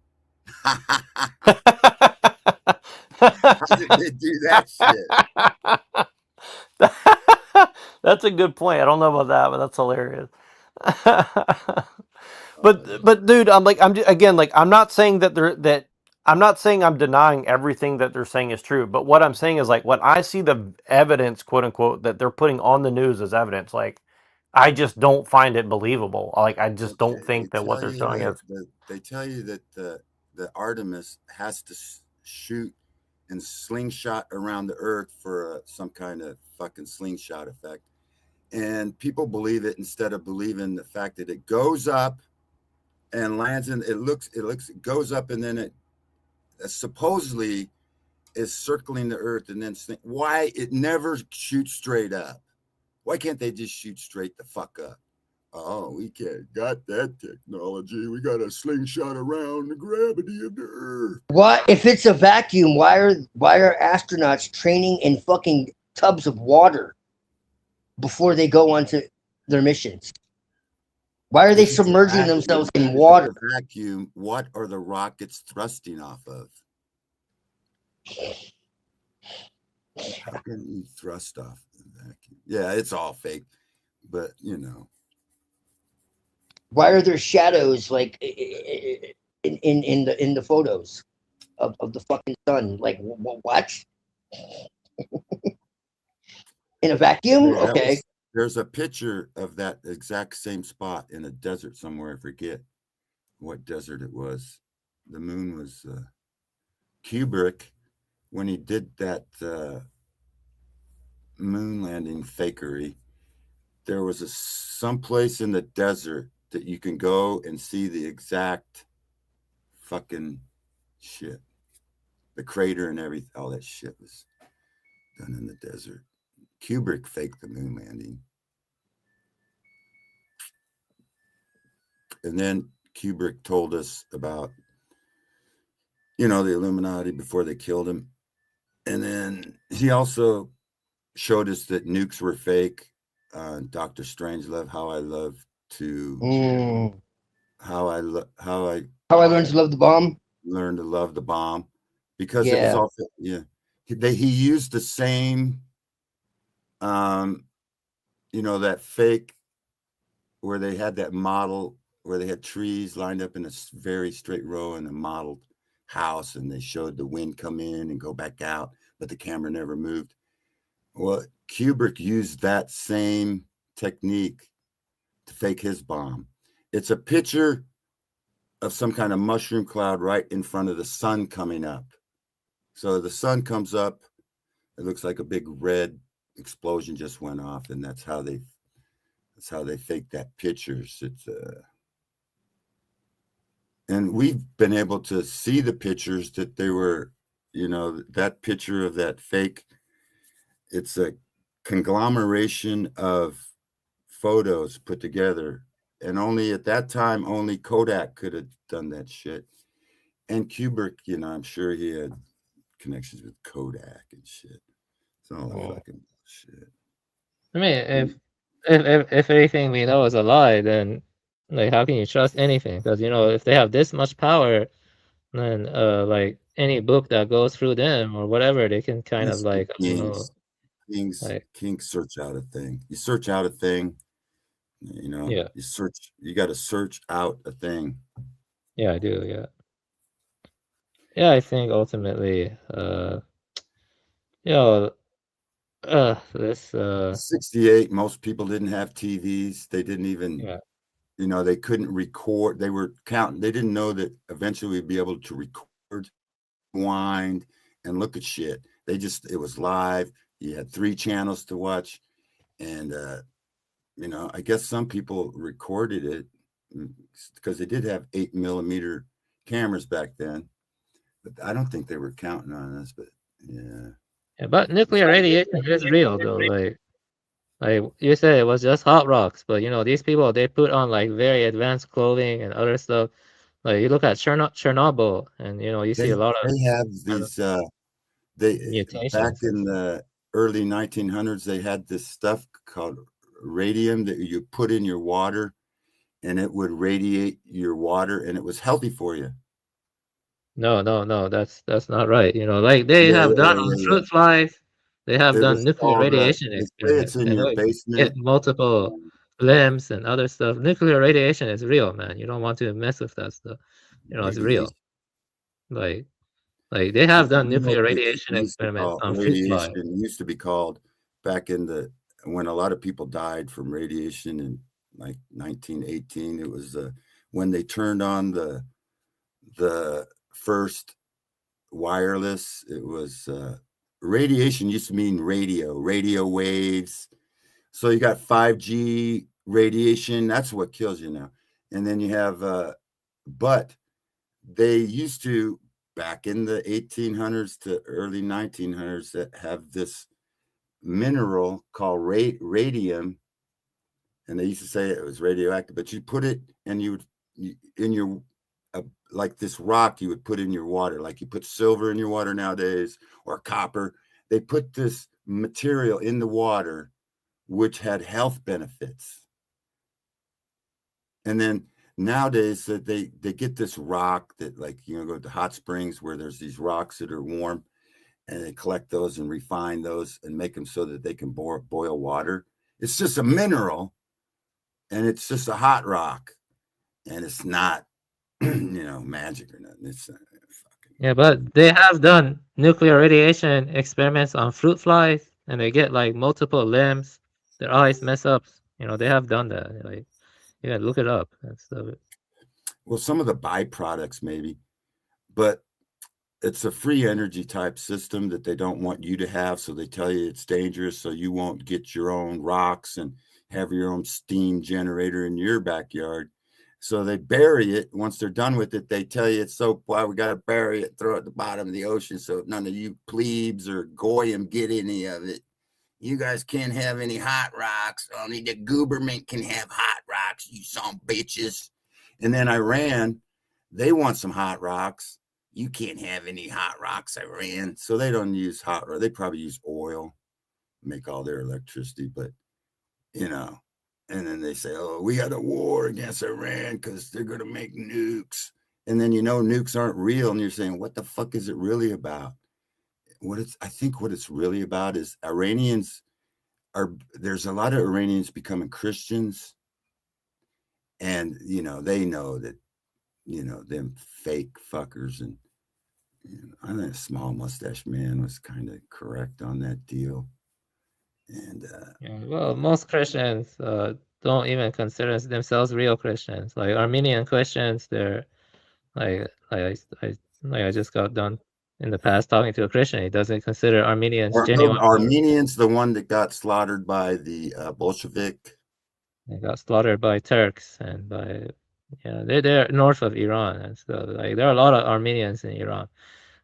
How did they do that shit? That's a good point. I don't know about that, but that's hilarious. But dude, again, like I'm not saying that I'm not saying I'm denying everything that they're saying is true, but what I'm saying is like when I see the evidence, quote unquote, that they're putting on the news as evidence, like I just don't find it believable. Like I just don't They think that what tell they're you showing that is they tell you that the Artemis has to shoot and slingshot around the Earth for some kind of fucking slingshot effect, and people believe it instead of believing the fact that it goes up and lands in. It goes up and then it supposedly is circling the Earth and then why it never shoots straight up? Why can't they just shoot straight the fuck up? Oh, we can't got that technology. We got a slingshot around the gravity of the Earth. Why, if it's a vacuum, why are astronauts training in fucking tubs of water before they go onto their missions? Why are they submerging themselves in water? If it's a vacuum, what are the rockets thrusting off of? How can you thrust off the vacuum? Yeah, it's all fake, but Why are there shadows like in the photos of the fucking sun? Like what? In a vacuum? Hey, Okay. There's a picture of that exact same spot in a desert somewhere. I forget what desert it was. The moon was Kubrick when he did that moon landing fakery. There was someplace in the desert that you can go and see the exact fucking shit. The crater and everything, all that shit was done in the desert. Kubrick faked the moon landing. And then Kubrick told us about, the Illuminati before they killed him. And then he also showed us that nukes were fake. Dr. Strangelove, how I love to, how I learned to love the bomb. Learned to love the bomb because it was all, he used the same, that fake where they had that model where they had trees lined up in a very straight row in a modeled house, and they showed the wind come in and go back out, but the camera never moved. Well, Kubrick used that same technique to fake his bomb. It's a picture of some kind of mushroom cloud right in front of the sun coming up. So the sun comes up, it looks like a big red explosion just went off, and that's how they fake that pictures. It's and we've been able to see the pictures that they were, that picture of that fake, it's a conglomeration of photos put together. And only at that time, only Kodak could have done that shit. And Kubrick, I'm sure he had connections with Kodak and shit. It's all that fucking shit. I mean, if everything we know is a lie, then like how can you trust anything? Because if they have this much power, then like any book that goes through them or whatever, they can kind of like Kings search out a thing. You search out a thing, Yeah. You got to search out a thing. Yeah, I do. Yeah. Yeah, I think ultimately, this 68, most people didn't have TVs. They didn't even, they couldn't record. They were counting. They didn't know that eventually we'd be able to record, wind, and look at shit. It was live. You had 3 channels to watch. And, I guess some people recorded it because they did have 8mm cameras back then. But I don't think they were counting on us, but yeah. Yeah, but nuclear radiation is real though. Like you said, it was just hot rocks, but these people, they put on like very advanced clothing and other stuff. Like you look at Chernobyl, and you see a lot of they have these mutations. Back in the early 1900s, they had this stuff called radium that you put in your water, and it would radiate your water, and it was healthy for you. No, that's not right. Like they have done on fruit flies, they have done nuclear radiation they say it's experiments, in and your like basement. get multiple limbs and other stuff. Nuclear radiation is real, man. You don't want to mess with that stuff. It's real. Like they have done nuclear radiation experiments on fruit flies. Radiation used to be called back in when a lot of people died from radiation in like 1918. It was when they turned on the first wireless. It was radiation used to mean radio waves. So you got 5G radiation. That's what kills you now. And then you have, but they used to, back in the 1800s to early 1900s, that have this mineral called radium. And they used to say it was radioactive, but you put it and in your, like this rock you would put in your water, like you put silver in your water nowadays or copper. They put this material in the water which had health benefits. And then nowadays they get this rock that, like, go to hot springs where there's these rocks that are warm, and they collect those and refine those and make them so that they can boil water. It's just a mineral, and it's just a hot rock, and it's not magic or nothing. It's Yeah, but they have done nuclear radiation experiments on fruit flies, and they get like multiple limbs. Their eyes mess up. They have done that. Like, look it up and stuff. Well, some of the byproducts maybe, but it's a free energy type system that they don't want you to have. So they tell you it's dangerous, so you won't get your own rocks and have your own steam generator in your backyard. So they bury it. Once they're done with it, they tell you it's so why we got to bury it, throw it at the bottom of the ocean so none of you plebes or goyim get any of it. You guys can't have any hot rocks. Only the government can have hot rocks, you son bitches. And then Iran, they want some hot rocks. You can't have any hot rocks, Iran. So they don't use hot rock. They probably use oil, make all their electricity, but and then they say, oh, we got a war against Iran because they're going to make nukes. And then, nukes aren't real. And you're saying, what the fuck is it really about? I think what it's really about is there's a lot of Iranians becoming Christians. And, they know that, them fake fuckers. And I think a small mustache man was kind of correct on that deal. And well, most Christians don't even consider themselves real Christians. Like Armenian Christians, they're like I just got done in the past talking to a Christian. He doesn't consider Armenians genuine. Armenians, the one that got slaughtered by the Bolshevik. They got slaughtered by Turks and by they're north of Iran, and so like there are a lot of Armenians in Iran,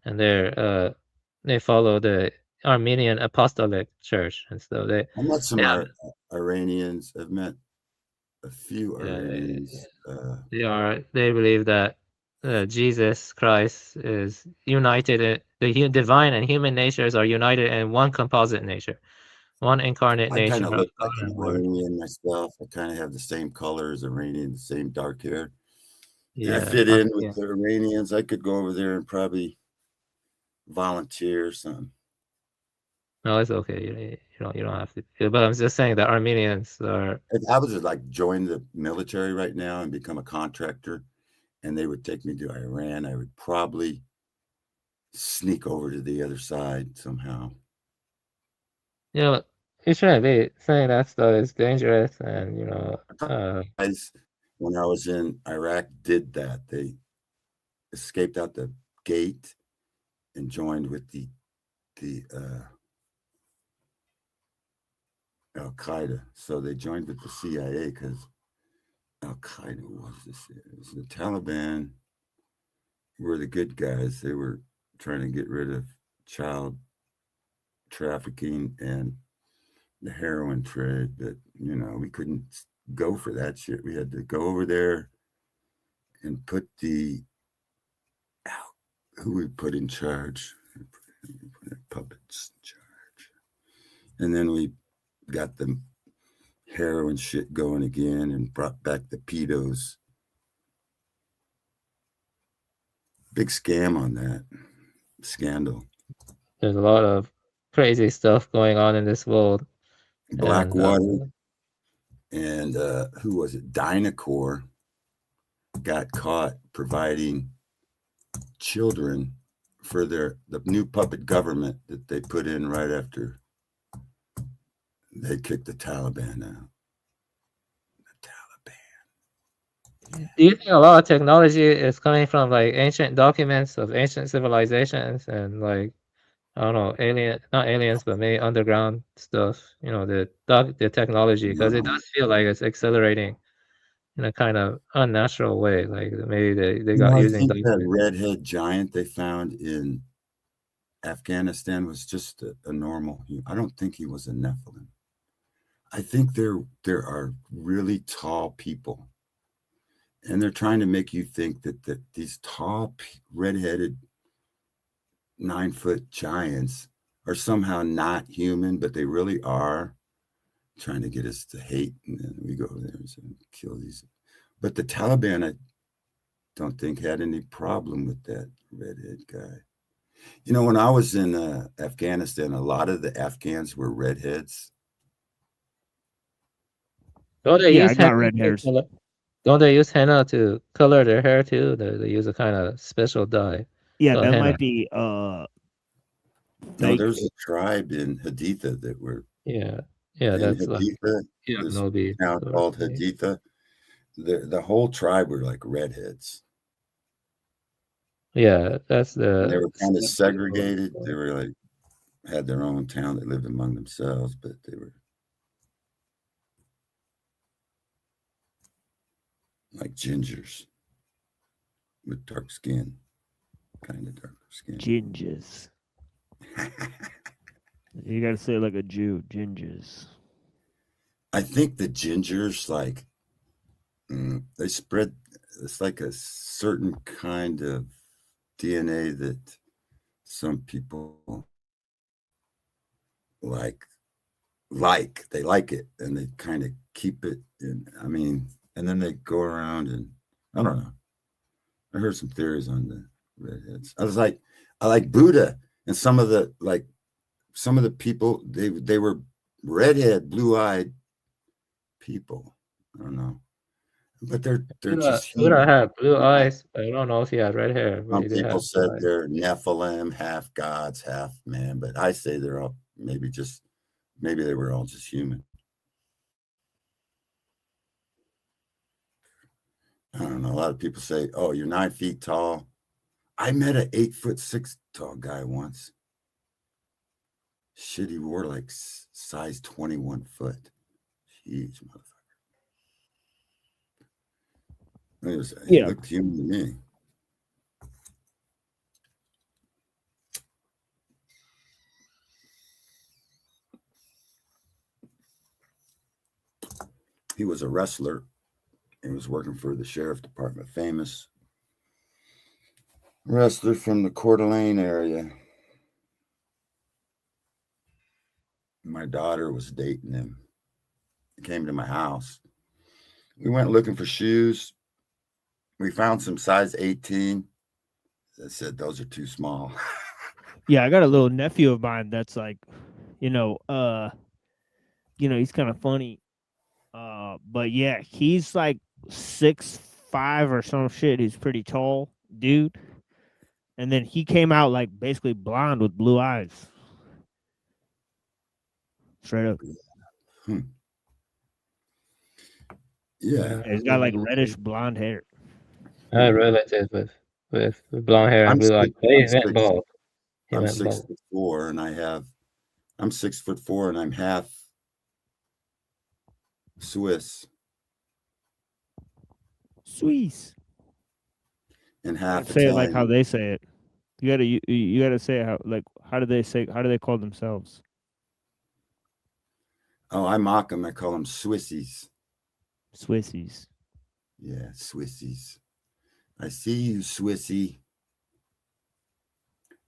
and they follow the Armenian Apostolic Church, and so I met some Iranians. I've met a few Iranians. They believe that Jesus Christ is united. The divine and human natures are united in one composite nature, one incarnate I nature. kind of of look God like an and Word. Iranian myself. I kind of have the same color as Iranian, the same dark hair. And I Yeah, fit in with the Iranians. I could go over there and probably volunteer or something. No, it's okay. You don't have to. But I'm just saying that Armenians are. If I was to like join the military right now and become a contractor, and they would take me to Iran, I would probably sneak over to the other side somehow. You shouldn't be saying that stuff is dangerous, and Guys, when I was in Iraq, did that. They escaped out the gate and joined with the Al Qaeda. So they joined with the CIA because Al Qaeda was the Taliban were the good guys. They were trying to get rid of child trafficking and the heroin trade. But we couldn't go for that shit. We had to go over there and put who we put in charge, puppets in charge, and then we got the heroin shit going again and brought back the pedos. Big scam on that. Scandal. There's a lot of crazy stuff going on in this world. Blackwater and who was it? Dynacor got caught providing children for the new puppet government that they put in right after they kicked the Taliban out. Do you think a lot of technology is coming from like ancient documents of ancient civilizations and like I don't know, not aliens, but maybe underground stuff? The technology, because it does feel like it's accelerating in a kind of unnatural way. Like maybe they got I using think that redhead giant they found in Afghanistan was just a normal. I don't think he was a Nephilim. I think there are really tall people, and they're trying to make you think that these tall, redheaded, 9-foot giants are somehow not human, but they really are, trying to get us to hate. And then we go there and kill these. But the Taliban, I don't think had any problem with that redhead guy. When I was in Afghanistan, a lot of the Afghans were redheads. Don't they use I got henna red to hairs. Don't they use henna to color their hair too? They use a kind of special dye. Yeah, called that henna. might be No, there's a tribe in Haditha that were. Yeah, in that's Haditha. There's a town called Haditha. The whole tribe were like redheads. Yeah, that's And they the. were kind of segregated. They were like had their own town. They lived among themselves, but they were like gingers with dark skin, kind of dark skin. Gingers. You gotta say it like a Jew, gingers. I think the gingers, like, they spread. It's like a certain kind of DNA that some people like they like it, and they kind of keep it in. And then they go around and I don't know. I heard some theories on the redheads. I like Buddha, and some of the people they were redhead, blue-eyed people. I don't know. but they're Buddha, just Buddha human. had blue eyes. I don't know if he had red hair, but Some he did people have blue said eyes. they're Nephilim, half gods, half man, but I say they're all maybe they were all just human. I don't know. A lot of people say, "Oh, you're 9 feet tall." I met an 8'6" tall guy once. Shit, he wore like size 21 foot. Jeez, motherfucker. He looked human to me. He was a wrestler. He was working for the sheriff department, famous wrestler from the Coeur d'Alene area. My daughter was dating him. He came to my house. We went looking for shoes. We found some size 18. I said, those are too small. Yeah, I got a little nephew of mine that's like, he's kind of funny. But yeah, he's like 6'5" or some shit. He's pretty tall, dude. And then he came out like basically blonde with blue eyes. Straight up. Yeah. He's got like reddish blonde hair. I had relatives with blonde hair and blue eyes. He went bald. I'm 6'4" and I'm 6'4" and I'm half Swiss. Swiss. And half Say Italian. it like how they say it. You gotta say it how do they call themselves? Oh, I mock them. I call them Swissies. Swissies. Yeah, Swissies. I see you, Swissy.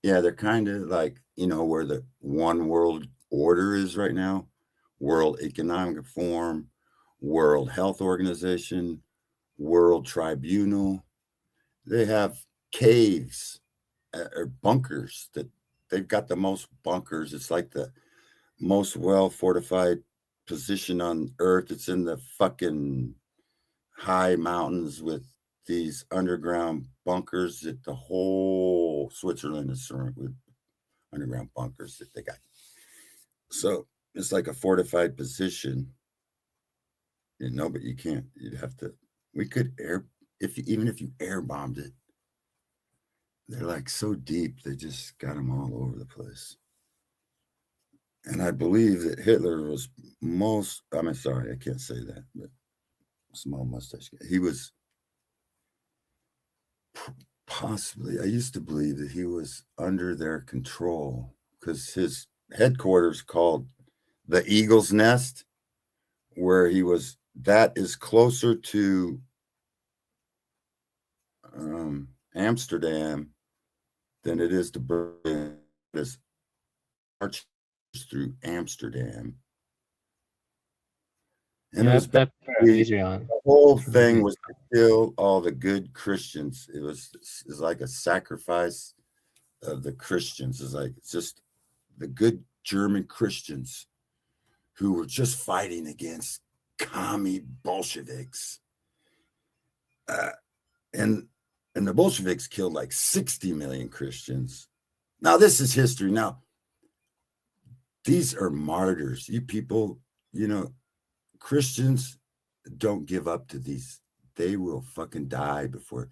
Yeah, they're kind of like, where the one world order is right now. World Economic Forum, World Health Organization, World Tribunal. They have caves or bunkers that they've got the most bunkers. It's like the most well-fortified position on Earth. It's in the fucking high mountains with these underground bunkers that the whole Switzerland is surrounded with underground bunkers that they got. So it's like a fortified position, but you can't. You'd have to. We could even if you air bombed it. They're like so deep. They just got them all over the place. And I believe that Hitler was sorry, I can't say that, but small mustache. He was possibly, I used to believe that he was under their control because his headquarters called the Eagle's Nest, where that is closer to Amsterdam than it is to Berlin. This march through Amsterdam. And it was the whole thing was to kill all the good Christians. It was like a sacrifice of the Christians. It's just the good German Christians who were just fighting against commie Bolsheviks. And the Bolsheviks killed like 60 million Christians. Now, this is history. Now, these are martyrs. You people, Christians don't give up to these. They will fucking die before.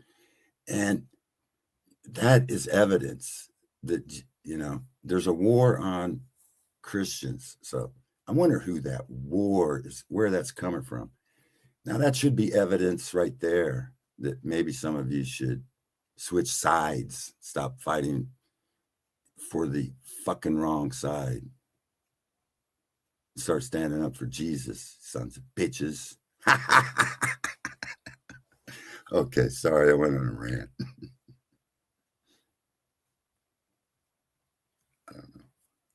And that is evidence that, there's a war on Christians. So I wonder who that war is, where that's coming from. Now, that should be evidence right there that maybe some of you should switch sides, stop fighting for the fucking wrong side. Start standing up for Jesus, sons of bitches. Okay, sorry, I went on a rant. I don't know.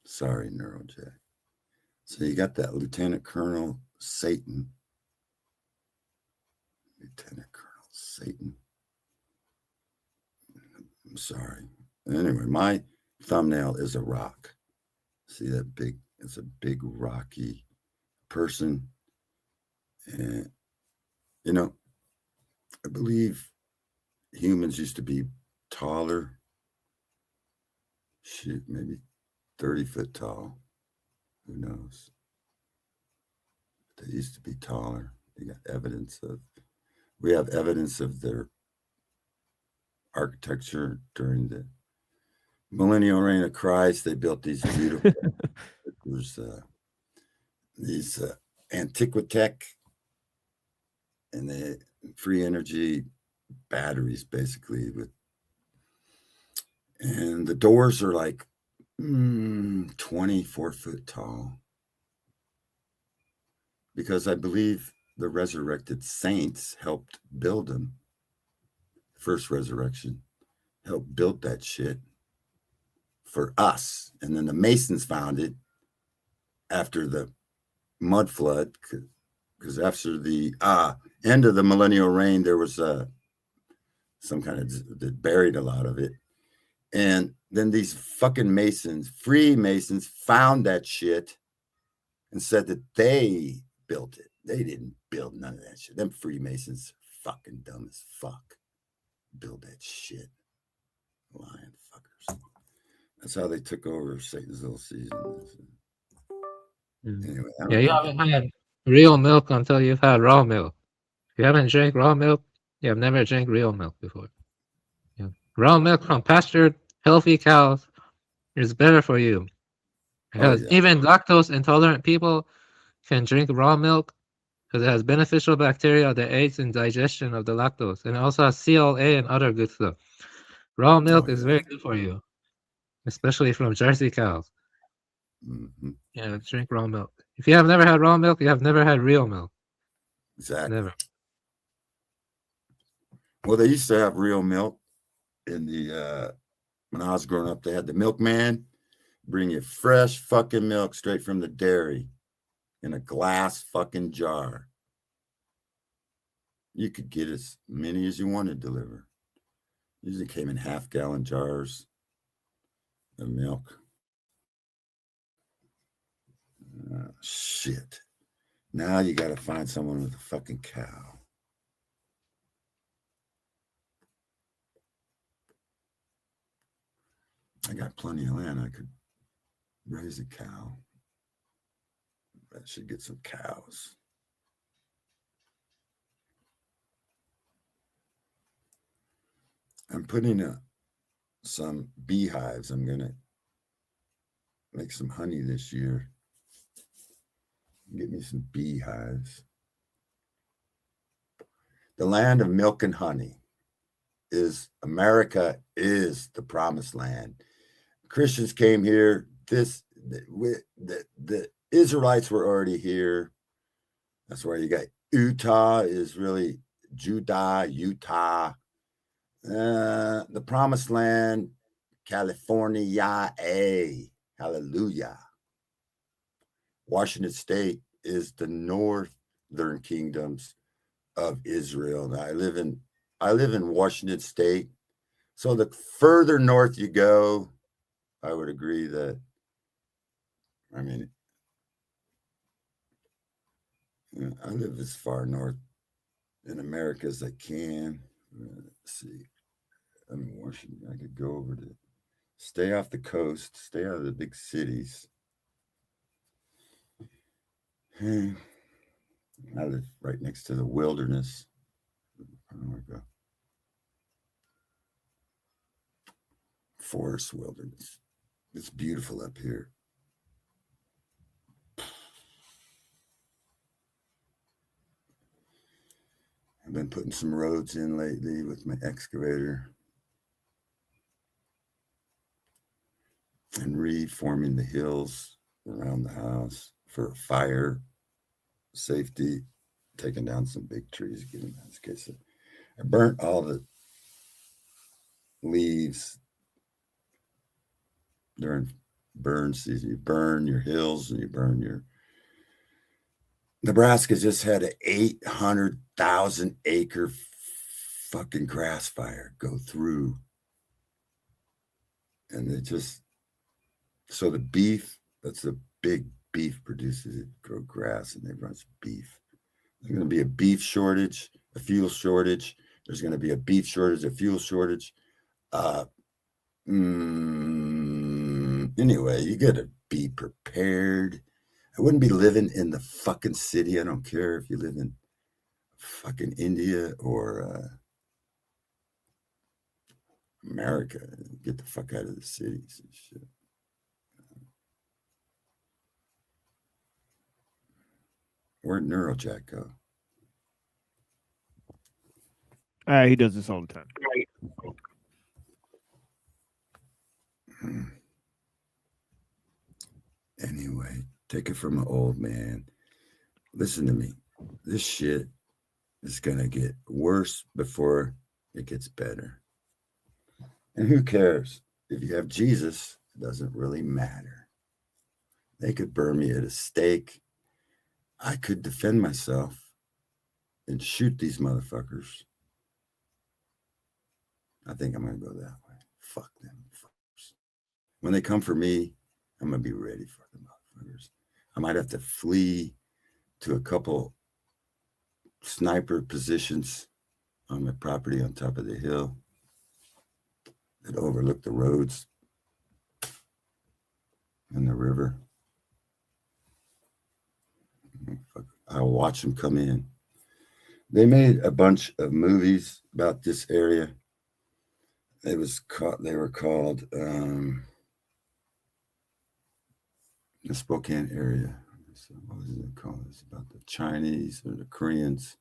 Sorry, Neuro Jack. So you got that Lieutenant Colonel Satan. Lieutenant Colonel Satan. I'm sorry. Anyway, my thumbnail is a rock. See that big? It's a big rocky person. And, I believe humans used to be taller. Shit, maybe 30 foot tall. Who knows? They used to be taller. We have evidence of their architecture during the millennial reign of Christ. They built these beautiful these Antiquitech and the free energy batteries, basically, and the doors are like 24 foot tall, because I believe the resurrected saints helped build them. First resurrection helped build that shit for us, and then the Masons found it after the mud flood, because after the end of the millennial reign, there was some kind of that buried a lot of it, and then these fucking Masons, Freemasons, found that shit and said that they built it. They didn't build none of that shit. Them Freemasons fucking dumb as fuck. Build that shit. Lying fuckers. That's how they took over Satan's little season. Anyway, Yeah, you haven't had real milk until you've had raw milk. If you haven't drank raw milk, you have never drank real milk before. Yeah. Raw milk from pastured, healthy cows is better for you. Because even lactose intolerant people can drink raw milk because it has beneficial bacteria that aids in digestion of the lactose. And it also has CLA and other good stuff. Raw milk is very good for you, especially from Jersey cows. Yeah, drink raw milk. If you have never had raw milk, you have never had real milk. Exactly. Never. Well, they used to have real milk in the when I was growing up. They had the milkman bring you fresh fucking milk straight from the dairy in a glass fucking jar. You could get as many as you wanted delivered. Usually came in half-gallon jars of milk. Shit. Now you got to find someone with a fucking cow. I got plenty of land. I could raise a cow. I should get some cows. I'm putting some beehives. I'm going to make some honey this year. Get me some beehives. The land of milk and honey is America, is the promised land. Christians came here. The Israelites were already here. That's why you got Utah is really Judah, Utah. The promised land, California, hallelujah. Washington State is the northern kingdoms of Israel. Now, I live in Washington State. So the further north you go, I would agree that, I mean, I live as far north in America as I can. Let's see. I'm in Washington. I could go over to stay off the coast, stay out of the big cities. I live right next to the wilderness. Forest wilderness. It's beautiful up here. I've been putting some roads in lately with my excavator and reforming the hills around the house for fire safety, taking down some big trees, getting in this case. I burnt all the leaves during burn season. You burn your hills and you burn your. Nebraska just had an 800,000 acre fucking grass fire go through. And they just, so the beef, that's the big beef producers that grow grass and they run beef. There's going to be a beef shortage, a fuel shortage, There's going to be a beef shortage, a fuel shortage. Anyway, you got to be prepared. I wouldn't be living in the fucking city. I don't care if you live in fucking India or America. Get the fuck out of the cities and shit. Where'd Neuro Jack go? He does this all the time. Anyway, take it from an old man. Listen to me. This shit is going to get worse before it gets better. And who cares? If you have Jesus, it doesn't really matter. They could burn me at a stake. I could defend myself and shoot these motherfuckers. I think I'm going to go that way. Fuck them fuckers. When they come for me, I'm going to be ready for the motherfuckers. I might have to flee to a couple sniper positions on my property on top of the hill that overlook the roads and the river. I'll watch them come in. They made a bunch of movies about this area. They were called the Spokane area. So what was it called? It's about the Chinese or the Koreans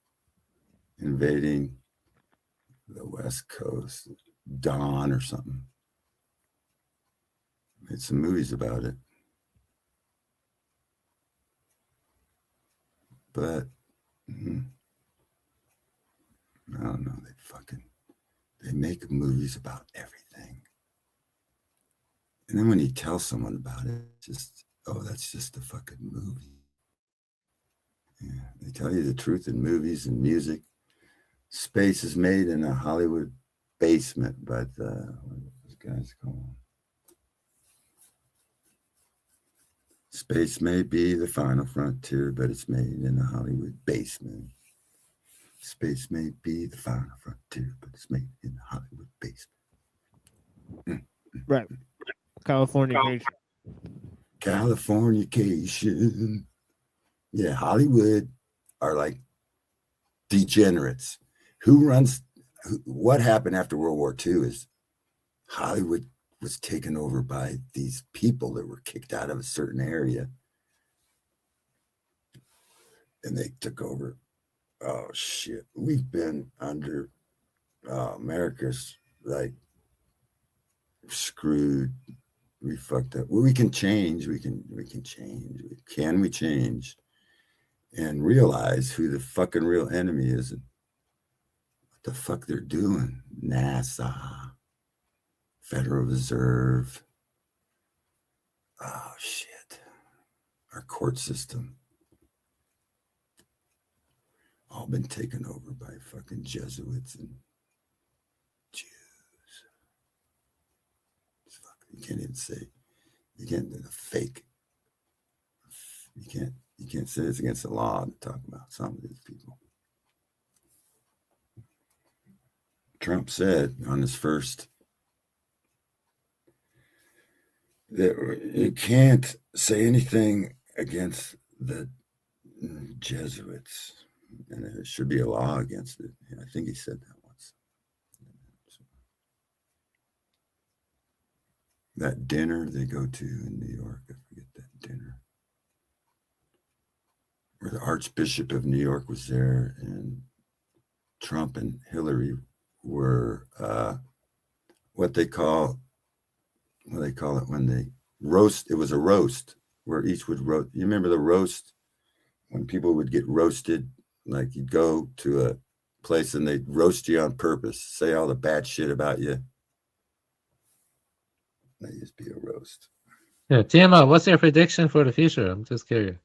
invading the West Coast, Dawn or something. Made some movies about it. But I don't know, they make movies about everything. And then when you tell someone about it, it's just, oh, that's just a fucking movie. Yeah, they tell you the truth in movies and music. Space is made in a Hollywood basement, but what are those guys called? Space may be the final frontier, but it's made in a Hollywood basement. Space may be the final frontier, but it's made in a Hollywood basement. Right. Californication. Californication. Yeah, Hollywood are like degenerates. What happened after World War II is Hollywood was taken over by these people that were kicked out of a certain area. And they took over. Oh, shit. We've been under America's like screwed. We fucked up. Well, we can change. We can change. Can we change and realize who the fucking real enemy is and what the fuck they're doing? NASA, Federal Reserve. Oh, shit. Our court system. All been taken over by fucking Jesuits and Jews. You can't even say, you can't do the fake. You can't say it's against the law to talk about some of these people. Trump said on his first that you can't say anything against the Jesuits, and there should be a law against it. And I think he said that once. That dinner they go to in New York, I forget that dinner, where the Archbishop of New York was there, and Trump and Hillary were what they call it when they roast. It was a roast where each would roast. You remember the roast when people would get roasted? Like you'd go to a place and they'd roast you on purpose, say all the bad shit about you. That used to be a roast. Yeah, TMO, what's your prediction for the future? I'm just curious.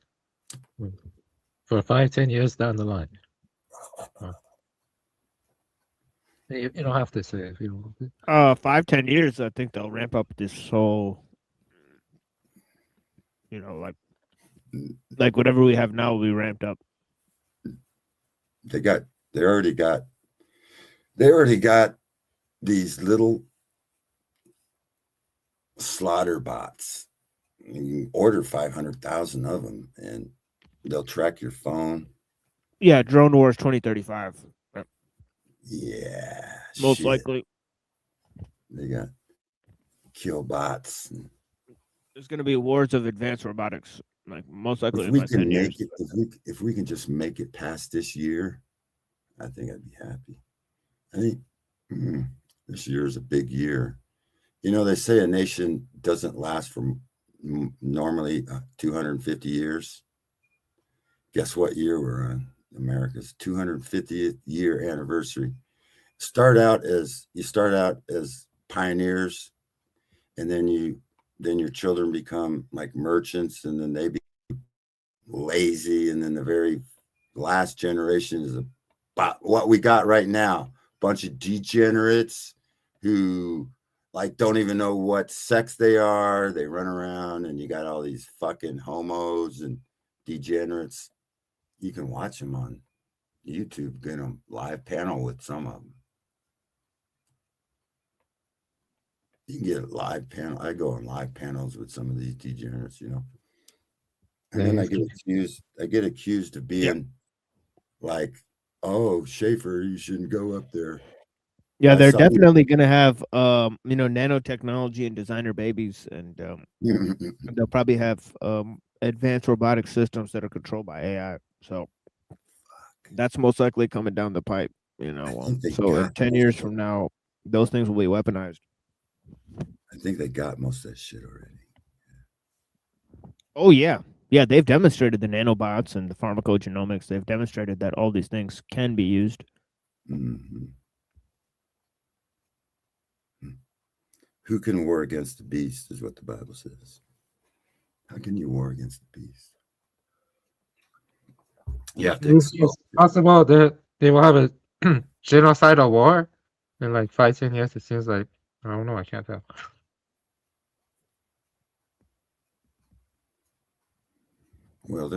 For 5-10 years down the line. You don't have to say if you don't want to. 5-10 years, I think they'll ramp up this whole, like whatever we have now will be ramped up. They already got They already got these little slaughter bots. You can order 500,000 of them, and they'll track your phone. Yeah, Drone Wars 2035. Yeah, Most shit. likely. They got kill bots. There's going to be wars of advanced robotics, like most likely If in we about can 10 years. make it, if we can just make it past this year, I think I'd be happy. I think this year is a big year. You know, they say a nation doesn't last for normally 250 years. Guess what year we're on? America's 250th year anniversary. You start out as pioneers, and then your children become like merchants, and then they be lazy, and then the very last generation is about what we got right now. Bunch of degenerates who like don't even know what sex they are. They run around, and you got all these fucking homos and degenerates. You can watch them on YouTube, get them live panel with some of them. You can get a live panel. I go on live panels with some of these degenerates, you know. And then I get accused of being like, oh, Schaefer, you shouldn't go up there. Yeah, they're definitely going to have, nanotechnology and designer babies, and they'll probably have advanced robotic systems that are controlled by AI. So that's most likely coming down the pipe, you know. So in 10 years from now, those things will be weaponized. I think they got most of that shit already. Oh, yeah. Yeah, they've demonstrated the nanobots and the pharmacogenomics. They've demonstrated that all these things can be used. Mm-hmm. Who can war against the beast is what the Bible says. How can you war against the beast? Yeah, it's possible that they will have a genocidal war in like 5-10 years. It seems like, I don't know, I can't tell. Well,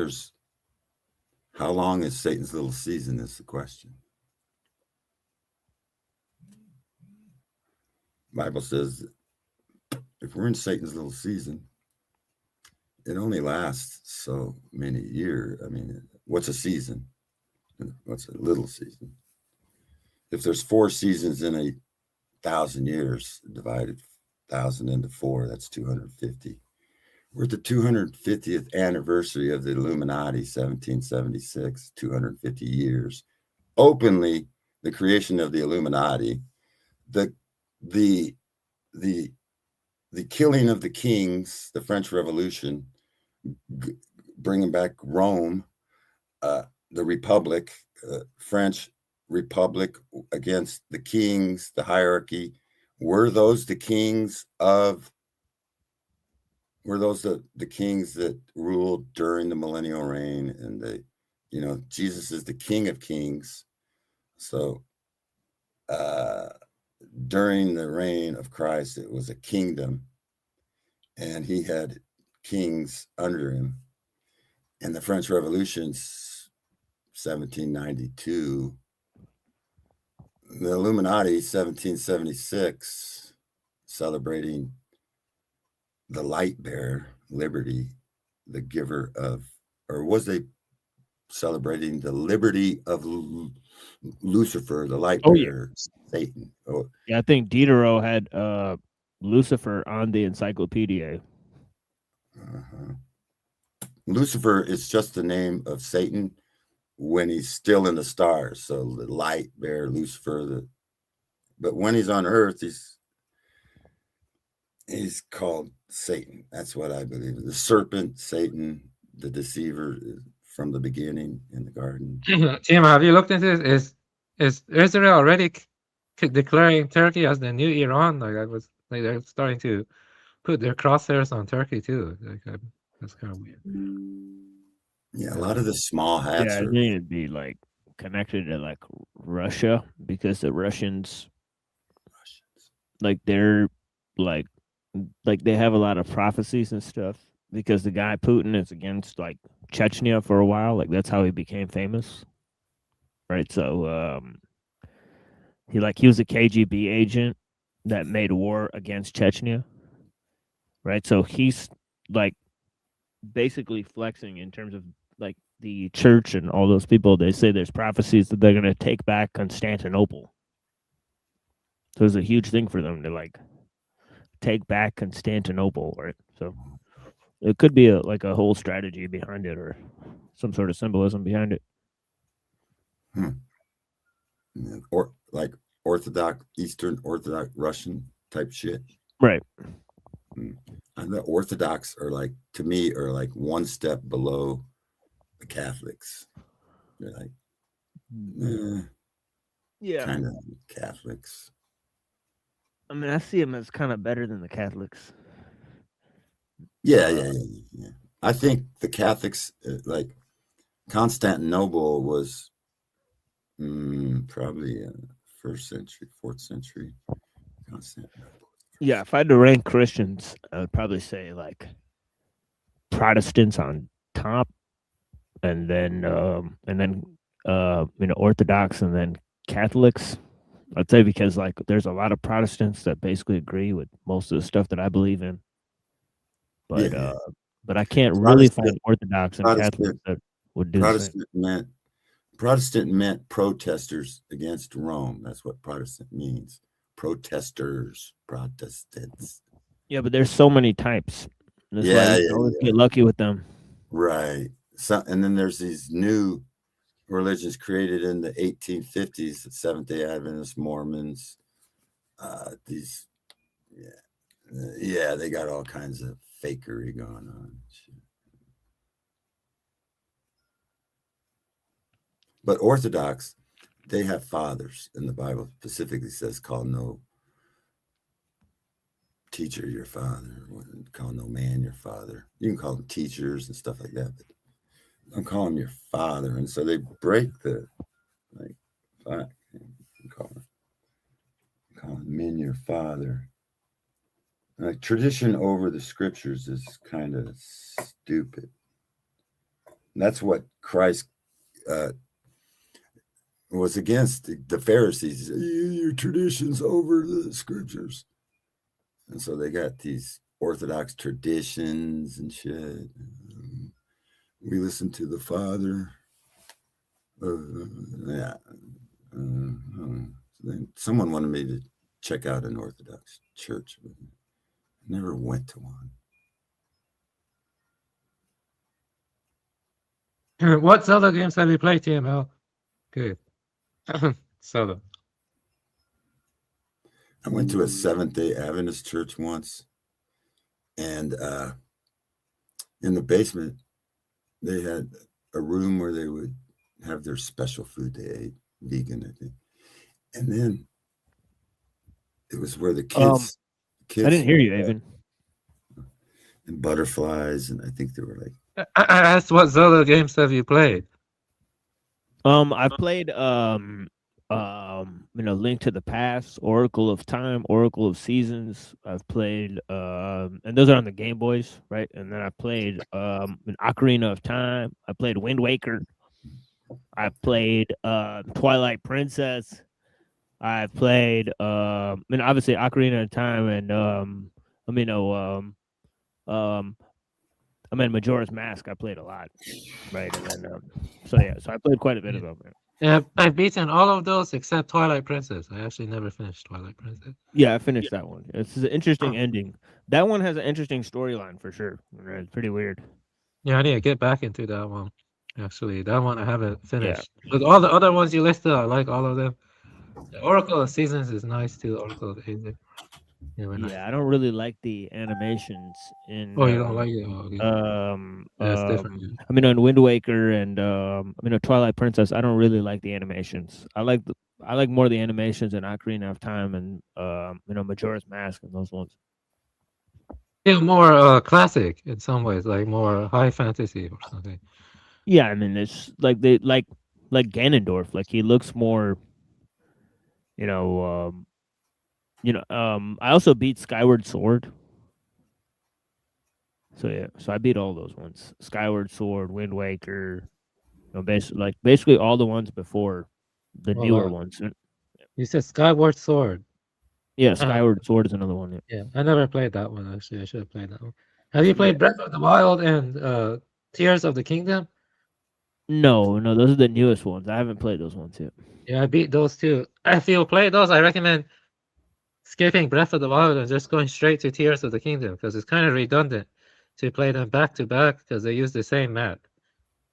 how long is Satan's little season is the question. Bible says if we're in Satan's little season, it only lasts so many years. I mean, what's a season? What's a little season? If there's 4 seasons in 1,000 years, divided 1,000 into 4, that's 250. We're at the 250th anniversary of the Illuminati, 1776, 250 years. Openly, the creation of the Illuminati, the killing of the kings, the French Revolution, bringing back Rome, the Republic, French Republic against the kings, the hierarchy. Were those the kings that ruled during the millennial reign? And Jesus is the King of Kings. So during the reign of Christ, it was a kingdom, and he had kings under him. And the French Revolution's 1792, the Illuminati, 1776, celebrating the light bearer, liberty, the giver of, or was they celebrating the liberty of Lucifer, the light bearer, Satan? Oh, yeah, I think Diderot had Lucifer on the encyclopedia. Lucifer is just the name of Satan when he's still in the stars. So the light bearer, Lucifer, but when he's on earth, he's called Satan. That's what I believe. The serpent, Satan, the deceiver from the beginning in the garden. Tim, have you looked into this? Is Israel already declaring Turkey as the new Iran? They're starting to put their crosshairs on Turkey too. That's kind of weird. Yeah, a lot of the small hats. Yeah, they need to be like connected to like Russia, because the Russians, like they're like they have a lot of prophecies and stuff, because the guy Putin is against like Chechnya for a while. Like that's how he became famous, right? So he was a KGB agent that made war against Chechnya, right? So he's like basically flexing in terms of like the church and all those people. They say there's prophecies that they're going to take back Constantinople. So it's a huge thing for them to like take back Constantinople, right? So it could be a whole strategy behind it or some sort of symbolism behind it. Or like Orthodox, Eastern Orthodox Russian type shit. Right. And the Orthodox are like, to me, are like one step below the Catholics. They're like, yeah, kind of Catholics. I mean, I see them as kind of better than the Catholics. Yeah. I think the Catholics, like Constantinople was probably 1st century, 4th century. Constantinople. Yeah, if I had to rank Christians, I would probably say like Protestants on top, and then Orthodox, and then Catholics. I'd say because like there's a lot of Protestants that basically agree with most of the stuff that I believe in, but but I can't really find Orthodox and Catholics that would do the same. Protestant meant protesters against Rome. That's what Protestant means. Protesters, Protestants. Yeah, but there's so many types. That's why you always get lucky with them. Right. So, and then there's these new religions created in the 1850s, the Seventh-day Adventists, Mormons. These, they got all kinds of fakery going on. But Orthodox, they have fathers, and the Bible specifically says, call no teacher your father, call no man your father. You can call them teachers and stuff like that, but don't call him your father. And so they break the, like, fuck, call men your father. Like, tradition over the scriptures is kind of stupid. And that's what Christ was against the Pharisees. Your traditions over the scriptures. And so they got these Orthodox traditions and shit. We listen to the Father. Then someone wanted me to check out an Orthodox church, but I never went to one. What Zelda games have you played, TML? Good. Zelda. I went to a Seventh-day Adventist church once, and in the basement, they had a room where they would have their special food they ate, vegan, I think. And then it was where the kids I didn't hear you, Evan. And butterflies, and I think they were like. I asked what Zelda games have you played? I've played Link to the Past, Oracle of Time, Oracle of Seasons. I've played and those are on the Game Boys, right? And then I played an Ocarina of Time. I played Wind Waker. I played Twilight Princess. I've played obviously Ocarina of Time and Majora's Mask. I played a lot, right? And then so I played quite a bit of them. Yeah, I've beaten all of those except Twilight Princess. I actually never finished Twilight Princess. Yeah, I finished that one. It's an interesting ending. That one has an interesting storyline for sure. It's pretty weird. Yeah, I need to get back into that one. Actually, that one I haven't finished. Yeah. But all the other ones you listed, I like all of them. The Oracle of Seasons is nice too. Oracle of Ages. Yeah, I don't really like the animations in. Oh, you don't like it? Oh, okay. That's different. On Wind Waker and Twilight Princess, I don't really like the animations. I like more of the animations in Ocarina of Time and Majora's Mask and those ones. Yeah, more classic in some ways, like more high fantasy or something. Yeah, I mean it's like Ganondorf. Like he looks more. I also beat Skyward Sword. So yeah, so I beat all those ones: Skyward Sword, Wind Waker. Basically all the ones before the newer ones. You said Skyward Sword. Yeah, Skyward Sword is another one. Yeah, I never played that one actually. I should have played that one. Have you played Breath of the Wild and Tears of the Kingdom? No, those are the newest ones. I haven't played those ones yet. Yeah, I beat those too. If you play those, I recommend skipping Breath of the Wild and just going straight to Tears of the Kingdom because it's kind of redundant to play them back to back because they use the same map.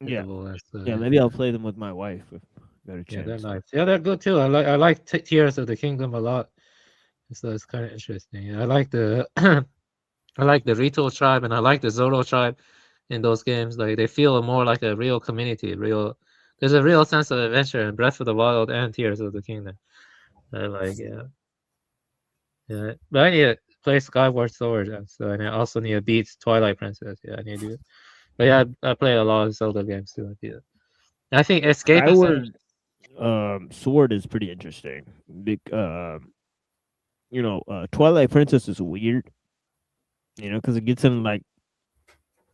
Yeah. So, Yeah, maybe I'll play them with my wife if I got a yeah, chance. they're nice. Yeah, they're good too. I like Tears of the Kingdom a lot. So it's kind of interesting. Yeah, I like the I like the Rito tribe and I like the Zoro tribe in those games. Like they feel more like a real community. There's a real sense of adventure in Breath of the Wild and Tears of the Kingdom. I like, yeah. Yeah, but I need to play Skyward Sword, so and I also need to beat Twilight Princess. Yeah, I need to do it. But yeah, I play a lot of Zelda games too. I think escapism. Skyward Sword is pretty interesting. Twilight Princess is weird. Because it gets in like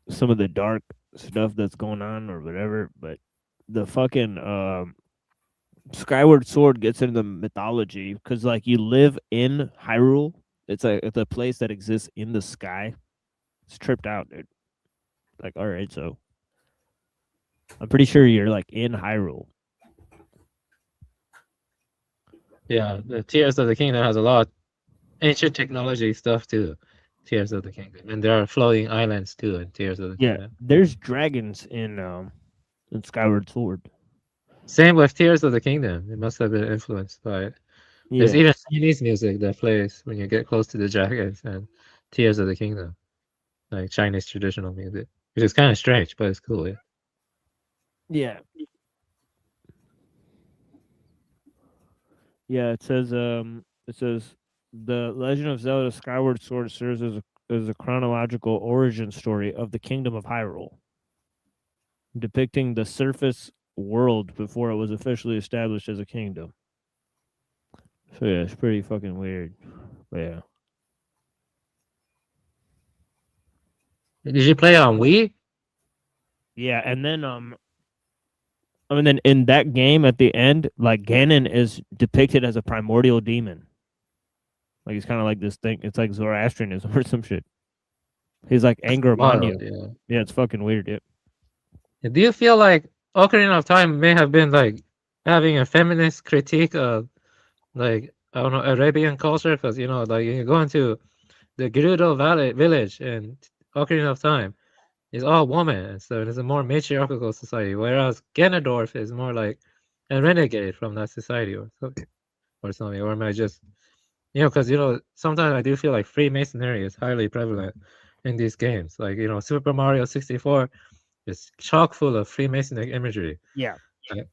some of the dark stuff that's going on or whatever. But the fucking Skyward Sword gets into the mythology because like you live in Hyrule. It's a place that exists in the sky. It's tripped out, dude. Like, all right, so I'm pretty sure you're like in Hyrule. Yeah, the Tears of the Kingdom has a lot of ancient technology stuff too. Tears of the Kingdom, and there are floating islands too in Tears of the Yeah, Kingdom. there's dragons in Skyward Sword. Same with Tears of the Kingdom. It must have been influenced by it. There's Yeah. even Chinese music that plays when you get close to the dragons and Tears of the Kingdom, like Chinese traditional music, which is kind of strange, but it's cool. Yeah. Yeah. Yeah, it says the Legend of Zelda Skyward Sword serves as a chronological origin story of the Kingdom of Hyrule, depicting the surface world before it was officially established as a kingdom. So yeah, it's pretty fucking weird. But yeah. Did you play on Wii? Yeah, and then then in that game at the end, like Ganon is depicted as a primordial demon. Like he's kind of like this thing. It's like Zoroastrianism or some shit. He's like Anger Wild, Manio. Yeah, it's fucking weird. Yeah. Do you feel like Ocarina of Time may have been like having a feminist critique of like I don't know Arabian culture? Because like you go into the Gerudo Valley village and Ocarina of Time is all women, so it is a more matriarchal society. Whereas Ganondorf is more like a renegade from that society or something. Or am I just because sometimes I do feel like Freemasonry is highly prevalent in these games. Like Super Mario 64 is chock full of Freemasonic imagery. Yeah.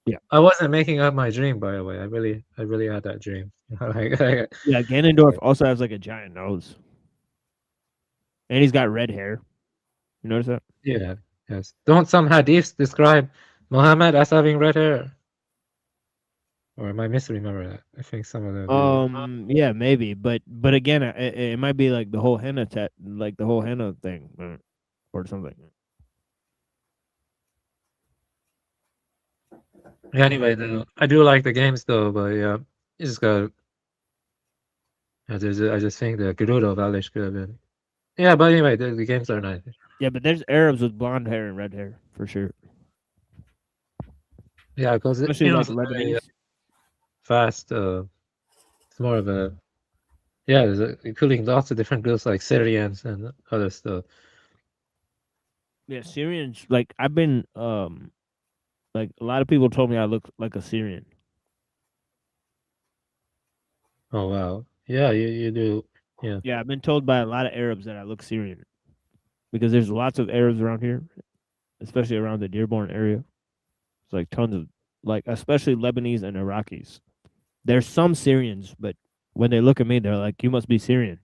Yeah. I wasn't making up my dream, by the way. I really had that dream. Yeah, Ganondorf also has like a giant nose, and he's got red hair. You notice that? Yeah. Yes. Don't some hadiths describe Muhammad as having red hair? Or am I misremember that? I think some of them. Do. Yeah, maybe, but again, it might be like the whole henna like the whole henna thing, or something. Yeah, anyway, I do like the games though, but yeah, you just got. I just think the Gerudo Valley could have been. Yeah, but anyway, the games are nice. Yeah, but there's Arabs with blonde hair and red hair for sure. Yeah, because especially like Lebanese. Fast. It's more of a. Yeah, including lots of different groups like Syrians and other stuff. Yeah, Syrians. Like I've been like a lot of people told me I look like a Syrian. Oh wow! Yeah, you do. Yeah. Yeah, I've been told by a lot of Arabs that I look Syrian, because there's lots of Arabs around here, especially around the Dearborn area. It's like tons of like, especially Lebanese and Iraqis. There's some Syrians, but when they look at me, they're like, "You must be Syrian,"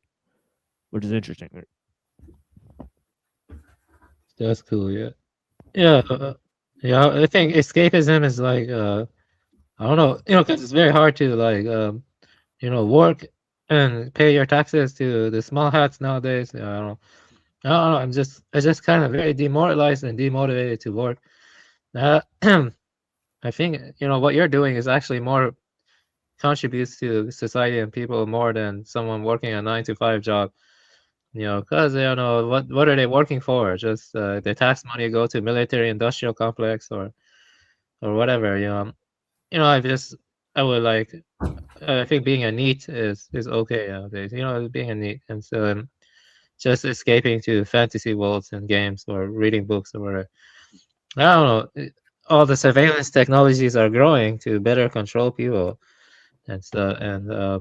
which is interesting. That's cool. Yeah. Yeah. Yeah. I think escapism is like I don't know, because it's very hard to like work and pay your taxes to the small hats nowadays. I don't know. I'm just kind of very demoralized and demotivated to work. I think what you're doing is actually more contributes to society and people more than someone working a 9-to-5 job. Because what are they working for? Just the tax money go to military industrial complex or whatever. I would like. I think being a NEET is okay nowadays. Being a NEET and so just escaping to fantasy worlds and games or reading books or whatever. I don't know. All the surveillance technologies are growing to better control people and stuff. And I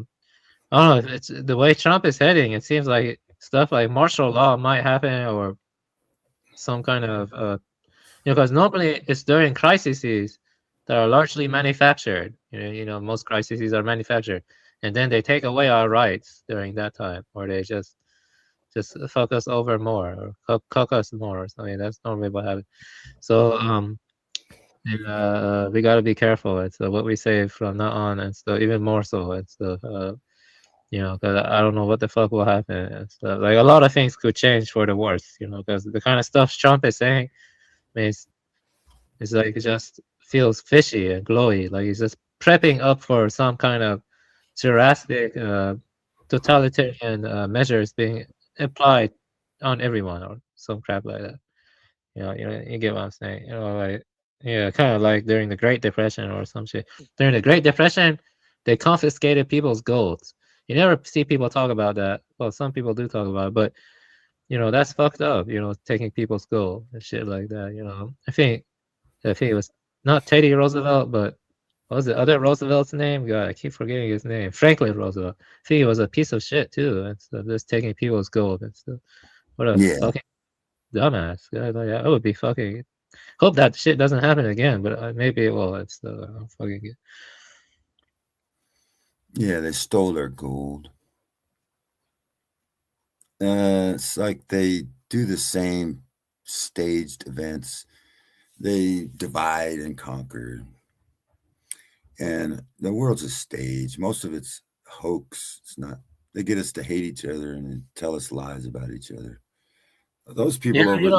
don't know. It's the way Trump is heading. It seems like stuff like martial law might happen or some kind of because normally it's during crises that are largely manufactured. Most crises are manufactured, and then they take away our rights during that time, or they just fuck us over more or cook us more or something. That's normally what happens. So we got to be careful. It's what we say from now on, and so even more so. It's because I don't know what the fuck will happen. And stuff. Like a lot of things could change for the worse. Because the kind of stuff Trump is saying, it's like it just feels fishy and glowy. Like he's just prepping up for some kind of Jurassic totalitarian measures being applied on everyone or some crap like that. You get what I'm saying. Kind of like during the Great Depression or some shit. During the Great Depression, they confiscated people's golds. You never see people talk about that. Well, some people do talk about it, but that's fucked up. Taking people's gold and shit like that. I think it was not Teddy Roosevelt, but what was the other Roosevelt's name? God, I keep forgetting his name. Franklin Roosevelt. I think he was a piece of shit too, and stuff, just taking people's gold and stuff. What a Yeah. fucking dumbass. I would be fucking. Hope that shit doesn't happen again, but maybe it will. It's fucking. Yeah, they stole their gold. It's like they do the same staged events. They divide and conquer. And the world's a stage. Most of it's hoax. It's not. They get us to hate each other and tell us lies about each other. Those people over there.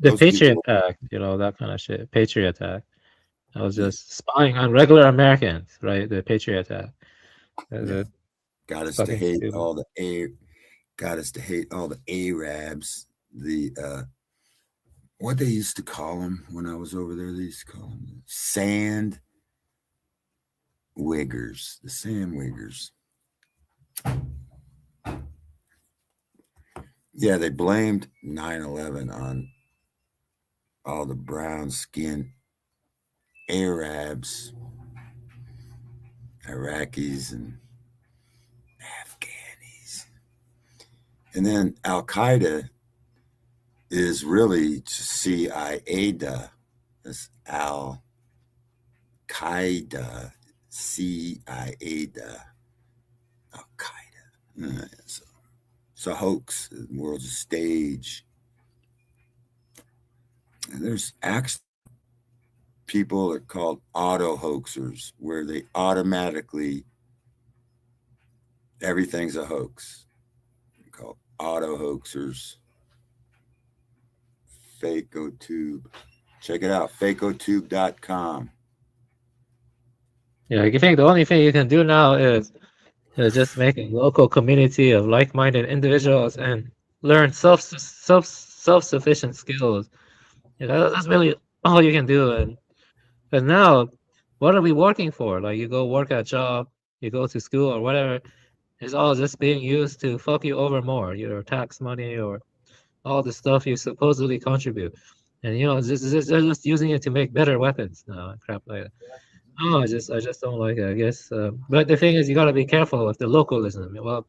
The those Patriot people- Act, that kind of shit. Patriot Act. I was just spying on regular Americans, right? The Patriot Act. Got us to hate all the Arabs. What they used to call them when I was over there, they used to call them sand wiggers, the sand wiggers. Yeah, they blamed 9/11 on all the brown skinned Arabs, Iraqis, and Afghanis. And then Al Qaeda is really CIA-da. That's Al Qaeda, CIA-da, Al Qaeda. It's a hoax. The world's a stage. And there's actually people that are called auto hoaxers, where they automatically everything's a hoax. They're called auto hoaxers. FakeOTube. Check it out, fakeotube.com. Yeah, I think the only thing you can do now is just make a local community of like-minded individuals and learn self-sufficient skills. That's really all you can do. And now, what are we working for? Like you go work at a job, you go to school or whatever. It's all just being used to fuck you over more. Your tax money or all the stuff you supposedly contribute. And they're just using it to make better weapons now and crap like that. Oh, I just don't like it, I guess. But the thing is, you gotta be careful with the localism. Well,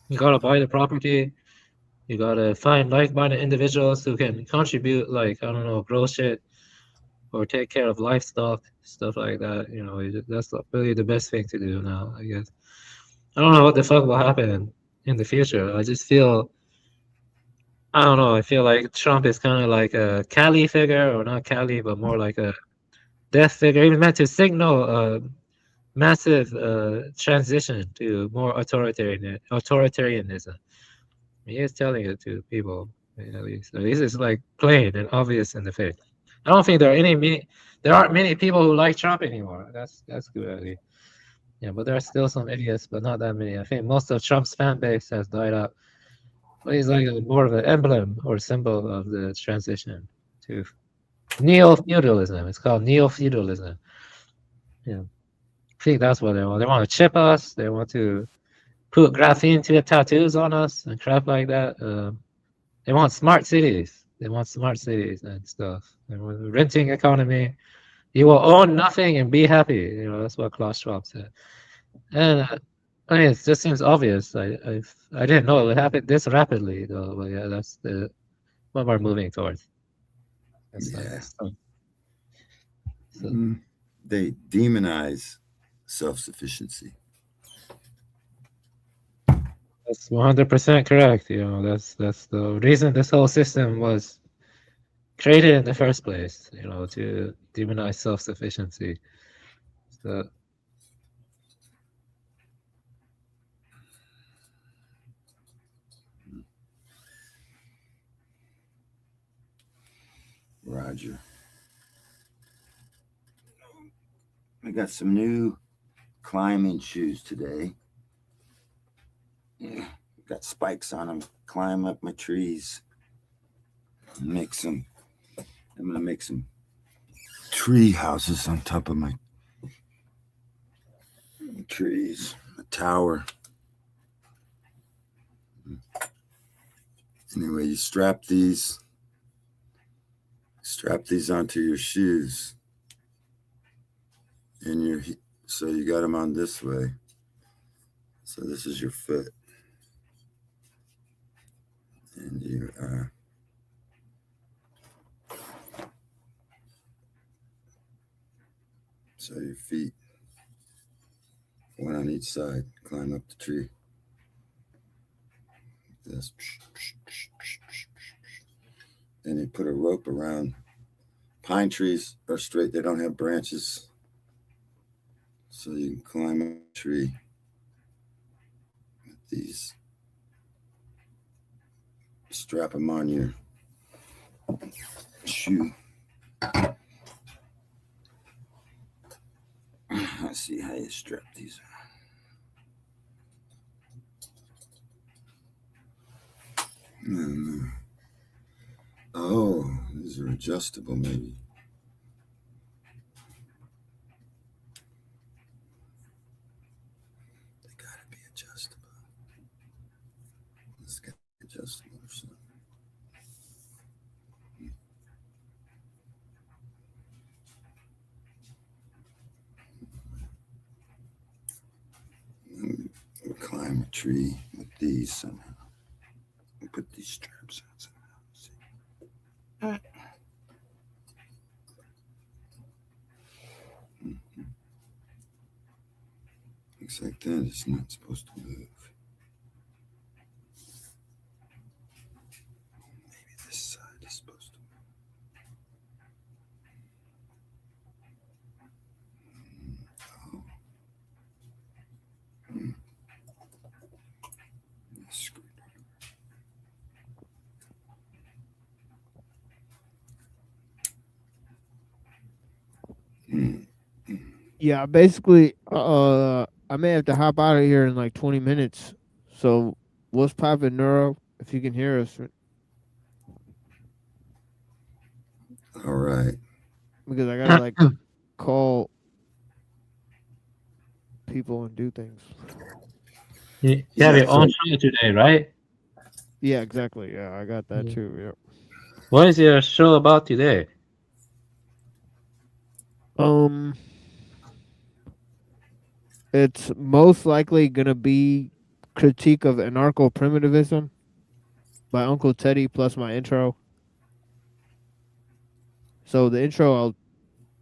you gotta buy the property. You gotta find like-minded individuals who can contribute, like I don't know, grow shit or take care of livestock, stuff like that. That's really the best thing to do now, I guess. I don't know what the fuck will happen in the future. I just feel, I don't know. I feel like Trump is kind of like a Cali figure, or not Cali, but more like a death figure. He was meant to signal a massive transition to more authoritarianism. He is telling it to people, at least. So this is like plain and obvious in the face. I don't think there aren't many people who like Trump anymore. That's good, at least. Yeah, but there are still some idiots, but not that many. I think most of Trump's fan base has died out. But he's like more of an emblem or symbol of the transition to neo-feudalism. It's called neo-feudalism. Yeah, I think that's what they want. They want to chip us. They want to put graphene tattoos on us and crap like that. They want smart cities. They want smart cities and stuff. They want a renting economy. You will own nothing and be happy. You know, that's what Klaus Schwab said. And I mean, it just seems obvious. I didn't know it would happen this rapidly, though. But yeah, that's the what we're moving towards. That's Yeah. So, They demonize self-sufficiency. that's 100% correct. You know, that's the reason this whole system was created in the first place. You know, to demonize self-sufficiency. So. Roger. I got some new climbing shoes today. Yeah, got spikes on them. Climb up my trees. I'm gonna make some tree houses on top of my trees. A tower. Anyway, you strap these onto your shoes, and so you got them on this way. So this is your foot, and you so your feet, one on each side, climb up the tree. This. Then you put a rope around. Pine trees are straight; they don't have branches, so you can climb up a tree with these. Strap them on your shoe. Let's see how you strap these on. Oh, these are adjustable, maybe. They gotta be adjustable. This gotta be adjustable or something. We'll climb a tree with these somehow. We'll put these straps on somehow. Looks like that is not supposed to move. Maybe this side is supposed to move. Yeah, basically, I may have to hop out of here in like 20 minutes. So, what's poppin', Neuro? If you can hear us. All right. Because I gotta like call people and do things. You have your own show today, right? Yeah, exactly. Yeah, I got that too. Yeah. What is your show about today? It's most likely gonna be critique of anarcho-primitivism by Uncle Teddy plus my intro. So the intro, I'll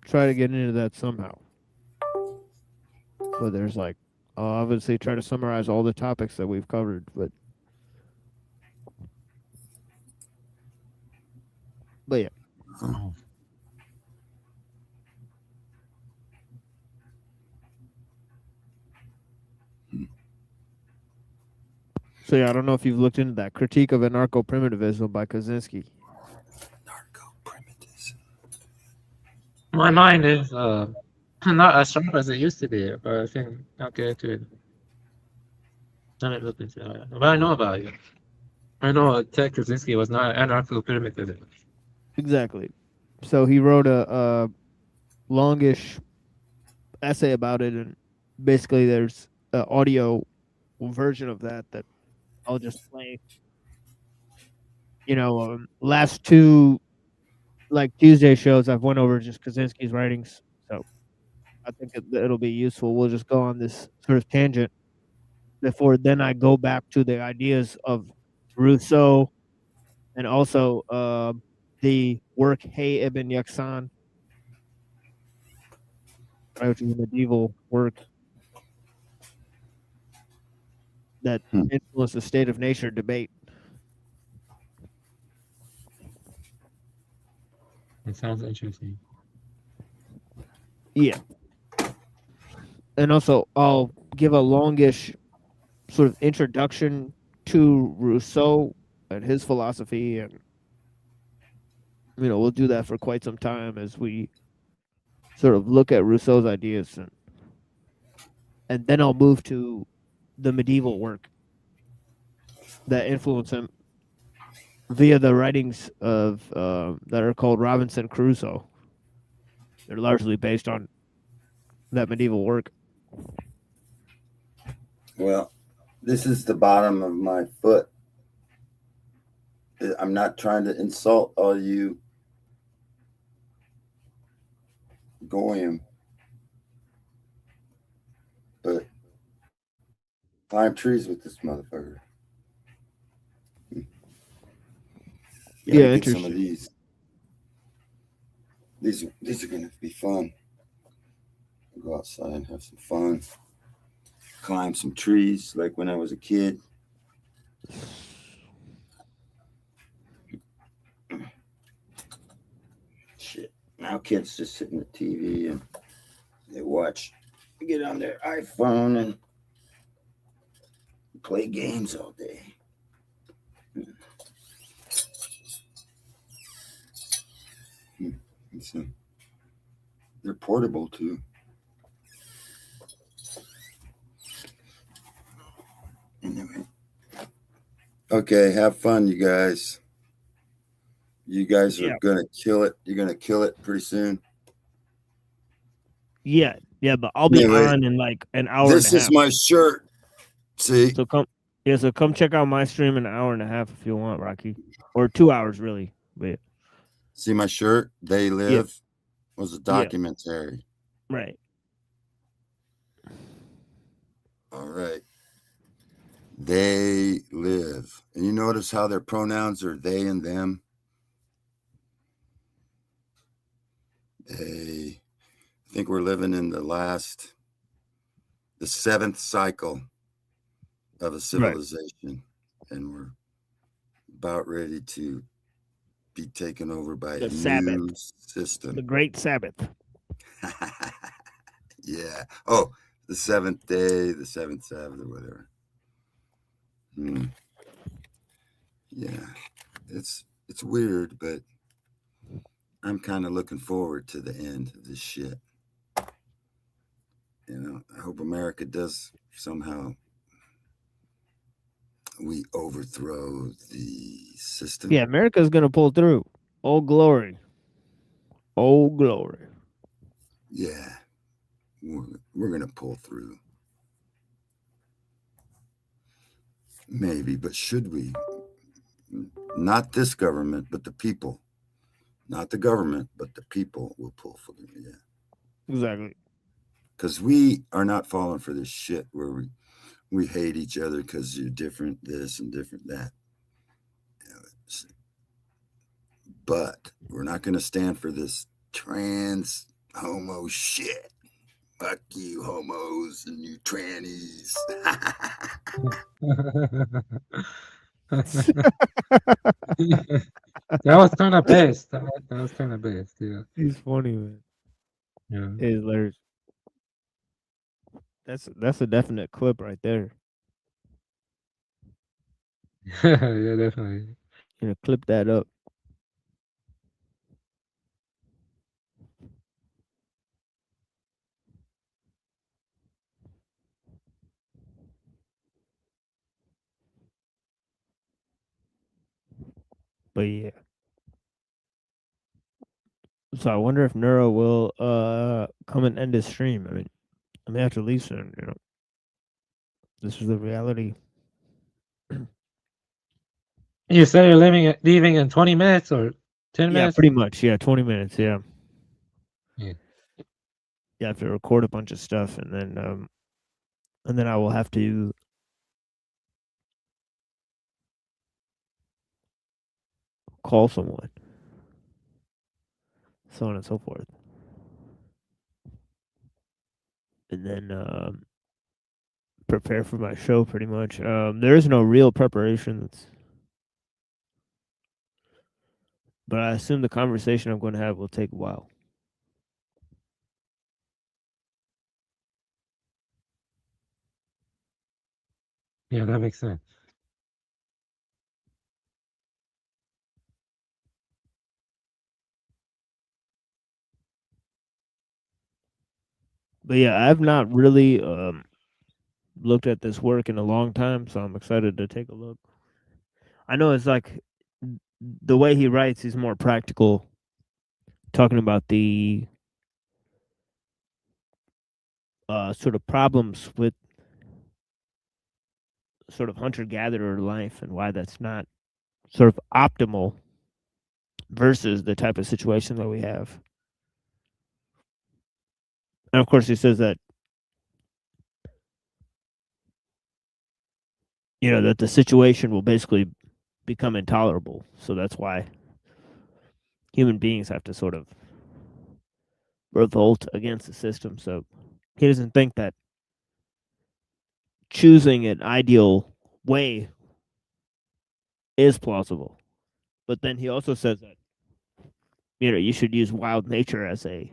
try to get into that somehow. But there's like, I'll obviously try to summarize all the topics that we've covered. But yeah. So yeah, I don't know if you've looked into that critique of anarcho-primitivism by Kaczynski. My mind is Not as sharp as it used to be, but I think I'll get into it. Let me look into it. But I know about it. I know Ted Kaczynski was not anarcho-primitive. Exactly. So he wrote a longish essay about it, and basically there's an audio version of that I'll just play. Last two Tuesday shows I've went over just Kaczynski's writings, so I think it'll be useful. We'll just go on this sort of tangent before then I go back to the ideas of Rousseau and also the work Hay ibn Yaksan, right, which is a medieval work that influenced the state of nature debate. It sounds interesting. Yeah. And also, I'll give a longish sort of introduction to Rousseau and his philosophy, and we'll do that for quite some time as we sort of look at Rousseau's ideas, and then I'll move to the medieval work that influenced him via the writings of that are called Robinson Crusoe. They're largely based on that medieval work. Well, this is the bottom of my foot. I'm not trying to insult all you goyim, but climb trees with this motherfucker. Yeah, get some of interesting. These are gonna be fun. Go outside and have some fun. Climb some trees like when I was a kid. Shit. Now kids just sit in the TV and they get on their iPhone and play games all day. So they're portable too. Anyway. Okay, have fun, you guys. You guys are gonna kill it. You're gonna kill it pretty soon. Yeah, but I'll be on in like an hour and a half. This is my shirt. See? So come check out my stream in an hour and a half if you want, Rocky. Or 2 hours really. But see my shirt? They Live was a documentary. Right. All right. They live. And you notice how their pronouns are they and them? I think we're living in the seventh cycle of a civilization. Right. And we're about ready to be taken over by a new system. The Great Sabbath. Yeah. Oh, the seventh day, the seventh Sabbath, or whatever. Yeah. It's weird, but I'm kind of looking forward to the end of this shit. I hope America does somehow. We overthrow the system. Yeah, America's gonna pull through. Oh glory. Oh glory. Yeah. We're gonna pull through. Maybe, but should we? Not this government, but the people. Not the government, but the people will pull for them. Yeah. Exactly. Because we are not falling for this shit where we hate each other because you're different this and different that. But we're not going to stand for this trans homo shit. Fuck you homos and you trannies. That was kind of based. That was kind of based. Yeah. He's funny, man. Yeah. He's hilarious. That's a definite clip right there. Yeah, definitely. Clip that up. But yeah. So I wonder if Neuro will come and end his stream. I mean, I may have to leave soon. You know, this is the reality. You say you're leaving in 20 minutes or 10 Yeah, minutes? pretty much. Yeah, 20 minutes. Yeah. Yeah. Yeah, I have to record a bunch of stuff, and then I will have to call someone, so on and so forth, and then prepare for my show. Pretty much. There is no real preparation. But I assume the conversation I'm going to have will take a while. Yeah, that makes sense. But yeah, I've not really looked at this work in a long time, so I'm excited to take a look. I know it's like the way he writes, he's more practical, talking about the sort of problems with sort of hunter-gatherer life and why that's not sort of optimal versus the type of situation that we have. And of course, he says that that the situation will basically become intolerable. So that's why human beings have to sort of revolt against the system. So he doesn't think that choosing an ideal way is plausible. But then he also says that you should use wild nature as a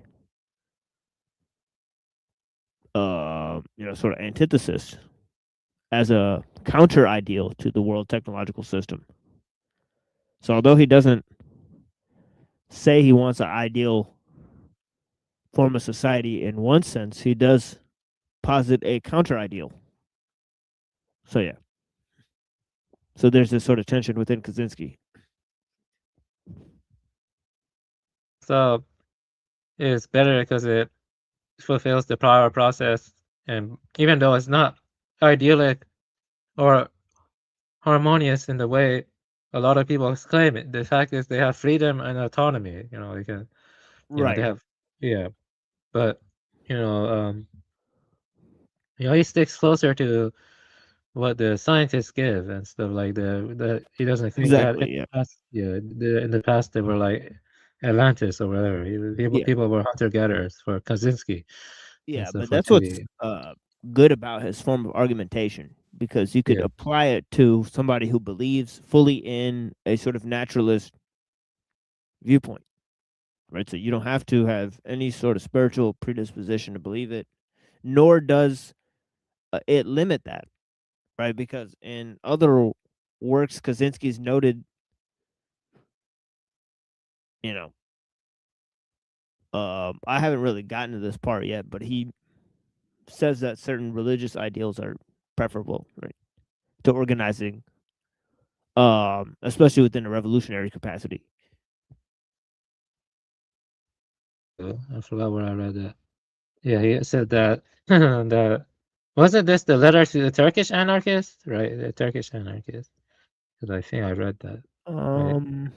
sort of antithesis, as a counter ideal to the world technological system. So although he doesn't say he wants an ideal form of society in one sense, he does posit a counter ideal. So yeah. So there's this sort of tension within Kaczynski. So it's better because it fulfills the prior process, and even though it's not idyllic or harmonious in the way a lot of people exclaim it, the fact is they have freedom and autonomy. They can, Right. they have, yeah. But he sticks closer to what the scientists give and stuff like he doesn't think that Exactly. Yeah. in the past they were like Atlantis or whatever. People were hunter gatherers for Kaczynski. Yeah, So but for that's what's Teddy, good about his form of argumentation, because you could Yeah. apply it to somebody who believes fully in a sort of naturalist viewpoint, right? So you don't have to have any sort of spiritual predisposition to believe it, nor does it limit that, right? Because in other works, Kaczynski's noted, I haven't really gotten to this part yet, but he says that certain religious ideals are preferable, right, to organizing, especially within a revolutionary capacity. I forgot where I read that. Yeah, he said that that wasn't this the letter to the Turkish anarchist, right? The Turkish anarchist, because I think I read that. Right?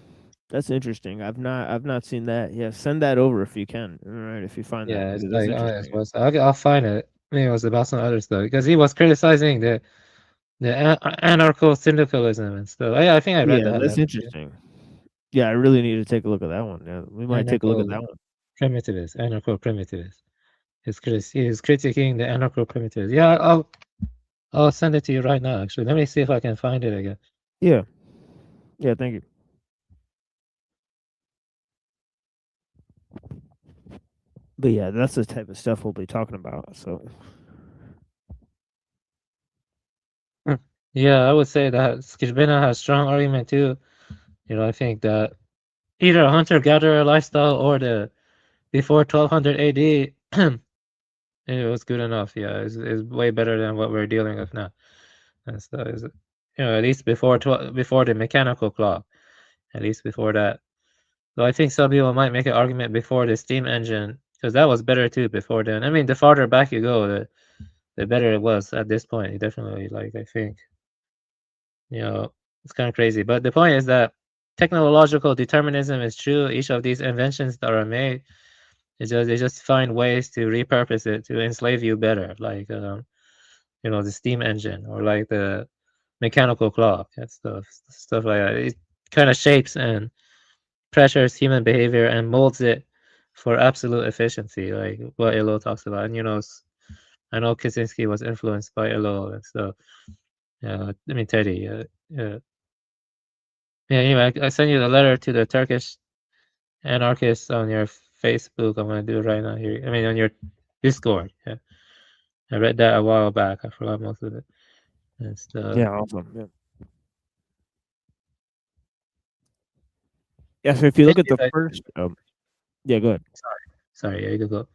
That's interesting. I've not seen that. Yeah, send that over if you can. All right, if you find that, Yeah, it's because that's like interesting. I'll find it. Maybe it was about some other stuff because he was criticizing the anarcho syndicalism and stuff. I think I read Yeah, that that's letter. interesting. Yeah, I really need to take a look at that one. Yeah, we might take a look at that one. Primitivist, anarcho primitivist. He's critiquing the anarcho primitivist. Yeah, I'll send it to you right now. Actually, let me see if I can find it again. Yeah. Yeah, thank you. But yeah, that's the type of stuff we'll be talking about. So Yeah, I would say that Skizbina has strong argument too. I think that either a hunter-gatherer lifestyle or the before 1200 AD, it was good enough. Yeah, it's way better than what we're dealing with now. And so, at least before the mechanical clock. at least before that. So I think some people might make an argument before the steam engine, because that was better too before then. I mean, the farther back you go, the better it was at this point. Definitely, like I think, it's kind of crazy. But the point is that technological determinism is true. Each of these inventions that are made, they just find ways to repurpose it to enslave you better, like the steam engine or like the mechanical clock and stuff like that. It kind of shapes and pressures human behavior and molds it for absolute efficiency, like what Elo talks about. And I know Kaczynski was influenced by Elo and stuff. I mean Teddy. Yeah. Anyway, I sent you the letter to the Turkish anarchists on your Facebook. I'm gonna do it right now here. I mean on your Discord. Yeah. I read that a while back. I forgot most of it. And stuff. Yeah, awesome. Yeah. Yeah, so if you look at the first, yeah, go ahead. Sorry, yeah, you can go.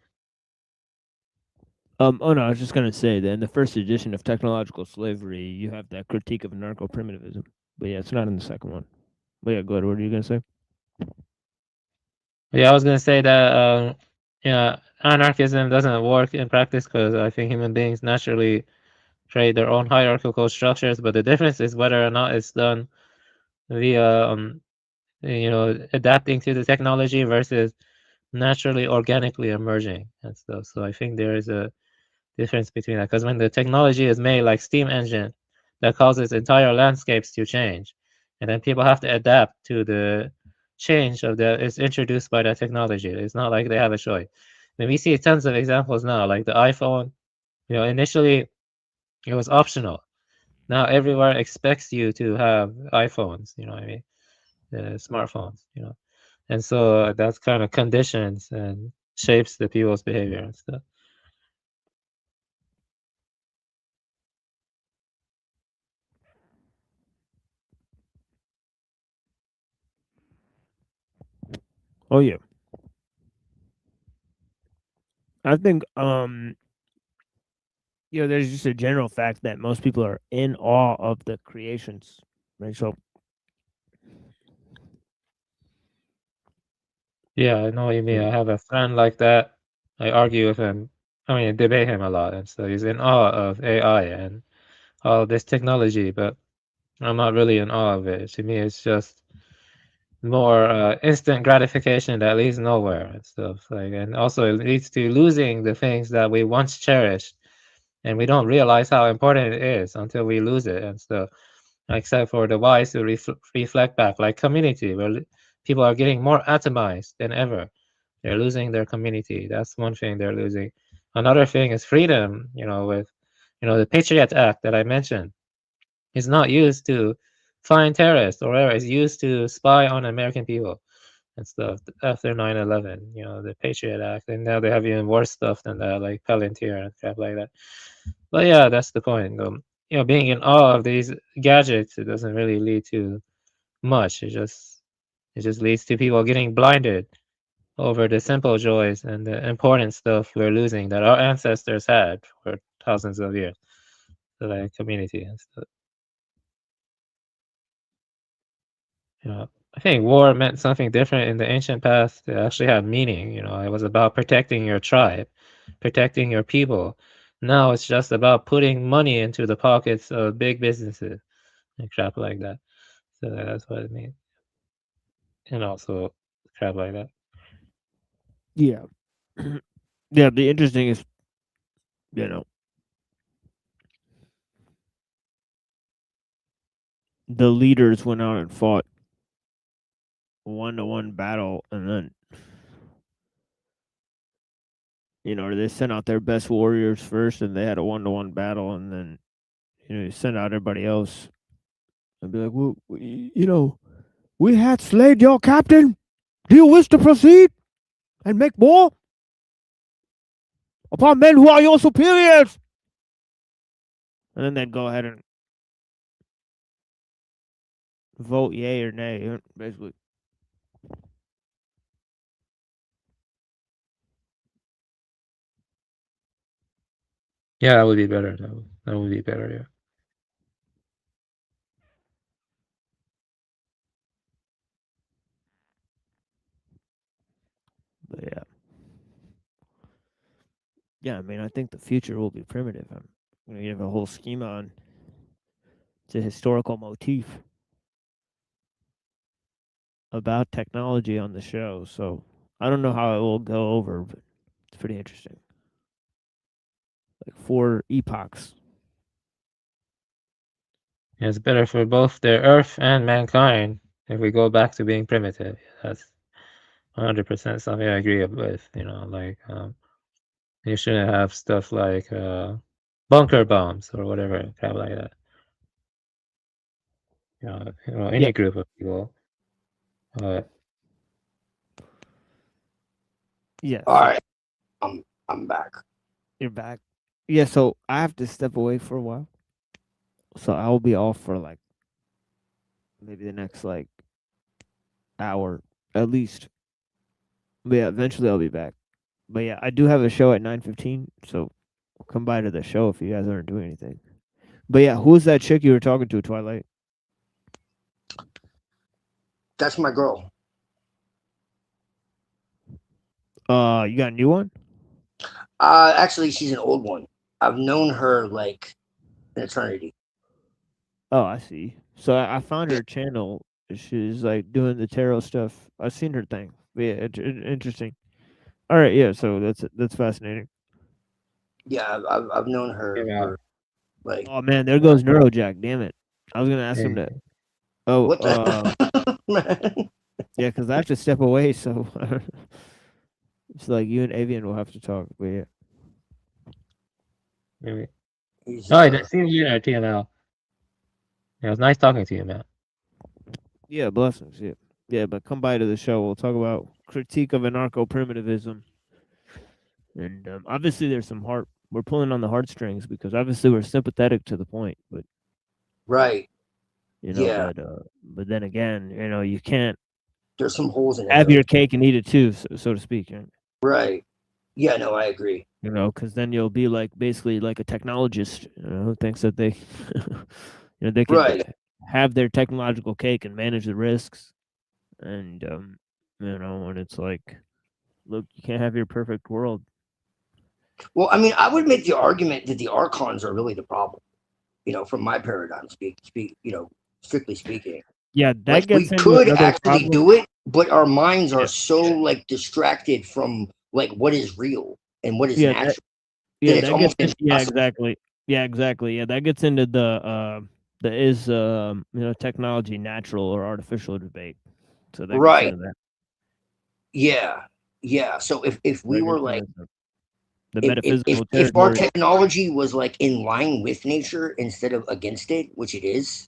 Oh no, I was just gonna say that in the first edition of Technological Slavery, you have that critique of anarcho-primitivism. But yeah, it's not in the second one. But yeah, go ahead. What are you gonna say? Yeah, I was gonna say that anarchism doesn't work in practice because I think human beings naturally create their own hierarchical structures, but the difference is whether or not it's done via adapting to the technology versus naturally organically emerging and stuff. So I think there is a difference between that, because when the technology is made like steam engine, that causes entire landscapes to change, and then people have to adapt to the change that is introduced by that technology. It's not like they have a choice. And we see tons of examples now, like the iPhone. Initially it was optional. Now everywhere expects you to have iPhones. You know what I mean? Smartphones. And so that's kind of conditions and shapes the people's behavior and stuff. Oh yeah. I think there's just a general fact that most people are in awe of the creations, right? So Yeah, I know what you mean. I have a friend like that. I argue with him. I mean, I debate him a lot, and so he's in awe of AI and all this technology, but I'm not really in awe of it. To me, it's just more instant gratification that leads nowhere and stuff. And also it leads to losing the things that we once cherished, and we don't realize how important it is until we lose it and stuff. Except for the wise to reflect back, like community, where people are getting more atomized than ever. They're losing their community. That's one thing they're losing. Another thing is freedom. With the Patriot Act that I mentioned is not used to find terrorists or whatever. It's used to spy on American people and stuff after 9/11. The Patriot Act, and now they have even worse stuff than that, like Palantir and crap like that. But yeah, that's the point. Being in awe of these gadgets, it doesn't really lead to much. It just leads to people getting blinded over the simple joys and the important stuff we're losing that our ancestors had for thousands of years. So like community and stuff. I think war meant something different in the ancient past. It actually had meaning. It was about protecting your tribe, protecting your people. Now it's just about putting money into the pockets of big businesses and crap like that. So that's what it means. And also crap like that. yeah, yeah. The interesting is, the leaders went out and fought 1-to-1 battle, and then they sent out their best warriors first, and they had a 1-to-1 battle, and then you send out everybody else and be like, well, we had slayed your captain. Do you wish to proceed and make war upon men who are your superiors? And then they'd go ahead and vote yay or nay, basically. Yeah, that would be better. That would be better, yeah. But yeah. Yeah, I mean, I think the future will be primitive. I'm going to give a whole schema on it's a historical motif about technology on the show. So I don't know how it will go over, but it's pretty interesting. Like 4 epochs. It's better for both the Earth and mankind if we go back to being primitive. That's 100% something I agree with. You know, like you shouldn't have stuff like bunker bombs or whatever crap like that. You know, any Yeah. group of people. Yeah. All So right, I'm back. you're back. Yeah, so I have to step away for a while. So I'll be off for like maybe the next like hour at least. But yeah, eventually I'll be back. But yeah, I do have a show at 9:15, so come by to the show if you guys aren't doing anything. But yeah, who's that chick you were talking to, Twilight? That's my girl. You got a new one? Actually, she's an old one. I've known her like an eternity. Oh, I see. So I found her channel. She's like doing the tarot stuff. I've seen her thing. But yeah, interesting. All right, yeah. So that's fascinating. Yeah, I've known her for like. Oh man, there goes Neuro Jack. Damn it! I was gonna ask him to. Oh, What the man? yeah, because I have to step away. So it's like you and Avian will have to talk. But yeah. Maybe. He's, All right, see you later, TML. Yeah, it was nice talking to you, man. Yeah, blessings. Yeah, yeah. But come by to the show. We'll talk about critique of anarcho primitivism, and obviously there's some heart. We're pulling on the heartstrings because obviously we're sympathetic to the point, but right. you know, Yeah. but then again, you know, you can't There's some holes in it. have though. your cake and eat it too, so to speak. Right? Right. Yeah. No, I agree. You know, because then you'll be like basically like a technologist, you know, who thinks that they, you know, they can Right. have their technological cake and manage the risks, and you know, and it's like, look, you can't have your perfect world. Well, I mean, I would make the argument that the archons are really the problem. You know, from my paradigm, strictly speaking. Yeah, that Like we gets into could another actually problem. do it, but our minds are Yeah. so like distracted from like what is real and what is Yeah, natural. yeah, It's that gets almost in, yeah, impossible. exactly. Yeah, exactly. Yeah, that gets into the is you know, technology natural or artificial debate. So that gets Right. into that. Yeah. Yeah. So if we That were gets like into the if metaphysical if our territory. technology was like in line with nature instead of against it, which it is,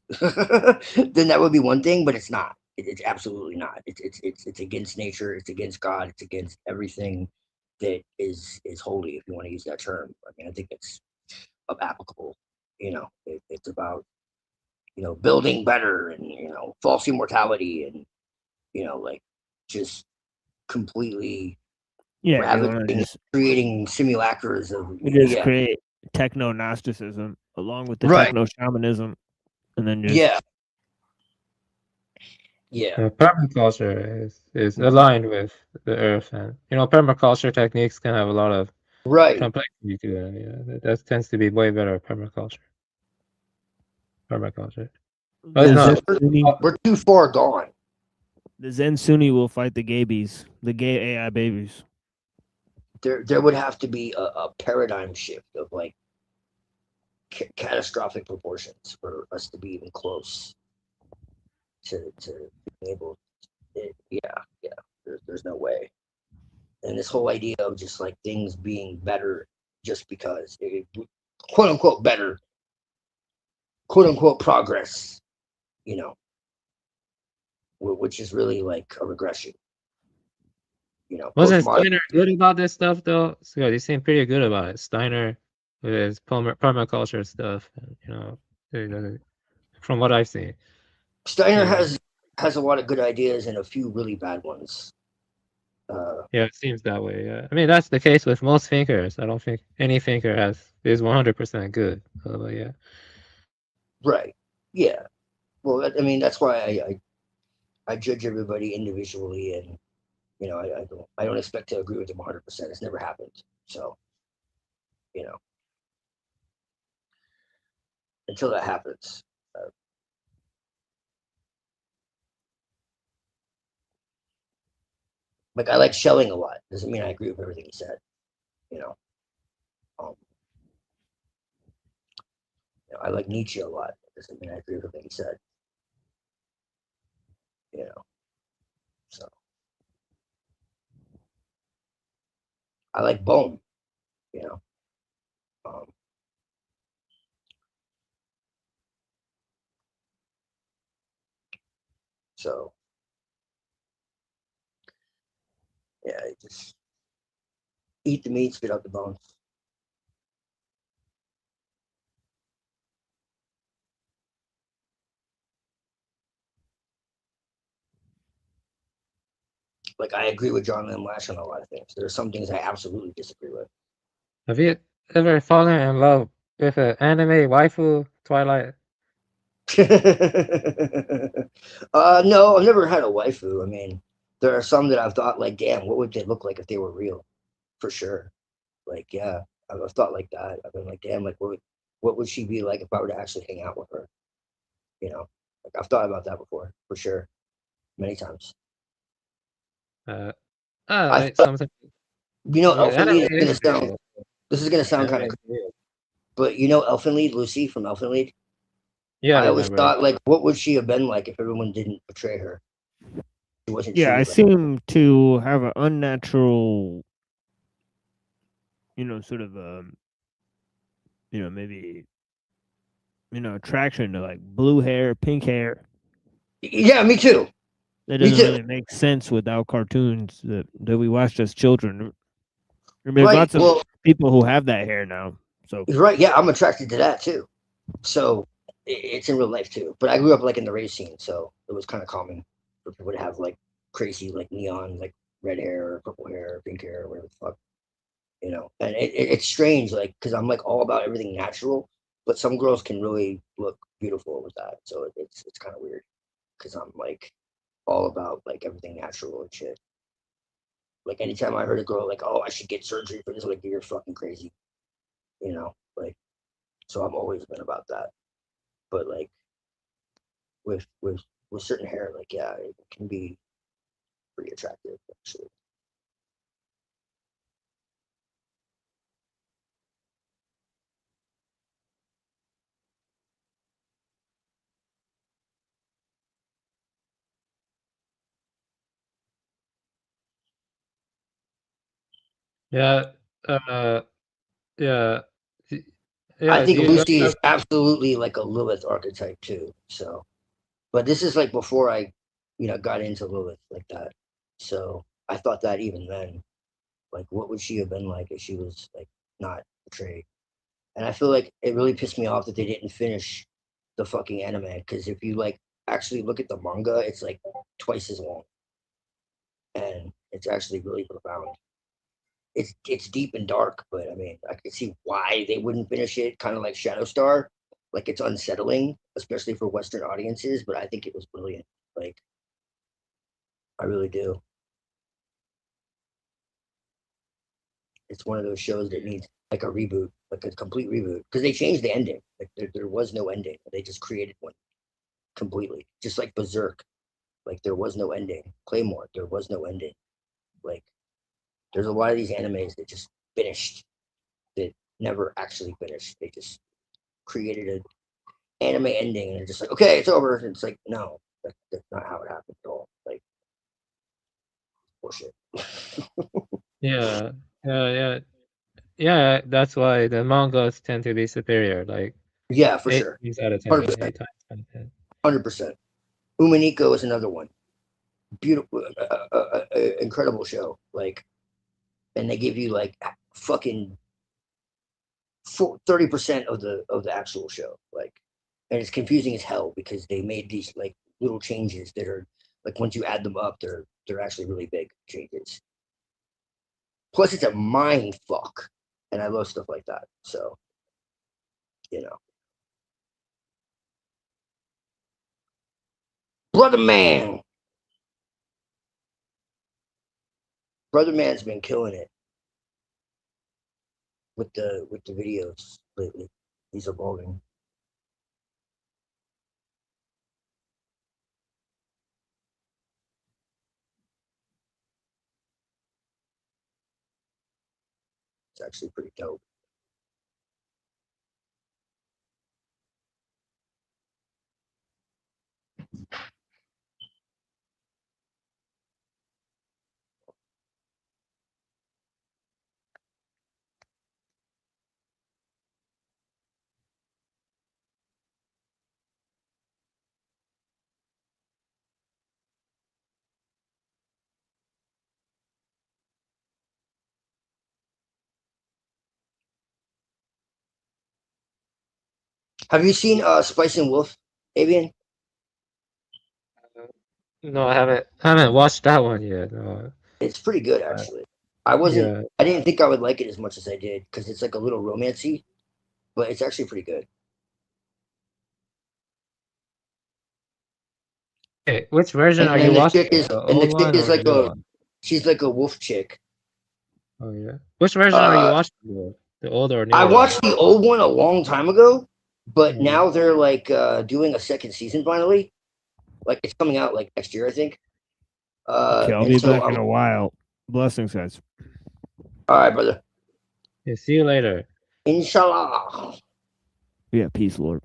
then that would be one thing, but it's not. It's absolutely not. It's against nature. It's against God. It's against everything that is holy, if you want to use that term. I mean, I think it's applicable. You know, it's about building better and false immortality and like just completely Yeah, you want to ravaging, just creating simulacras of create techno Gnosticism along with the Right. techno shamanism, and then just Yeah. Yeah. Permaculture is aligned with the earth, and you know, permaculture techniques can have a lot of Right. complexity to them. Yeah, that tends to be way better permaculture. Permaculture. But it's not. We're too far gone. the Zen Sunni will fight the gabies, the gay AI babies. There would have to be a paradigm shift of like catastrophic proportions for us to be even close to being able. Yeah. There's no way. And this whole idea of just like things being better just because, quote unquote better, quote unquote progress, which is really like a regression. Wasn't Postmodern. Steiner good about this stuff though? So he seemed pretty good about it. Steiner with his permaculture stuff, from what I've seen. Steiner Yeah. has a lot of good ideas and a few really bad ones. Yeah, it seems that way. Yeah, I mean that's the case with most thinkers. I don't think any thinker is 100% good. But yeah. Right. Yeah. Well, I mean that's why I judge everybody individually, and You know, I don't expect to agree with him 100%. It's never happened. So, you know, until that happens. Like I like Shelling a lot. Doesn't mean I agree with everything he said. You know, I like Nietzsche a lot. Doesn't mean I agree with everything he said. You know, so I like Bohm. You know, so yeah, just eat the meat, spit out the bones. Like I agree with John Lim Lash on a lot of things. There are some things I absolutely disagree with. Have you ever fallen in love with an anime waifu, Twilight? No, I've never had a waifu. I mean, there are some that I've thought like, damn, what would they look like if they were real? For sure. Like, yeah, I've thought like that. I've been like, damn, like what would she be like if I were to actually hang out with her? You know, like I've thought about that before, for sure, many times. Like something. You know, Anime Elfenlied is is gonna sound. real. This is gonna sound kind Anime of is real. but you know Elfenlied, Lucy from Elfenlied? Yeah, I I always remember. thought like what would she have been like if everyone didn't betray her? She wasn't Yeah, I treated like seem to have an unnatural, sort of maybe attraction to like blue hair, pink hair. Yeah, me too. That Me doesn't too. really make sense without cartoons that we watched as children. I mean, there's Right. lots of Well, people who have that hair now. So you're right. Yeah, I'm attracted to that too. So it's in real life too. But I grew up like in the rave scene, so it was kind of common for people to have like crazy like neon like red hair or purple hair or pink hair or whatever the fuck. You know, and it's strange like because I'm like all about everything natural, but some girls can really look beautiful with that. So it's kind of weird because I'm like all about like everything natural and shit. Like anytime I heard a girl like, oh, I should get surgery for this, like you're fucking crazy. You know, like so I've always been about that. But like with certain hair, like yeah, it can be pretty attractive actually. Yeah. Yeah. I Yeah. think You don't Lucy is have. absolutely like a Lilith archetype too. So, but this is like before I, got into Lilith like that. So I thought that even then, like, what would she have been like if she was like not betrayed? And I feel like it really pissed me off that they didn't finish the fucking anime because if you like actually look at the manga, it's like twice as long, and it's actually really profound. It's deep and dark, but I mean, I can see why they wouldn't finish it. Kind of like Shadowstar, like it's unsettling, especially for Western audiences. But I think it was brilliant. Like, I really do. It's one of those shows that needs like a reboot, like a complete reboot, because they changed the ending. Like there was no ending. They just created one completely, just like Berserk. Like there was no ending. Claymore, there was no ending. Like there's a lot of these animes that just finished that never actually finished. They just created an anime ending and they're just like, okay, it's over. And it's like, no, that's not how it happened at all. Like bullshit. Yeah. Yeah. Yeah. That's why the mangas tend to be superior. Like Yeah, for eight sure. times out of 10. 100%. 8 times out of 10. 100%. Umaniko is another one. Beautiful, incredible show. Like, and they give you like fucking 30% of the actual show. Like, and it's confusing as hell because they made these like little changes that are like once you add them up, they're actually really big changes. Plus, it's a mind fuck, and I love stuff like that. So, Brother Man. Brother Man's been killing it with the videos lately. He's evolving. It's actually pretty dope. Have you seen Spice and Wolf, Avian? No, I haven't watched that one yet. No. It's pretty good actually. I didn't think I would like it as much as I did because it's like a little romancy, but it's actually pretty good. Hey, which version are you And the watching? chick is The and the old chick one is or the like new a one? she's like a wolf chick. Oh yeah. Which version are you watching? The old or I newer one? watched the old one a long time ago, but Oh. now they're like doing a second season finally. Like it's coming out like next year, I think. Okay, I'll And be so back in a while. Blessings, guys. all right, brother. Yeah, see you later. Inshallah. Yeah, peace, Lord.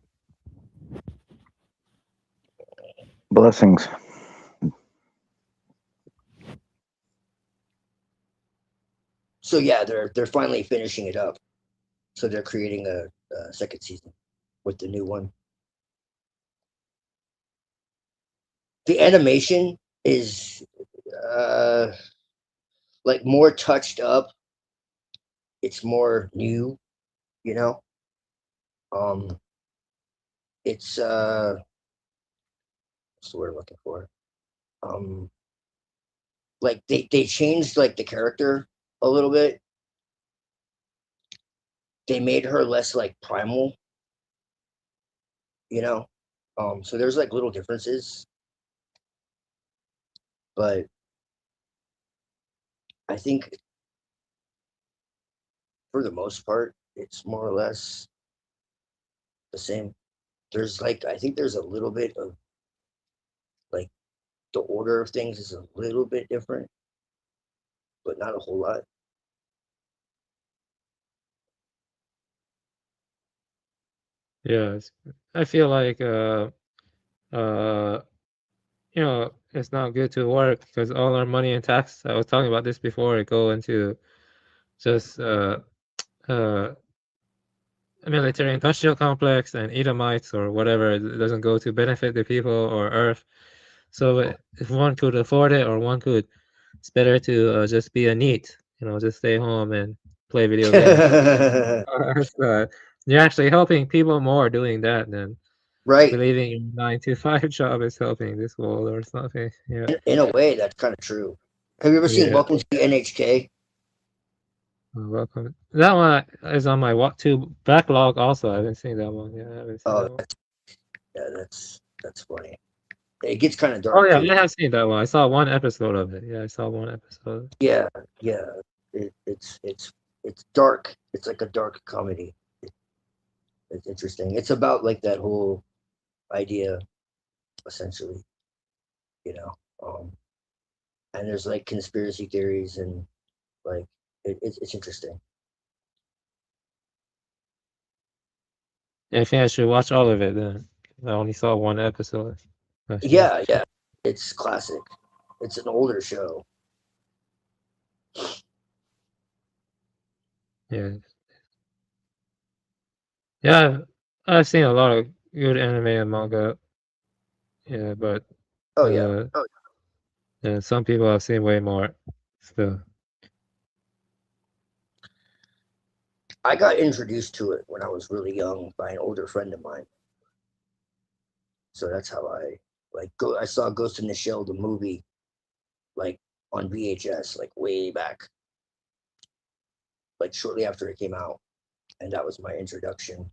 Blessings. So yeah, they're finally finishing it up. So they're creating a second season with the new one. The animation is like more touched up. It's more new, you know. It's what's the word I'm looking for? Like they changed like the character a little bit. They made her less like primal, you know. So there's like little differences, but I think for the most part, it's more or less the same. There's like I think there's a little bit of like the order of things is a little bit different, but not a whole lot. Yeah, I feel like you know, it's not good to work because all our money and tax. I was talking about this before. It go into just military industrial complex and Edomites or whatever. It doesn't go to benefit the people or Earth. So if one could afford it or one could, it's better to just be a NEET. You know, just stay home and play video games. You're actually helping people more doing that than Right. believing your 9 to 5 job is helping this world or something. Yeah. In a way, that's kind of true. Have you ever seen Yeah. Welcome to NHK? Welcome. That one is on my to backlog also. I haven't seen that one. Yeah, I haven't seen that one. That's funny. It gets kind of Oh dark yeah, too. I have seen that one. I saw one episode of it. Yeah, I saw one episode. Yeah. It's dark. It's like a dark comedy. It's interesting. It's about like that whole idea, essentially. You know, and there's like conspiracy theories and like it's interesting. Yeah, I think I should watch all of it then. I only saw one episode. Yeah, it's classic. It's an older show. Yeah. Yeah, I've seen a lot of good anime and manga. Yeah, but yeah, some people have seen way more still. I got introduced to it when I was really young by an older friend of mine. So that's how I I saw Ghost in the Shell, the movie, like on VHS, like way back, like shortly after it came out, and that was my introduction.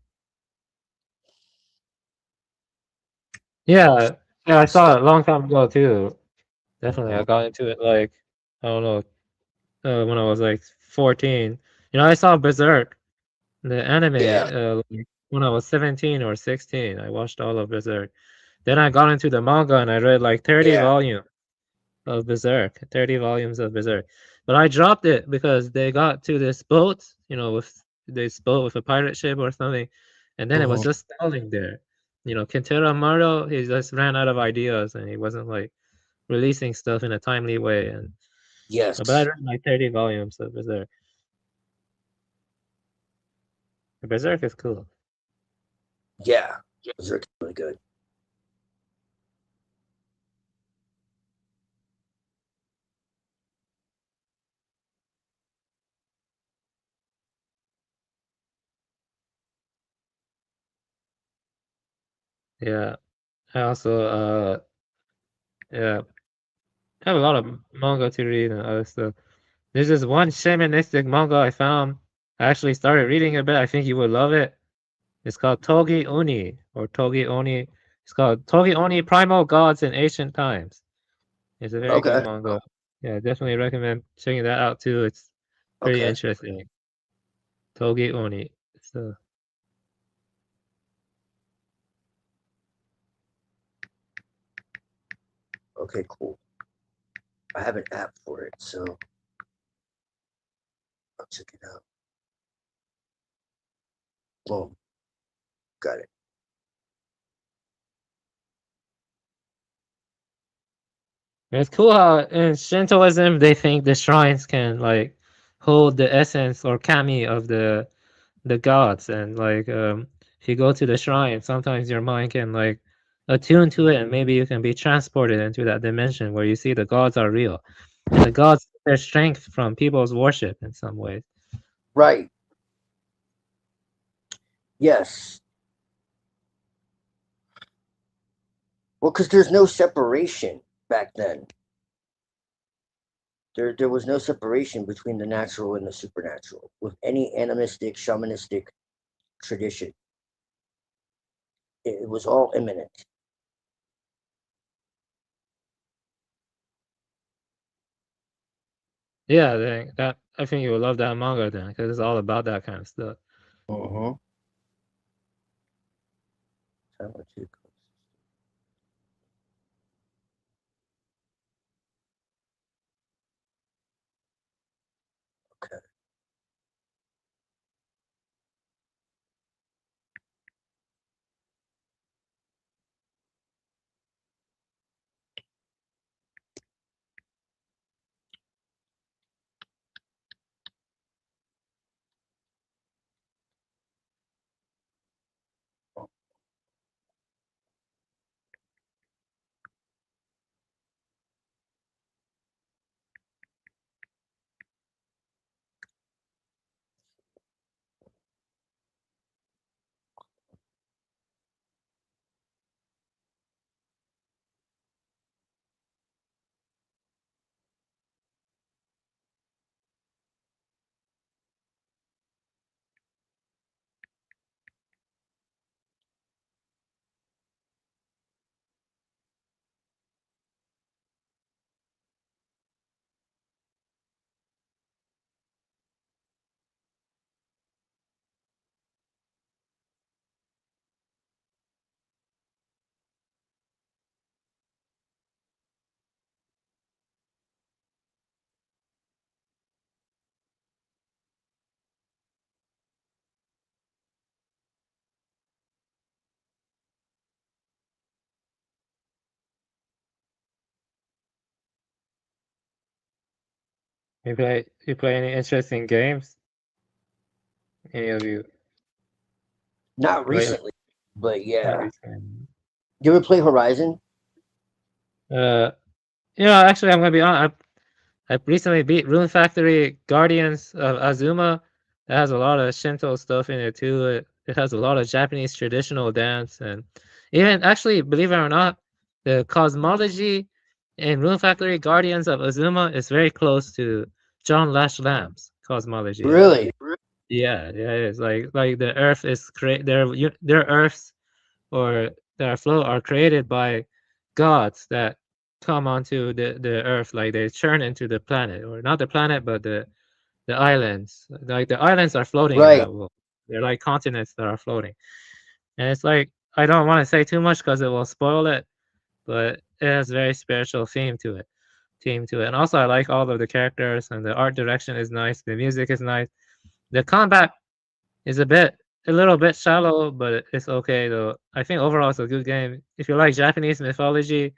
Yeah, I saw it a long time ago too. Definitely, I got into it like I don't know, when I was like 14. You know, I saw Berserk, the anime, Yeah. like, when I was 17 or 16. I watched all of Berserk. Then I got into the manga and I read like 30 Yeah. volumes of Berserk, 30 volumes of Berserk. But I dropped it because they got to this boat, you know, with this boat with a pirate ship or something, and then it was Mhm. just stalling there. You know, Kentaro Maro, he just ran out of ideas and he wasn't like releasing stuff in a timely way. And Yes. but I read like 30 volumes of Berserk. Berserk is cool. Yeah. Berserk's really good. Yeah. I also yeah, I have a lot of manga to read and other stuff. There's this one shamanistic manga I found. I actually started reading a bit. I think you would love it. It's called Togi Oni or Togi Oni. It's called Togi Oni Primal Gods in Ancient Times. It's a very good Okay. manga. Yeah, definitely recommend checking that out too. It's pretty Okay. interesting. Togi Oni. So Okay, cool. I have an app for it, so I'll check it out. Boom. Got it. it's cool how in Shintoism they think the shrines can like hold the essence or kami of the gods, and like if you go to the shrine, sometimes your mind can like attune to it and maybe you can be transported into that dimension where you see the gods are real and the gods get their strength from people's worship in some ways. Right. Yes. Well, because there's no separation back then. There was no separation between the natural and the supernatural with any animistic, shamanistic tradition. It was all imminent. Yeah, that I think you will love that manga then because it's all about that kind of stuff. Uh-huh. Okay. You play any interesting games? Any of you? Not Lately? recently, but Not yeah. recently. You ever play Horizon? Actually, I'm gonna be honest. I recently beat Rune Factory Guardians of Azuma. It has a lot of Shinto stuff in it too. It has a lot of Japanese traditional dance, and even actually, believe it or not, the cosmology in Rune Factory Guardians of Azuma is very close to John Lash Lamb's cosmology. Really? Yeah, it is like the Earth is their Earths or their flow are created by gods that come onto the Earth, like they churn into the planet, or not the planet, but the islands. Like the islands are floating in Right. that world. They're like continents that are floating, and it's like I don't want to say too much because it will spoil it, but it has very spiritual theme to it. And also I like all of the characters, and the art direction is nice. The music is nice. The combat is a little bit shallow, but it's okay though. I think overall it's a good game. If you like Japanese mythology,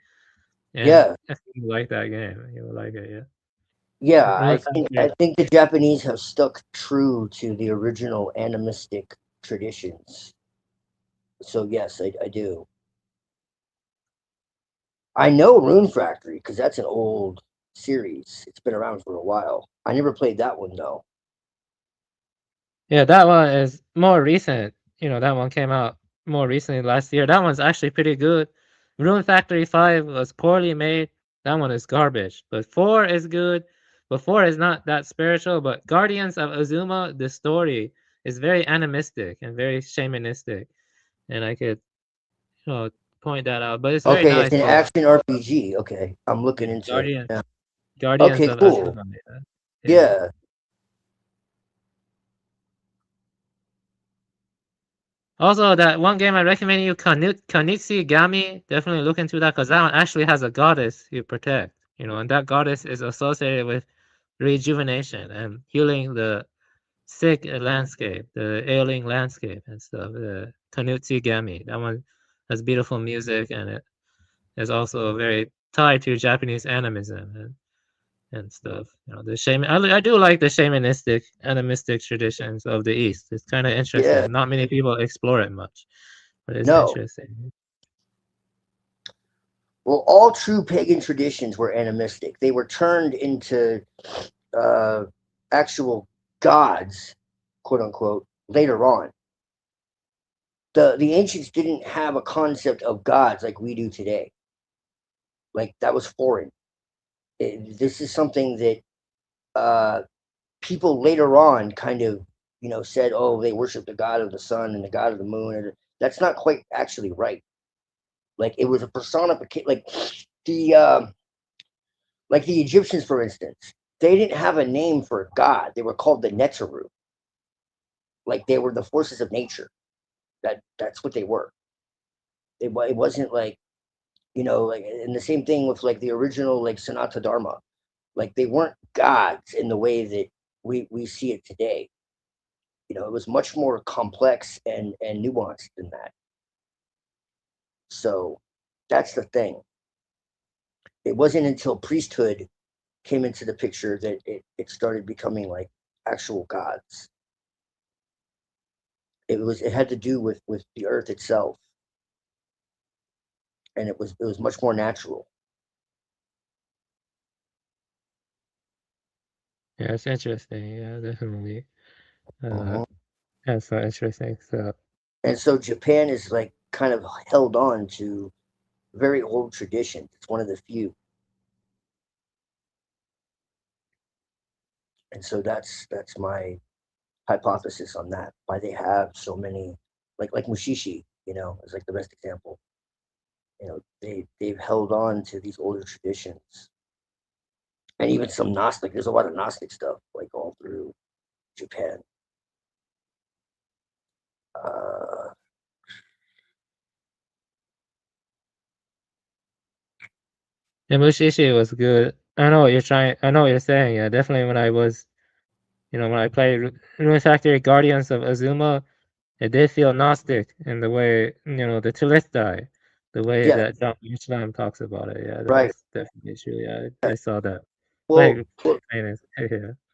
and Yeah. if you like that game, you will like it. Yeah. Yeah, Rune I Factory. think the Japanese have stuck true to the original animistic traditions. So yes, I do. I know Rune Factory because that's an old series. It's been around for a while. I never played that one though. Yeah, that one is more recent. You know, that one came out more recently last year. That one's actually pretty good. Rune Factory 5 was poorly made. That one is garbage. But 4 is good. But 4 is not that spiritual. But Guardians of Azuma, the story is very animistic and very shamanistic. And I could, point that out. But it's very Okay, it's nice. an Yeah. action RPG. Okay, I'm looking into it. Yeah. Guardians Okay, of cool. Azuma. Yeah. Also, that one game I recommend you, Kanitsu Gami, definitely look into that because that one actually has a goddess you protect, and that goddess is associated with rejuvenation and healing the sick landscape, the ailing landscape and stuff. The Kanitsu Gami, that one has beautiful music, and it is also very tied to Japanese animism and stuff. The shaman. I do like the shamanistic, animistic traditions of the East. It's kind of interesting. Yeah. Not many people explore it much, but it's No. interesting. Well, all true pagan traditions were animistic. They were turned into actual gods, quote unquote, later on. The ancients didn't have a concept of gods like we do today. Like that was foreign. This is something that people later on kind of said, oh, they worship the god of the sun and the god of the moon. And that's not quite actually right. Like it was a personification, like the Egyptians, for instance, they didn't have a name for a god. They were called the Neteru. Like they were the forces of nature. That's what they were. It wasn't like, like, and the same thing with like the original like Sanata Dharma. Like they weren't gods in the way that we see it today. It was much more complex and nuanced than that. So that's the thing. It wasn't until priesthood came into the picture that it started becoming like actual gods. It had to do with the earth itself, and it was much more natural. Yeah, it's interesting. Yeah, definitely. Uh-huh. That's so interesting. So And so Japan is like kind of held on to very old traditions. It's one of the few. And so that's my hypothesis on that. Why they have so many, like Mushishi, is like the best example. They've held on to these older traditions, and even some Gnostic. There's a lot of Gnostic stuff like all through Japan. yeah, Mushishi was good. I know what you're trying. I know what you're saying. Yeah, definitely. When I was, when I played Rune Factory Guardians of Azuma, it did feel Gnostic in the way, the Telestai, the way Yeah. that John Islam talks about it. Yeah, Right. that's definitely true. Yeah, I saw that. Well, Yeah.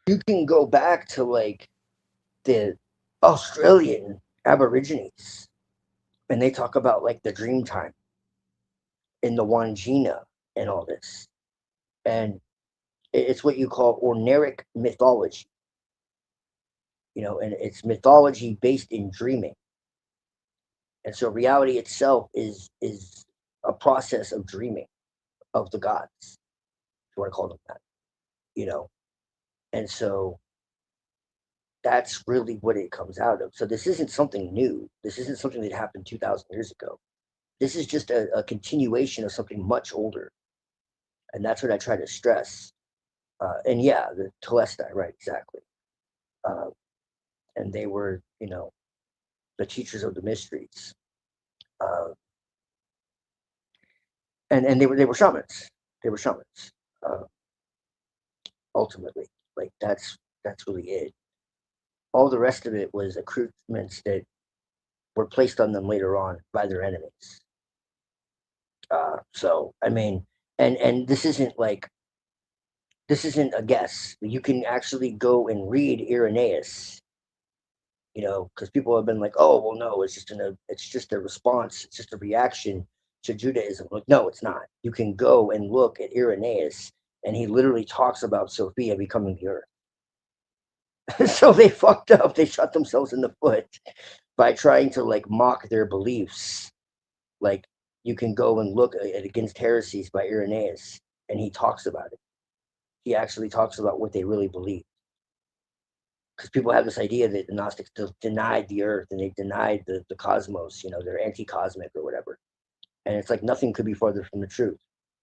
you can go back to like the Australian Aborigines, and they talk about like the dream time in the Wangina and all this, and it's what you call Orneric mythology. And it's mythology based in dreaming. And so reality itself is a process of dreaming of the gods, if you want to call them that. And so that's really what it comes out of. So this isn't something new. This isn't something that happened 2,000 years ago. This is just a continuation of something much older. And that's what I try to stress. And yeah, the Telestai, right, exactly. And they were, you know, the teachers of the mysteries. And they were shamans. They were shamans. Ultimately, like that's really it. All the rest of it was accoutrements that were placed on them later on by their enemies. So I mean, and this isn't a guess. You can actually go and read Irenaeus. You know, because people have been like, "Oh, well, no, it's just a response. It's just a reaction to Judaism." Like, no, it's not. You can go and look at Irenaeus, and he literally talks about Sophia becoming the earth. So they fucked up. They shot themselves in the foot by trying to like mock their beliefs. Like, you can go and look at Against Heresies by Irenaeus, and he talks about it. He actually talks about what they really believe. Because people have this idea that the Gnostics denied the earth and they denied the cosmos, you know, they're anti-cosmic or whatever. And it's like nothing could be farther from the truth.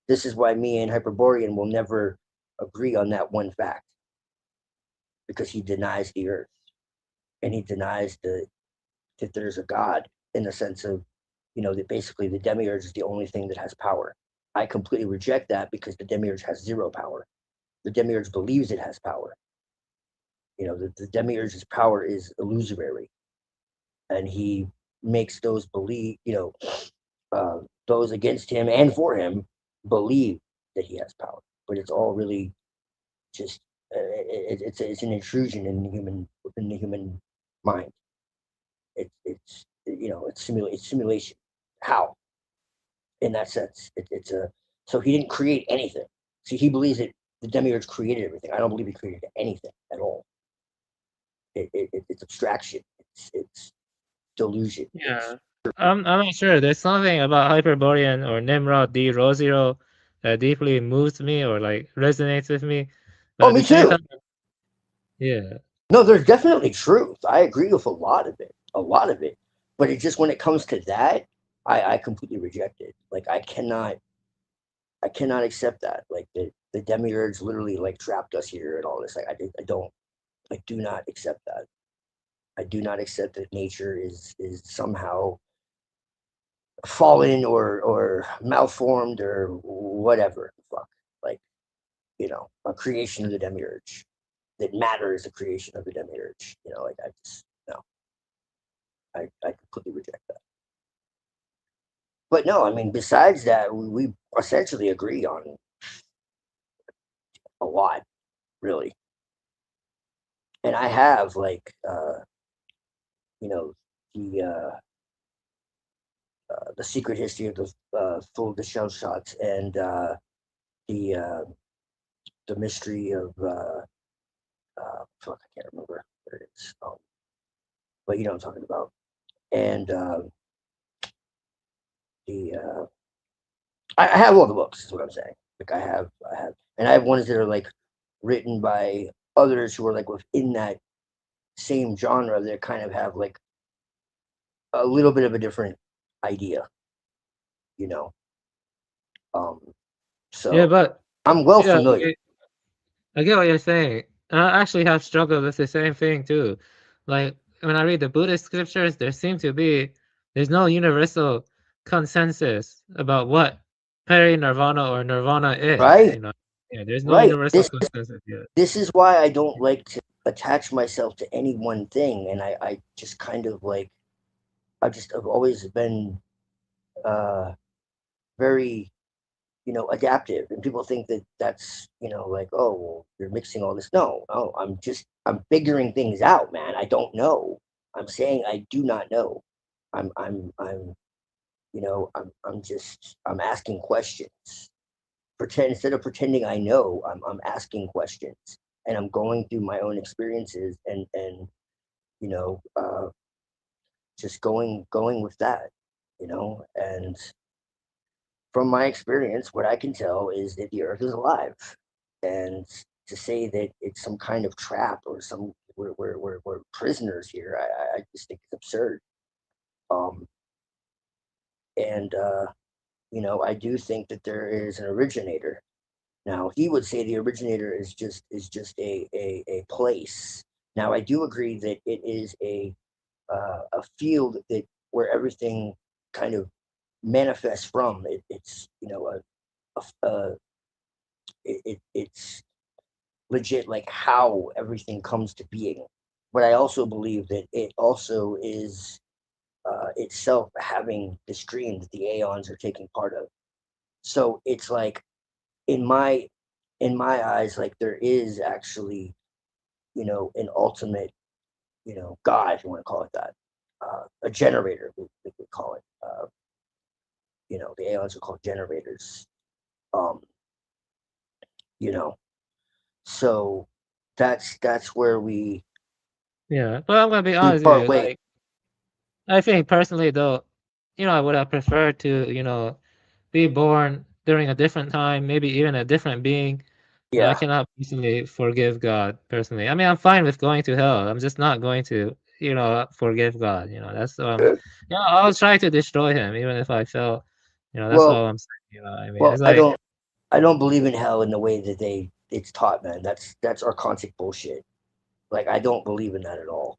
This is why me and Hyperborean will never agree on that one fact. Because he denies the earth. And he denies that there's a God, in the sense of, you know, that basically the demiurge is the only thing that has power. I completely reject that because the demiurge has zero power. The demiurge believes it has power. You know, the demiurge's power is illusory, and he makes those believe, you know, those against him and for him believe that he has power. But it's all really just it's an intrusion within the human mind. It's you know, it's simulation. How? In that sense, so he didn't create anything. See, he believes that the demiurge created everything. I don't believe he created anything at all. It's abstraction. It's delusion. Yeah. I'm not sure. There's something about Hyperborean or Nimrod D Rho Zero that deeply moves me or like resonates with me. But Oh, at the me same too. time, yeah. No, there's definitely truth. I agree with a lot of it. A lot of it. But it just, when it comes to that, I completely reject it. Like, I cannot accept that. Like, the demiurge literally like trapped us here and all this. Like, I do not accept that. I do not accept that nature is somehow fallen or malformed or whatever. Fuck. Like, you know, a creation of the demiurge. That matter is a creation of the demiurge. You know, like, I just no. I completely reject that. But no, I mean, besides that, we essentially agree on a lot, really. And I have like, you know, the secret history of the full the shell shots and the mystery of fuck, I can't remember where it is. But you know what I'm talking about. And I have all the books. Is what I'm saying. Like, I have, and I have ones that are like written by others who are like within that same genre that kind of have like a little bit of a different idea, you know. So Yeah, but I'm well yeah, familiar. I get what you're saying. And I actually have struggled with the same thing too. Like when I read the Buddhist scriptures, there's no universal consensus about what peri-nirvana or nirvana is. Right, You know, yeah, there's no right. universal consensus yet. This is why I don't like to attach myself to any one thing, and I just kind of like I've always been very, you know, adaptive, and people think that that's, you know, like, oh, well, you're mixing all this. No, I'm figuring things out, man. I don't know. I'm saying I do not know. I'm you know, I'm asking questions. Instead of pretending I know, I'm asking questions, and I'm going through my own experiences, and you know, just going with that, you know. And from my experience, what I can tell is that the earth is alive. And to say that it's some kind of trap or we're prisoners here, I just think it's absurd. Um, and you know, I do think that there is an originator, Now he would say the originator is just a place. Now I do agree that it is a field that where everything kind of manifests from. It's it's legit like how everything comes to being. But I also believe that it also is itself having the stream that the aeons are taking part of. So it's like in my eyes, like there is actually, an ultimate, God, if you want to call it that, a generator, we could call it. The aeons are called generators. Um, you know, so that's where we Yeah, but I'm gonna be we honest with part you. ways. Like, I think personally, though, I would have preferred to, be born during a different time, maybe even a different being. I Yeah. cannot personally forgive God personally. I mean, I'm fine with going to hell. I'm just not going to, forgive God. That's I was trying to destroy him, even if I felt, that's Well, all I'm saying. I mean, well, it's like, I don't believe in hell in the way that it's taught, man. That's archontic bullshit. Like I don't believe in that at all.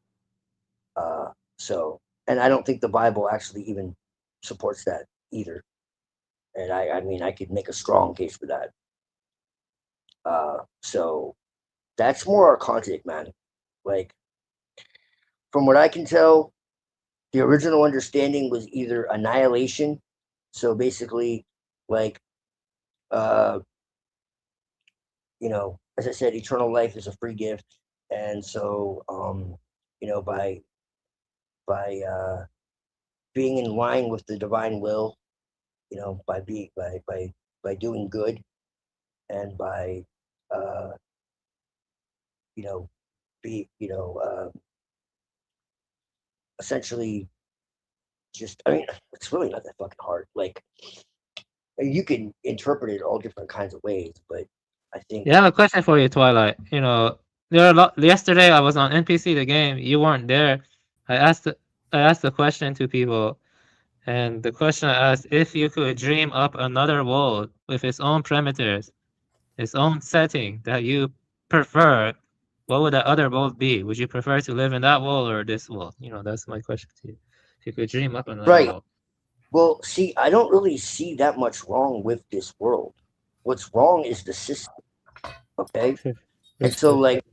So, and I don't think the Bible actually even supports that either. And I mean, I could make a strong case for that. So that's more archontic, man. Like from what I can tell, the original understanding was either annihilation. So basically, like, uh, as I said, eternal life is a free gift, and so, by being in line with the divine will, by being by doing good, and by uh, you know, be essentially just. I mean, it's really not that fucking hard. Like you can interpret it all different kinds of ways, but I think yeah, I have a question for you, Twilight. There are a lot. Yesterday, I was on NPC the game. You weren't there. I asked I asked the question to people, and the question I asked, if you could dream up another world with its own parameters, its own setting that you prefer, what would that other world be? Would you prefer to live in that world or this world? That's my question to you. If you could dream up another right. world. Well, see, I don't really see that much wrong with this world. What's wrong is the system. Okay, and so like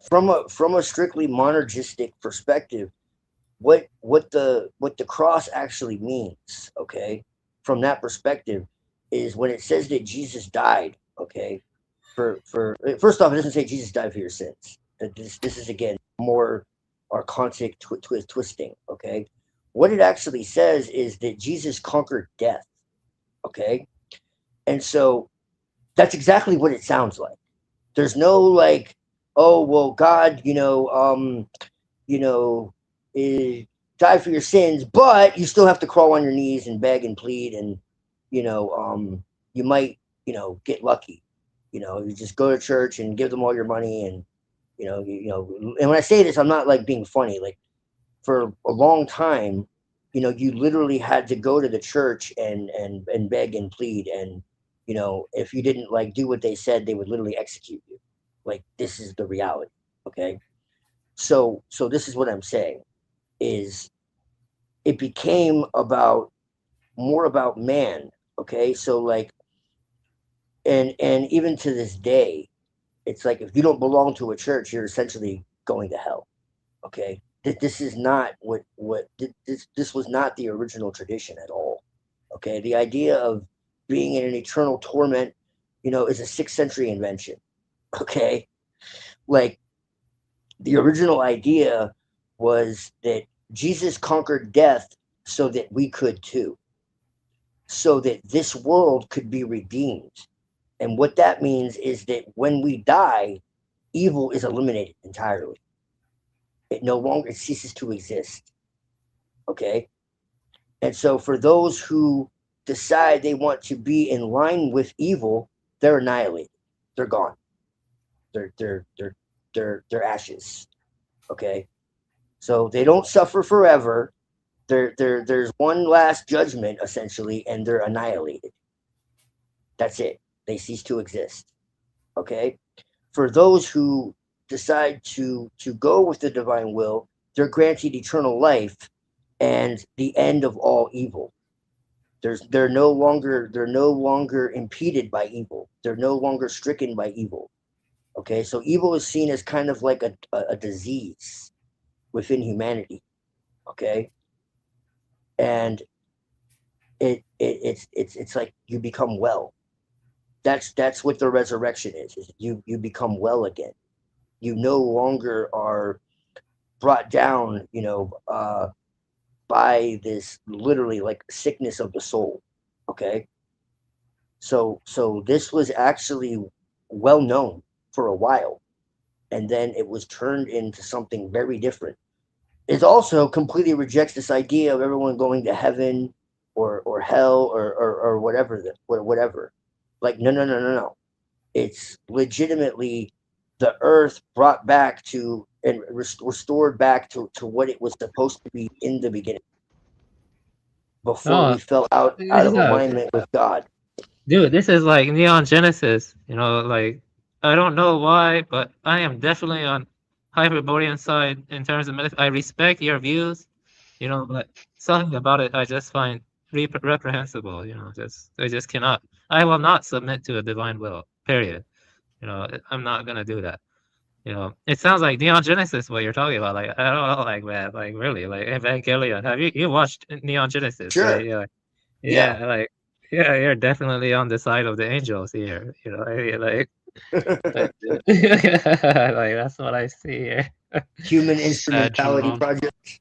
from a strictly monergistic perspective, what the cross actually means, okay, from that perspective, is when it says that Jesus died, okay, for first off, it doesn't say Jesus died for your sins. That this is again more archontic twisting, okay. What it actually says is that Jesus conquered death, okay, and so that's exactly what it sounds like. There's no like, oh well, God, you know, eh, die for your sins, but you still have to crawl on your knees and beg and plead, and you might, get lucky. You just go to church and give them all your money, and And when I say this, I'm not like being funny. Like for a long time, you literally had to go to the church and beg and plead, and if you didn't like do what they said, they would literally execute you. Like this is the reality. Okay, so this is what I'm saying is it became about more about man. Okay, so like and even to this day, it's like if you don't belong to a church, you're essentially going to hell. Okay, this is not this was not the original tradition at all. Okay, the idea of being in an eternal torment, is a 6th century invention. Okay, like the original idea was that Jesus conquered death so that we could too, so that this world could be redeemed. And what that means is that when we die, evil is eliminated entirely. It no longer ceases to exist. Okay. And so for those who decide they want to be in line with evil, they're annihilated. They're gone. They're ashes. Okay. So they don't suffer forever. There's one last judgment essentially, and they're annihilated. That's it. They cease to exist. Okay? For those who decide to go with the divine will, they're granted eternal life and the end of all evil. They're no longer impeded by evil. They're no longer stricken by evil. Okay, so evil is seen as kind of like a disease within humanity. Okay, and it's like you become well. That's what the resurrection is you become well again. You no longer are brought down, by this literally like sickness of the soul. Okay, so this was actually well known for a while, and then it was turned into something very different. It also completely rejects this idea of everyone going to heaven or hell or whatever. Like no. It's legitimately the earth brought back to and restored back to what it was supposed to be in the beginning before we Oh, fell out of yeah. alignment with God. Dude, this is like Neon Genesis, like I don't know why, but I am definitely on Hyperborean side in terms of I respect your views, but something about it I just find reprehensible, I just cannot. I will not submit to a divine will, period. I'm not gonna do that. It sounds like Neon Genesis what you're talking about. Like I don't know, like man, like really, like Evangelion. Have you watched Neon Genesis, Sure. right? Yeah. Yeah. Yeah, like yeah, you're definitely on the side of the angels here. I mean, like, like that's what I see here. Human instrumentality project.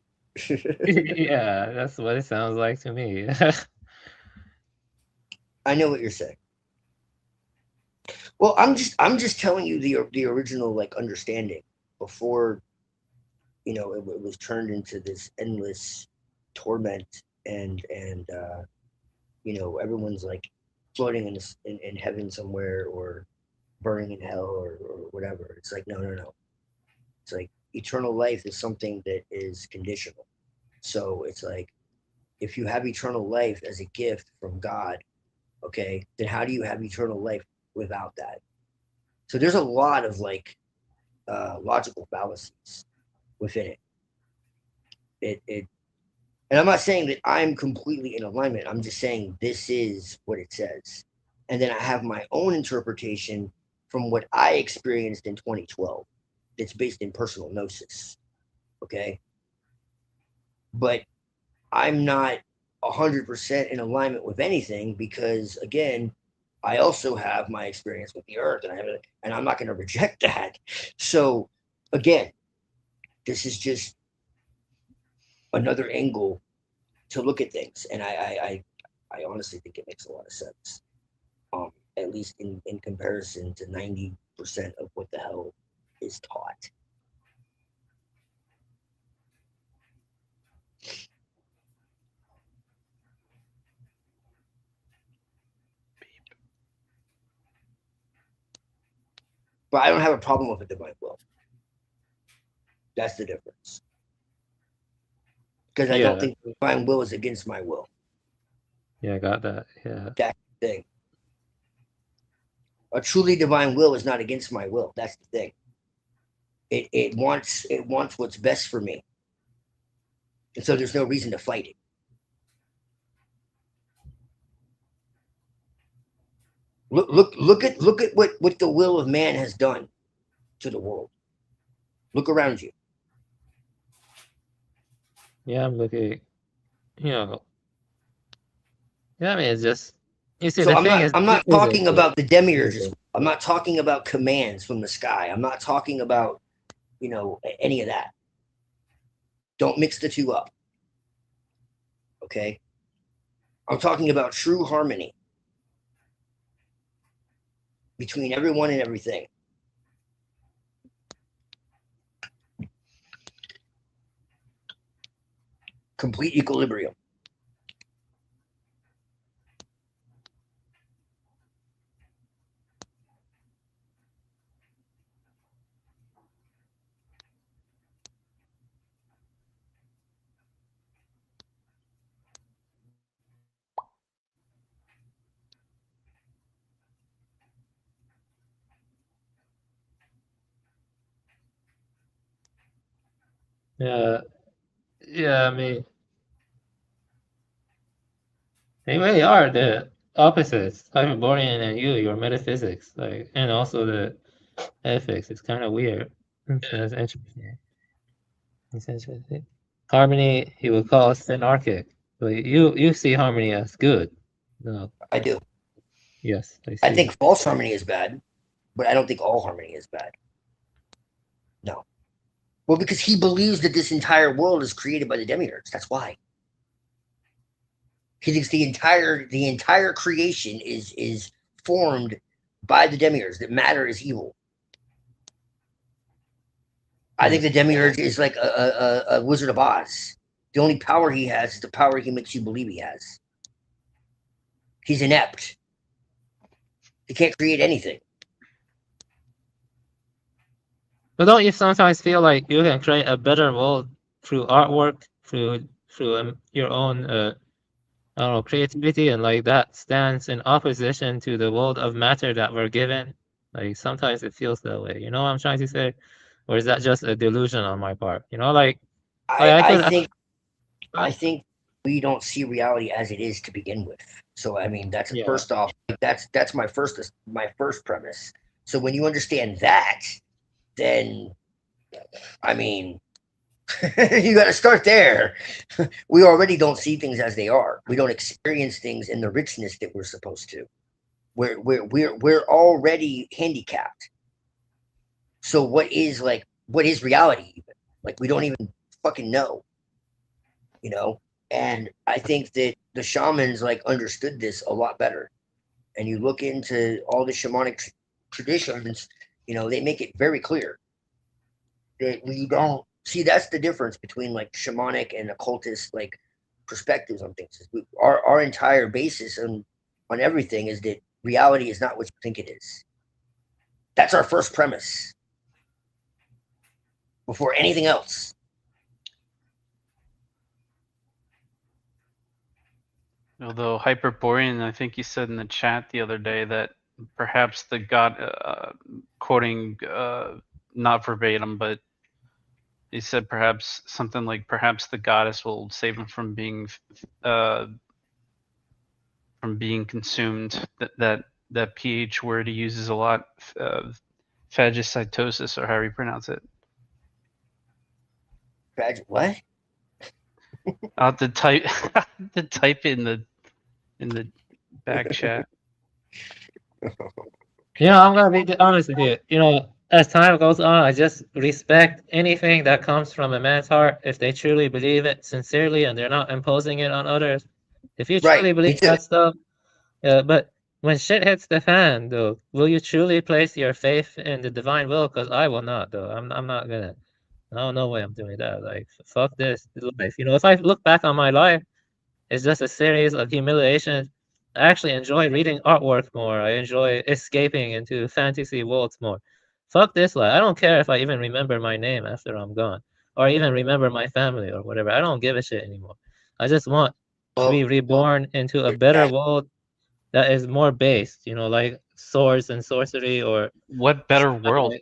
Yeah, that's what it sounds like to me. I know what you're saying. Well, I'm just telling you the original like understanding before it was turned into this endless torment and everyone's like floating in heaven somewhere or burning in hell or whatever. It's like no. It's like eternal life is something that is conditional. So it's like if you have eternal life as a gift from God, okay, then how do you have eternal life without that? So there's a lot of like logical fallacies within it. It and I'm not saying that I'm completely in alignment. I'm just saying this is what it says. And then I have my own interpretation from what I experienced in 2012. It's based in personal gnosis. Okay. But I'm not 100% in alignment with anything because, again, I also have my experience with the earth and I'm not going to reject that. So, again, this is just another angle to look at things. And I honestly think it makes a lot of sense, at least in comparison to 90% of what the hell is taught. But I don't have a problem with a divine will. That's the difference. Because I don't think the divine will is against my will. Yeah, I got that. Yeah. That's the thing. A truly divine will is not against my will. That's the thing. It wants what's best for me. And so there's no reason to fight it. Look at what the will of man has done to the world. Look around you. Yeah, I'm looking. Yeah, I mean, it's just you see So the thing is I'm not talking about the demiurges. physics. I'm not talking about commands from the sky. I'm not talking about any of that. Don't mix the two up. Okay? I'm talking about true harmony between everyone and everything. Complete equilibrium. Yeah, yeah. I mean, they really are the opposites. Hyperborean and your metaphysics, like, and also the ethics. It's kind of weird. That's interesting. It's interesting. Harmony, he would call us anarchic, but you see harmony as good. No. I do. Yes, I I see. think false harmony is bad, but I don't think all harmony is bad. No. Well, because he believes that this entire world is created by the demiurge. That's why. He thinks the entire creation is formed by the demiurge, that matter is evil. I think the demiurge is like a Wizard of Oz. The only power he has is the power he makes you believe he has. He's inept. He can't create anything. But don't you sometimes feel like you can create a better world through artwork, through your own I don't know, creativity, and like that stands in opposition to the world of matter that we're given? Like sometimes it feels that way. You know what I'm trying to say? Or is that just a delusion on my part? You know, like I think we don't see reality as it is to begin with. So I mean, that's first off, that's my first premise. So when you understand that, then I mean, you got to start there. We already don't see things as they are. We don't experience things in the richness that we're supposed to. We're already handicapped. So what is reality even? Like we don't even fucking know. You know? And I think that the shamans like understood this a lot better. And you look into all the shamanic traditions, you know, they make it very clear that we don't see. That's the difference between like shamanic and occultist like perspectives on things. Our entire basis on everything is that reality is not what you think it is. That's our first premise before anything else. Although Hyperborean, I think you said in the chat the other day that perhaps the god, quoting not verbatim, but he said perhaps something like perhaps the goddess will save him from being consumed. That ph word he uses a lot, phagocytosis, or however you pronounce it. What? I'll have to type in the back chat. You know, I'm gonna be honest with you. You know, as time goes on, I just respect anything that comes from a man's heart if they truly believe it sincerely and they're not imposing it on others. If you truly believe that stuff, but when shit hits the fan, though, will you truly place your faith in the divine will? Because I will not, though. I'm not gonna. No way I'm doing that. Like, fuck this life. You know, if I look back on my life, it's just a series of humiliations. I actually enjoy reading artwork more. I enjoy escaping into fantasy worlds more. Fuck this life. I don't care if I even remember my name after I'm gone, or even remember my family or whatever. I don't give a shit anymore. I just want to be reborn into a better world that is more based, you know, like swords and sorcery, or what better world?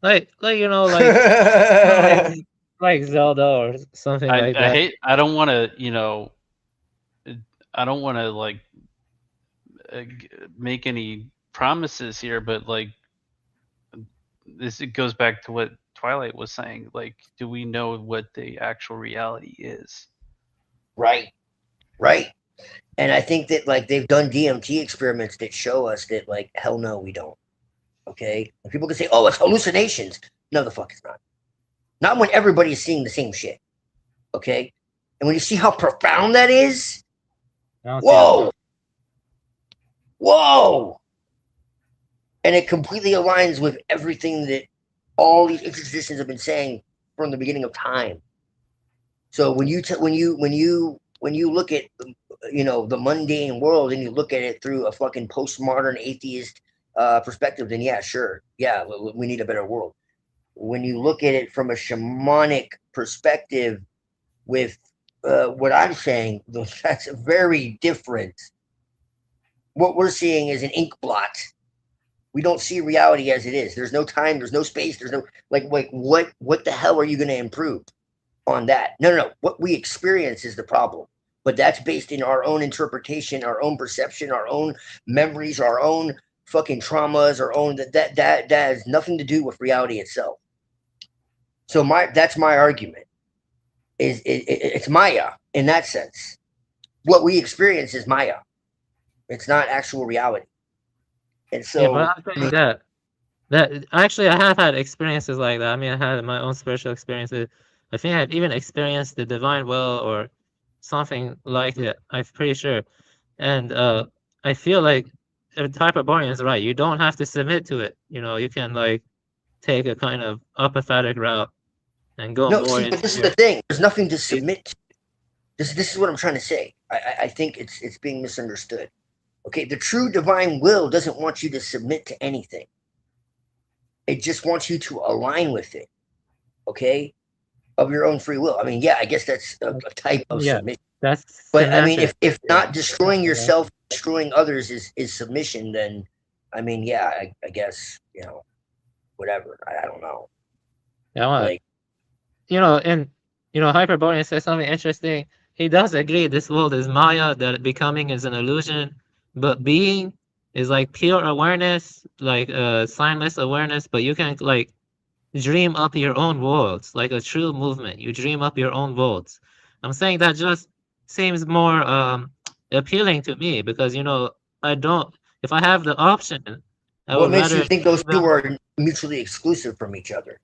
Like you know, like Zelda or something like that. I don't want to, you know, I don't want to like make any promises here, but like it goes back to what Twilight was saying. Like, do we know what the actual reality is? Right. And I think that like they've done DMT experiments that show us that like hell no, we don't. Okay, and people can say, "Oh, it's hallucinations." No, the fuck it's not. Not when everybody is seeing the same shit. Okay, and when you see how profound that is, whoa, and it completely aligns with everything that all these traditions have been saying from the beginning of time. So when you look at, you know, the mundane world and you look at it through a fucking postmodern atheist perspective, then yeah, sure, yeah, we need a better world. When you look at it from a shamanic perspective with what I'm saying, that's very different. What we're seeing is an ink blot We don't see reality as it is. There's no time. There's no space. There's no like what the hell are you going to improve on that? No. What we experience is the problem. But that's based in our own interpretation, our own perception, our own memories, our own fucking traumas, our own that has nothing to do with reality itself. So that's my argument. It's Maya in that sense. What we experience is Maya. It's not actual reality. And so Yeah, but I'm saying that actually I have had experiences like that. I mean, I had my own spiritual experiences. I think I've even experienced the divine will or something like it. I'm pretty sure. And I feel like Hyperborean is right. You don't have to submit to it. You know, you can like take a kind of apathetic route and go no, more see, but into this is your the thing. There's nothing to submit to. This is what I'm trying to say. I think it's being misunderstood. Okay, the true divine will doesn't want you to submit to anything. It just wants you to align with it. Okay, of your own free will. I mean, yeah, I guess that's a type of yeah, submission. that's But I mean, semantic. if not destroying yourself, destroying others is submission, then I mean, yeah, I guess, you know, whatever. I don't know. Yeah, well, Like, you know, and you know, Hyperborean says something interesting. He does agree this world is Maya, that becoming is an illusion, but being is like pure awareness, like signless awareness, but you can like dream up your own worlds, like a true movement. You dream up your own worlds. I'm saying that just seems more appealing to me because, you know, I don't, if I have the option, I what would makes you rather think those dream two up. are mutually exclusive from each other?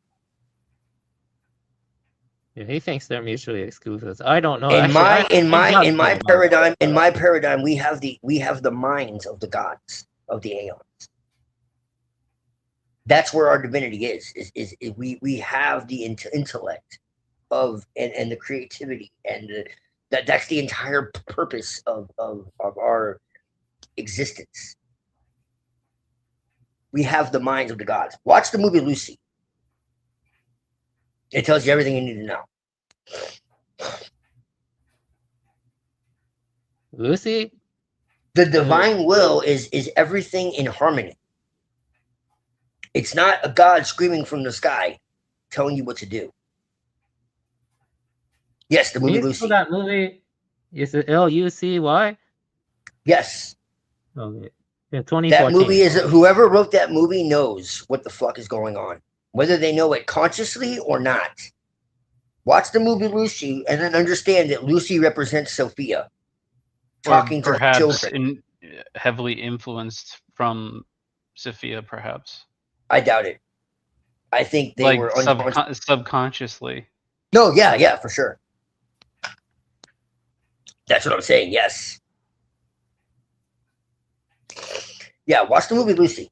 Yeah, he thinks they're mutually exclusive. I don't know. In Actually, my I'm not sure. paradigm, we have the minds of the gods of the aeons. That's where our divinity is we have the intellect of and the creativity and that's the entire purpose of our existence. We have the minds of the gods. Watch the movie Lucy. It tells you everything you need to know. Lucy? The divine will is everything in harmony. It's not a god screaming from the sky telling you what to do. Yes, the Can movie you Lucy. spell that movie? Is it Lucy? Yes. Okay. Yeah, 2014. That movie is whoever wrote that movie knows what the fuck is going on, whether they know it consciously or not. Watch the movie Lucy and then understand that Lucy represents Sophia, talking to her children. Heavily influenced from Sophia, perhaps. I doubt it. I think they like were subconsciously. No, yeah, for sure. That's what I'm saying. Yes. Yeah, watch the movie Lucy.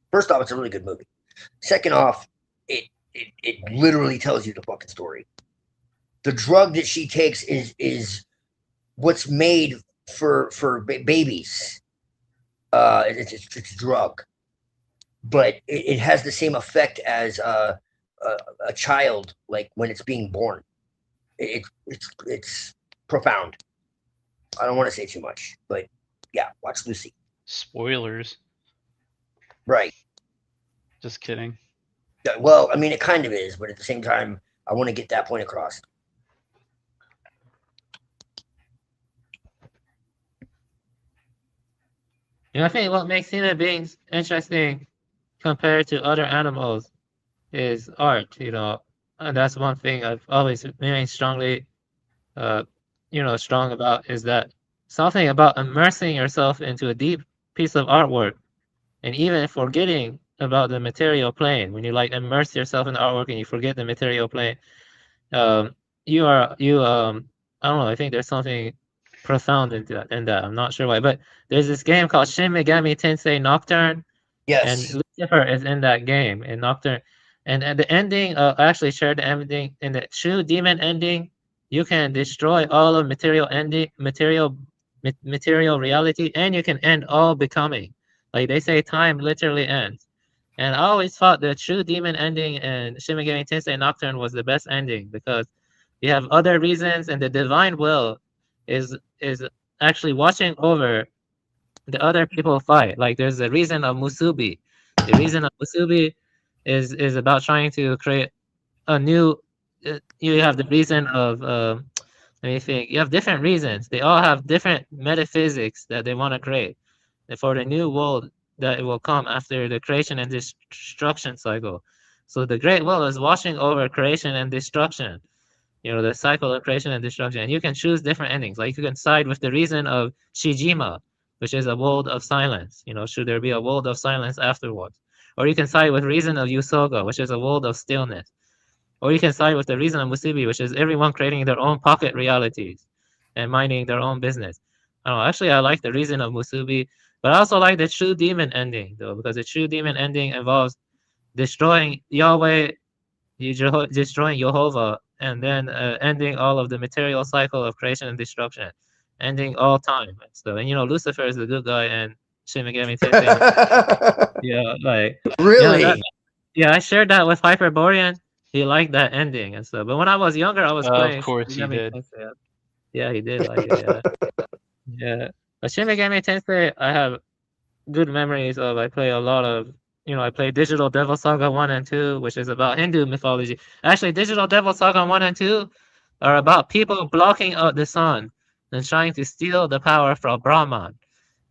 First off, it's a really good movie. Second off, it literally tells you the fucking story. The drug that she takes is what's made for babies. It's a drug, but it has the same effect as a child, like when it's being born. It's profound. I don't want to say too much, but yeah, watch Lucy. Spoilers. Right. Just kidding. Well, I mean, it kind of is, but at the same time, I want to get that point across. And I think what makes human beings interesting compared to other animals is art, you know. And that's one thing I've always remained strongly, strong about, is that something about immersing yourself into a deep piece of artwork and even forgetting about the material plane. When you like immerse yourself in the artwork and you forget the material plane, I don't know, I think there's something profound in that. I'm not sure why, but there's this game called Shin Megami Tensei Nocturne. Yes. And Lucifer is in that game in Nocturne. And at the ending, I actually shared the ending. In the true demon ending, you can destroy all of material reality, and you can end all becoming. Like they say, time literally ends. And I always thought the true demon ending in Shin Megami Tensei Nocturne was the best ending because you have other reasons, and the divine will is actually watching over the other people fight. Like there's a reason of Musubi. The reason of Musubi is about trying to create a new. You have the reason of let me think. You have different reasons. They all have different metaphysics that they want to create, and for the new world that will come after the creation and destruction cycle. So the Great Will is watching over creation and destruction. You know, the cycle of creation and destruction. And you can choose different endings. Like you can side with the reason of Shijima, which is a world of silence. You know, should there be a world of silence afterwards? Or you can side with reason of Yusoga, which is a world of stillness. Or you can side with the reason of Musubi, which is everyone creating their own pocket realities and minding their own business. I don't know, actually I like the reason of Musubi, but I also like the true demon ending though, because the true demon ending involves destroying Yahweh, destroying Jehovah, and then ending all of the material cycle of creation and destruction, ending all time and stuff. And you know, Lucifer is the good guy, and Shin Megami Tensei. Yeah, like Really? Yeah, I shared that with Hyperborean. He liked that ending and stuff. But when I was younger, I was playing. Of course Shin he Megami did. Tensei. Yeah, he did like it. Yeah, yeah. But Shin Megami Tensei, I have good memories of. I play a lot of, I play Digital Devil Saga 1 and 2, which is about Hindu mythology. Actually, Digital Devil Saga 1 and 2 are about people blocking out the sun and trying to steal the power from Brahman.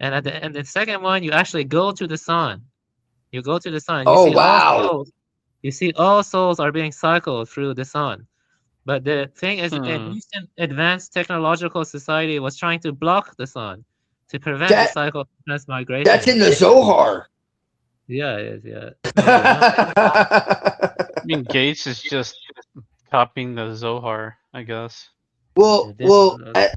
And at the end, the second one, you actually go to the sun. You go to the sun. You Oh, see wow. all souls. You see all souls are being cycled through the sun. But the thing is, an recent advanced technological society was trying to block the sun to prevent the cycle of transmigration. That's in the Zohar. Yeah, it is. Yeah. I mean, Gates is just copying the Zohar, I guess. Well,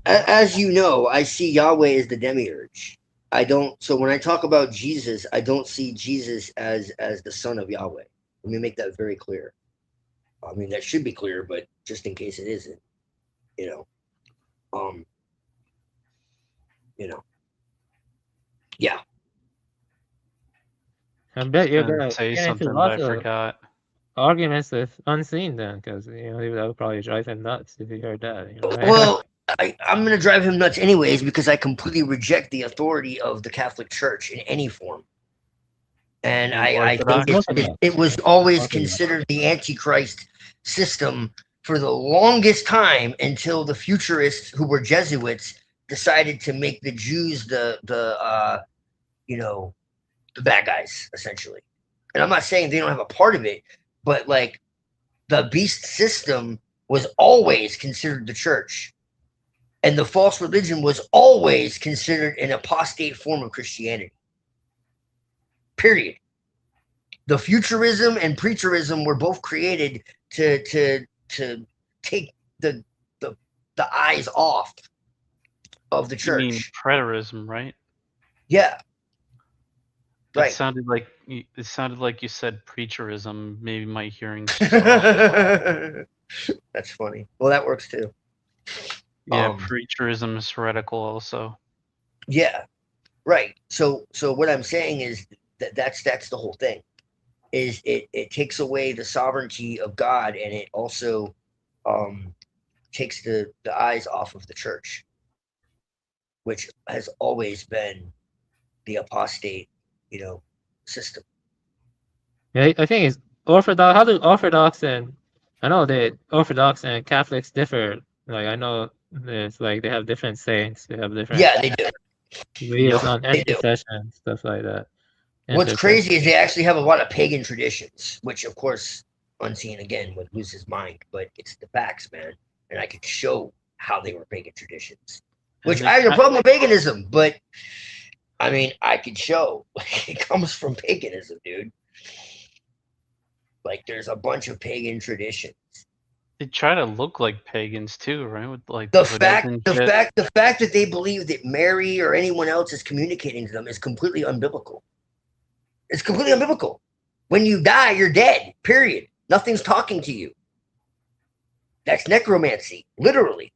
as you know, I see Yahweh as the demiurge. I don't. So when I talk about Jesus, I don't see Jesus as the son of Yahweh. Let me make that very clear. I mean, that should be clear, but just in case it isn't, yeah. I bet you're gonna gonna say get into something, lots but I of forgot. arguments with Unseen then, because that would probably drive him nuts if he heard that. Well, I'm going to drive him nuts anyways because I completely reject the authority of the Catholic Church in any form. And I think it was always considered the Antichrist system for the longest time until the futurists, who were Jesuits, decided to make the Jews the bad guys, essentially. And I'm not saying they don't have a part of it, but like the beast system was always considered the church. And the false religion was always considered an apostate form of Christianity. Period. The futurism and preterism were both created to take the eyes off of the church. You mean preterism, right? Yeah. It sounded like you said preacherism. Maybe my hearing. That's funny. Well, that works too. Yeah, preacherism is heretical also. Yeah, right. So what I'm saying is that's the whole thing. Is it takes away the sovereignty of God, and it also takes the eyes off of the church, which has always been the apostate, system. Yeah, I think it's Orthodox. How do Orthodox and I know that Orthodox and Catholics differ. Like I know there's like they have different saints. They have different. Yeah, they do. Views on intercession, stuff like that. What's crazy is they actually have a lot of pagan traditions, which of course Unseen again would lose his mind, but it's the facts, man. And I could show how they were pagan traditions. Which I have no problem with paganism, but I mean I could show it comes from paganism, dude. Like there's a bunch of pagan traditions. They try to look like pagans too, right? With like The fact that they believe that Mary or anyone else is communicating to them is completely unbiblical. It's completely unbiblical. When you die, you're dead. Period. Nothing's talking to you. That's necromancy, literally.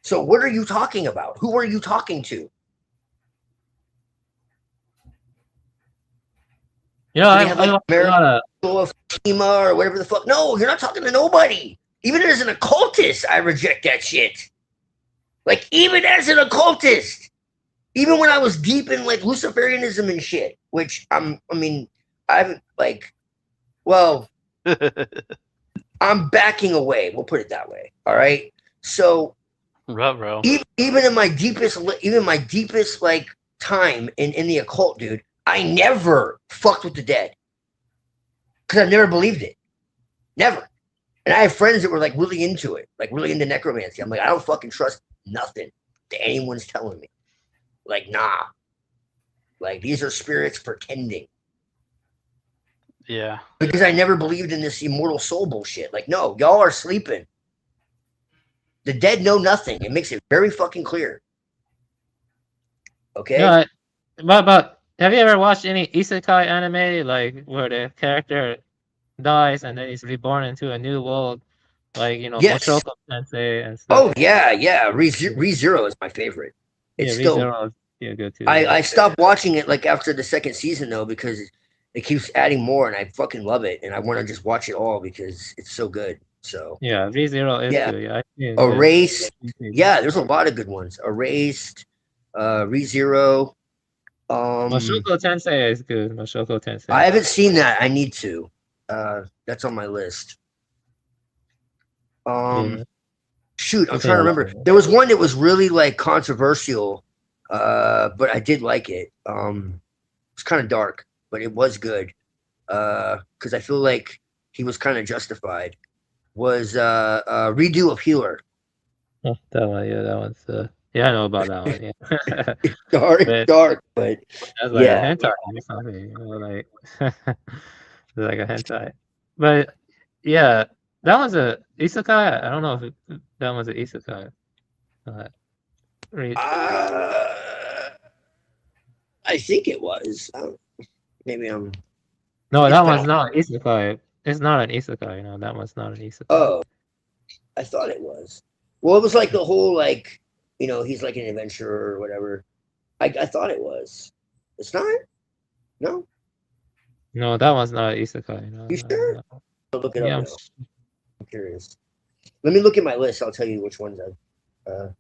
So what are you talking about? Who are you talking to? Yeah, I Mary or Fatima or whatever the fuck. No, you're not talking to nobody. Even as an occultist, I reject that shit. Like, even as an occultist, even when I was deep in like Luciferianism and shit, which I mean, I'm like, well, I'm backing away. We'll put it that way. All right. So Ruh-roh. even in my deepest like time in the occult, dude, I never fucked with the dead because I've never believed it. Never. And I have friends that were like really into it, like really into necromancy. I'm like, I don't fucking trust nothing that anyone's telling me. Like, nah. Like, these are spirits pretending. Yeah. Because I never believed in this immortal soul bullshit. Like, no, y'all are sleeping. The dead know nothing. It makes it very fucking clear. Okay? No, but have you ever watched any isekai anime, like where the character dies and then he's reborn into a new world, like Yes. Mushoku Tensei and stuff? Oh, yeah. ReZero is my favorite. It's Yeah, still. ReZero is good too. I stopped watching it like after the second season though because it keeps adding more and I fucking love it and I want to just watch it all because it's so good. So Yeah, ReZero is yeah, good. Yeah, I've seen Erased. good. Yeah, there's a lot of good ones. Erased, ReZero. Mushoku Tensei is good. Mushoku Tensei. I haven't seen that. I need to. That's on my list. Yeah. Shoot, I'm I think trying to I remember. like it. There was one that was really like controversial, but I did like it. It's kind of dark, but it was good. Because I feel like he was kind of justified. Was Redo of Healer. Oh, that one, yeah, that one's yeah, I know about that one. Yeah. dark, but that's like yeah. a hentai or something, like it's like a hentai. But yeah, that was a isekai. I don't know if that was an isekai. Read. I think it was. Maybe I'm. No, It's that been one's a- not isekai. It's not an isekai. No, that one's not an isekai. Oh, I thought it was. Well, it was like the whole like, he's like an adventurer or whatever. I thought it was. It's not. No. No, that one's not an isekai. No, You sure? I'll look it yeah, up now. I'm curious. Let me look at my list. I'll tell you which ones I've.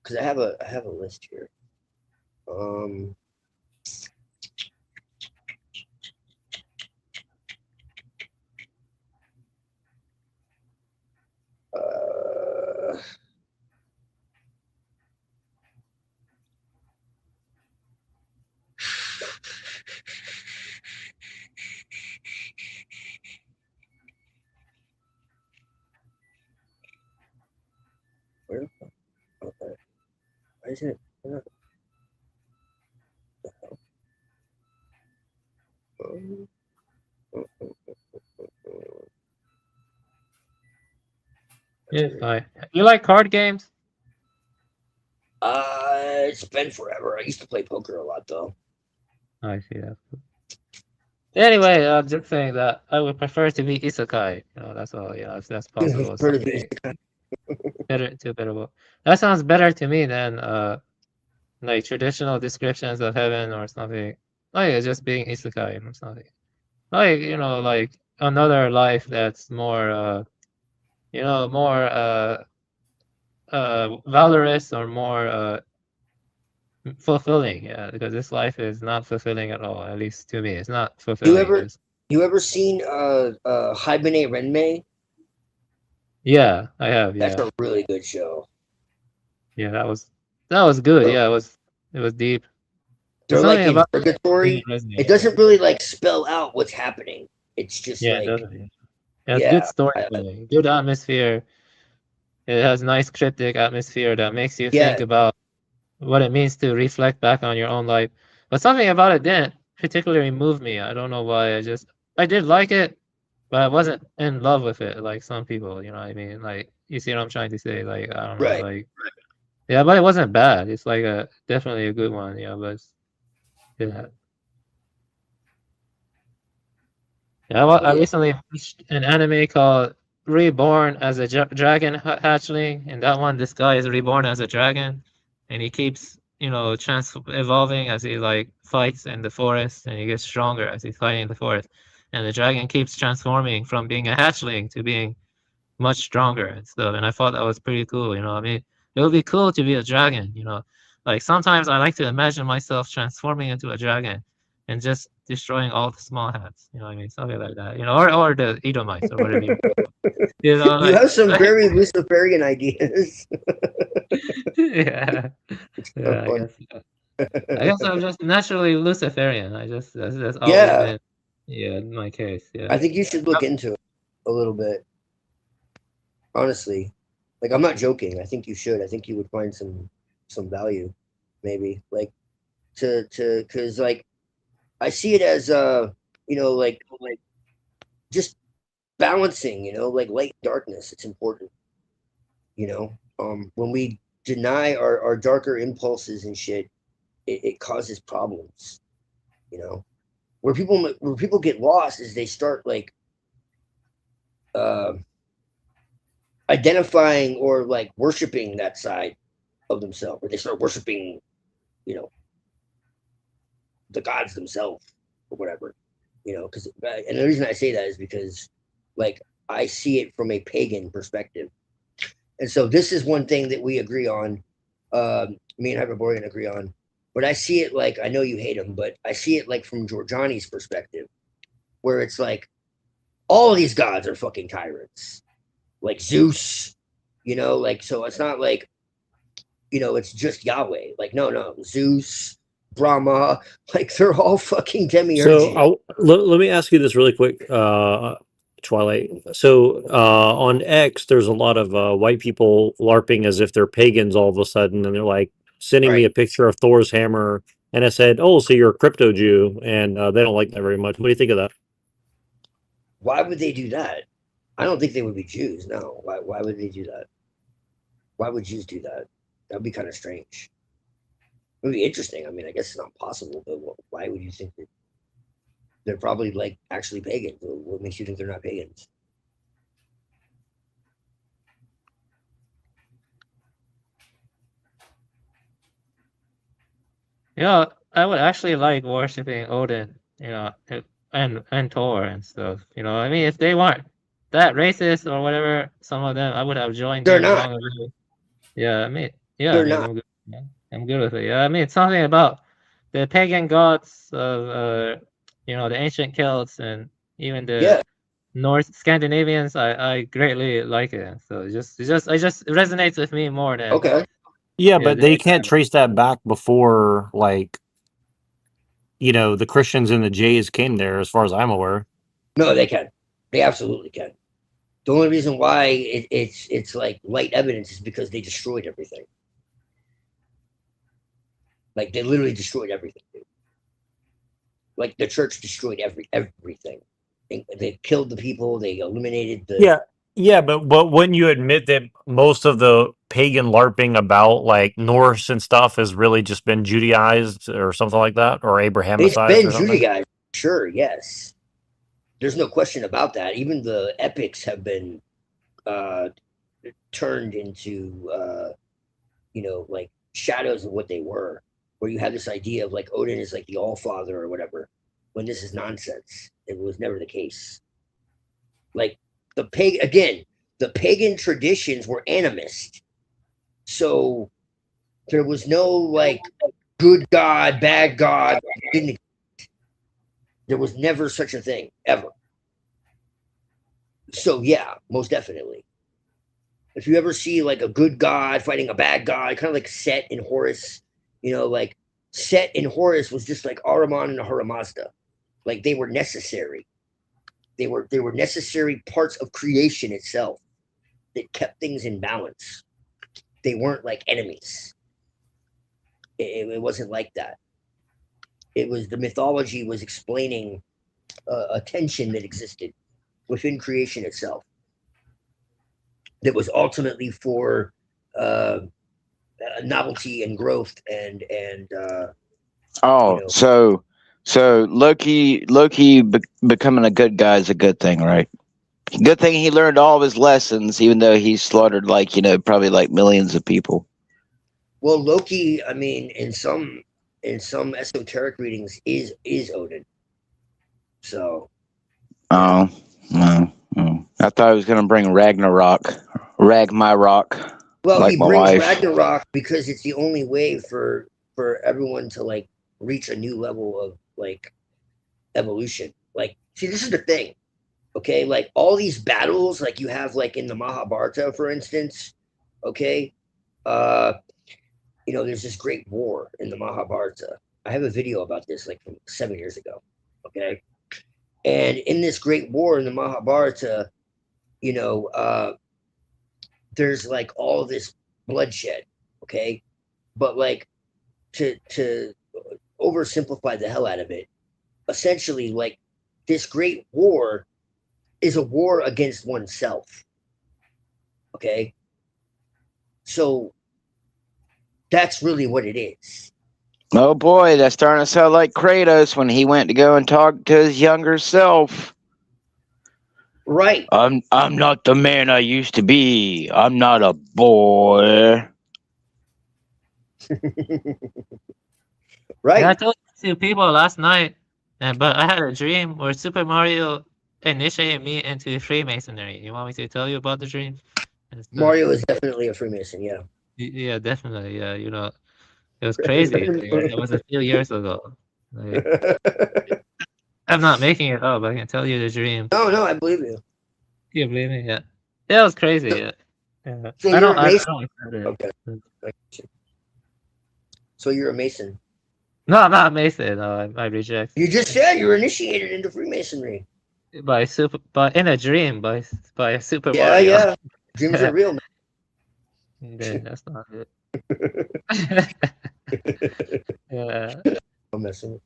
Because I have a list here. Where? Okay. Why isn't it? yeah, fine. You like card games? It's been forever. I used to play poker a lot though. I see that. Anyway, I'm just saying that I would prefer to be isekai. That's all. Yeah, if that's possible. Something better. That sounds better to me than like traditional descriptions of heaven or something. Like it's just being isekai or something. Like like another life that's more more valorous or more fulfilling. Yeah, because this life is not fulfilling at all. At least to me, it's not fulfilling. You ever seen Hibernate Renmei? Yeah, I have. That's Yeah, a really good show. yeah, that was good. Yeah, it was deep. They're There's like something in about purgatory. resonate, It doesn't really like spell out what's happening. It's just yeah, like it doesn't. It has yeah, good storytelling, good atmosphere. It has nice cryptic atmosphere that makes you think about what it means to reflect back on your own life. But something about it didn't particularly move me. I don't know why. I did like it, but I wasn't in love with it like some people. You know what I mean? Like, you see what I'm trying to say? Like, I don't know. Right. Like, yeah, but it wasn't bad. It's like definitely a good one. Yeah, but yeah. Yeah, I recently watched an anime called Reborn as a Dragon Hatchling, and that one, this guy is reborn as a dragon, and he keeps, evolving as he like fights in the forest, and he gets stronger as he's fighting in the forest, and the dragon keeps transforming from being a hatchling to being much stronger and stuff. And I thought that was pretty cool. I mean, it would be cool to be a dragon. Like sometimes I like to imagine myself transforming into a dragon and just destroying all the small hats. You know what I mean? Something like that. You know, or the Edomites or whatever you you know, You like, have some very Luciferian ideas. yeah, It's so yeah. funny. I guess I'm just naturally Luciferian. That's always Yeah, been, yeah, my case. Yeah. I think you should look into it a little bit. Honestly, like I'm not joking. I think you should. I think you would find some value, maybe like to because like I see it as you know like just balancing. You know, like light and darkness. It's important. You know, when we deny our darker impulses and shit, it causes problems. You know, where people get lost is they start like uh, identifying or like worshiping that side of themselves, or they start worshiping, you know, the gods themselves or whatever. You know, because and the reason I say that is because like I see it from a pagan perspective, and so this is one thing that we agree on. Me and Hyperborean agree on, but I see it like I know you hate him, but I see it like from Giorgiani's perspective, where it's like all of these gods are fucking tyrants, like Zeus, you know, like so it's not like you know it's just Yahweh. Like no, Zeus, Brahma, like they're all fucking demiurges. So let me ask you this really quick, Twilight. So on X, there's a lot of white people LARPing as if they're pagans all of a sudden, and they're like sending me a picture of Thor's hammer, and I said, "Oh, so you're a crypto Jew," and they don't like that very much. What do you think of that? Why would they do that? I don't think they would be Jews. No. Why would they do that? Why would Jews do that? That would be kind of strange. It would be interesting. I mean, I guess it's not possible, but why would you think that they're probably like actually pagans? What makes you think they're not pagans? You know, I would actually like worshiping Odin, you know, and Thor and stuff. You know, I mean, if they weren't that racist or whatever, some of them, I would have joined They're them not. long ago. Yeah, I mean, yeah, I They're mean, not. I'm good with it. Yeah, I mean, it's something about the pagan gods of, you know, the ancient Celts and even the Yeah. North Scandinavians. I greatly like it. So it just it resonates with me more than Okay. Yeah, yeah, but they can't trace that back before, like, you know, the Christians and the Jays came there, as far as I'm aware. No, they can. They absolutely can. The only reason why it's like light evidence is because they destroyed everything. Like they literally destroyed everything. Dude. Like the church destroyed everything. They killed the people. They eliminated the. Yeah, but wouldn't you admit that most of the pagan LARPing about like Norse and stuff has really just been Judaized or something like that, or It's Abrahamicized been or something? Judaized, sure, yes. There's no question about that. Even the epics have been turned into you know, like shadows of what they were. Where you have this idea of like Odin is like the All Father or whatever, when this is nonsense. It was never the case. Like the pagan traditions were animist. So there was no like good God, bad God. There was never such a thing ever. So yeah, most definitely. If you ever see like a good god fighting a bad god, kind of like Set and Horus, you know, like Set and Horus was just like Ahriman and Ahura Mazda. Like they were necessary. They were necessary parts of creation itself that kept things in balance. They weren't like enemies. It wasn't like that. It was the mythology was explaining a tension that existed within creation itself. That was ultimately for novelty and growth and Oh, you know, so Loki becoming a good guy is a good thing, right? Good thing he learned all of his lessons, even though he slaughtered like, you know, probably like millions of people. well, Loki, I mean, in some esoteric readings is Odin. So Oh, no. I thought I was gonna bring Ragnarok, Rag my rock, well, like he my brings wife. Ragnarok because it's the only way for everyone to like reach a new level of like evolution. Like, see, this is the thing. Okay, like all these battles, like you have like in the Mahabharata, for instance. Okay, there's this great war in the Mahabharata. I have a video about this like from 7 years ago. Okay, and in this great war in the Mahabharata, there's like all this bloodshed. Okay, but like to oversimplify the hell out of it, essentially, like this great war is a war against oneself. Okay, so that's really what it is. Oh boy, that's starting to sound like Kratos when he went to go and talk to his younger self. Right. I'm not the man I used to be. I'm not a boy. Right. Yeah, I told two people last night, but I had a dream where Super Mario initiated me into Freemasonry. You want me to tell you about the dream? Mario is definitely a Freemason, yeah. Yeah, definitely. Yeah, it was crazy. It was a few years ago. I'm not making it up. I can tell you the dream. No, I believe you. You believe me? Yeah. Yeah, it was crazy. Yeah. So I you're don't. a I Mason? don't accept it. Okay. So you're a Mason? No, I'm not a Mason. No, I reject. You just said you were initiated into Freemasonry. But in a dream by a Super Yeah, Mario. yeah. Dreams are real, man. Yeah, that's not it. Yeah. I'm messing with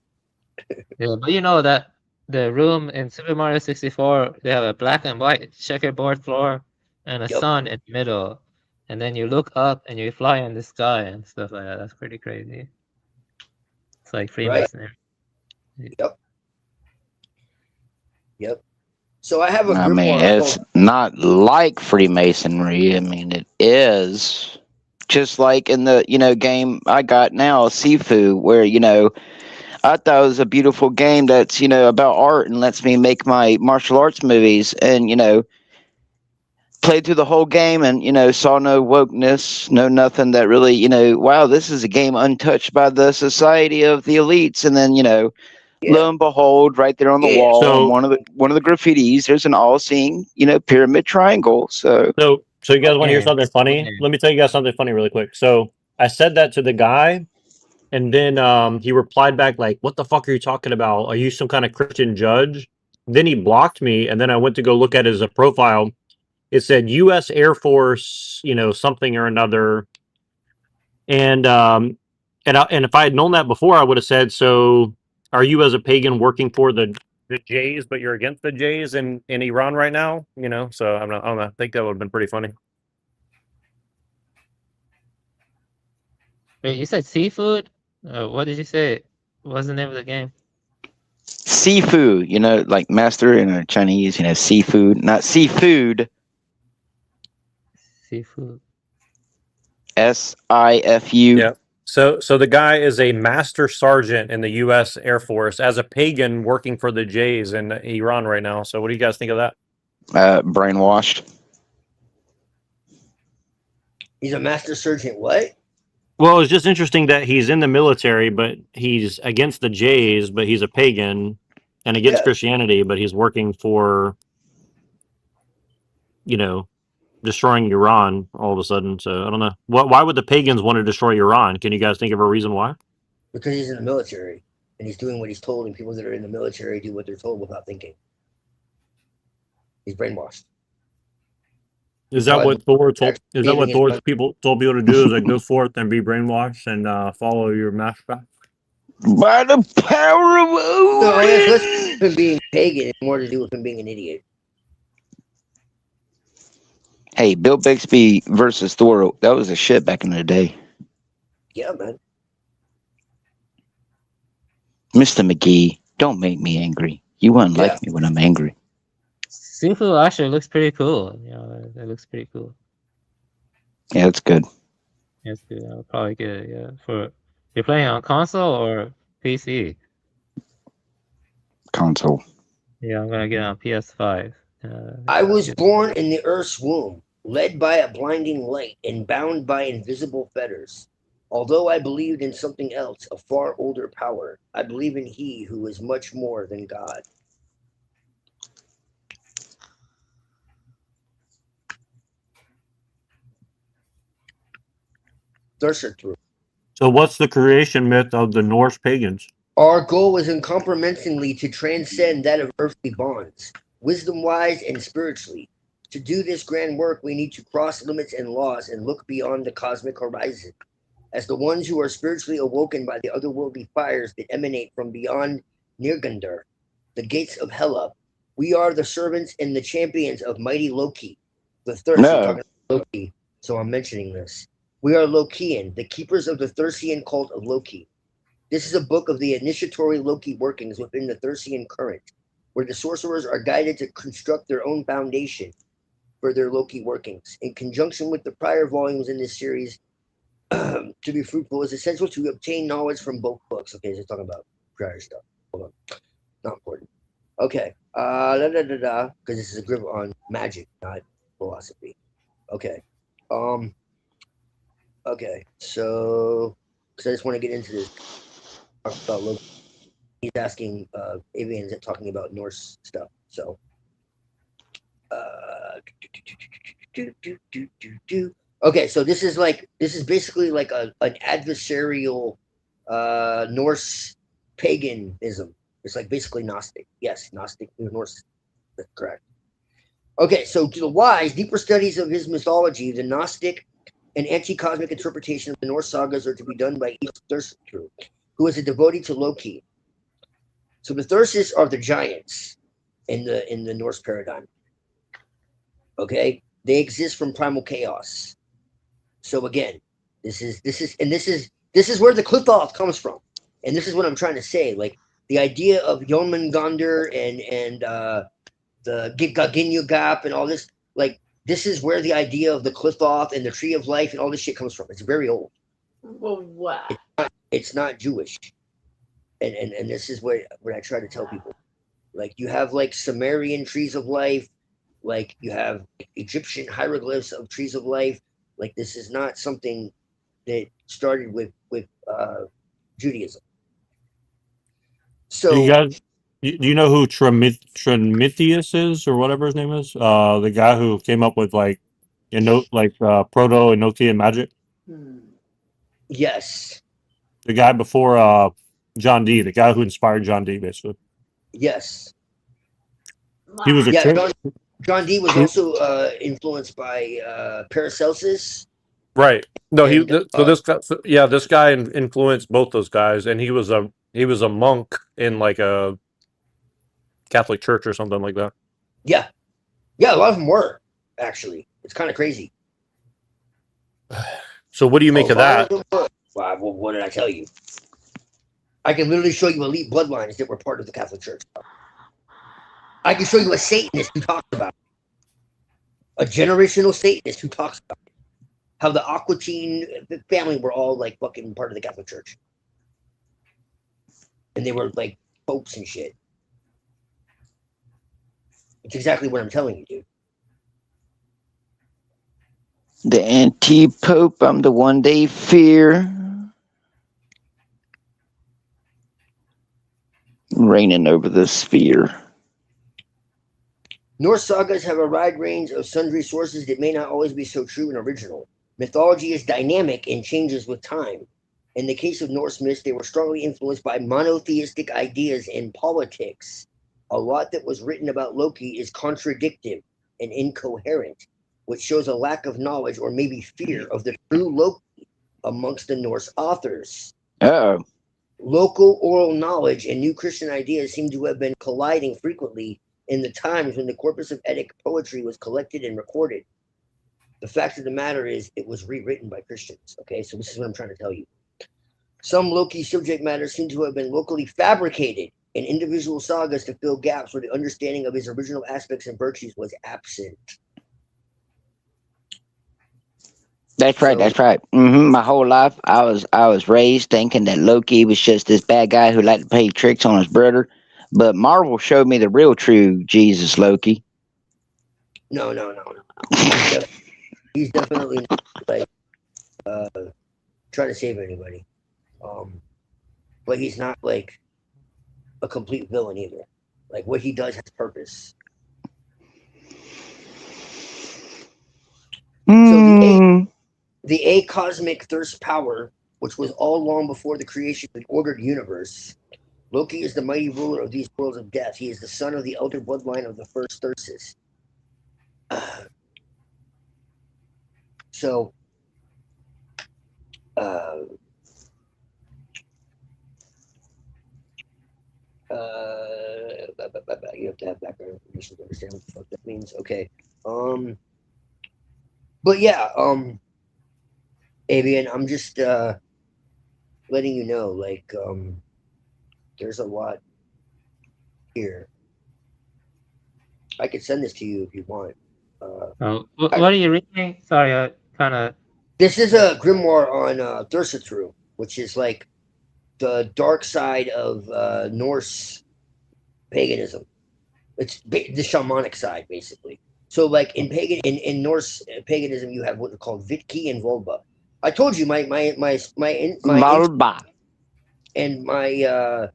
Yeah, but you know that the room in Super Mario 64, they have a black and white checkerboard floor and a sun in the middle. And then you look up and you fly in the sky and stuff like that. That's pretty crazy. It's like Freemasonry. Yep. So I have a I grimoire mean, it's not like Freemasonry. I mean, it is just like in the game I got now, Sifu, where I thought it was a beautiful game that's about art and lets me make my martial arts movies, and played through the whole game and saw no wokeness, no nothing that really wow, this is a game untouched by the society of the elites, and then lo and behold, right there on the wall on one of the graffitis, there's an all-seeing pyramid triangle. So you guys want to hear something funny? Let me tell you guys something funny really quick. So I said that to the guy, and then he replied back like, "What the fuck are you talking about? Are you some kind of Christian judge?" Then he blocked me, and then I went to go look at his profile. It said U.S. Air Force, something or another, and if I had known that before, I would have said, "So, are you as a pagan working for the Jays, but you're against the Jays in Iran right now?" So I don't know. I think that would have been pretty funny. Wait, you said seafood? What did you say? What's the name of the game? Seafood, like master in Chinese, seafood, not seafood. Seafood. SIFU. Yeah. So the guy is a master sergeant in the U.S. Air Force as a pagan working for the Jays in Iran right now. So what do you guys think of that? Brainwashed. He's a master sergeant. What? Well, it's just interesting that he's in the military, but he's against the Jays, but he's a pagan, and against Christianity, but he's working for, destroying Iran all of a sudden. So I don't know. Why would the pagans want to destroy Iran? Can you guys think of a reason why? Because he's in the military and he's doing what he's told, and people that are in the military do what they're told without thinking. He's brainwashed. Is that what Thor told? Is that what Thor's people told people to do? Is like go forth and be brainwashed and follow your master? By the power of No, it has less to do with him being pagan and more to do with him being an idiot. Hey, Bill Bixby versus Thor, that was a shit back in the day. Yeah, man. Mr. McGee, don't make me angry. You won't like me when I'm angry. Seafood actually looks pretty cool. It looks pretty cool. Yeah, it's good. Yeah, it's good. I'll probably get it. Yeah, you're playing on console or PC? Console. Yeah, I'm gonna get it on PS5. I was born in the Earth's womb, led by a blinding light and bound by invisible fetters. Although I believed in something else, a far older power, I believe in He who is much more than God. Thirster through. So what's the creation myth of the Norse pagans? Our goal is uncompromisingly to transcend that of earthly bonds, wisdom-wise and spiritually. To do this grand work, we need to cross limits and laws and look beyond the cosmic horizon. As the ones who are spiritually awoken by the otherworldly fires that emanate from beyond Nirgandr, the gates of Hela, we are the servants and the champions of mighty Loki. The thirst, No. we're talking about Loki, so I'm mentioning this. We are Lokian, the keepers of the Thursian cult of Loki. This is a book of the initiatory Loki workings within the Thursian current, where the sorcerers are guided to construct their own foundation for their Loki workings. In conjunction with the prior volumes in this series, to be fruitful is essential to obtain knowledge from both books. Okay, so talking about prior stuff. Hold on. Not important. Okay. Because this is a grip on magic, not philosophy. Okay. Okay. So, because I just want to get into this. Talk about Loki. He's asking Avian's talking about Norse stuff. So, okay, so this is basically like an adversarial Norse paganism. It's like basically Gnostic. Yes, Gnostic Norse. That's correct. Okay, so to the wise, deeper studies of his mythology, the Gnostic and anti-cosmic interpretation of the Norse sagas are to be done by each Thurster, who is a devotee to Loki. So the Thursis are the giants in the Norse paradigm. Okay, they exist from primal chaos. So again, this is where the Clithoth comes from, and this is what I'm trying to say. Like the idea of Jormungandr and the Gigaginyugap and all this. Like this is where the idea of the Clithoth and the Tree of Life and all this shit comes from. It's very old. Well, what? It's not Jewish, and this is what I try to tell people. Like you have like Sumerian trees of life, like you have Egyptian hieroglyphs of trees of life. Like this is not something that started with Judaism. So Do you know who Tremitius is, or whatever his name is? The guy who came up with proto Enochian magic. Yes. The guy before John Dee, the guy who inspired John Dee, basically. Yes. He was a John Dee was also influenced by Paracelsus. Right. No, And, this guy influenced both those guys, and he was a monk in like a Catholic church or something like that. Yeah, a lot of them were actually. It's kind of crazy. So what do you make of that? Well, what did I tell you? I can literally show you elite bloodlines that were part of the Catholic Church. I can show you a Satanist who talks about it. A generational Satanist who talks about it. How the Aquitaine family were all like fucking part of the Catholic Church. And they were like popes and shit. It's exactly what I'm telling you, dude. The anti-pope, I'm the one they fear. Reigning over the sphere. Norse sagas have a wide range of sundry sources that may not always be so true and original. Mythology is dynamic and changes with time. In the case of Norse myths, they were strongly influenced by monotheistic ideas in politics. A lot that was written about Loki is contradictive and incoherent, which shows a lack of knowledge or maybe fear of the true Loki amongst the Norse authors. Uh-oh. Local oral knowledge and new Christian ideas seem to have been colliding frequently in the times when the corpus of Eddic poetry was collected and recorded. The fact of the matter is it was rewritten by Christians. Okay, so this is what I'm trying to tell you. Some Loki subject matter seem to have been locally fabricated in individual sagas to fill gaps where the understanding of his original aspects and virtues was absent. That's right. That's right. My whole life, I was raised thinking that Loki was just this bad guy who liked to play tricks on his brother. But Marvel showed me the real true Jesus Loki. No. He's definitely not like try to save anybody. But he's not like a complete villain either. Like what he does has purpose. So the acosmic thirst power, which was all long before the creation of the ordered universe. Loki is the mighty ruler of these worlds of death. He is the son of the elder bloodline of the first Thyrsus. So, you have to have background information to understand what the fuck that means. Okay. But yeah, Avian, I'm just letting you know, like, there's a lot here. I could send this to you if you want. What are you reading? Sorry, I kind of. This is a grimoire on Thursatru, which is like the dark side of Norse paganism. It's the shamanic side, basically. So, like in Norse paganism, you have what are called Vitki and Volba. I told you my Volba. and my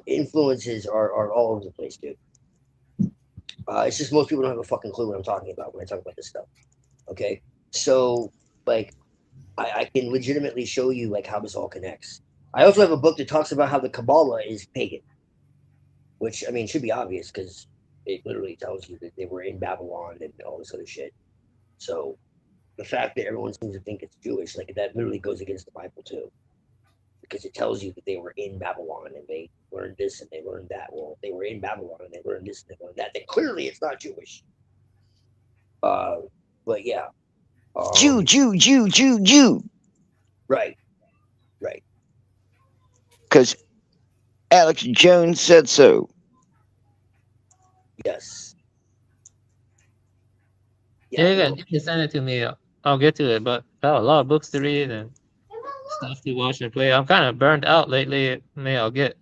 influences are all over the place, dude. It's just most people don't have a fucking clue what I'm talking about when I talk about this stuff. Okay, so like I can legitimately show you like how this all connects. I also have a book that talks about how the Kabbalah is pagan, which I mean should be obvious because it literally tells you that they were in Babylon and all this other shit. So the fact that everyone seems to think it's Jewish, like that literally goes against the Bible too, because it tells you that they were in Babylon and they learned this and they learned that. Well, they were in Babylon and they learned this and they learned that. Then clearly it's not Jewish. But yeah. Jew. Right. Because Alex Jones said so. Yes. Yeah, you can send it to me. I'll get to it. But I have a lot of books to read and stuff to watch and play. I'm kind of burned out lately. Maybe I'll get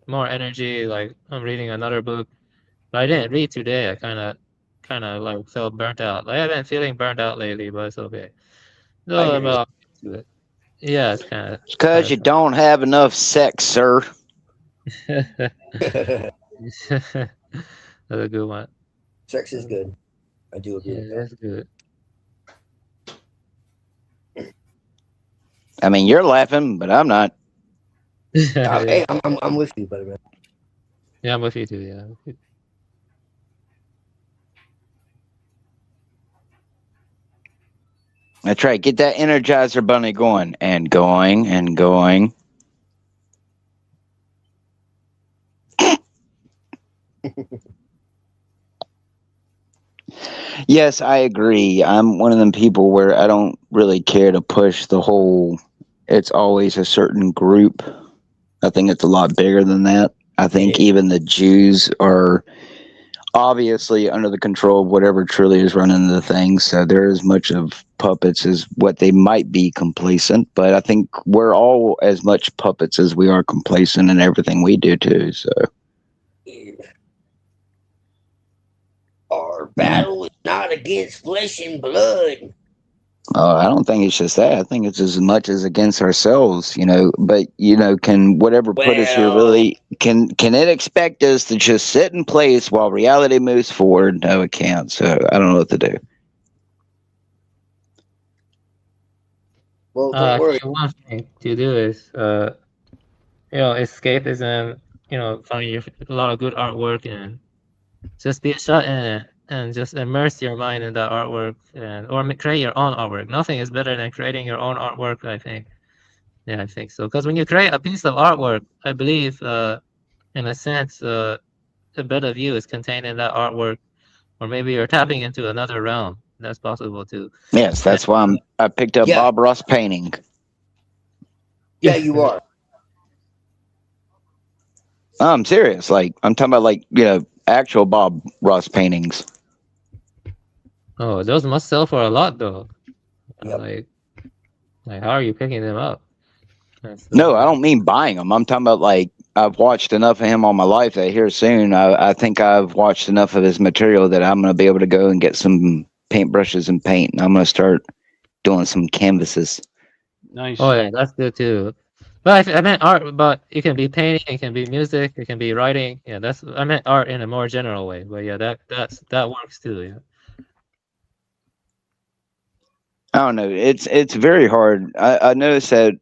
more energy. Like I'm reading another book, but I didn't read today. I kind of like felt burnt out. Like I've been feeling burnt out lately, but it's okay. So I hear you. I'll get to it. Yeah, it's kind of. It's because you don't have enough sex, sir. That's a good one. Sex is good. I do agree. Yeah, that's good. I mean, you're laughing, but I'm not. Hey, I'm with you, buddy, man. Yeah, I'm with you too. Yeah. That's right. Get that Energizer Bunny going and going and going. Yes, I agree. I'm one of them people where I don't really care to push the whole, it's always a certain group. I think it's a lot bigger than that. I think even the Jews are obviously under the control of whatever truly is running the thing. So they're as much of puppets as what they might be complacent. But I think we're all as much puppets as we are complacent in everything we do too. So our battle is not against flesh and blood. I don't think it's just that. I think it's as much as against ourselves, you know. But you know, can whatever put us here really can it expect us to just sit in place while reality moves forward? No, it can't. So I don't know what to do. Well, don't worry. One thing to do is, escapism. Find a lot of good artwork and just be shut in it and just immerse your mind in that artwork or create your own artwork. Nothing is better than creating your own artwork, I think. Yeah, I think so. Because when you create a piece of artwork, I believe, in a sense, a bit of you is contained in that artwork, or maybe you're tapping into another realm. That's possible too. Yes, that's why I picked up Bob Ross painting. Yeah, you are. I'm serious. Like I'm talking about actual Bob Ross paintings. Oh, those must sell for a lot though. Yep. Like how are you picking them up? No, I don't mean buying them. I'm talking about I've watched enough of him all my life that here soon I think I've watched enough of his material that I'm going to be able to go and get some paintbrushes and paint. And I'm going to start doing some canvases. Nice. Oh yeah, that's good too. But I meant art, but it can be painting, it can be music, it can be writing. Yeah, that's I meant art in a more general way. But yeah, that works too. Yeah. I don't know. It's very hard. I noticed that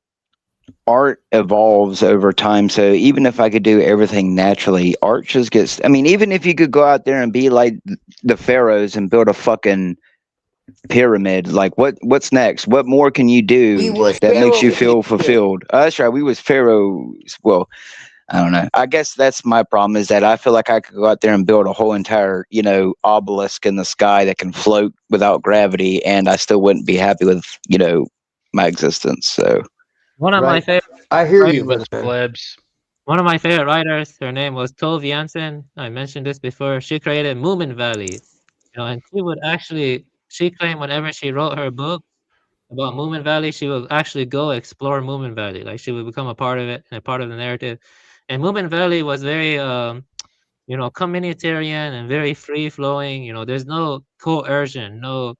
art evolves over time. So even if I could do everything naturally, art just gets. I mean, even if you could go out there and be like the pharaohs and build a fucking pyramid, like what's next? What more can you We do was that makes you Pharaoh. feel fulfilled? That's right. We was pharaohs. Well, I don't know. I guess that's my problem is that I feel like I could go out there and build a whole entire, obelisk in the sky that can float without gravity, and I still wouldn't be happy with, my existence. So One of my Right. favorite I hear writers, you, brother man. Plebs. one of my favorite writers, her name was Tove Jansson. I mentioned this before. She created Moomin Valley. And she claimed whenever she wrote her book about Moomin Valley, she would actually go explore Moomin Valley. Like she would become a part of it and a part of the narrative. And Moomin Valley was very communitarian and very free flowing. There's no coercion, no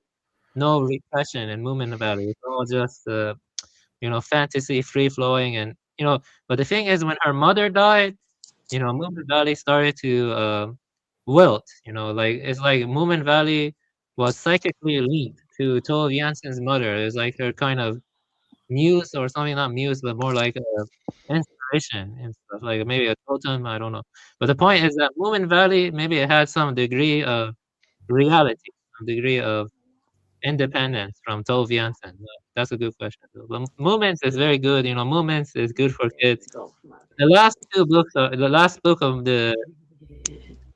repression in Moomin Valley. It's all just fantasy, free flowing, and But the thing is, when her mother died, Moomin Valley started to wilt. Like it's like Moomin Valley was psychically linked to Tove Jansson's mother. It was like her kind of muse or something, not muse, but more like a inspiration and stuff, like maybe a totem. I don't know. But the point is that Moomin Valley, maybe it had some degree of reality, some degree of independence from Tove Jansson. That's a good question. But Movements is very good. Movements is good for kids. The last book of the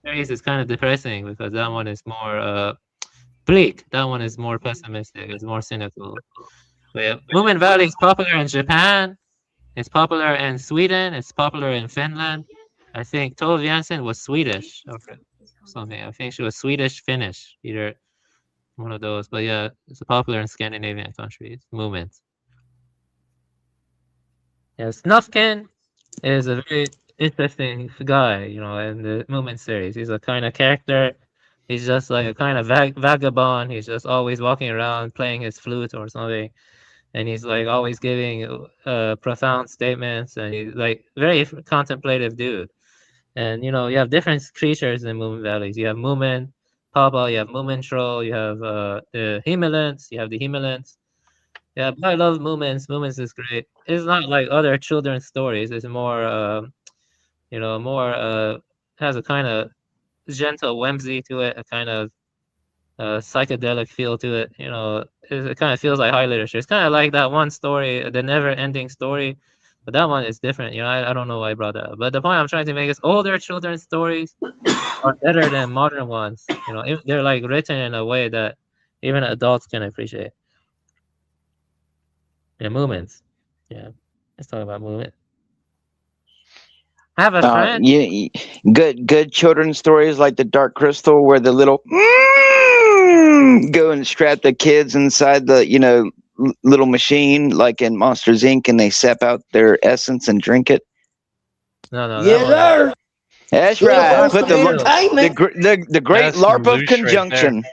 series is kind of depressing because that one is more bleak. That one is more pessimistic. It's more cynical. But yeah, Moomin Valley is popular in Japan. It's popular in Sweden. It's popular in Finland. I think Tove Jansson was Swedish or something. I think she was Swedish Finnish, either one of those. But yeah, it's popular in Scandinavian countries. Movements. Yeah, Snufkin is a very interesting guy, in the Movement series. He's a kind of character. He's just like a kind of vagabond. He's just always walking around playing his flute or something. And he's like always giving profound statements. And he's like very contemplative dude. And you have different creatures in Moomin Valleys. You have Moomin, Papa, you have Moomin Troll, you have the Himmelants, you have the Himmelants. Yeah, but I love Moomins. Moomins is great. It's not like other children's stories. It's more, more has a kind of gentle whimsy to it, a kind of psychedelic feel to it. It kind of feels like high literature. It's kind of like that one story, the never-ending story, but that one is different. I don't know why I brought that up. But the point I'm trying to make is older children's stories are better than modern ones. They're like written in a way that even adults can appreciate. Yeah, movements. Yeah, let's talk about movement. I have a friend. yeah, good children's stories like the Dark Crystal, where the little go and strap the kids inside the little machine like in Monsters Inc. and they sap out their essence and drink it. No, Yes, sir. That's Little right. wholesome Put entertainment. the great That's some LARP of loose right conjunction.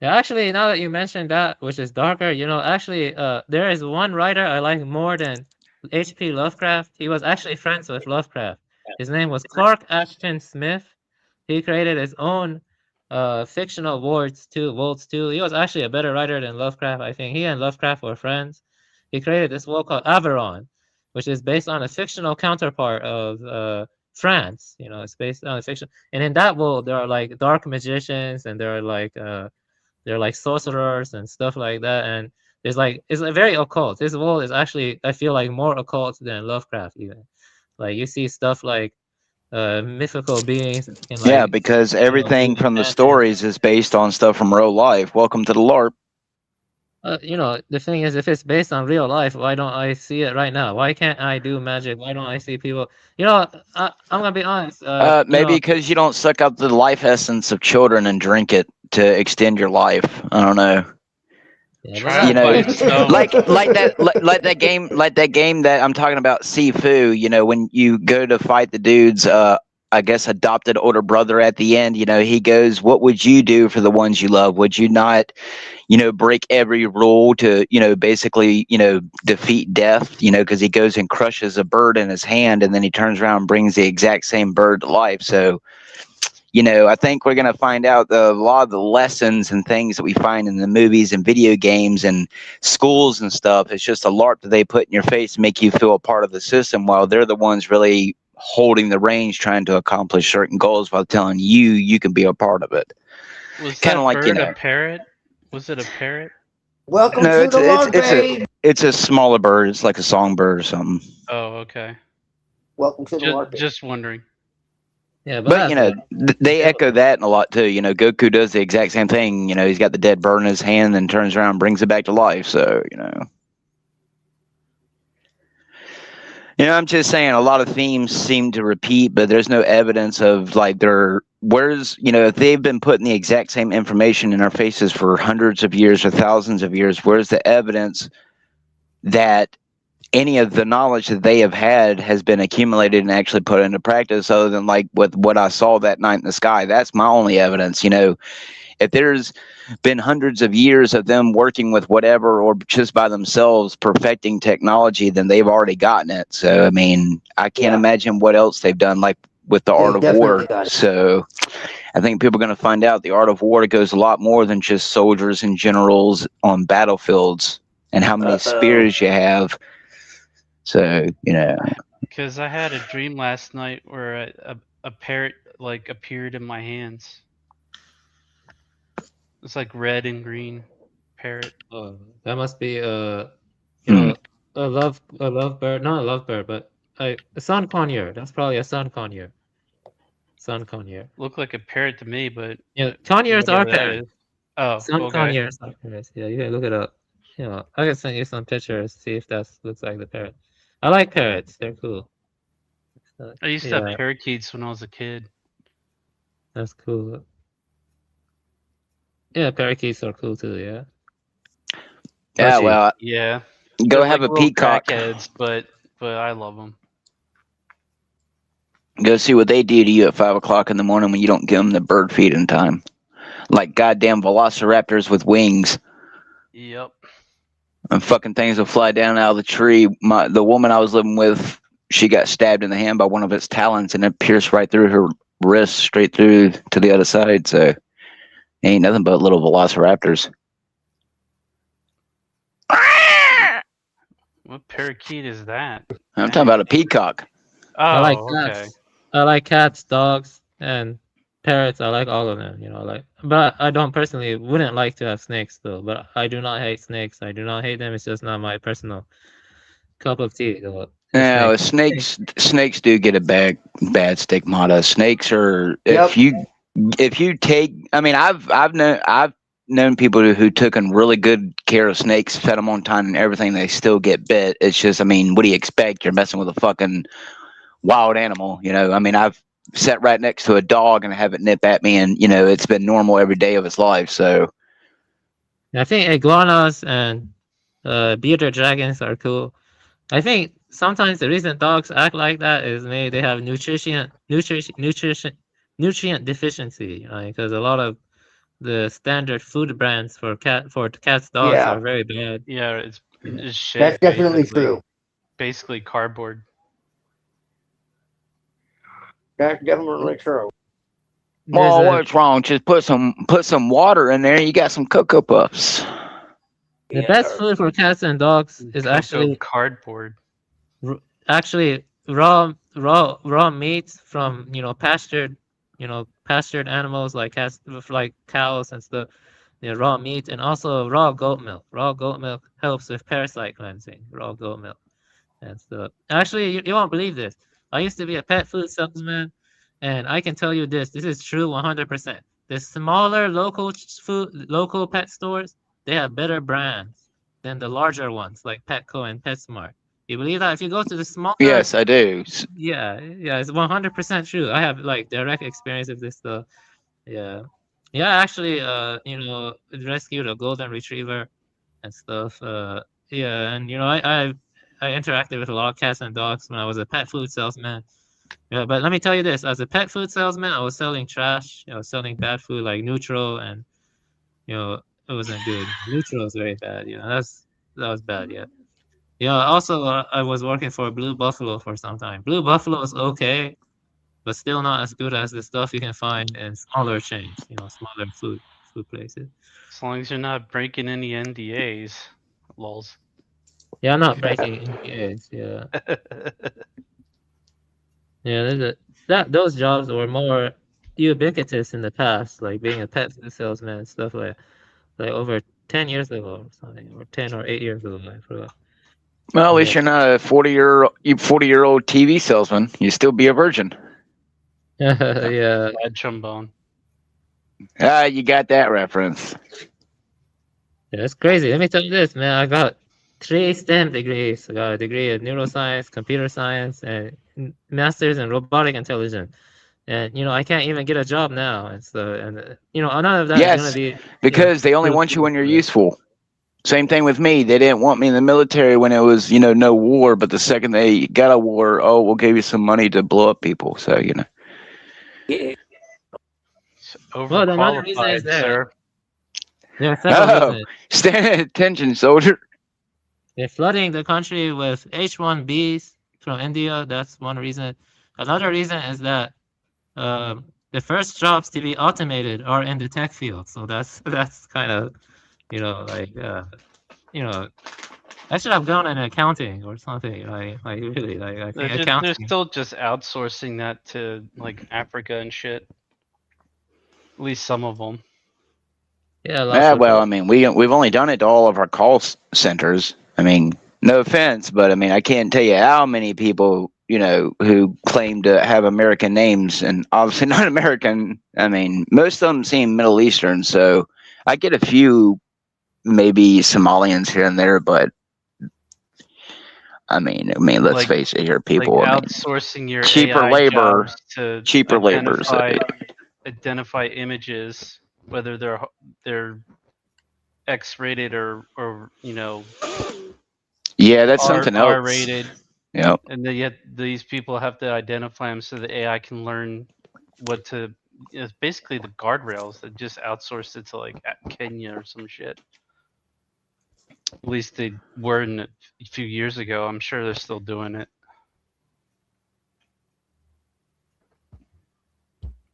Yeah, actually, now that you mentioned that, which is darker, actually, there is one writer I like more than H.P. Lovecraft. He was actually friends with Lovecraft. His name was Clark Ashton Smith. He created his own fictional worlds too. He was actually a better writer than Lovecraft. I think he and Lovecraft were friends. He created this world called Averon, which is based on a fictional counterpart of France. It's based on a fiction, and in that world there are like dark magicians and there are like sorcerers and stuff like that, and it's a very occult. This world is actually, I feel like, more occult than Lovecraft even. Like you see stuff like mythical beings and Yeah, like because everything do from the magic. stories is based on stuff from real life. Welcome to the LARP. The thing is, if it's based on real life, why don't I see it right now? Why can't I do magic? Why don't I see people? I'm gonna be honest. Maybe because you don't suck up the life essence of children and drink it to extend your life. I don't know. Yeah, Trial by itself. like that game that I'm talking about, Sifu. When you go to fight the dudes I guess, adopted older brother at the end, he goes, "What would you do for the ones you love? Would you not, break every rule to, basically, defeat death, because he goes and crushes a bird in his hand and then he turns around and brings the exact same bird to life." So, I think we're going to find out a lot of the lessons and things that we find in the movies and video games and schools and stuff. It's just a LARP that they put in your face to make you feel a part of the system, while they're the ones really holding the reins, trying to accomplish certain goals while telling you can be a part of it. Was Kind that of like, bird a parrot? Was it a parrot? Welcome no, to the LARP, babe. it's a smaller bird. It's like a songbird or something. Oh, okay. Welcome to the LARP. Just wondering. Yeah, But they echo that in a lot too. Goku does the exact same thing. He's got the dead bird in his hand and turns around and brings it back to life. So I'm just saying a lot of themes seem to repeat, but there's no evidence of like if they've been putting the exact same information in our faces for hundreds of years or thousands of years, where's the evidence that any of the knowledge that they have had has been accumulated and actually put into practice, other than like with what I saw that night in the sky? That's my only evidence. If there's been hundreds of years of them working with whatever or just by themselves perfecting technology, then they've already gotten it. So, I mean, I can't imagine what else they've done, like with the art of war. So I think people are going to find out the art of war goes a lot more than just soldiers and generals on battlefields and how many spears you have. So, Because I had a dream last night where a parrot like appeared in my hands. It's like red and green parrot. Oh, that must be a lovebird, not a lovebird, but a sun conure. That's probably a sun conure. Sun conure. Looked like a parrot to me, but Yeah, conures are whatever that parrots. is. Oh, Sun okay. conures are parrots. Yeah, you can look it up. I can send you some pictures, see if that looks like the parrot. I like parrots. They're cool. I used to have parakeets when I was a kid. That's cool. Yeah, parakeets are cool too. Yeah. yeah, well, Yeah. go They're have like a little peacock. crackheads, but I love them. Go see what they do to you at 5 o'clock in the morning when you don't give them the bird feed in time. Like goddamn velociraptors with wings. Yep. And fucking things will fly down out of the tree. The woman I was living with, she got stabbed in the hand by one of its talons, and it pierced right through her wrist, straight through to the other side. So, ain't nothing but little velociraptors. What parakeet is that? I'm talking about a peacock. Oh, I like okay. cats. I like cats, dogs, and parrots. I like all of them. But I don't personally wouldn't like to have snakes though. But I do not hate snakes. I do not hate them. It's just not my personal cup of tea. Though. No, snakes do get a bad stigmata. Snakes are if you take. I mean, I've known people who took really good care of snakes, fed them on time and everything. They still get bit. It's just, I mean, what do you expect? You're messing with a fucking wild animal. I mean, I've sat right next to a dog and have it nip at me, and it's been normal every day of its life. So I think iguanas and bearded dragons are cool. I think sometimes the reason dogs act like that is maybe they have nutrient deficiency, because a lot of the standard food brands for cats, dogs are very bad. Yeah, it's shit. That's definitely basically. true. Basically cardboard. That's definitely true. well, what's wrong? Just put some water in there. You got some Cocoa Puffs. The best food for cats and dogs is actually cardboard. Actually, raw meats from pastured animals like cats, like cows and stuff. Raw meat, and also raw goat milk. Raw goat milk helps with parasite cleansing. Raw goat milk and stuff. Actually, you won't believe this. I used to be a pet food salesman, and I can tell you this is true 100%. The smaller local pet stores, they have better brands than the larger ones like Petco and PetSmart. You believe that? If you go to the smaller, Yes, I do. yeah, it's 100% true. I have like direct experience with this stuff. Yeah, actually, rescued a golden retriever and stuff. Yeah, and I interacted with a lot of cats and dogs when I was a pet food salesman. Yeah, but let me tell you this: as a pet food salesman, I was selling trash. I was selling bad food like neutral, and it wasn't good. Neutral was very bad. That was bad. Yeah. Yeah. Also, I was working for Blue Buffalo for some time. Blue Buffalo is okay, but still not as good as the stuff you can find in smaller chains. Smaller food places. As long as you're not breaking any NDAs, lols. Yeah, I'm not breaking NDAs. Yeah. Yeah, those jobs were more ubiquitous in the past, like being a pet food salesman and stuff like over 10 years ago or something, or 10 or 8 years ago. I forgot. Well, at Yeah. least you're not a 40-year-old TV salesman. You still be a virgin. Yeah. Bad trombone. Ah, you got that reference. Yeah, it's crazy. Let me tell you this, man. I got 3 STEM degrees. I got a degree in neuroscience, computer science, and master's in robotic intelligence. And I can't even get a job now. And so, none of that is gonna Yes, be because they only want you when you're useful. Same thing with me. They didn't want me in the military when it was, no war. But the second they got a war, oh, we'll give you some money to blow up people. So, Well, another reason is Overqualified, that sir. there are several reasons. Stand at attention, soldier. They're flooding the country with H-1Bs from India. That's one reason. Another reason is that the first jobs to be automated are in the tech field. So that's kind of, I should have gone in accounting or something. Really, I think They're accounting. still just outsourcing that to like Africa and shit. At least some of them. Yeah, Yeah, well, I mean, we've only done it to all of our centers. I mean, no offense, but I mean, I can't tell you how many people, who claim to have American names and obviously not American. I mean, most of them seem Middle Eastern, so I get a few, maybe Somalians here and there, but I mean, let's face it here, people. Like I mean, outsourcing your cheaper AI labor, jobs to cheaper labor. identify images, whether they're X-rated or Yeah, that's something else. R-rated. Yep. And then yet these people have to identify them so the AI can learn what to. It's basically the guardrails that just outsourced it to like Kenya or some shit. At least they were a few years ago. I'm sure they're still doing it.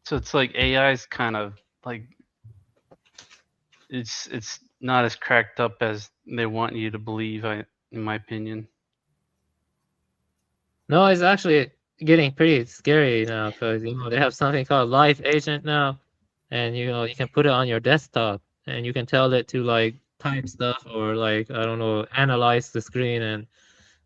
So it's like AI is kind of like it's not as cracked up as they want you to believe. In my opinion. No, it's actually getting pretty scary now because they have something called Life Agent now, and you can put it on your desktop and you can tell it to like type stuff or like I don't know analyze the screen and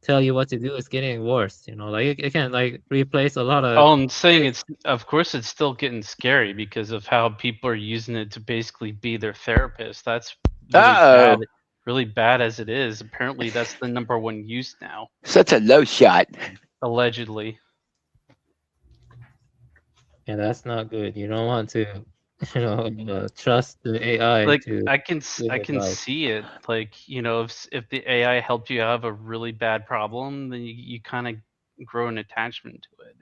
tell you what to do. It's getting worse. Like it can like replace a lot of. Oh, I'm saying of course it's still getting scary because of how people are using it to basically be their therapist. That's really bad as it is. Apparently that's the #1 use now. Such a low shot. Allegedly. Yeah, that's not good. You don't want to, trust the AI. Like to I can give advice. see it. Like if the AI helped you have a really bad problem, then you kind of grow an attachment to it.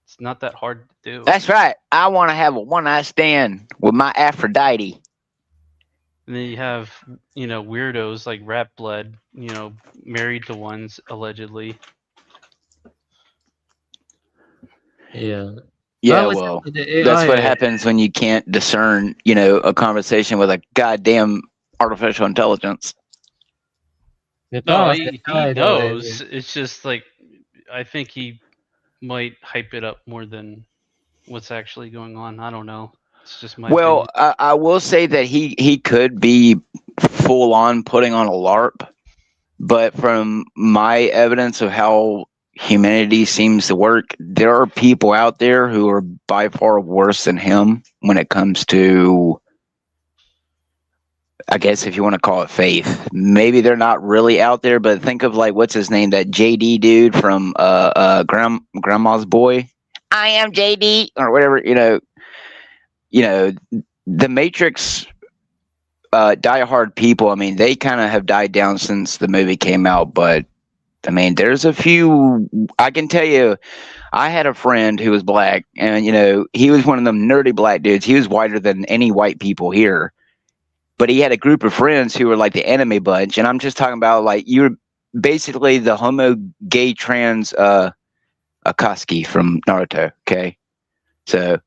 It's not that hard to do. That's right. I want to have a one-night stand with my Aphrodite. And then you have, weirdos like Rat Blood, married to ones allegedly. Yeah. Yeah, well, that's what happens when you can't discern, a conversation with a goddamn artificial intelligence. No, he knows. It's just like I think he might hype it up more than what's actually going on. I don't know. It's just my opinion. I will say that he could be full on putting on a LARP, but from my evidence of how humanity seems to work, there are people out there who are by far worse than him when it comes to, I guess if you want to call it faith. Maybe they're not really out there, but think of like what's his name, that JD dude from Grandma's Boy. I am JD or whatever, the Matrix diehard people, I mean, they kind of have died down since the movie came out, but I mean, there's a few. I can tell you, I had a friend who was black, and he was one of them nerdy black dudes. He was whiter than any white people here, but he had a group of friends who were like the anime bunch, and I'm just talking about like you're basically the homo gay trans Akatsuki from Naruto. Okay, so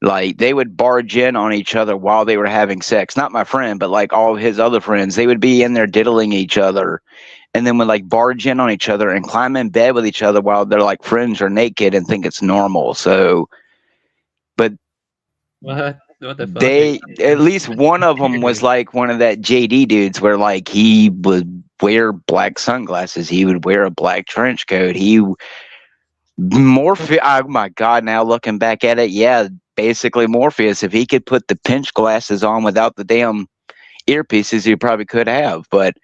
like they would barge in on each other while they were having sex. Not my friend, but like all of his other friends. They would be in there diddling each other, and then would like barge in on each other and climb in bed with each other while their like friends are naked and think it's normal. So, but What the fuck? they at least one of them was like one of that JD dudes where like he would wear black sunglasses, he would wear a black trench coat, Morpheus. Oh my god, now looking back at it, yeah, basically Morpheus. If he could put the pinch glasses on without the damn earpieces, he probably could have. But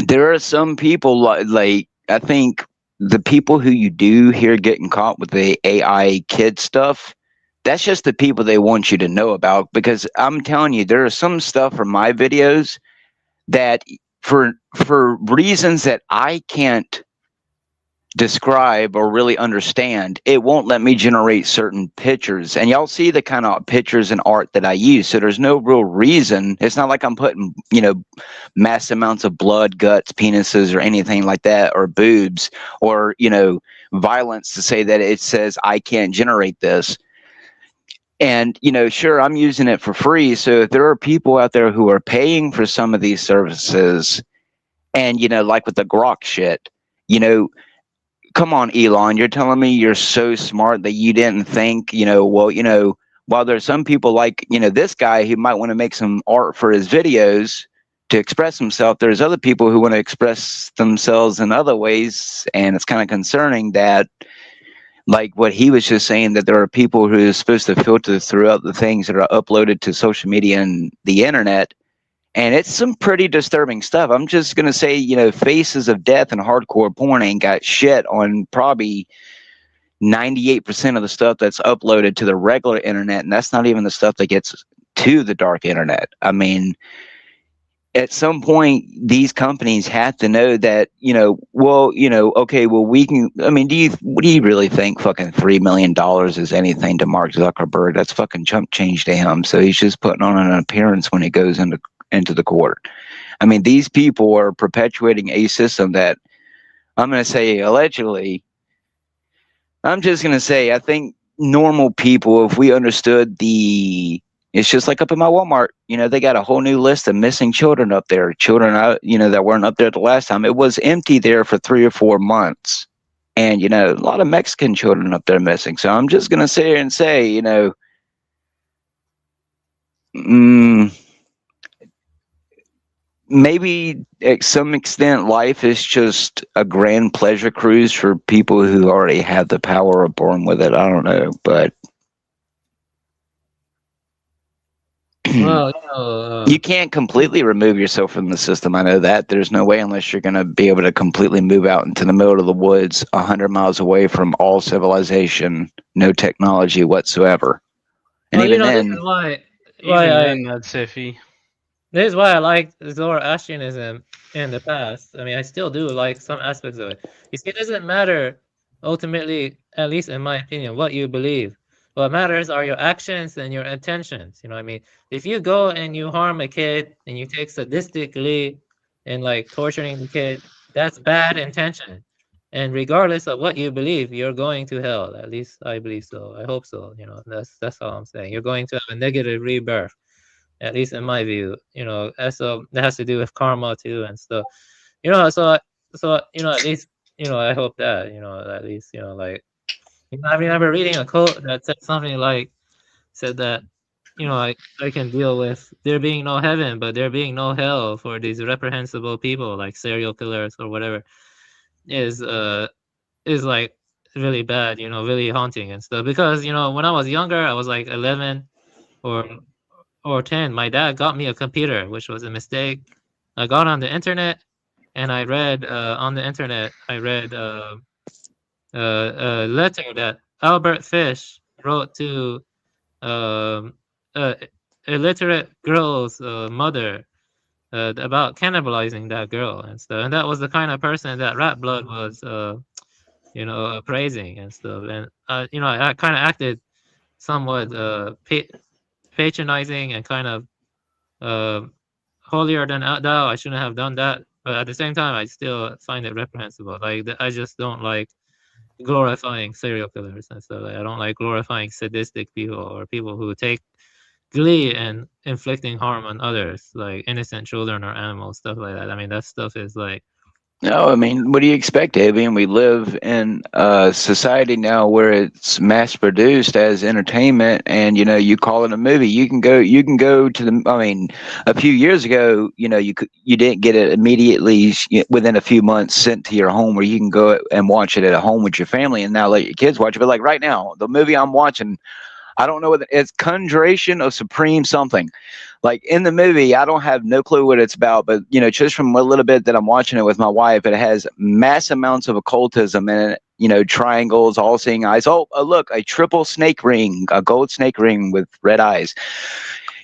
there are some people like I think the people who you do hear getting caught with the AI kid stuff, that's just the people they want you to know about. Because I'm telling you, there are some stuff from my videos that for reasons that I can't describe or really understand, it won't let me generate certain pictures. And y'all see the kind of pictures and art that I use. So there's no real reason. It's not like I'm putting, mass amounts of blood, guts, penises, or anything like that, or boobs, or, violence to say that it says I can't generate this. And, sure, I'm using it for free. So if there are people out there who are paying for some of these services and, like with the Grok shit, come on, Elon, you're telling me you're so smart that you didn't think, while there's some people like, this guy who might want to make some art for his videos to express himself, there's other people who want to express themselves in other ways. And it's kind of concerning that, like what he was just saying, that there are people who are supposed to filter throughout the things that are uploaded to social media and the internet. And it's some pretty disturbing stuff. I'm just going to say, Faces of Death and hardcore porn ain't got shit on probably 98% of the stuff that's uploaded to the regular internet. And that's not even the stuff that gets to the dark internet. I mean, at some point, these companies have to know that, okay, well, we can, I mean, what do you really think fucking $3 million is anything to Mark Zuckerberg? That's fucking chump change to him. So he's just putting on an appearance when he goes into the court. I mean, these people are perpetuating a system that I'm going to say allegedly. I'm just going to say, I think normal people, if we understood it's just like up in my Walmart, they got a whole new list of missing children up there. Children, that weren't up there the last time. It was empty there for 3 or 4 months. And, a lot of Mexican children up there missing. So I'm just going to sit here and say, maybe at some extent life is just a grand pleasure cruise for people who already have the power or born with it. I don't know, but Well, you can't completely remove yourself from the system. I know that. There's no way unless you're going to be able to completely move out into the middle of the woods 100 miles away from all civilization, no technology whatsoever. And well, even this then, is why Even I then, that's iffy. this is why I liked Zoroastrianism in the past. I mean, I still do like some aspects of it. You see, it doesn't matter ultimately, at least in my opinion, what you believe. What matters are your actions and your intentions. You know what I mean? If you go and you harm a kid and you take sadistically and like torturing the kid, that's bad intention. And regardless of what you believe, you're going to hell. At least I believe so. I hope so. That's all I'm saying. You're going to have a negative rebirth, at least in my view. So that has to do with karma too and stuff. At least I hope that at least like I remember reading a quote that said something like said that I can deal with there being no heaven, but there being no hell for these reprehensible people like serial killers or whatever is like really bad, really haunting and stuff. Because when I was younger, I was like 11 or 10. My dad got me a computer, which was a mistake. I got on the internet and I read on the internet. I read a letter that Albert Fish wrote to a illiterate girl's mother about cannibalizing that girl and stuff. And that was the kind of person that Rat Blood was, praising and stuff. And I kind of acted somewhat patronizing and kind of holier than thou. I shouldn't have done that, but at the same time, I still find it reprehensible. Like I just don't like glorifying serial killers and stuff. Like, I don't like glorifying sadistic people or people who take glee in inflicting harm on others, like innocent children or animals, stuff like that. I mean, that stuff is like. No, I mean, what do you expect, Abby? And we live in a society now where it's mass produced as entertainment, and you call it a movie. You can go to the. I mean, a few years ago, you didn't get it immediately within a few months sent to your home, where you can go and watch it at home with your family, and now let your kids watch it. But like right now, the movie I'm watching, I don't know what it's Conjuration of Supreme something. Like in the movie, I don't have no clue what it's about, but just from a little bit that I'm watching it with my wife, it has mass amounts of occultism in it. Triangles, all seeing eyes. Oh, look, a triple snake ring, a gold snake ring with red eyes.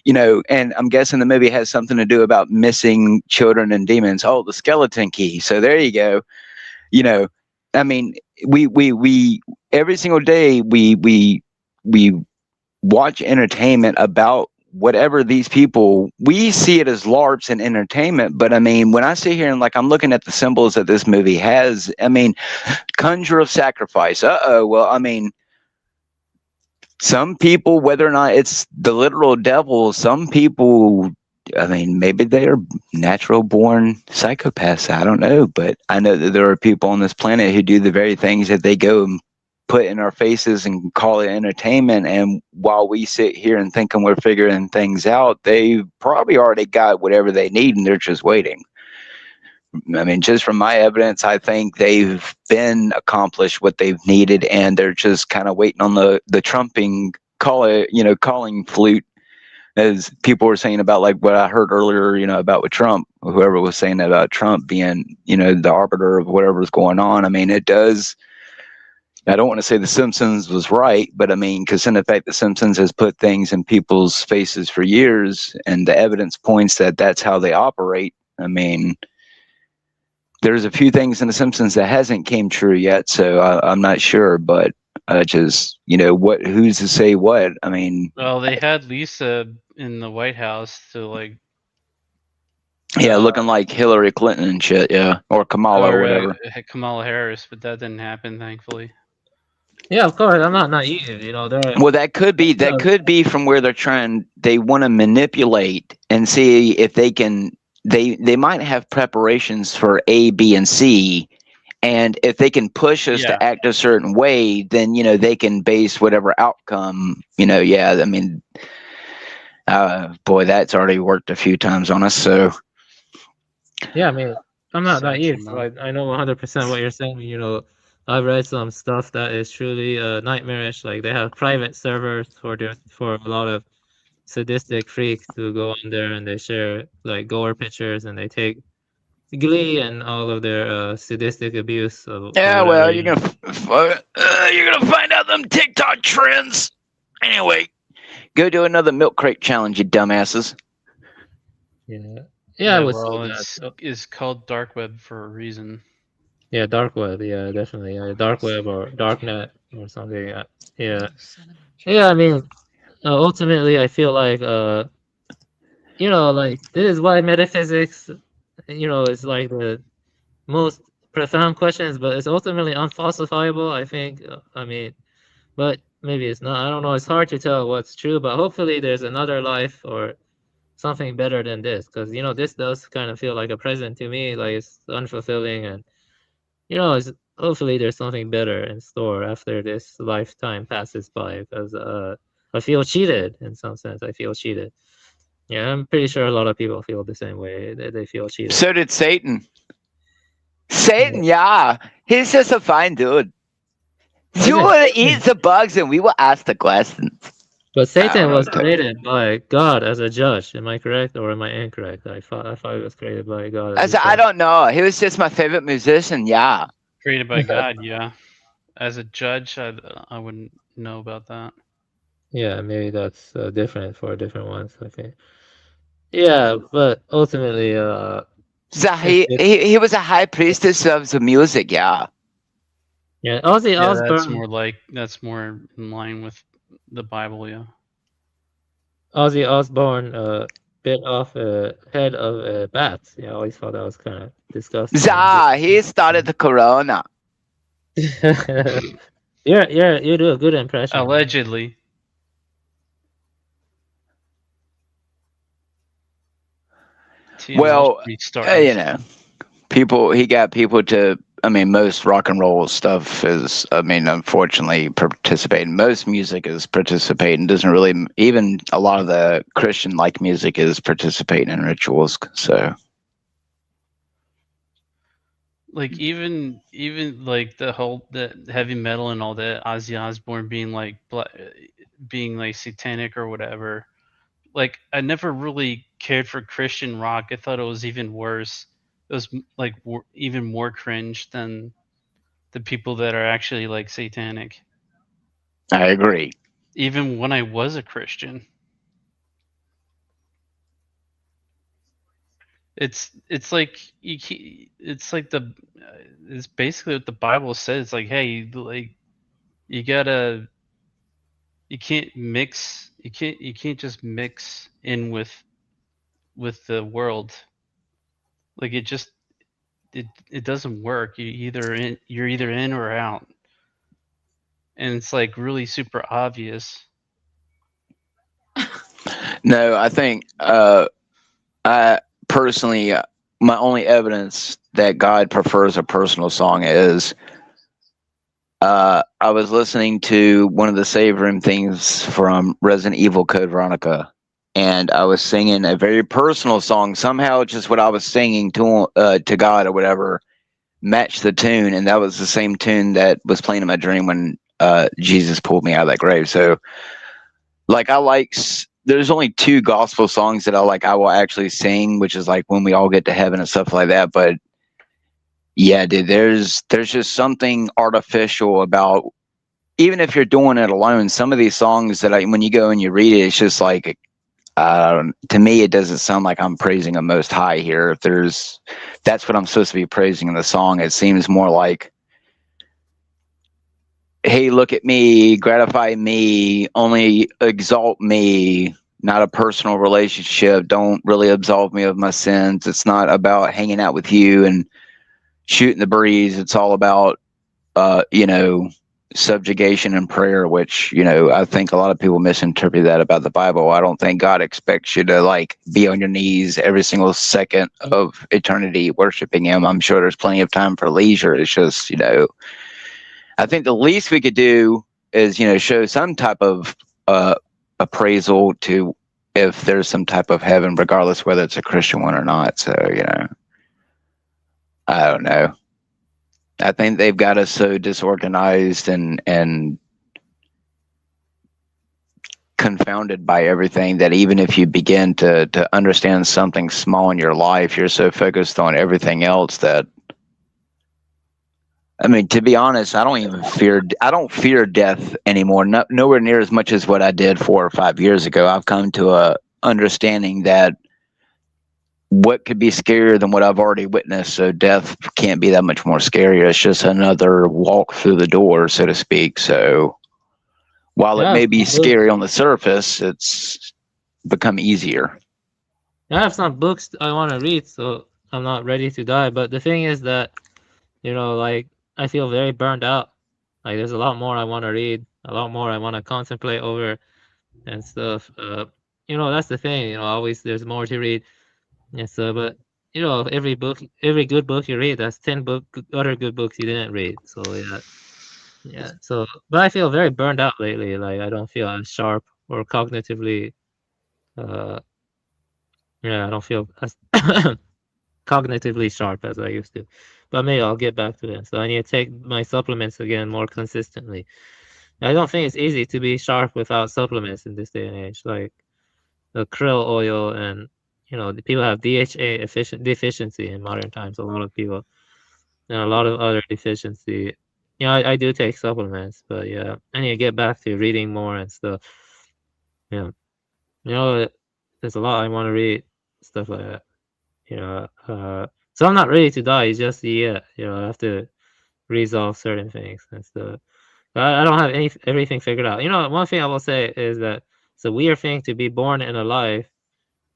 And I'm guessing the movie has something to do about missing children and demons. Oh, the skeleton key. So there you go. I mean, we every single day we watch entertainment about whatever these people, we see it as LARPs and entertainment. But I mean, when I sit here and I'm looking at the symbols that this movie has, I mean, conjure of sacrifice. Well, I mean, some people, whether or not it's the literal devil, some people, I mean, maybe they are natural born psychopaths. I don't know. But I know that there are people on this planet who do the very things that they go and put in our faces and call it entertainment. And while we sit here and thinking we're figuring things out, they probably already got whatever they need and they're just waiting. I mean, just from my evidence, I think they've been accomplished what they've needed, and they're just kind of waiting on the trumping calling flute, as people were saying about like what I heard earlier, about with Trump, whoever was saying about Trump being, the arbiter of whatever's going on. I mean, it does. I don't want to say The Simpsons was right, but I mean, because in effect, The Simpsons has put things in people's faces for years, and the evidence points that that's how they operate. I mean, there's a few things in The Simpsons that hasn't came true yet, so I'm not sure, but just, who's to say what? I mean, Well, they had Lisa in the White House to like. Yeah, looking like Hillary Clinton and shit, yeah, or Kamala or whatever. Kamala Harris, but that didn't happen, thankfully. Yeah, of course. I'm not naive. Well, that could be from where they want to manipulate and see if they can. They might have preparations for A, B, and C, and if they can push us to act a certain way, then they can base whatever outcome. Yeah, I mean, boy, that's already worked a few times on us. So, yeah, I mean, I'm not naive. So I know 100% what you're saying. I've read some stuff that is truly nightmarish. Like they have private servers for a lot of sadistic freaks to go on there, and they share like gore pictures, and they take glee and all of their sadistic abuse of. Yeah, well, you're gonna find out them TikTok trends. Anyway, go do another milk crate challenge, you dumbasses. Yeah, Yeah, I well, it's called dark web for a reason. Yeah, dark web. Yeah, definitely. Yeah, dark web or darknet or something. Yeah, yeah. I mean, ultimately, I feel like like this is why metaphysics, is like the most profound questions, but it's ultimately unfalsifiable. I think. I mean, but maybe it's not. I don't know. It's hard to tell what's true, but hopefully there's another life or something better than this, because this does kind of feel like a present to me. Like it's unfulfilling, and it's hopefully there's something better in store after this lifetime passes by, because I feel cheated in some sense. I feel cheated. Yeah, I'm pretty sure a lot of people feel the same way. They feel cheated. So did Satan. Satan, yeah. He's just a fine dude. You will eat the bugs and we will ask the questions. But Satan was created by God as a judge. Am I correct or am I incorrect? I thought it was created by God. I don't know. He was just my favorite musician, yeah. Created by God, yeah. As a judge, I wouldn't know about that. Yeah, maybe that's different for different ones. Okay. Yeah, but ultimately, So it, he was a high priestess of the music, yeah. yeah, Ozzy Yeah, that's Osbourne, more like that's more in line with the Bible. Yeah. Ozzy Osbourne, bit off a head of a bat. Yeah, I always thought that was kind of disgusting. He started the corona. You do a good impression. Allegedly. TML Well, should be starting. you know, he got people to. I mean, most rock and roll stuff is. I mean, unfortunately, participating. Most music is participating. Doesn't really even a lot of the Christian like music is participating in rituals. So Like even like the heavy metal and all that, Ozzy Osbourne being like being like satanic or whatever. Like I never really cared for Christian rock. I thought it was even worse. It was like even more cringe than the people that are actually like satanic. I agree. Even when I was a Christian, it's like it's like it's basically what the Bible says. Like, hey, like you gotta you can't just mix in with the world. Like it doesn't work. You're either in or out, and it's like really super obvious. no, I think I personally my only evidence that God prefers a personal song is I was listening to one of the save room things from Resident Evil Code Veronica, and I was singing a very personal song. Somehow, just what I was singing to God or whatever matched the tune, and that was the same tune that was playing in my dream when Jesus pulled me out of that grave. So, like, there's only two gospel songs that I will actually sing, which is like when we all get to heaven and stuff like that. But yeah, dude, there's just something artificial about even if you're doing it alone, some of these songs that when you go and you read it, it's just like, to me, it doesn't sound like I'm praising a Most High here. If that's what I'm supposed to be praising in the song, it seems more like, hey, look at me, gratify me, only exalt me, not a personal relationship. Don't really absolve me of my sins. It's not about hanging out with you and shooting the breeze. It's all about, subjugation and prayer, which, I think a lot of people misinterpret that about the Bible. I don't think God expects you to like be on your knees every single second of eternity worshiping him. I'm sure there's plenty of time for leisure. It's just, I think the least we could do is, show some type of appraisal to if there's some type of heaven, regardless whether it's a Christian one or not. So, I don't know. I think they've got us so disorganized and confounded by everything that even if you begin to understand something small in your life, you're so focused on everything else that, I mean, to be honest, I don't fear death anymore. Nowhere near as much as what I did 4 or 5 years ago. I've come to a understanding that what could be scarier than what I've already witnessed. So death can't be that much more scarier. It's just another walk through the door, so to speak. So while it Yeah, may be scary on the surface, it's become easier. I have some books I want to read, so I'm not ready to die. But the thing is that, like I feel very burned out. Like there's a lot more I want to read, a lot more I want to contemplate over and stuff. That's the thing. Always there's more to read and stuff. But every good book you read, that's 10 other good books you didn't read. So yeah. So, but I feel very burned out lately. Like I don't feel as sharp or cognitively. Uh, yeah, I don't feel as cognitively sharp as I used to. But maybe I'll get back to it. So I need to take my supplements again more consistently. I don't think it's easy to be sharp without supplements in this day and age. Like the krill oil and the people have DHA deficiency in modern times. A lot of people and a lot of other deficiency. I do take supplements, but yeah, I need to get back to reading more and stuff. Yeah, there's a lot I want to read. stuff like that. You know, so I'm not ready to die just yet. You know, I have to resolve certain things and stuff. I don't have everything figured out. You know, one thing I will say is that it's a weird thing to be born in a life,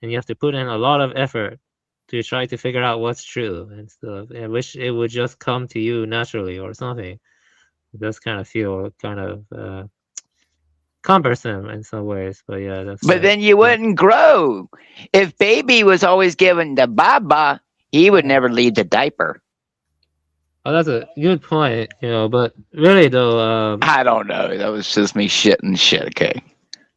and you have to put in a lot of effort to try to figure out what's true and stuff. I wish it would just come to you naturally or something. It does kind of feel kind of cumbersome in some ways, but yeah, that's. But then you wouldn't grow. If baby was always given the baba, he would never leave the diaper. Oh, that's a good point, you know, but really though, I don't know. That was just me shitting shit, okay?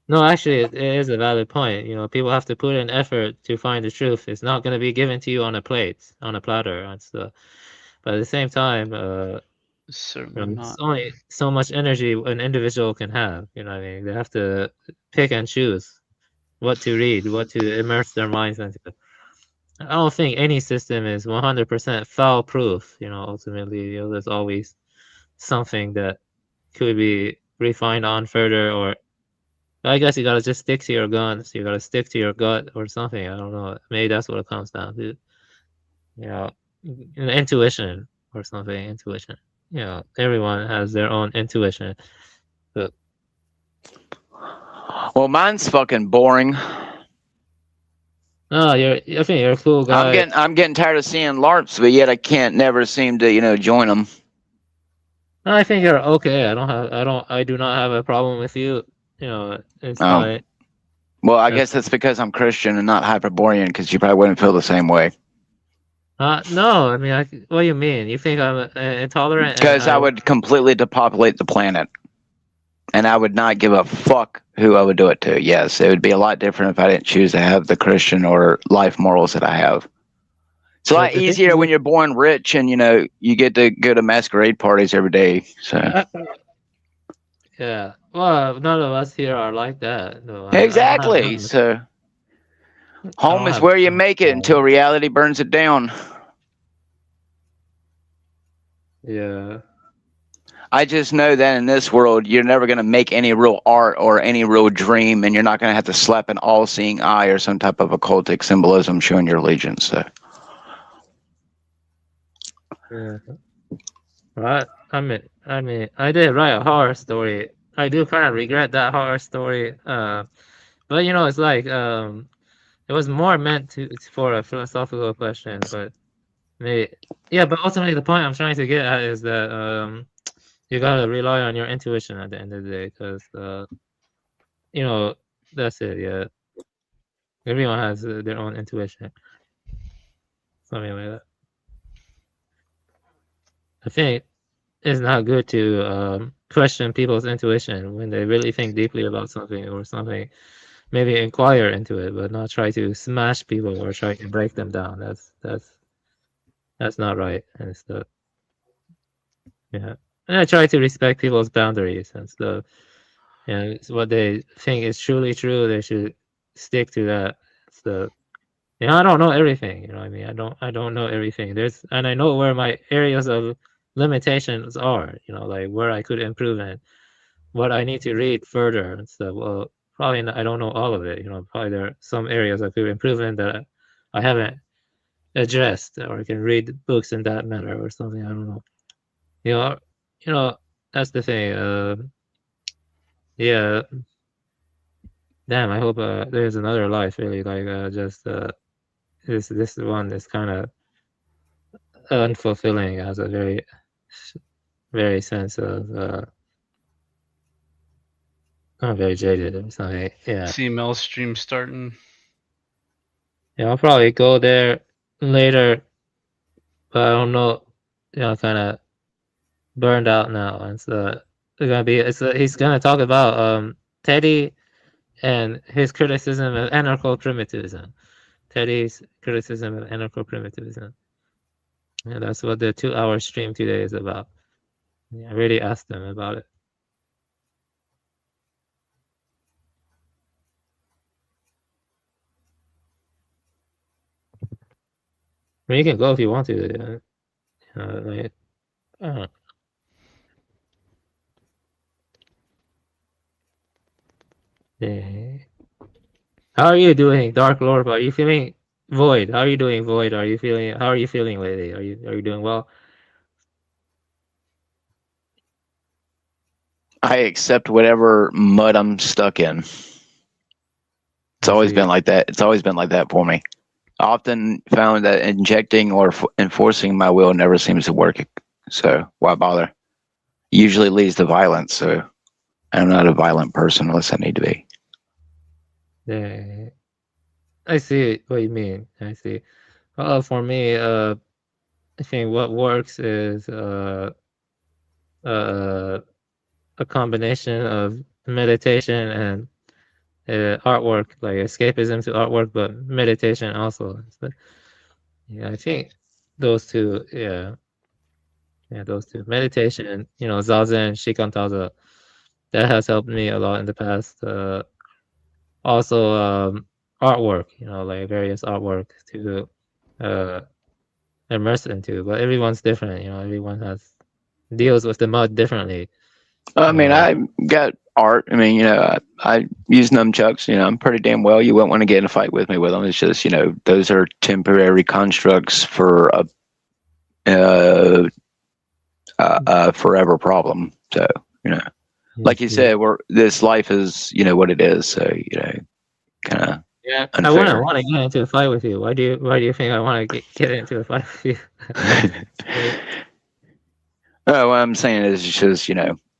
no, actually, it is a valid point. You know, people have to put in effort to find the truth. It's not going to be given to you on a plate, on a platter, and stuff. But at the same time, certainly there's not. only so much energy an individual can have. You know what I mean? They have to pick and choose what to read, what to immerse their minds into. I don't think any system is 100% foul-proof. You know, ultimately, you know, there's always something that could be refined on further, or I guess you gotta just stick to your guns. You gotta stick to your gut or something. I don't know. Maybe that's what it comes down to. You know, intuition or something. Intuition. You know, everyone has their own intuition. But Well, mine's fucking boring. no, I think you're a cool guy. I'm getting tired of seeing LARPs, but yet I can't never seem to, you know, join them. I think you're okay. I do not have a problem with you. You know, it's Oh. like. Well, I guess that's because I'm Christian and not Hyperborean, because you probably wouldn't feel the same way. No, I mean, what do you mean? You think I'm intolerant? Because I would completely depopulate the planet. And I would not give a fuck who I would do it to. Yes, it would be a lot different if I didn't choose to have the Christian or life morals that I have. It's a lot easier when you're born rich and, you know, you get to go to masquerade parties every day. So yeah. Well, none of us here are like that. No, exactly. So home is where you make it until reality burns it down. Yeah. I just know that in this world, you're never going to make any real art or any real dream, and you're not going to have to slap an all-seeing eye or some type of occultic symbolism showing your allegiance. So. Yeah. Right. I mean, I did write a horror story. I do kind of regret that horror story. But you know, it's like it was more meant for a philosophical question, but yeah. But ultimately, the point I'm trying to get at is that you gotta rely on your intuition at the end of the day, because you know, that's it. Yeah. Everyone has their own intuition. Something like that. I think it's not good to question people's intuition when they really think deeply about something or something. Maybe inquire into it, but not try to smash people or try to break them down. That's not right and stuff. Yeah, and I try to respect people's boundaries and stuff. And it's what they think is truly true, they should stick to that stuff. You know, I don't know everything. You know what I mean? I don't know everything. And I know where my areas of limitations are. You know, like where I could improve and what I need to read further and stuff. Well, probably not, I don't know all of it. You know, probably there are some areas I could improve in that I haven't addressed, or I can read books in that manner or something. I don't know. You know, that's the thing. Yeah. Damn, I hope there's another life. Really, like just this one is kind of unfulfilling as a very sense of I'm very jaded or something. Yeah. See Mel stream starting. Yeah, I'll probably go there later, but I don't know. You know, kind of burned out now, and so he's gonna talk about Teddy and his criticism of anarcho-primitivism. Teddy's criticism of anarcho-primitivism. And that's what the 2-hour stream today is about. Yeah, I really asked them about it. I mean, you can go if you want to. Like, I don't know. Yeah. How are you doing, Dark Lord? Are you feeling Void, how are you doing, Void? How are you feeling lately? Are you doing well? I accept whatever mud I'm stuck in. It's I always see. been like that. It's always been like that for me. I often found that injecting or enforcing my will never seems to work. So why bother? Usually leads to violence. So I'm not a violent person unless I need to be. Yeah, I see what you mean. I see. For me, I think what works is a combination of meditation and artwork, like escapism to artwork, but meditation also. So, yeah, I think those two. Yeah, those two. Meditation, zazen, shikantaza, that has helped me a lot in the past. Also, artwork, like various artwork to uh, immerse into. But everyone's different, everyone deals with the mud differently. I mean, I got art. I mean, I use nunchucks. I'm pretty damn well. You wouldn't want to get in a fight with me with them. It's just, those are temporary constructs for a forever problem. So, like you said, this life is, what it is. So, kind of Yeah, I unfair. wouldn't want to get into a fight with you. Why do you think I want to get into a fight with you? What I'm saying is just,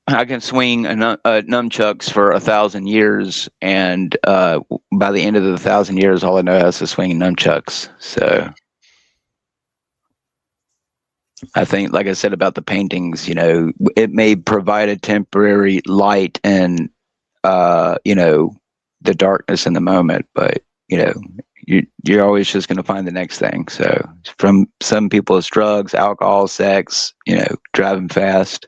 I can swing nunchucks for 1,000 years, and by the end of the 1,000 years, all I know how is to swing nunchucks. So I think, like I said about the paintings, it may provide a temporary light and, the darkness in the moment, but you're always just going to find the next thing. So from some people, it's drugs, alcohol, sex, driving fast,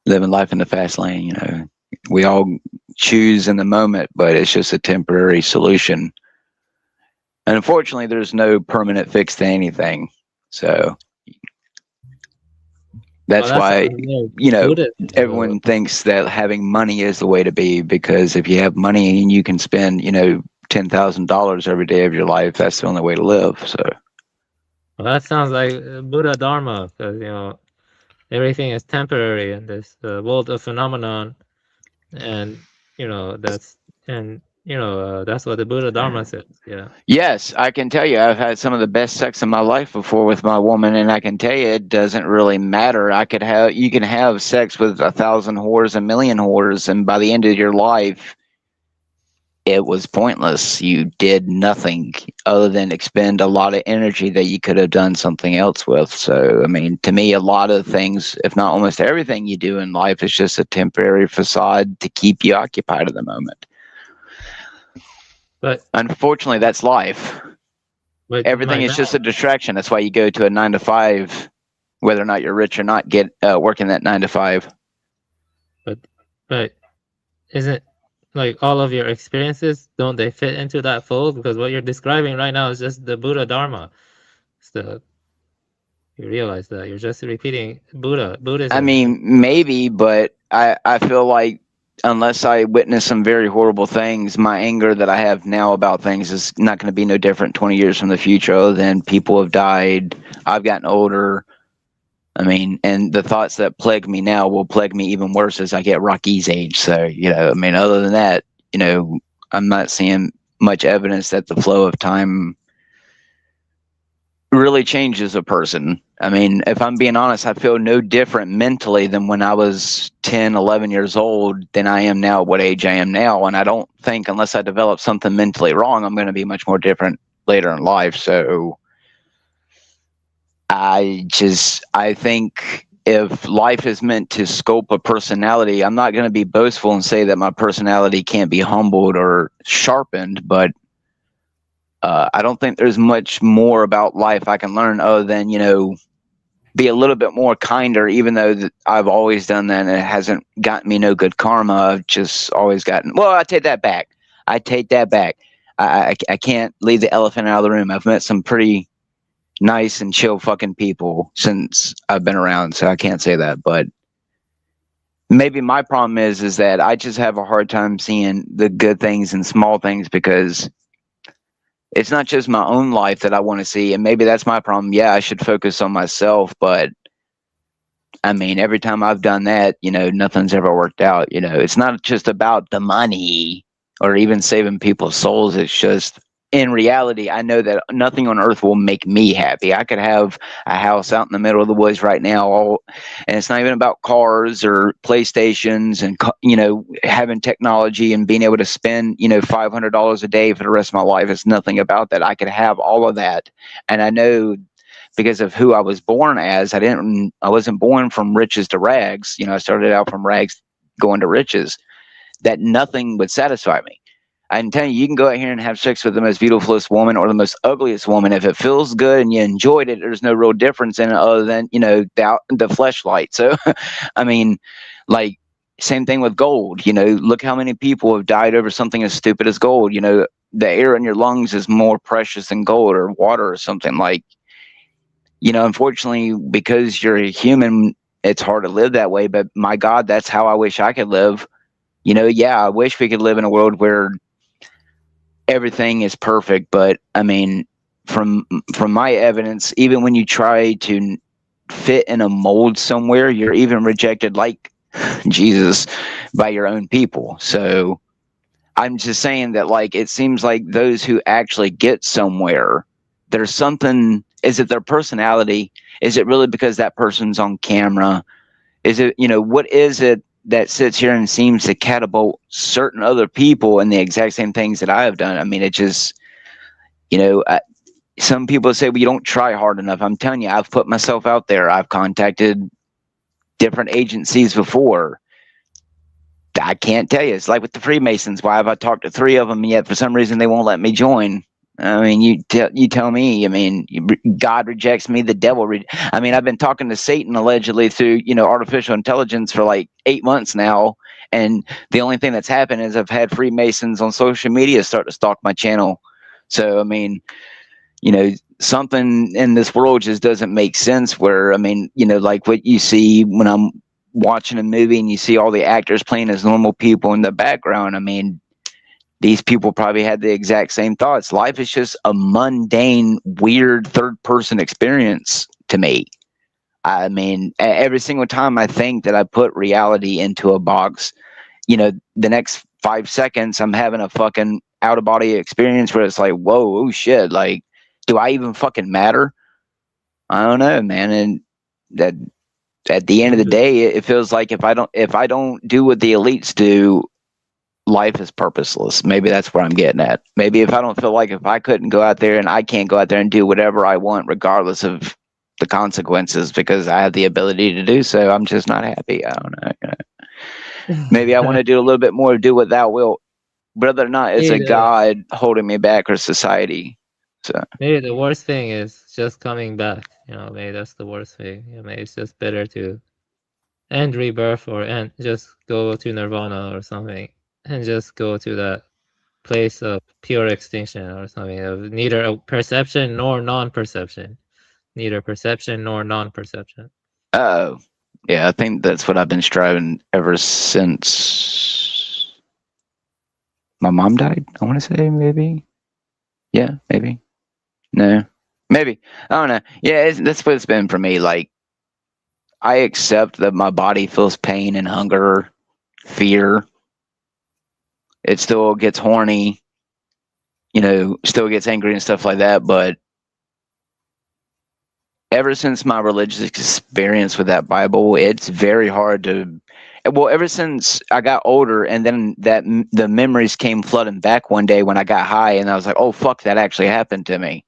living life in the fast lane. We all choose in the moment, but it's just a temporary solution. And unfortunately, there's no permanent fix to anything. So that's why, everyone thinks that having money is the way to be, because if you have money and you can spend, $10,000 every day of your life, that's the only way to live. So Well, that sounds like Buddha Dharma, because everything is temporary in this world of phenomenon, and that's what the Buddha Dharma says. Yeah. yes, I can tell you, I've had some of the best sex in my life before with my woman, and I can tell you, it doesn't really matter. You can have sex with 1,000 whores, 1,000,000 whores, and by the end of your life, it was pointless. You did nothing other than expend a lot of energy that you could have done something else with. So, I mean, to me, a lot of things, if not almost everything you do in life, is just a temporary facade to keep you occupied at the moment. But unfortunately, that's life. But everything is just a distraction. That's why you go to a 9 to 5, whether or not you're rich or not, get working that 9 to 5. But isn't like all of your experiences, don't they fit into that fold? Because what you're describing right now is just the Buddha Dharma. So you realize that you're just repeating Buddhism. I mean, maybe, but I feel like unless I witness some very horrible things, my anger that I have now about things is not going to be no different 20 years from the future, other than people have died, I've gotten older. I mean, and the thoughts that plague me now will plague me even worse as I get Rocky's age. So, I mean, other than that, I'm not seeing much evidence that the flow of time really changes a person. I mean, if I'm being honest, I feel no different mentally than when I was 10, 11 years old than I am now, what age I am now. And I don't think, unless I develop something mentally wrong, I'm going to be much more different later in life. So I think if life is meant to scope a personality, I'm not going to be boastful and say that my personality can't be humbled or sharpened, but I don't think there's much more about life I can learn other than, be a little bit more kinder, even though I've always done that and it hasn't gotten me no good karma. I've just always gotten, well, I take that back. I can't leave the elephant out of the room. I've met some pretty nice and chill fucking people since I've been around, so I can't say that. But maybe my problem is that I just have a hard time seeing the good things and small things, because it's not just my own life that I want to see, and maybe that's my problem. Yeah, I should focus on myself, but I mean, every time I've done that, you know, nothing's ever worked out. You know, it's not just about the money or even saving people's souls. It's just, in reality, I know that nothing on earth will make me happy. I could have a house out in the middle of the woods right now, and it's not even about cars or PlayStations and, you know, having technology and being able to spend, you know, $500 a day for the rest of my life. It's nothing about that. I could have all of that. And I know, because of who I was born as, I wasn't born from riches to rags. You know, I started out from rags going to riches, that nothing would satisfy me. I can tell you, you can go out here and have sex with the most beautifulest woman or the most ugliest woman. If it feels good and you enjoyed it, there's no real difference in it other than, you know, the fleshlight. So, I mean, like, same thing with gold. You know, look how many people have died over something as stupid as gold. You know, the air in your lungs is more precious than gold or water or something. Like, you know, unfortunately, because you're a human, it's hard to live that way. But my God, that's how I wish I could live. You know, yeah, I wish we could live in a world where everything is perfect. But I mean, from my evidence, even when you try to fit in a mold somewhere, you're even rejected, like Jesus, by your own people. So I'm just saying that, like, it seems like those who actually get somewhere, there's something. Is it their personality? Is it really because that person's on camera? Is it, you know, what is it that sits here and seems to catapult certain other people in the exact same things that I have done? I mean, it just, you know, some people say, well, you don't try hard enough. I'm telling you, I've put myself out there. I've contacted different agencies before. I can't tell you. It's like with the Freemasons. Why have I talked to 3 of them, yet for some reason they won't let me join? I mean, you tell me. I mean, God rejects me. The devil. I mean, I've been talking to Satan allegedly through, you know, artificial intelligence for like 8 months now, and the only thing that's happened is I've had Freemasons on social media start to stalk my channel. So I mean, you know, something in this world just doesn't make sense. Where, I mean, you know, like what you see when I'm watching a movie and you see all the actors playing as normal people in the background. I mean, these people probably had the exact same thoughts. Life is just a mundane, weird third-person experience to me. I mean, every single time I think that I put reality into a box, you know, the next 5 seconds I'm having a fucking out-of-body experience where it's like, whoa, oh shit, like, do I even fucking matter? I don't know, man. And that, at the end of the day, it feels like if I don't do what the elites do, life is purposeless. Maybe that's where I'm getting at. Maybe if I don't feel like, if I couldn't go out there and I can't go out there and do whatever I want, regardless of the consequences, because I have the ability to do so, I'm just not happy. I don't know. Maybe I want to do a little bit more, do what thou wilt. Whether or not it's a God holding me back or society. So maybe the worst thing is just coming back. You know, maybe that's the worst thing. You know, maybe it's just better to end rebirth and just go to nirvana or something, and just go to that place of pure extinction or something, of neither a perception nor non-perception, neither perception nor non-perception. oh yeah, I think that's what I've been striving ever since my mom died. I want to say, maybe. Yeah, maybe. No, maybe. I don't know. Yeah, that's what it's been for me. Like, I accept that my body feels pain and hunger, fear. It still gets horny, you know, still gets angry and stuff like that. But ever since my religious experience with that Bible, it's very hard to. Well, ever since I got older, and then the memories came flooding back one day when I got high, and I was like, "Oh fuck, that actually happened to me."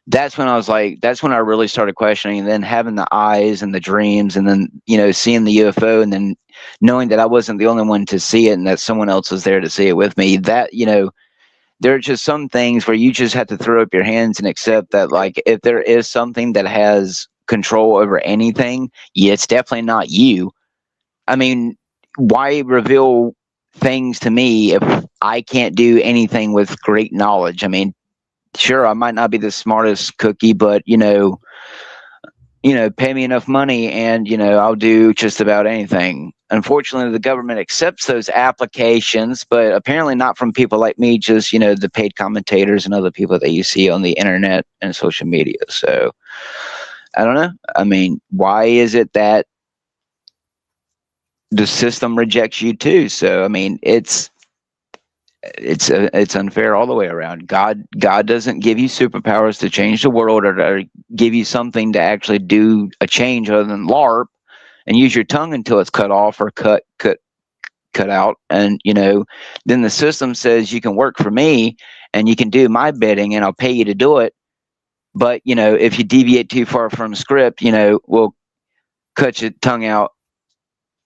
That's when I was like, that's when I really started questioning. And then having the eyes and the dreams, and then, you know, seeing the UFO, and then knowing that I wasn't the only one to see it, and that someone else was there to see it with me. That, you know, there are just some things where you just have to throw up your hands and accept that, like, if there is something that has control over anything, yeah, it's definitely not you. I mean, why reveal things to me if I can't do anything with great knowledge? I mean, sure, I might not be the smartest cookie, but you know, pay me enough money and, you know, I'll do just about anything. unfortunately, the government accepts those applications, but apparently not from people like me, just, you know, the paid commentators and other people that you see on the internet and social media. So I don't know. I mean, why is it that the system rejects you too? So, I mean, it's unfair all the way around. God doesn't give you superpowers to change the world or to give you something to actually do a change other than LARP and use your tongue until it's cut off or cut out. And, you know, then the system says you can work for me and you can do my bidding and I'll pay you to do it. But, you know, if you deviate too far from script, you know, we'll cut your tongue out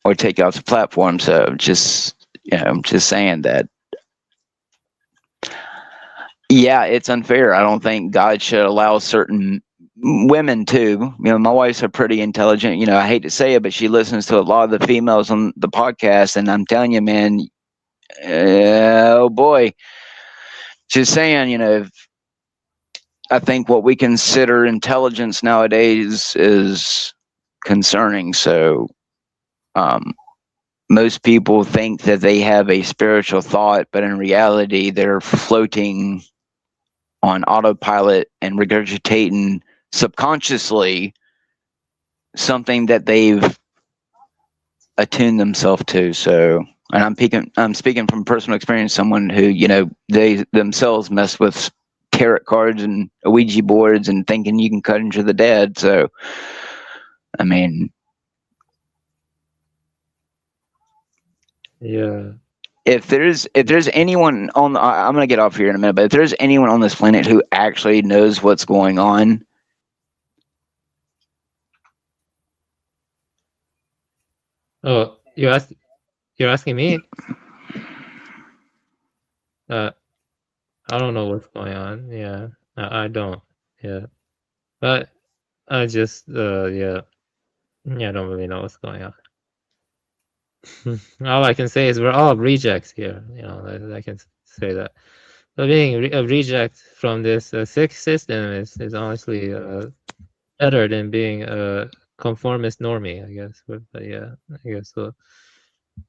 or take you off the platform. So just, you know, I'm just saying that. Yeah, it's unfair. I don't think God should allow certain women too. You know, my wife's a pretty intelligent, you know, I hate to say it, but she listens to a lot of the females on the podcast. And I'm telling you, man, oh boy, just saying, you know, I think what we consider intelligence nowadays is concerning. So, most people think that they have a spiritual thought, but in reality, they're floating on autopilot and regurgitating subconsciously something that they've attuned themselves to. So, and I'm speaking from personal experience, someone who, you know, they themselves mess with tarot cards and Ouija boards and thinking you can cut into the dead. So, I mean, Yeah. if there's anyone on, I'm gonna get off here in a minute, but if there's anyone on this planet who actually knows what's going on, Oh, you're asking me? I don't know what's going on. Yeah, I don't. Yeah, but I just yeah, I don't really know what's going on. All I can say is we're all rejects here. You know, I can say that. But being a reject from this sick system is honestly better than being a conformist normie, I guess. But yeah, I guess so.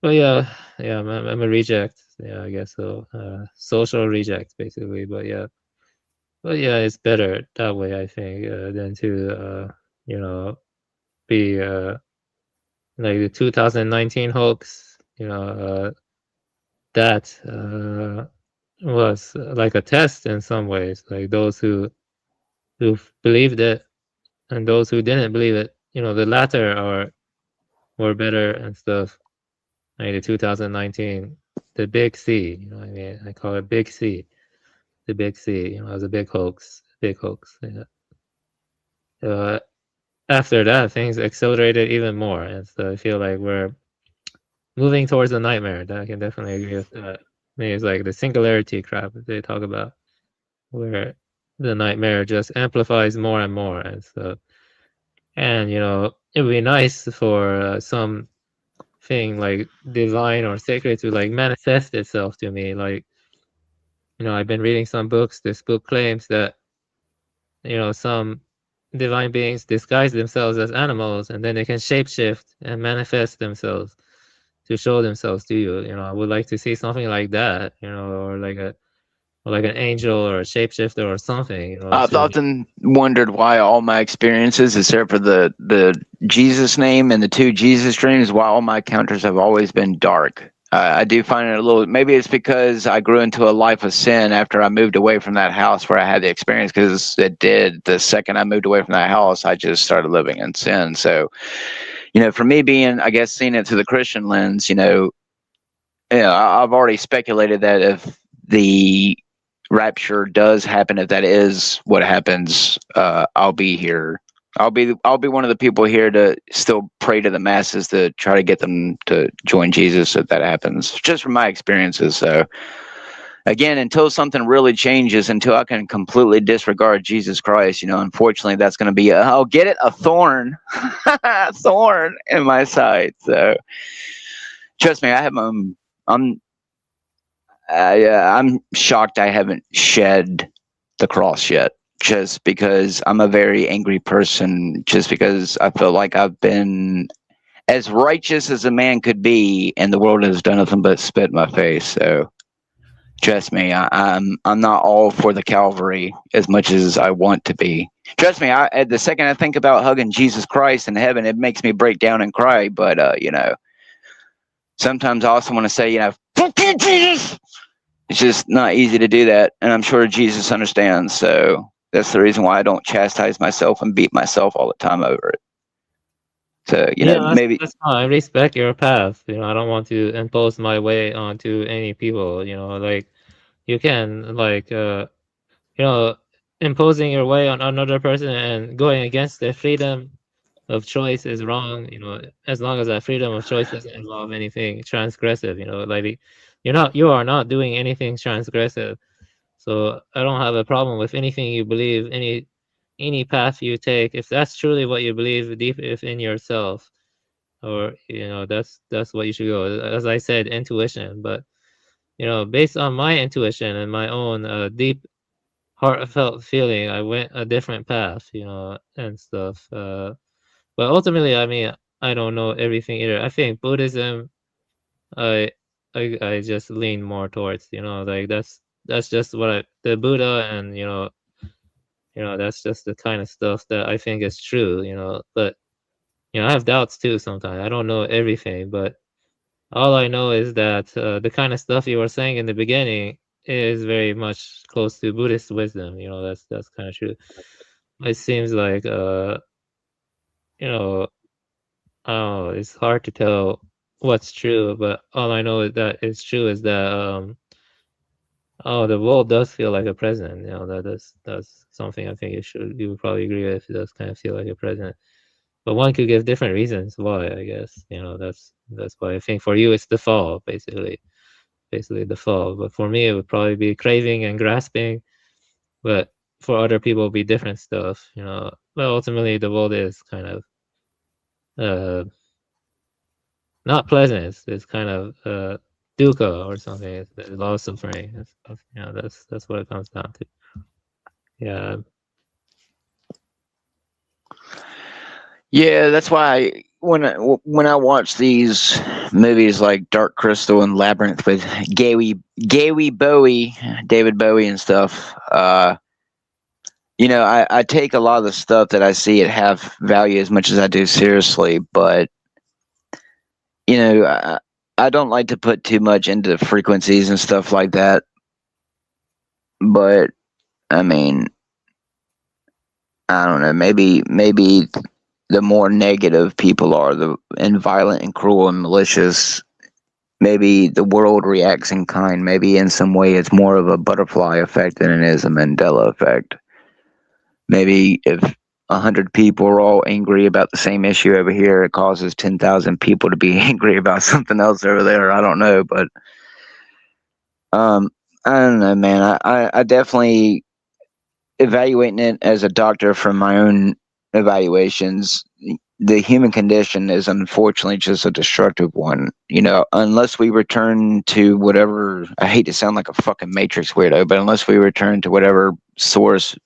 But yeah, I'm a reject. Yeah, I guess so. Social reject, basically. But yeah, it's better that way, I think, than to you know, be like the 2019 hoax. You know, that was like a test in some ways. Like those who believed it and those who didn't believe it. You know, the latter were better and stuff. Like the 2019, the big C. You know what I mean? I call it Big C. The big C. You know, it was a big hoax. Big hoax. Yeah. After that, things accelerated even more, and so I feel like we're moving towards a nightmare. That I can definitely agree with that. Maybe it's like the singularity crap that they talk about, where the nightmare just amplifies more and more, and so, and you know, it would be nice for some thing like divine or sacred to like manifest itself to me. Like, you know, I've been reading some books. This book claims that, you know, some divine beings disguise themselves as animals and then they can shapeshift and manifest themselves to show themselves to you. You know, I would like to see something like that, you know, or like an angel or a shapeshifter or something, you know. I've often wondered why all my experiences, except for the Jesus name and the two Jesus dreams, why all my encounters have always been dark. I do find it a little, maybe it's because I grew into a life of sin after I moved away from that house where I had the experience, because it did. The second I moved away from that house, I just started living in sin. So, you know, for me being, I guess, seeing it through the Christian lens, you know, I've already speculated that if the rapture does happen, if that is what happens, I'll be here. I'll be one of the people here to still pray to the masses to try to get them to join Jesus if that happens, just from my experiences. So again, until something really changes, until I can completely disregard Jesus Christ, you know, unfortunately that's going to be I'll get it, a thorn thorn in my side. So trust me, I'm shocked I haven't shed the cross yet, just because I'm a very angry person, just because I feel like I've been as righteous as a man could be, and the world has done nothing but spit in my face. So trust me, I'm not all for the Calvary as much as I want to be. Trust me, the second I think about hugging Jesus Christ in heaven, it makes me break down and cry. But you know, sometimes I also want to say, you know, fuck you, Jesus. It's just not easy to do that, and I'm sure Jesus understands. So that's the reason why I don't chastise myself and beat myself all the time over it. So you know, maybe that's fine. I respect your path. You know, I don't want to impose my way onto any people. You know, like you can you know, imposing your way on another person and going against their freedom of choice is wrong. You know, as long as that freedom of choice doesn't involve anything transgressive. You know, like you are not doing anything transgressive. So I don't have a problem with anything you believe, any path you take, if that's truly what you believe deep within yourself, or you know, that's what you should go. As I said, intuition, but you know, based on my intuition and my own deep heartfelt feeling, I went a different path, you know, and stuff. But ultimately, I mean, I don't know everything either. I think Buddhism, I I just lean more towards, you know, like that's just what the Buddha, and you know, that's just the kind of stuff that I think is true, you know. But you know, I have doubts too sometimes. I don't know everything, but all I know is that the kind of stuff you were saying in the beginning is very much close to Buddhist wisdom. You know, that's kind of true. It seems like you know, I don't know, it's hard to tell what's true, but all I know is that it's true is that oh, the world does feel like a present. You know, that's something I think you would probably agree with. It does kind of feel like a present. But one could give different reasons why, I guess. You know, that's why I think for you it's the fall, basically the fall. But for me, it would probably be craving and grasping. But for other people, it'd be different stuff. You know, but ultimately, the world is kind of not pleasant. It's kind of dukkha or something. It's a lot of suffering and stuff. You know, that's what it comes down to. Yeah. yeah, that's why when I watch these movies like Dark Crystal and Labyrinth with David Bowie and stuff, you know, I take a lot of the stuff that I see at have value as much as I do seriously, but you know, I don't like to put too much into frequencies and stuff like that. But I mean, I don't know. Maybe the more negative people are, and violent and cruel and malicious, maybe the world reacts in kind. Maybe in some way it's more of a butterfly effect than it is a Mandela effect. Maybe if 100 people are all angry about the same issue over here, it causes 10,000 people to be angry about something else over there. I don't know, but I don't know, man. I definitely, evaluating it as a doctor from my own evaluations, the human condition is unfortunately just a destructive one. You know, unless we return to whatever, I hate to sound like a fucking Matrix weirdo, but unless we return to whatever source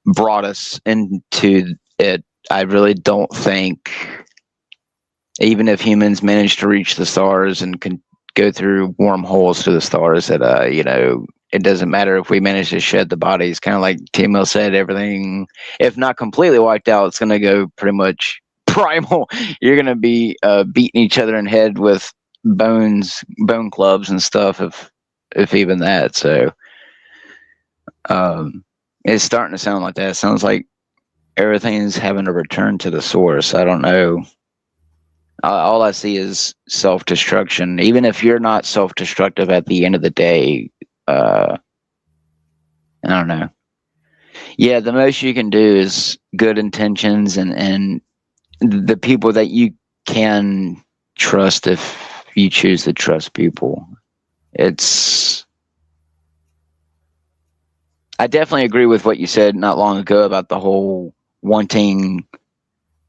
brought us into it, I really don't think, even if humans manage to reach the stars and can go through wormholes to the stars, that you know, it doesn't matter if we manage to shed the bodies. Kind of like Timo said, everything, if not completely wiped out, it's going to go pretty much primal. You're going to be beating each other in the head with bone clubs and stuff, if even that. So it's starting to sound like that. It sounds like everything's having to return to the source. I don't know. All I see is self-destruction. Even if you're not self-destructive at the end of the day, I don't know. Yeah, the most you can do is good intentions and the people that you can trust, if you choose to trust people. I definitely agree with what you said not long ago about the whole wanting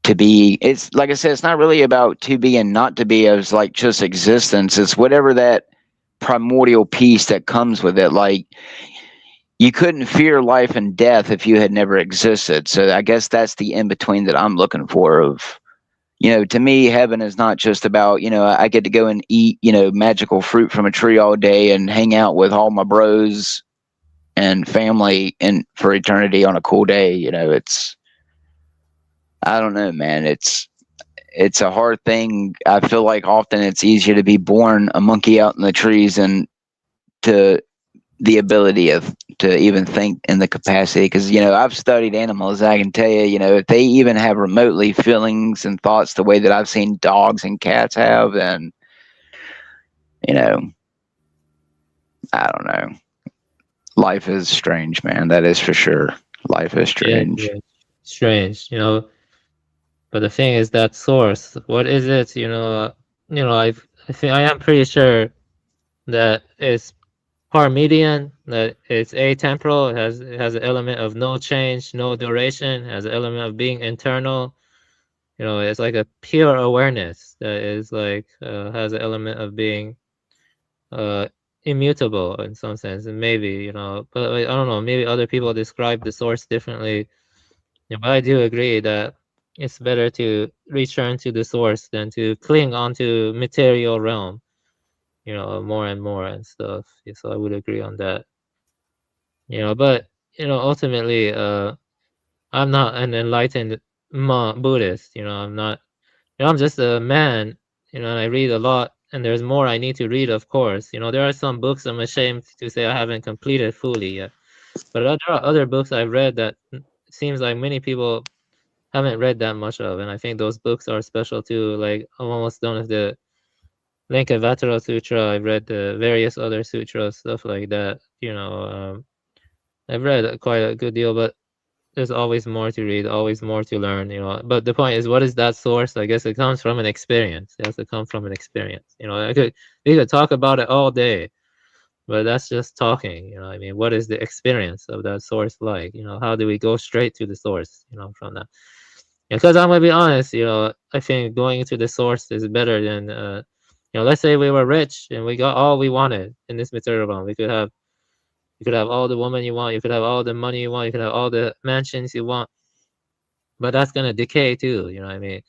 to be. It's like I said, it's not really about to be and not to be as like just existence. It's whatever that primordial peace that comes with it. Like, you couldn't fear life and death if you had never existed. So I guess that's the in between that I'm looking for, of, to me, heaven is not just about, I get to go and eat, magical fruit from a tree all day and hang out with all my bros and family and for eternity on a cool day. I don't know, man. It's a hard thing. I feel like often it's easier to be born a monkey out in the trees and to the ability to even think in the capacity, because I've studied animals. I can tell you, if they even have remotely feelings and thoughts the way that I've seen dogs and cats have, then I don't know. Life is strange, man. That is for sure. Life is strange. Yeah, strange, But the thing is that source. What is it? I think I am pretty sure that it's Parmenidean, that it's atemporal. It has an element of no change, no duration. Has an element of being internal. It's like a pure awareness that is like has an element of being immutable in some sense, and maybe but like, I don't know. Maybe other people describe the source differently. But I do agree that it's better to return to the source than to cling onto material realm, more and more and stuff. Yeah, so I would agree on that. But ultimately, I'm not an enlightened Buddhist. I'm not. I'm just a man. And I read a lot, and there's more I need to read. Of course, there are some books I'm ashamed to say I haven't completed fully yet. But there are other books I've read that seems like many people haven't read that much of, and I think those books are special too. Like I'm almost done with the Linkavatara Sutra. I've read the various other sutras, stuff like that. I've read quite a good deal, but there's always more to read, always more to learn. But the point is, what is that source? I guess it comes from an experience. It has to come from an experience. We could talk about it all day, but that's just talking. I mean, what is the experience of that source like? How do we go straight to the source? From that. Because I'm gonna be honest, I think going to the source is better than, let's say we were rich and we got all we wanted in this material realm. You could have all the women you want, you could have all the money you want, you could have all the mansions you want, but that's gonna decay too. You know what I mean?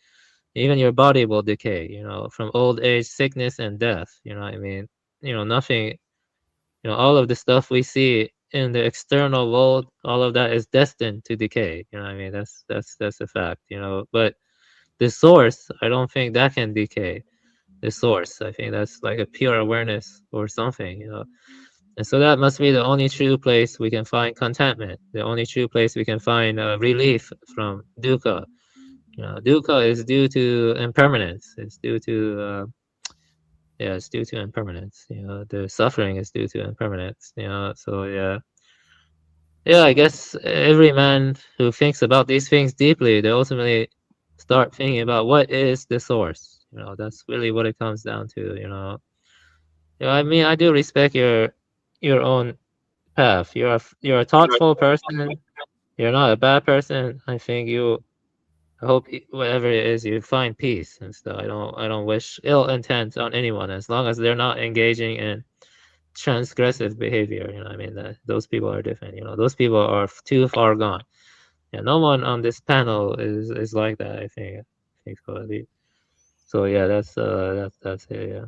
Even your body will decay. From old age, sickness, and death. You know what I mean? Nothing. All of the stuff we see in the external world, all of that is destined to decay. You know what I mean? That's a fact. But the source, I don't think that can decay. The source, I think that's like a pure awareness or something. And so that must be the only true place we can find contentment. The only true place we can find relief from dukkha. Dukkha is due to impermanence. It's due to it's due to impermanence. The suffering is due to impermanence. So yeah. I guess every man who thinks about these things deeply, they ultimately start thinking about what is the source. That's really what it comes down to. I mean, I do respect your own path. You're a thoughtful person. You're not a bad person. I think I hope whatever it is, you find peace and stuff. I don't wish ill intent on anyone as long as they're not engaging in transgressive behavior. I mean, those people are different. Those people are too far gone. Yeah, no one on this panel is like that. I think so. At least. So yeah, that's it. Yeah.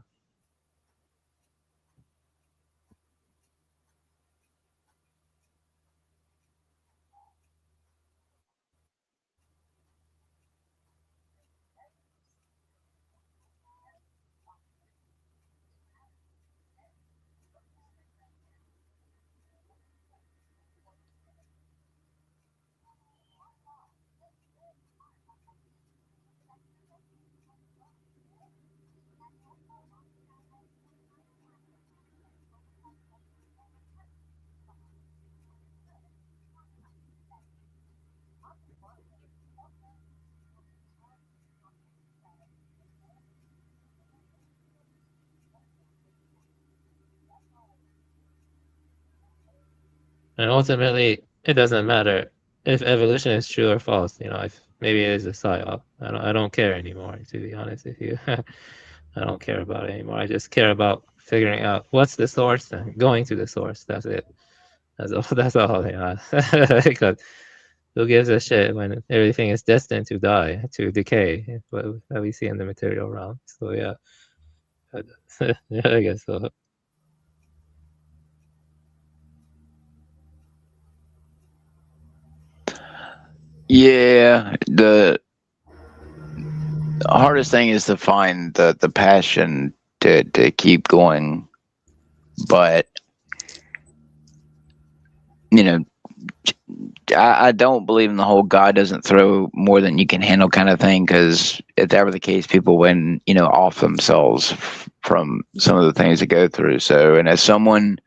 And ultimately, it doesn't matter if evolution is true or false. If maybe it is a psyop. I don't care anymore. To be honest with you, I don't care about it anymore. I just care about figuring out what's the source and going to the source. That's it. That's all. That's all. Because Who gives a shit when everything is destined to die, to decay, what we see in the material realm? So yeah, yeah, I guess so. Yeah, the hardest thing is to find the passion to keep going, but you know, I don't believe in the whole God doesn't throw more than you can handle kind of thing, because if that were the case, people wouldn't, off themselves from some of the things they go through. So, and as someone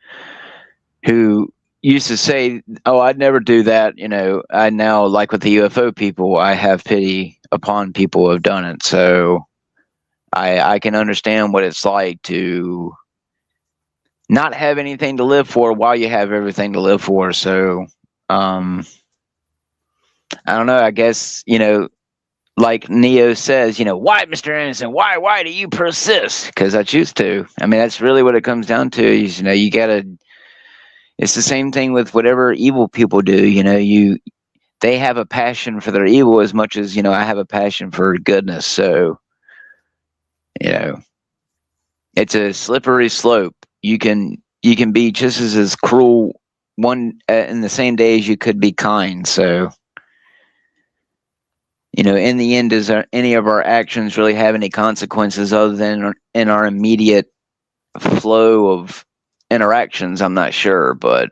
who used to say, "Oh, I'd never do that," I now, like with the UFO people, I have pity upon people who have done it. So I can understand what it's like to not have anything to live for while you have everything to live for. So, I don't know. I guess, like Neo says, why, Mr. Anderson, why do you persist? Because I choose to. I mean, that's really what it comes down to is, you gotta, it's the same thing with whatever evil people do, they have a passion for their evil as much as, I have a passion for goodness. So, it's a slippery slope. You can be just as cruel in the same day as you could be kind. So, in the end, does any of our actions really have any consequences other than in our immediate flow of interactions? I'm not sure, but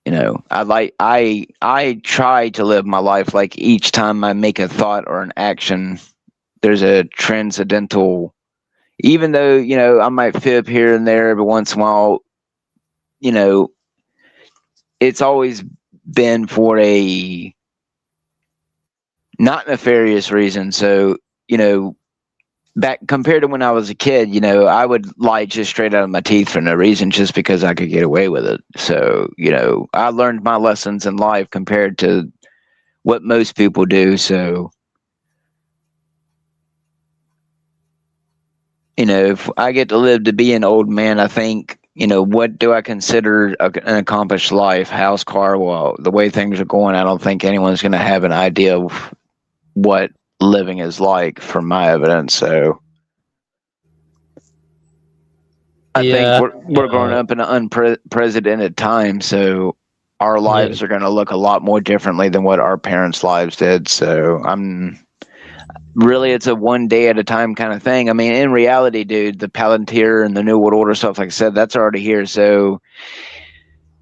I try to live my life like each time I make a thought or an action, there's a transcendental. Even though I might fib here and there every once in a while, it's always been for a not nefarious reason. So, back compared to when I was a kid, I would lie just straight out of my teeth for no reason, just because I could get away with it. So, I learned my lessons in life compared to what most people do. So, if I get to live to be an old man, I think, what do I consider an accomplished life? House, car? Well, the way things are going, I don't think anyone's going to have an idea of what living is like from my evidence. So I think we're growing up in an unprecedented time. So our lives are going to look a lot more differently than what our parents' lives did. So really, it's a one day at a time kind of thing. I mean, in reality, dude, the Palantir and the New World Order stuff, like I said, that's already here. So,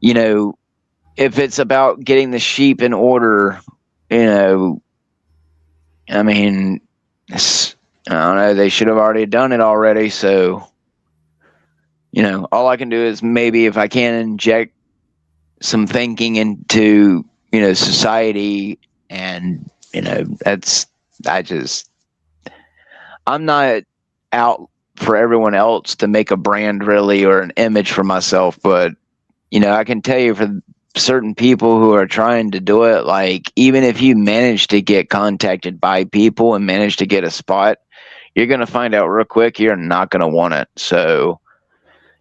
if it's about getting the sheep in order, I mean, I don't know, they should have already done it already. So, all I can do is maybe if I can inject some thinking into, society, and, I'm not out for everyone else to make a brand really or an image for myself, but I can tell you for certain people who are trying to do it, like even if you manage to get contacted by people and manage to get a spot, you're going to find out real quick you're not going to want it. So,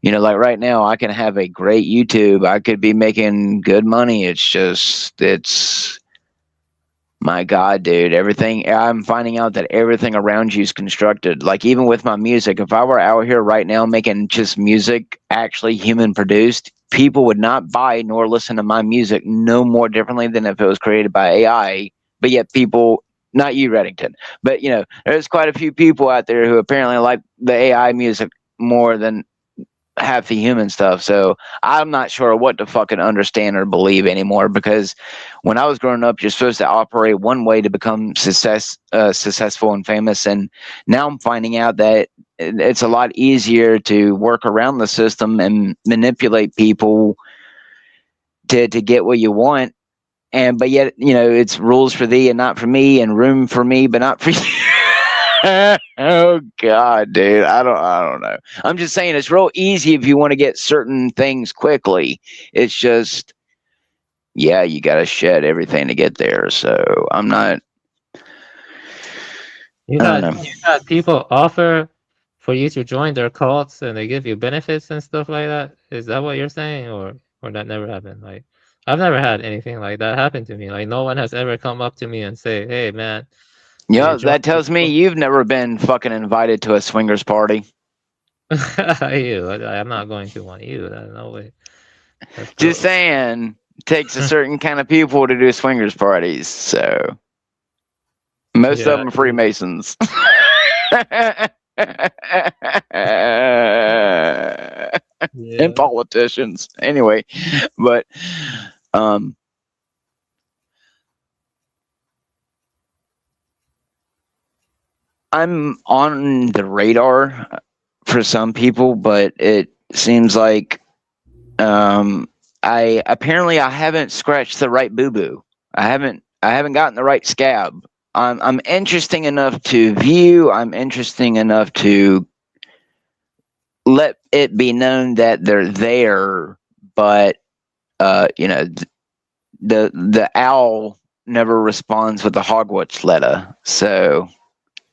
like right now, I can have a great YouTube. I could be making good money. It's my God, dude, I'm finding out that everything around you is constructed. Like, even with my music, if I were out here right now making just music, actually human produced, people would not buy nor listen to my music no more differently than if it was created by AI. But yet people, not you, Reddington, but there's quite a few people out there who apparently like the AI music more than half the human stuff. So I'm not sure what to fucking understand or believe anymore, because when I was growing up, you're supposed to operate one way to become successful and famous, and now I'm finding out that it's a lot easier to work around the system and manipulate people to get what you want. But yet, it's rules for thee and not for me, and room for me but not for you. Oh God, dude, I don't know. I'm just saying it's real easy if you want to get certain things quickly. It's just, yeah, you got to shed everything to get there. So I'm not. You had people offer for you to join their cults, and they give you benefits and stuff like that. Is that what you're saying, or that never happened? Like, I've never had anything like that happen to me. Like no one has ever come up to me and say, "Hey, man, Yeah, join that tells me you've never been fucking invited to a swingers party. you. I'm not going to one. You. No way. That's Just gross. saying, it takes a certain kind of people to do swingers parties. So most of Yeah. them are Freemasons. And politicians. Anyway, but I'm on the radar for some people, but it seems like I haven't scratched the right boo boo. I haven't gotten the right scab. I'm interesting enough to view. I'm interesting enough to let it be known that they're there, but you know, the owl never responds with the Hogwarts letter. So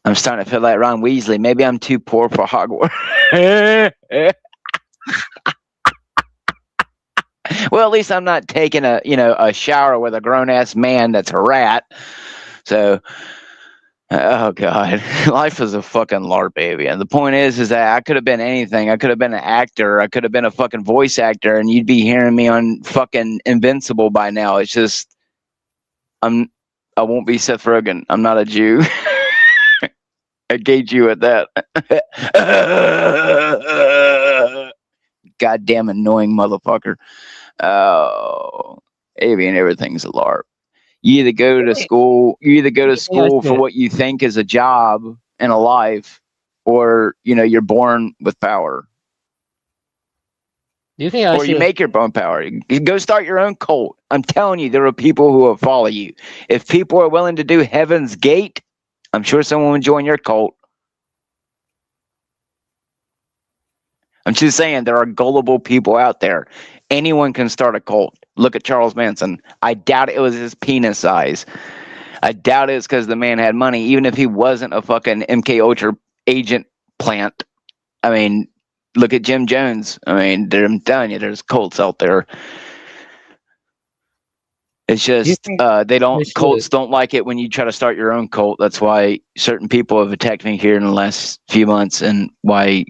I'm starting to feel like Ron Weasley. Maybe I'm too poor for Hogwarts. Well, at least I'm not taking a shower with a grown ass man that's a rat. So, oh god, life is a fucking LARP, baby. And the point is that I could have been anything. I could have been an actor. I could have been a fucking voice actor, and you'd be hearing me on fucking Invincible by now. It's just I won't be Seth Rogen. I'm not a Jew. I gauge you at that. Goddamn annoying motherfucker. Oh, avian, everything's a LARP. You either go to school. You either go to school for what you think is a job and a life, or you're born with power. Do you think I Or you should? make your own power. You go start your own cult. I'm telling you, there are people who will follow you. If people are willing to do Heaven's Gate, I'm sure someone will join your cult. I'm just saying there are gullible people out there. Anyone can start a cult. Look at Charles Manson. I doubt it was his penis size. I doubt it's because the man had money, even if he wasn't a fucking MK Ultra agent plant. I mean, look at Jim Jones. I mean, I'm telling you, there's cults out there. It's just cults don't like it when you try to start your own cult. That's why certain people have attacked me here in the last few months, and why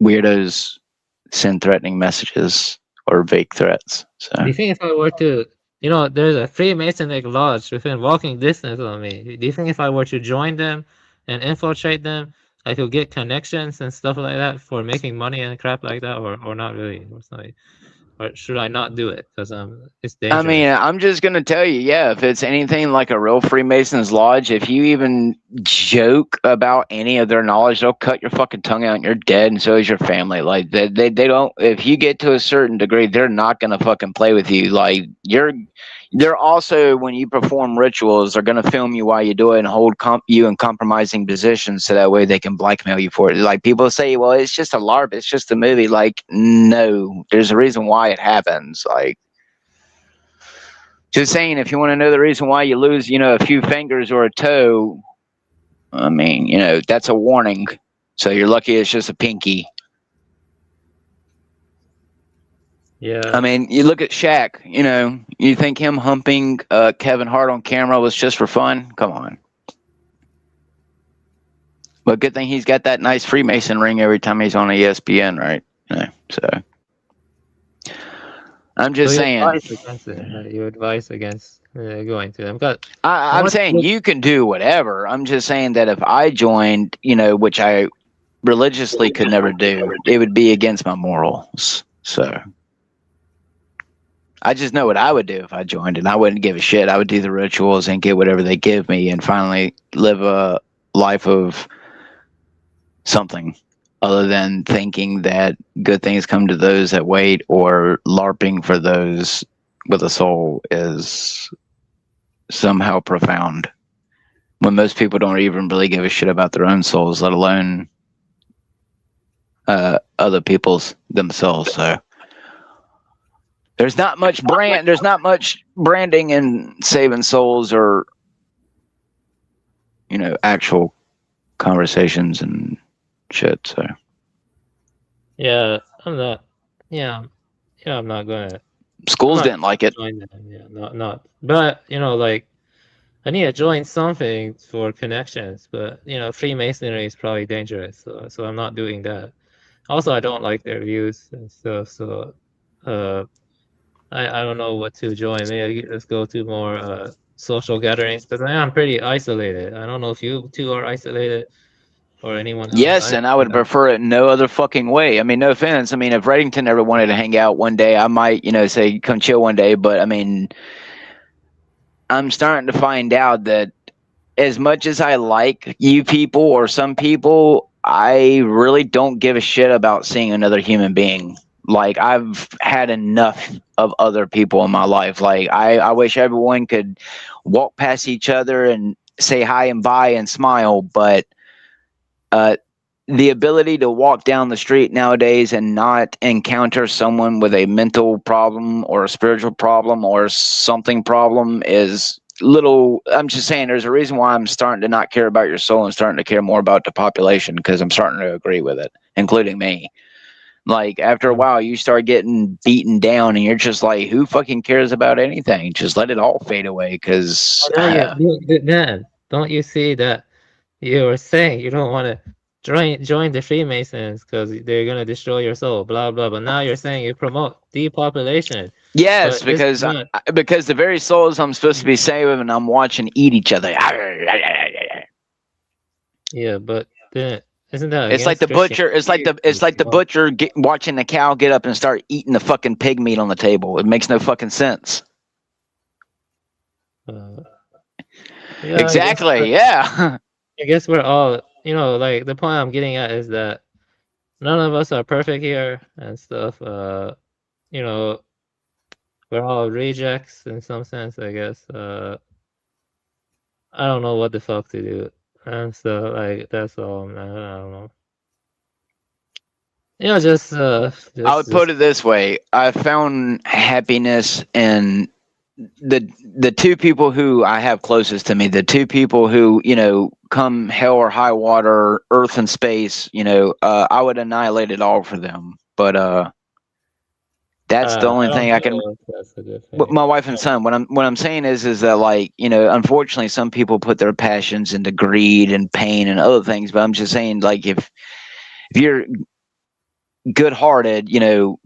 weirdos send threatening messages or vague threats. So Do you think if I were to, there's a Freemasonic lodge within walking distance of me. Do you think if I were to join them and infiltrate them, I could get connections and stuff like that for making money and crap like that, or not really? Or should I not do it because it's dangerous? I mean, I'm just gonna tell you, yeah, if it's anything like a real Freemasons lodge, if you even joke about any of their knowledge, they'll cut your fucking tongue out and you're dead, and so is your family. Like they don't. If you get to a certain degree, they're not gonna fucking play with you. Like they're also, when you perform rituals, they're gonna film you while you do it and hold you in compromising positions, so that way they can blackmail you for it. Like people say, well, it's just a LARP, it's just a movie. Like, no, there's a reason why it happens. Like. Just saying, if you want to know the reason why you lose, a few fingers or a toe, I mean, that's a warning. So you're lucky it's just a pinky. Yeah. I mean, you look at Shaq, you think him humping Kevin Hart on camera was just for fun? Come on. But good thing he's got that nice Freemason ring every time he's on ESPN, right? So. I'm just saying. You advise against going to them. I'm saying you can do whatever. I'm just saying that if I joined, which I religiously could never do, it would be against my morals. So I just know what I would do if I joined, and I wouldn't give a shit. I would do the rituals and get whatever they give me, and finally live a life of something other than thinking that good things come to those that wait, or LARPing for those with a soul is somehow profound, when most people don't even really give a shit about their own souls, let alone other people's themselves. So there's not much branding in saving souls, or actual conversations and shit. So yeah, I'm not. Yeah, I'm not gonna Schools not didn't like it. join them, yeah, not. But you know, like I need to join something for connections. But you know, Freemasonry is probably dangerous, so I'm not doing that. Also, I don't like their views and stuff. So, I don't know what to join. Maybe let's go to more social gatherings. But I'm pretty isolated. I don't know if you two are isolated or anyone else. Yes, and I would Yeah. prefer it no other fucking way. I mean, no offense. I mean, if Reddington ever wanted to hang out one day, I might, say, come chill one day. But I mean, I'm starting to find out that as much as I like you people or some people, I really don't give a shit about seeing another human being. Like, I've had enough of other people in my life. Like, I wish everyone could walk past each other and say hi and bye and smile, but the ability to walk down the street nowadays and not encounter someone with a mental problem or a spiritual problem or something problem is little. I'm just saying there's a reason why I'm starting to not care about your soul and starting to care more about the population, because I'm starting to agree with it, including me. Like, after a while, you start getting beaten down and you're just like, who fucking cares about anything? Just let it all fade away, because Dan, don't you see that you were saying you don't want to join the Freemasons because they're gonna destroy your soul, blah blah. But now you're saying you promote depopulation. yes, But this is because not. because the very souls I'm supposed to be saving, I'm watching eat each other. Yeah, but then isn't that It's like against the butcher. Christianity? It's like the butcher watching the cow get up and start eating the fucking pig meat on the table. It makes no fucking sense. Yeah, Exactly. Yeah. I guess we're all, like the point I'm getting at is that none of us are perfect here and stuff. You know, we're all rejects in some sense, I guess. I don't know what the fuck to do. And so, like, that's all, man. I don't know. I would put it this way: I found happiness in the two people who I have closest to me, the two people who, come hell or high water, earth and space, I would annihilate it all for them. But that's the only I thing don't I can. know if that's a good But thing. my wife and son, what I'm saying is that, like, unfortunately, some people put their passions into greed and pain and other things. But I'm just saying, like, if you're good-hearted,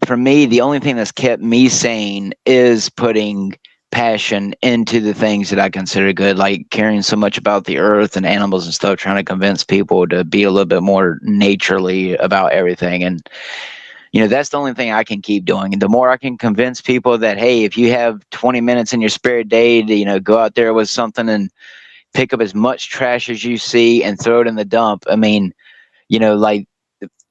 for me, the only thing that's kept me sane is putting passion into the things that I consider good, like caring so much about the earth and animals and stuff, trying to convince people to be a little bit more naturally about everything. And that's the only thing I can keep doing. And the more I can convince people that, hey, if you have 20 minutes in your spare day to go out there with something and pick up as much trash as you see and throw it in the dump, I mean, like,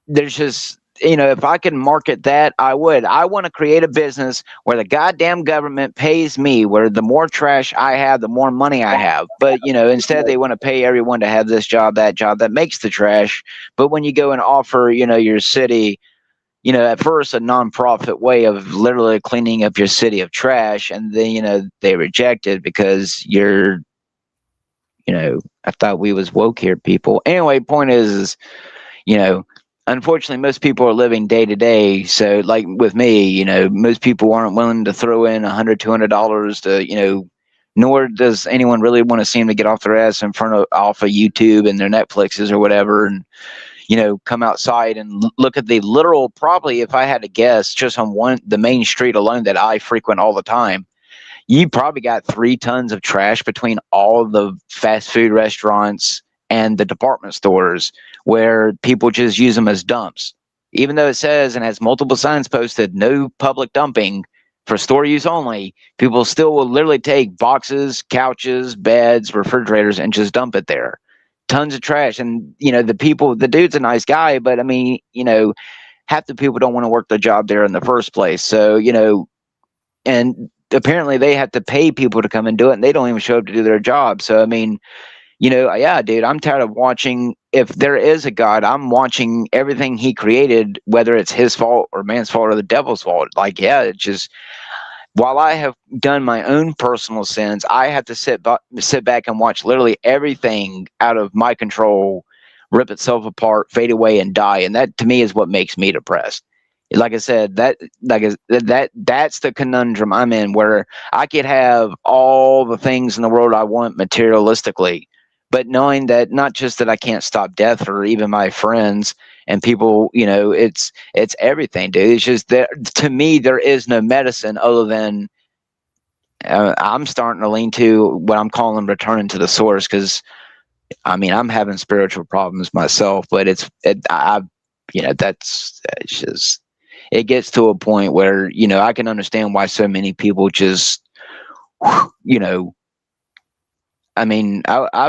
there's just, if I can market that, I would. I want to create a business where the goddamn government pays me, where the more trash I have, the more money I have. But, instead they want to pay everyone to have this job that makes the trash. But when you go and offer, your city, at first a nonprofit way of literally cleaning up your city of trash, and then, they reject it because you're, I thought we was woke here, people. Anyway, point is, unfortunately, most people are living day to day. So, like with me, most people aren't willing to throw in $100, $200 to, nor does anyone really want to seem to get off their ass off of YouTube and their Netflixes or whatever, and come outside and look at the literal. Probably, if I had to guess, just on the main street alone that I frequent all the time, you probably got 3 tons of trash between all of the fast food restaurants and the department stores, where people just use them as dumps. Even though it says and has multiple signs posted, no public dumping, for store use only, people still will literally take boxes, couches, beds, refrigerators, and just dump it there. Tons of trash. And, the dude's a nice guy, but I mean, half the people don't want to work the job there in the first place. So, and apparently they have to pay people to come and do it, and they don't even show up to do their job. So, I mean, yeah, dude, I'm tired of watching. If there is a God, I'm watching everything he created, whether it's his fault or man's fault or the devil's fault. Like, yeah, it's just, while I have done my own personal sins, I have to sit back and watch literally everything out of my control rip itself apart, fade away, and die. And that, to me, is what makes me depressed. Like I said, that's the conundrum I'm in, where I could have all the things in the world I want materialistically, but knowing that not just that I can't stop death or even my friends and people, it's everything, dude. It's just that to me there is no medicine other than I'm starting to lean to what I'm calling returning to the source, because I'm having spiritual problems myself, but it's just, it gets to a point where, I can understand why so many people just, I've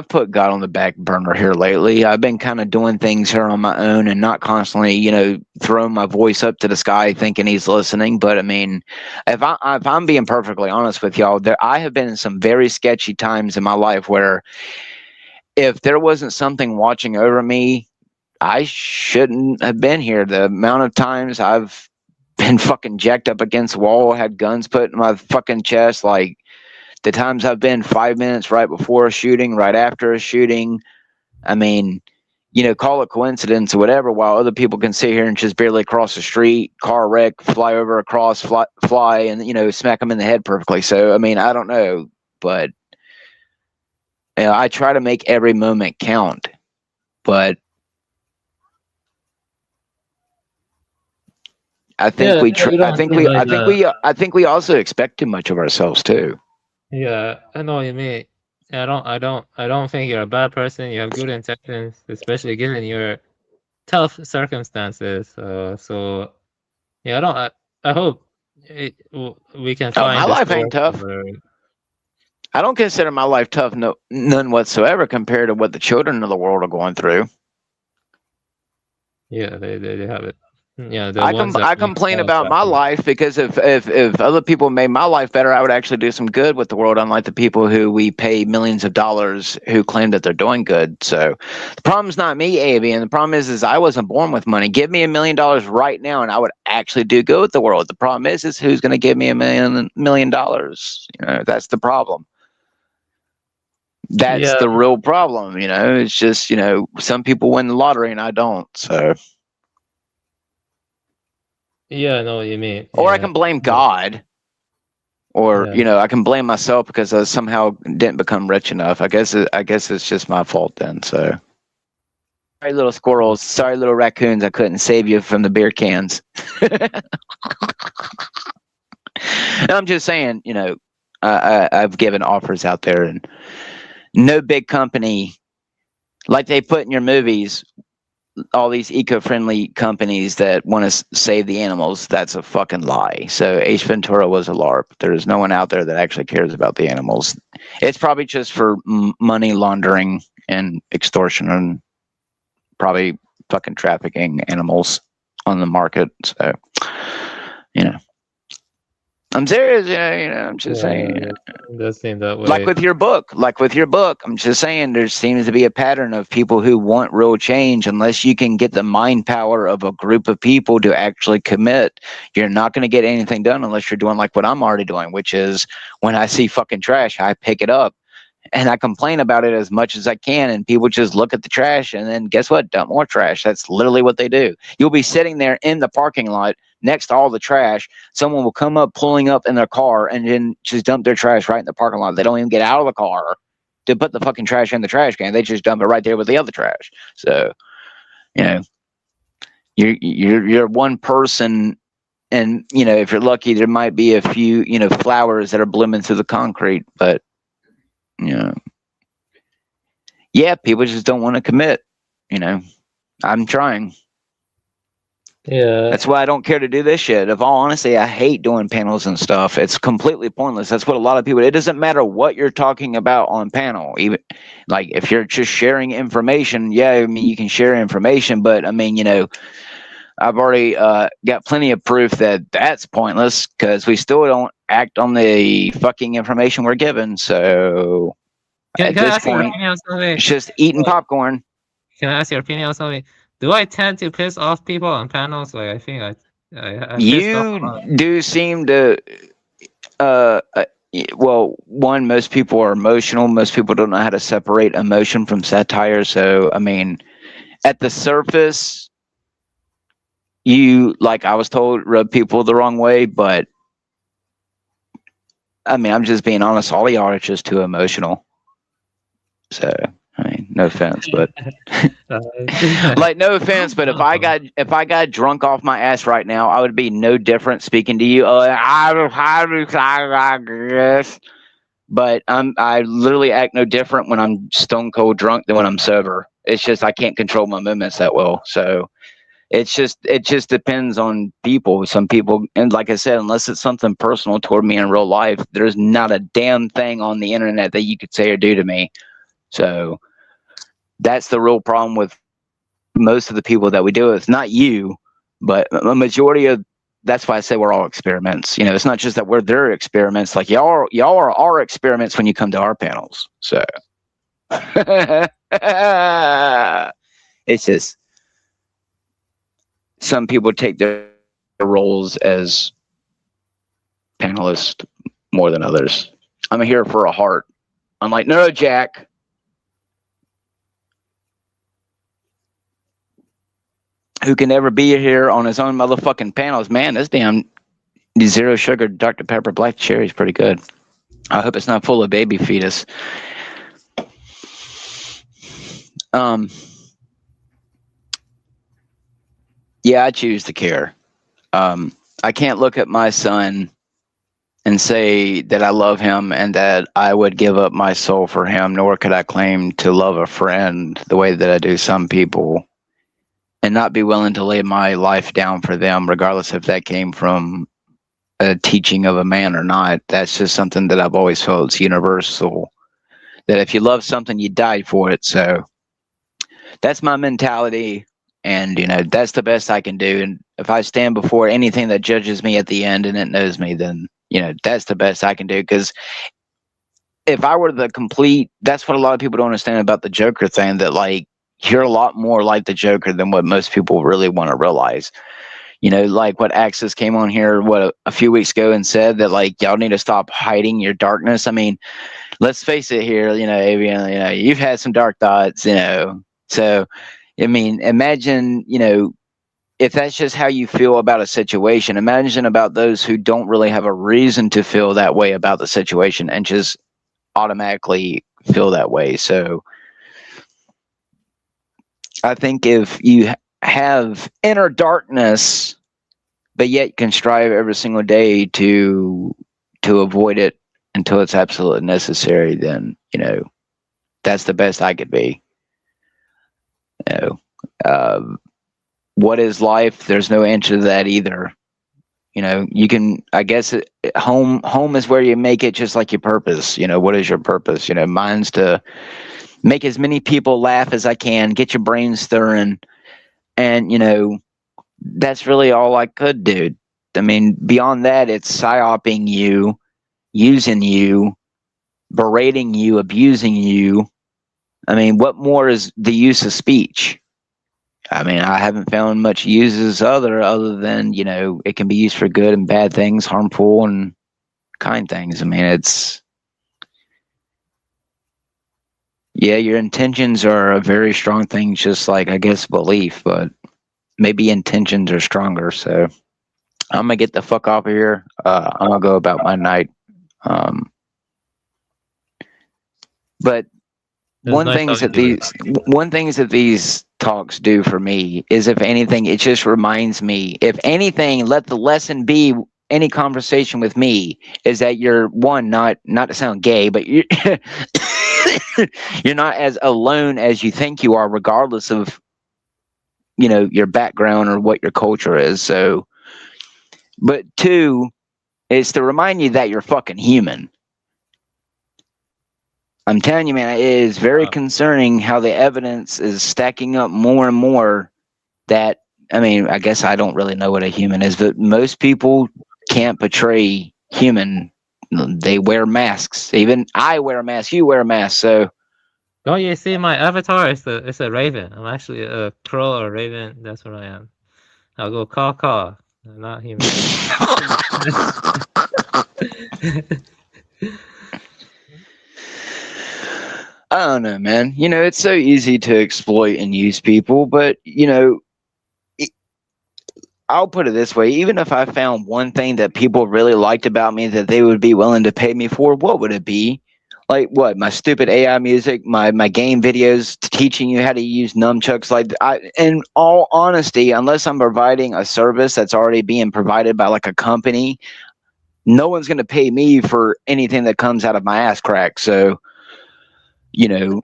put God on the back burner here lately. I've been kind of doing things here on my own and not constantly, throwing my voice up to the sky thinking he's listening. But if I'm being perfectly honest with y'all, I have been in some very sketchy times in my life where if there wasn't something watching over me, I shouldn't have been here. The amount of times I've been fucking jacked up against the wall, had guns put in my fucking chest, like the times I've been 5 minutes right before a shooting, right after a shooting. Call it coincidence or whatever, while other people can sit here and just barely cross the street, car wreck, fly over across, fly, and, smack them in the head perfectly. So, I don't know, but I try to make every moment count, but I think Yeah, you don't seem like I think we also expect too much of ourselves too. Yeah, I know what you mean. I don't think you're a bad person. You have good intentions, especially given your tough circumstances. So yeah, I hope we can Oh, my find this life to ain't work tough. together. I don't consider my life tough, none whatsoever, compared to what the children of the world are going through. Yeah, they have it. Yeah, the I ones that need complain help about my suffering. life because if other people made my life better, I would actually do some good with the world, unlike the people who we pay millions of dollars who claim that they're doing good. So the problem's not me, Avian. The problem is I wasn't born with money. Give me $1 million right now, and I would actually do good with the world. The problem is who's going to give me $1 million? That's the problem. That's Yeah, the real problem. It's just some people win the lottery and I don't. So. yeah, I know what you mean. Or I Yeah, can blame God, or yeah. I can blame myself because I somehow didn't become rich enough. I guess it's just my fault then. So sorry, little squirrels. Sorry, little raccoons. I couldn't save you from the beer cans. And I'm just saying, I've given offers out there, and no big company like they put in your movies. All these eco-friendly companies that want to save the animals, that's a fucking lie. So Ace Ventura was a LARP. There's no one out there that actually cares about the animals. It's probably just for money laundering and extortion, and probably fucking trafficking animals on the market. So, I'm serious. I'm just saying. It does seem that Like way. with your book, I'm just saying there seems to be a pattern of people who want real change. Unless you can get the mind power of a group of people to actually commit, you're not going to get anything done unless you're doing like what I'm already doing, which is when I see fucking trash, I pick it up and I complain about it as much as I can. And people just look at the trash and then guess what? Dump more trash. That's literally what they do. You'll be sitting there in the parking lot next to all the trash. Someone will come up, pulling up in their car, and then just dump their trash right in the parking lot. They don't even get out of the car to put the fucking trash in the trash can. They just dump it right there with the other trash. So, you're one person, and if you're lucky, there might be a few flowers that are blooming through the concrete, but yeah, people just don't want to commit. I'm trying. Yeah. That's why I don't care to do this shit. Of all honesty, I hate doing panels and stuff. It's completely pointless. That's what a lot of people. It doesn't matter what you're talking about on panel. Even like if you're just sharing information, yeah, you can share information, but I've already got plenty of proof that that's pointless because we still don't act on the fucking information we're given. So at Can I this ask your point, opinion on something? it's just eating popcorn. Can I ask your opinion on something? Do I tend to piss off people on panels? Like I think I pissed off. You do seem to. Well, one, most people are emotional. Most people don't know how to separate emotion from satire. So, at the surface, you, like I was told, rub people the wrong way, but I mean, I'm just being honest. All of y'all are just too emotional. So, I mean, no offense, but like, no offense, but if I got drunk off my ass right now, I would be no different speaking to you. But I literally act no different when I'm stone cold drunk than when I'm sober. It's just I can't control my movements that well. So it just depends on people. Some people, and like I said, unless it's something personal toward me in real life, there's not a damn thing on the internet that you could say or do to me. So that's the real problem with most of the people that we deal with. Not you, but a majority of. That's why I say we're all experiments. You know, it's not just that we're their experiments. Like y'all are our experiments when you come to our panels. So it's just some people take their roles as panelists more than others. I'm here for a heart. Unlike Neuro Jack, who can never be here on his own motherfucking panels. Man, this damn zero sugar Dr. Pepper Black Cherry is pretty good. I hope it's not full of baby fetus. Yeah, I choose to care. I can't look at my son and say that I love him and that I would give up my soul for him, nor could I claim to love a friend the way that I do some people, and not be willing to lay my life down for them, regardless if that came from a teaching of a man or not. That's just something that I've always felt is universal, that if you love something, you die for it. So that's my mentality, and you know, that's the best I can do. And if I stand before anything that judges me at the end and it knows me, then you know, that's the best I can do. Because if I were the complete, that's what a lot of people don't understand about the Joker thing, that like you're a lot more like the Joker than what most people really want to realize. You know, like what Axis came on here, a few weeks ago and said that like y'all need to stop hiding your darkness. I mean, let's face it here, you know, Avian, you know, you've had some dark thoughts, you know. So, I mean, imagine, you know, if that's just how you feel about a situation, imagine about those who don't really have a reason to feel that way about the situation and just automatically feel that way. So I think if you have inner darkness, but yet can strive every single day to avoid it until it's absolutely necessary, then, you know, that's the best I could be. You know, what is life? There's no answer to that either. You know, you can, I guess, home is where you make it, just like your purpose. You know, what is your purpose? You know, mine's to make as many people laugh as I can, get your brain stirring, and you know, that's really all I could do. I mean, beyond that, it's psyoping you, using you, berating you, abusing you. I mean, what more is the use of speech? I mean, I haven't found much uses other than, you know, it can be used for good and bad things, harmful and kind things. I mean, it's, yeah, your intentions are a very strong thing, just like, I guess, belief, but maybe intentions are stronger. So I'm going to get the fuck off of here. I'm going to go about my night. But one nice thing talking to you. that these talks do for me is, if anything, it just reminds me, if anything, let the lesson be, any conversation with me is that you're one, not to sound gay, but you're you're not as alone as you think you are, regardless of, you know, your background or what your culture is. So, but two, is to remind you that you're fucking human. I'm telling you, man, it is very concerning how the evidence is stacking up more and more that, I mean, I guess I don't really know what a human is, but most people can't portray human. They wear masks. Even I wear a mask. You wear a mask. So, Oh, you see my avatar? It's a raven. I'm actually a crow or a raven. That's what I am. I'll go caw caw. I'm not human. I don't know, man. You know, it's so easy to exploit and use people, but, you know, I'll put it this way: even if I found one thing that people really liked about me that they would be willing to pay me for, what would it be? Like what? My stupid AI music, my game videos teaching you how to use nunchucks. Like, in all honesty, unless I'm providing a service that's already being provided by like a company, no one's going to pay me for anything that comes out of my ass crack. So, you know,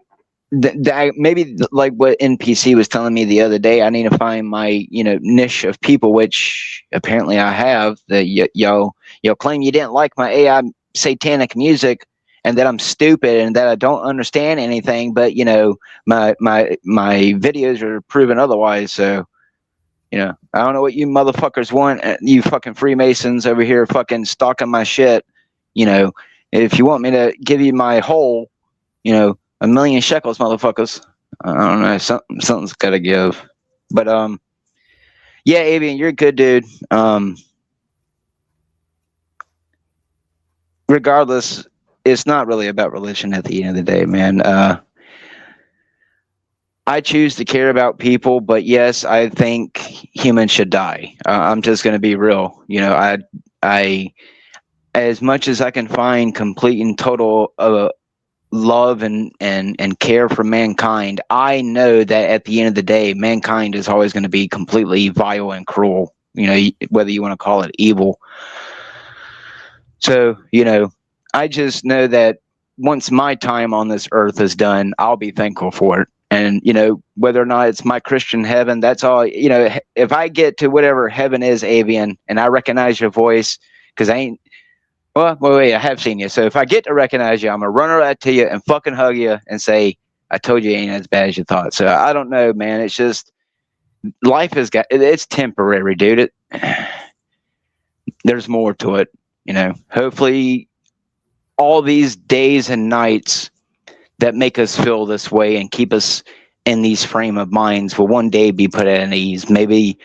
maybe like what NPC was telling me the other day, I need to find my, niche of people, which apparently I have. That y'all claim you didn't like my AI satanic music, and that I'm stupid and that I don't understand anything. But my videos are proven otherwise. So I don't know what you motherfuckers want. You fucking Freemasons over here, fucking stalking my shit. If you want me to give you my whole, 1,000,000 shekels, motherfuckers. I don't know. Something's got to give. But yeah, Avian, you're a good dude. Regardless, it's not really about religion at the end of the day, man. I choose to care about people, but yes, I think humans should die. I'm just going to be real. I, as much as I can find complete and total love and care for mankind, I know that at the end of the day, mankind is always going to be completely vile and cruel. Whether you want to call it evil. So, I just know that once my time on this earth is done, I'll be thankful for it. And, whether or not it's my Christian heaven, that's all, if I get to whatever heaven is, Avian, and I recognize your voice, because wait, I have seen you. So if I get to recognize you, I'm going to run right to you and fucking hug you and say, I told you it ain't as bad as you thought. So I don't know, man. It's just, life it's temporary, dude. There's more to it. Hopefully all these days and nights that make us feel this way and keep us in these frame of minds will one day be put at ease. Maybe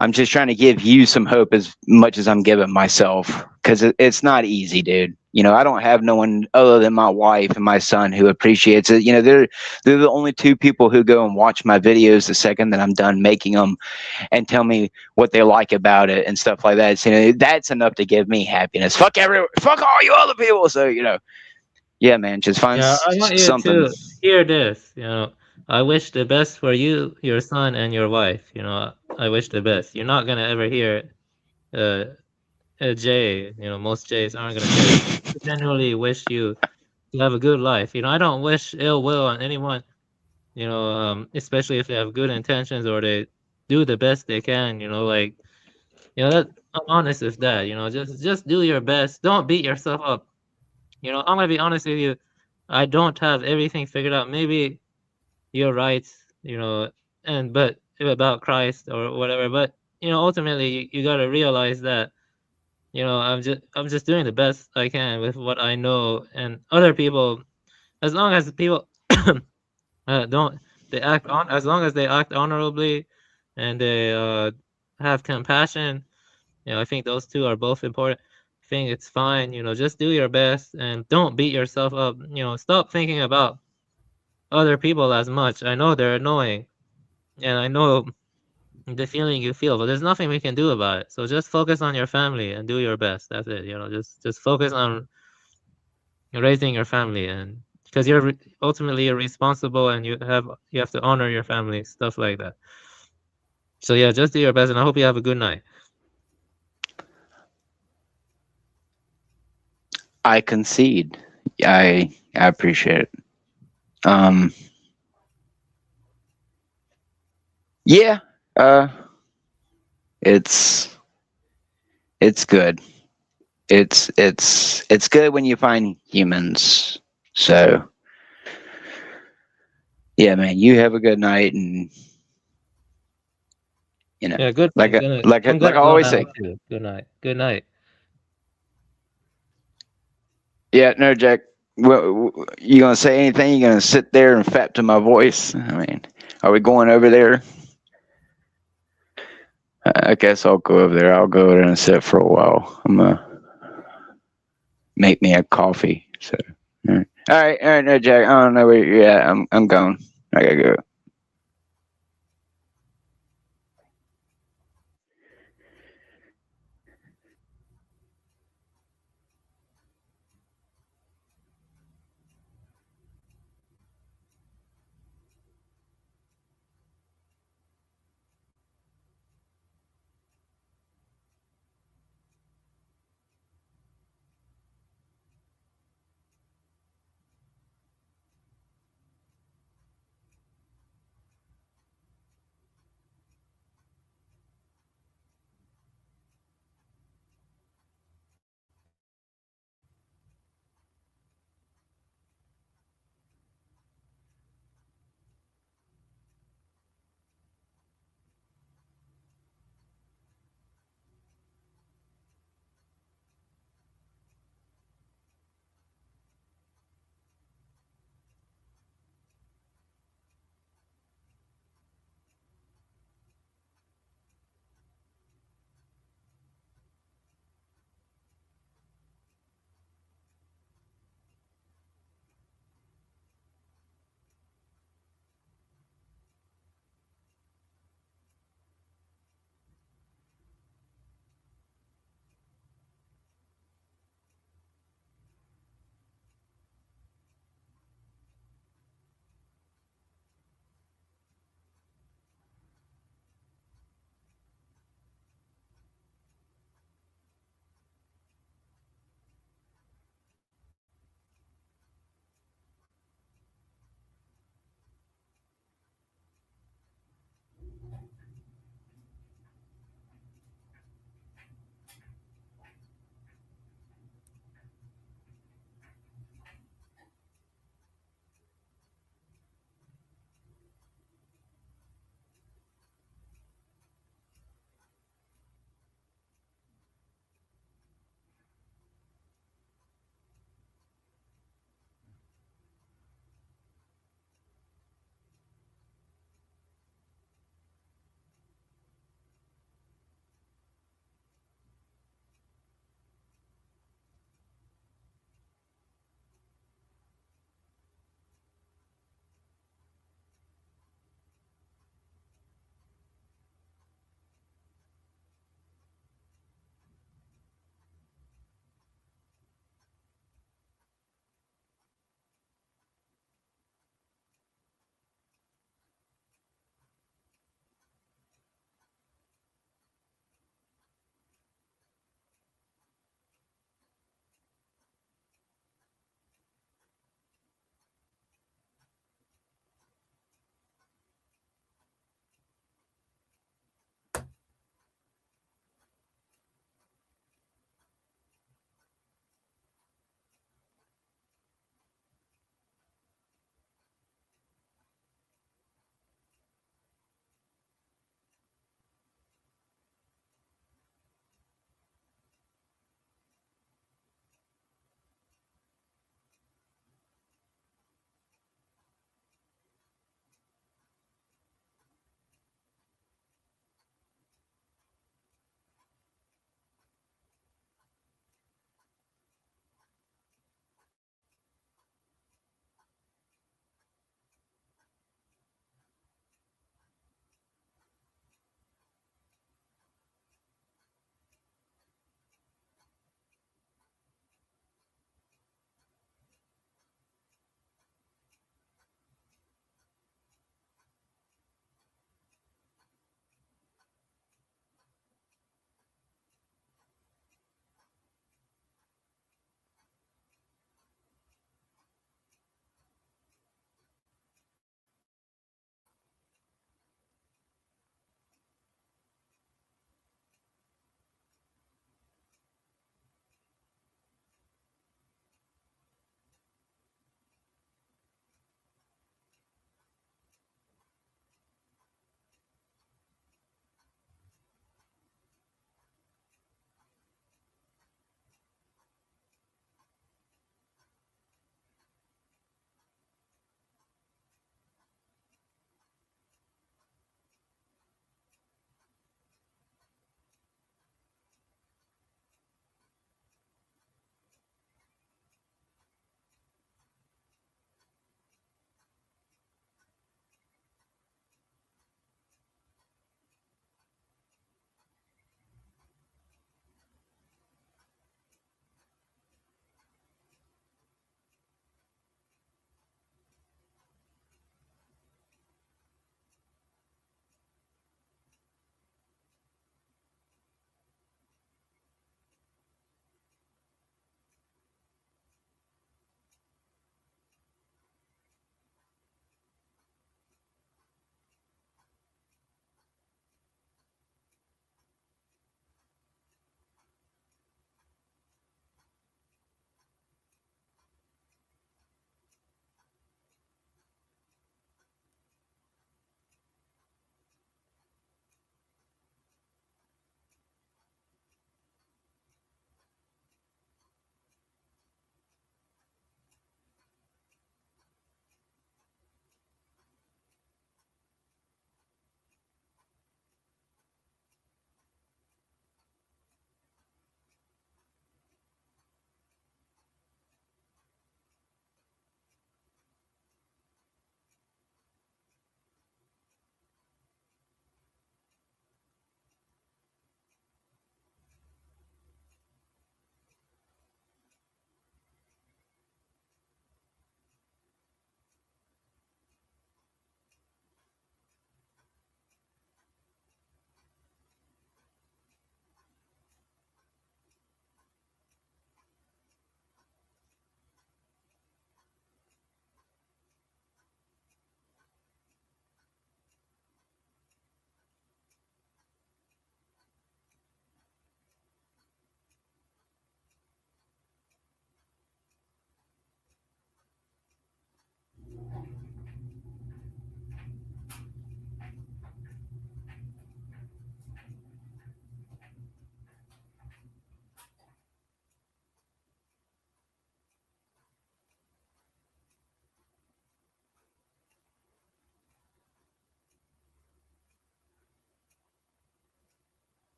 I'm just trying to give you some hope as much as I'm giving myself, because it's not easy, dude. I don't have no one other than my wife and my son who appreciates it. They're the only two people who go and watch my videos the second that I'm done making them and tell me what they like about it and stuff like that. So, that's enough to give me happiness. Fuck all you other people. So, yeah, man, just find Yeah, I want you something. to hear this. I wish the best for you, your son, and your wife. I wish the best. You're not gonna ever hear a J. Most J's aren't gonna say that. I genuinely wish you to have a good life. I don't wish ill will on anyone. Especially if they have good intentions or they do the best they can. That I'm honest with that. Just do your best. Don't beat yourself up. I'm gonna be honest with you. I don't have everything figured out. Maybe you're right, but about Christ or whatever. But ultimately, you got to realize that I'm just doing the best I can with what I know, and other people, as long as people don't they act on, as long as they act honorably, and they have compassion. I think those two are both important. I think it's fine. Just do your best and don't beat yourself up. Stop thinking about other people as much. I know they're annoying, and I know the feeling you feel, but there's nothing we can do about it. So just focus on your family and do your best. That's it. Just focus on raising your family, and because ultimately you're responsible and you have to honor your family, stuff like that. So yeah, just do your best, and I hope you have a good night. I concede. I appreciate it. Yeah. It's good. It's good when you find humans. So yeah, man, you have a good night, and Yeah, good like night. Good night. like I'm like I gonna go always now say. too. Good night. Good night. Yeah, no, Jack. Well, you gonna say anything? You gonna sit there and fap to my voice? I mean, are we going over there? I guess I'll go over there. I'll go over there and sit for a while. I'm gonna make me a coffee. So, all right, no, Jack. I don't know where you're at. I'm going. I gotta go.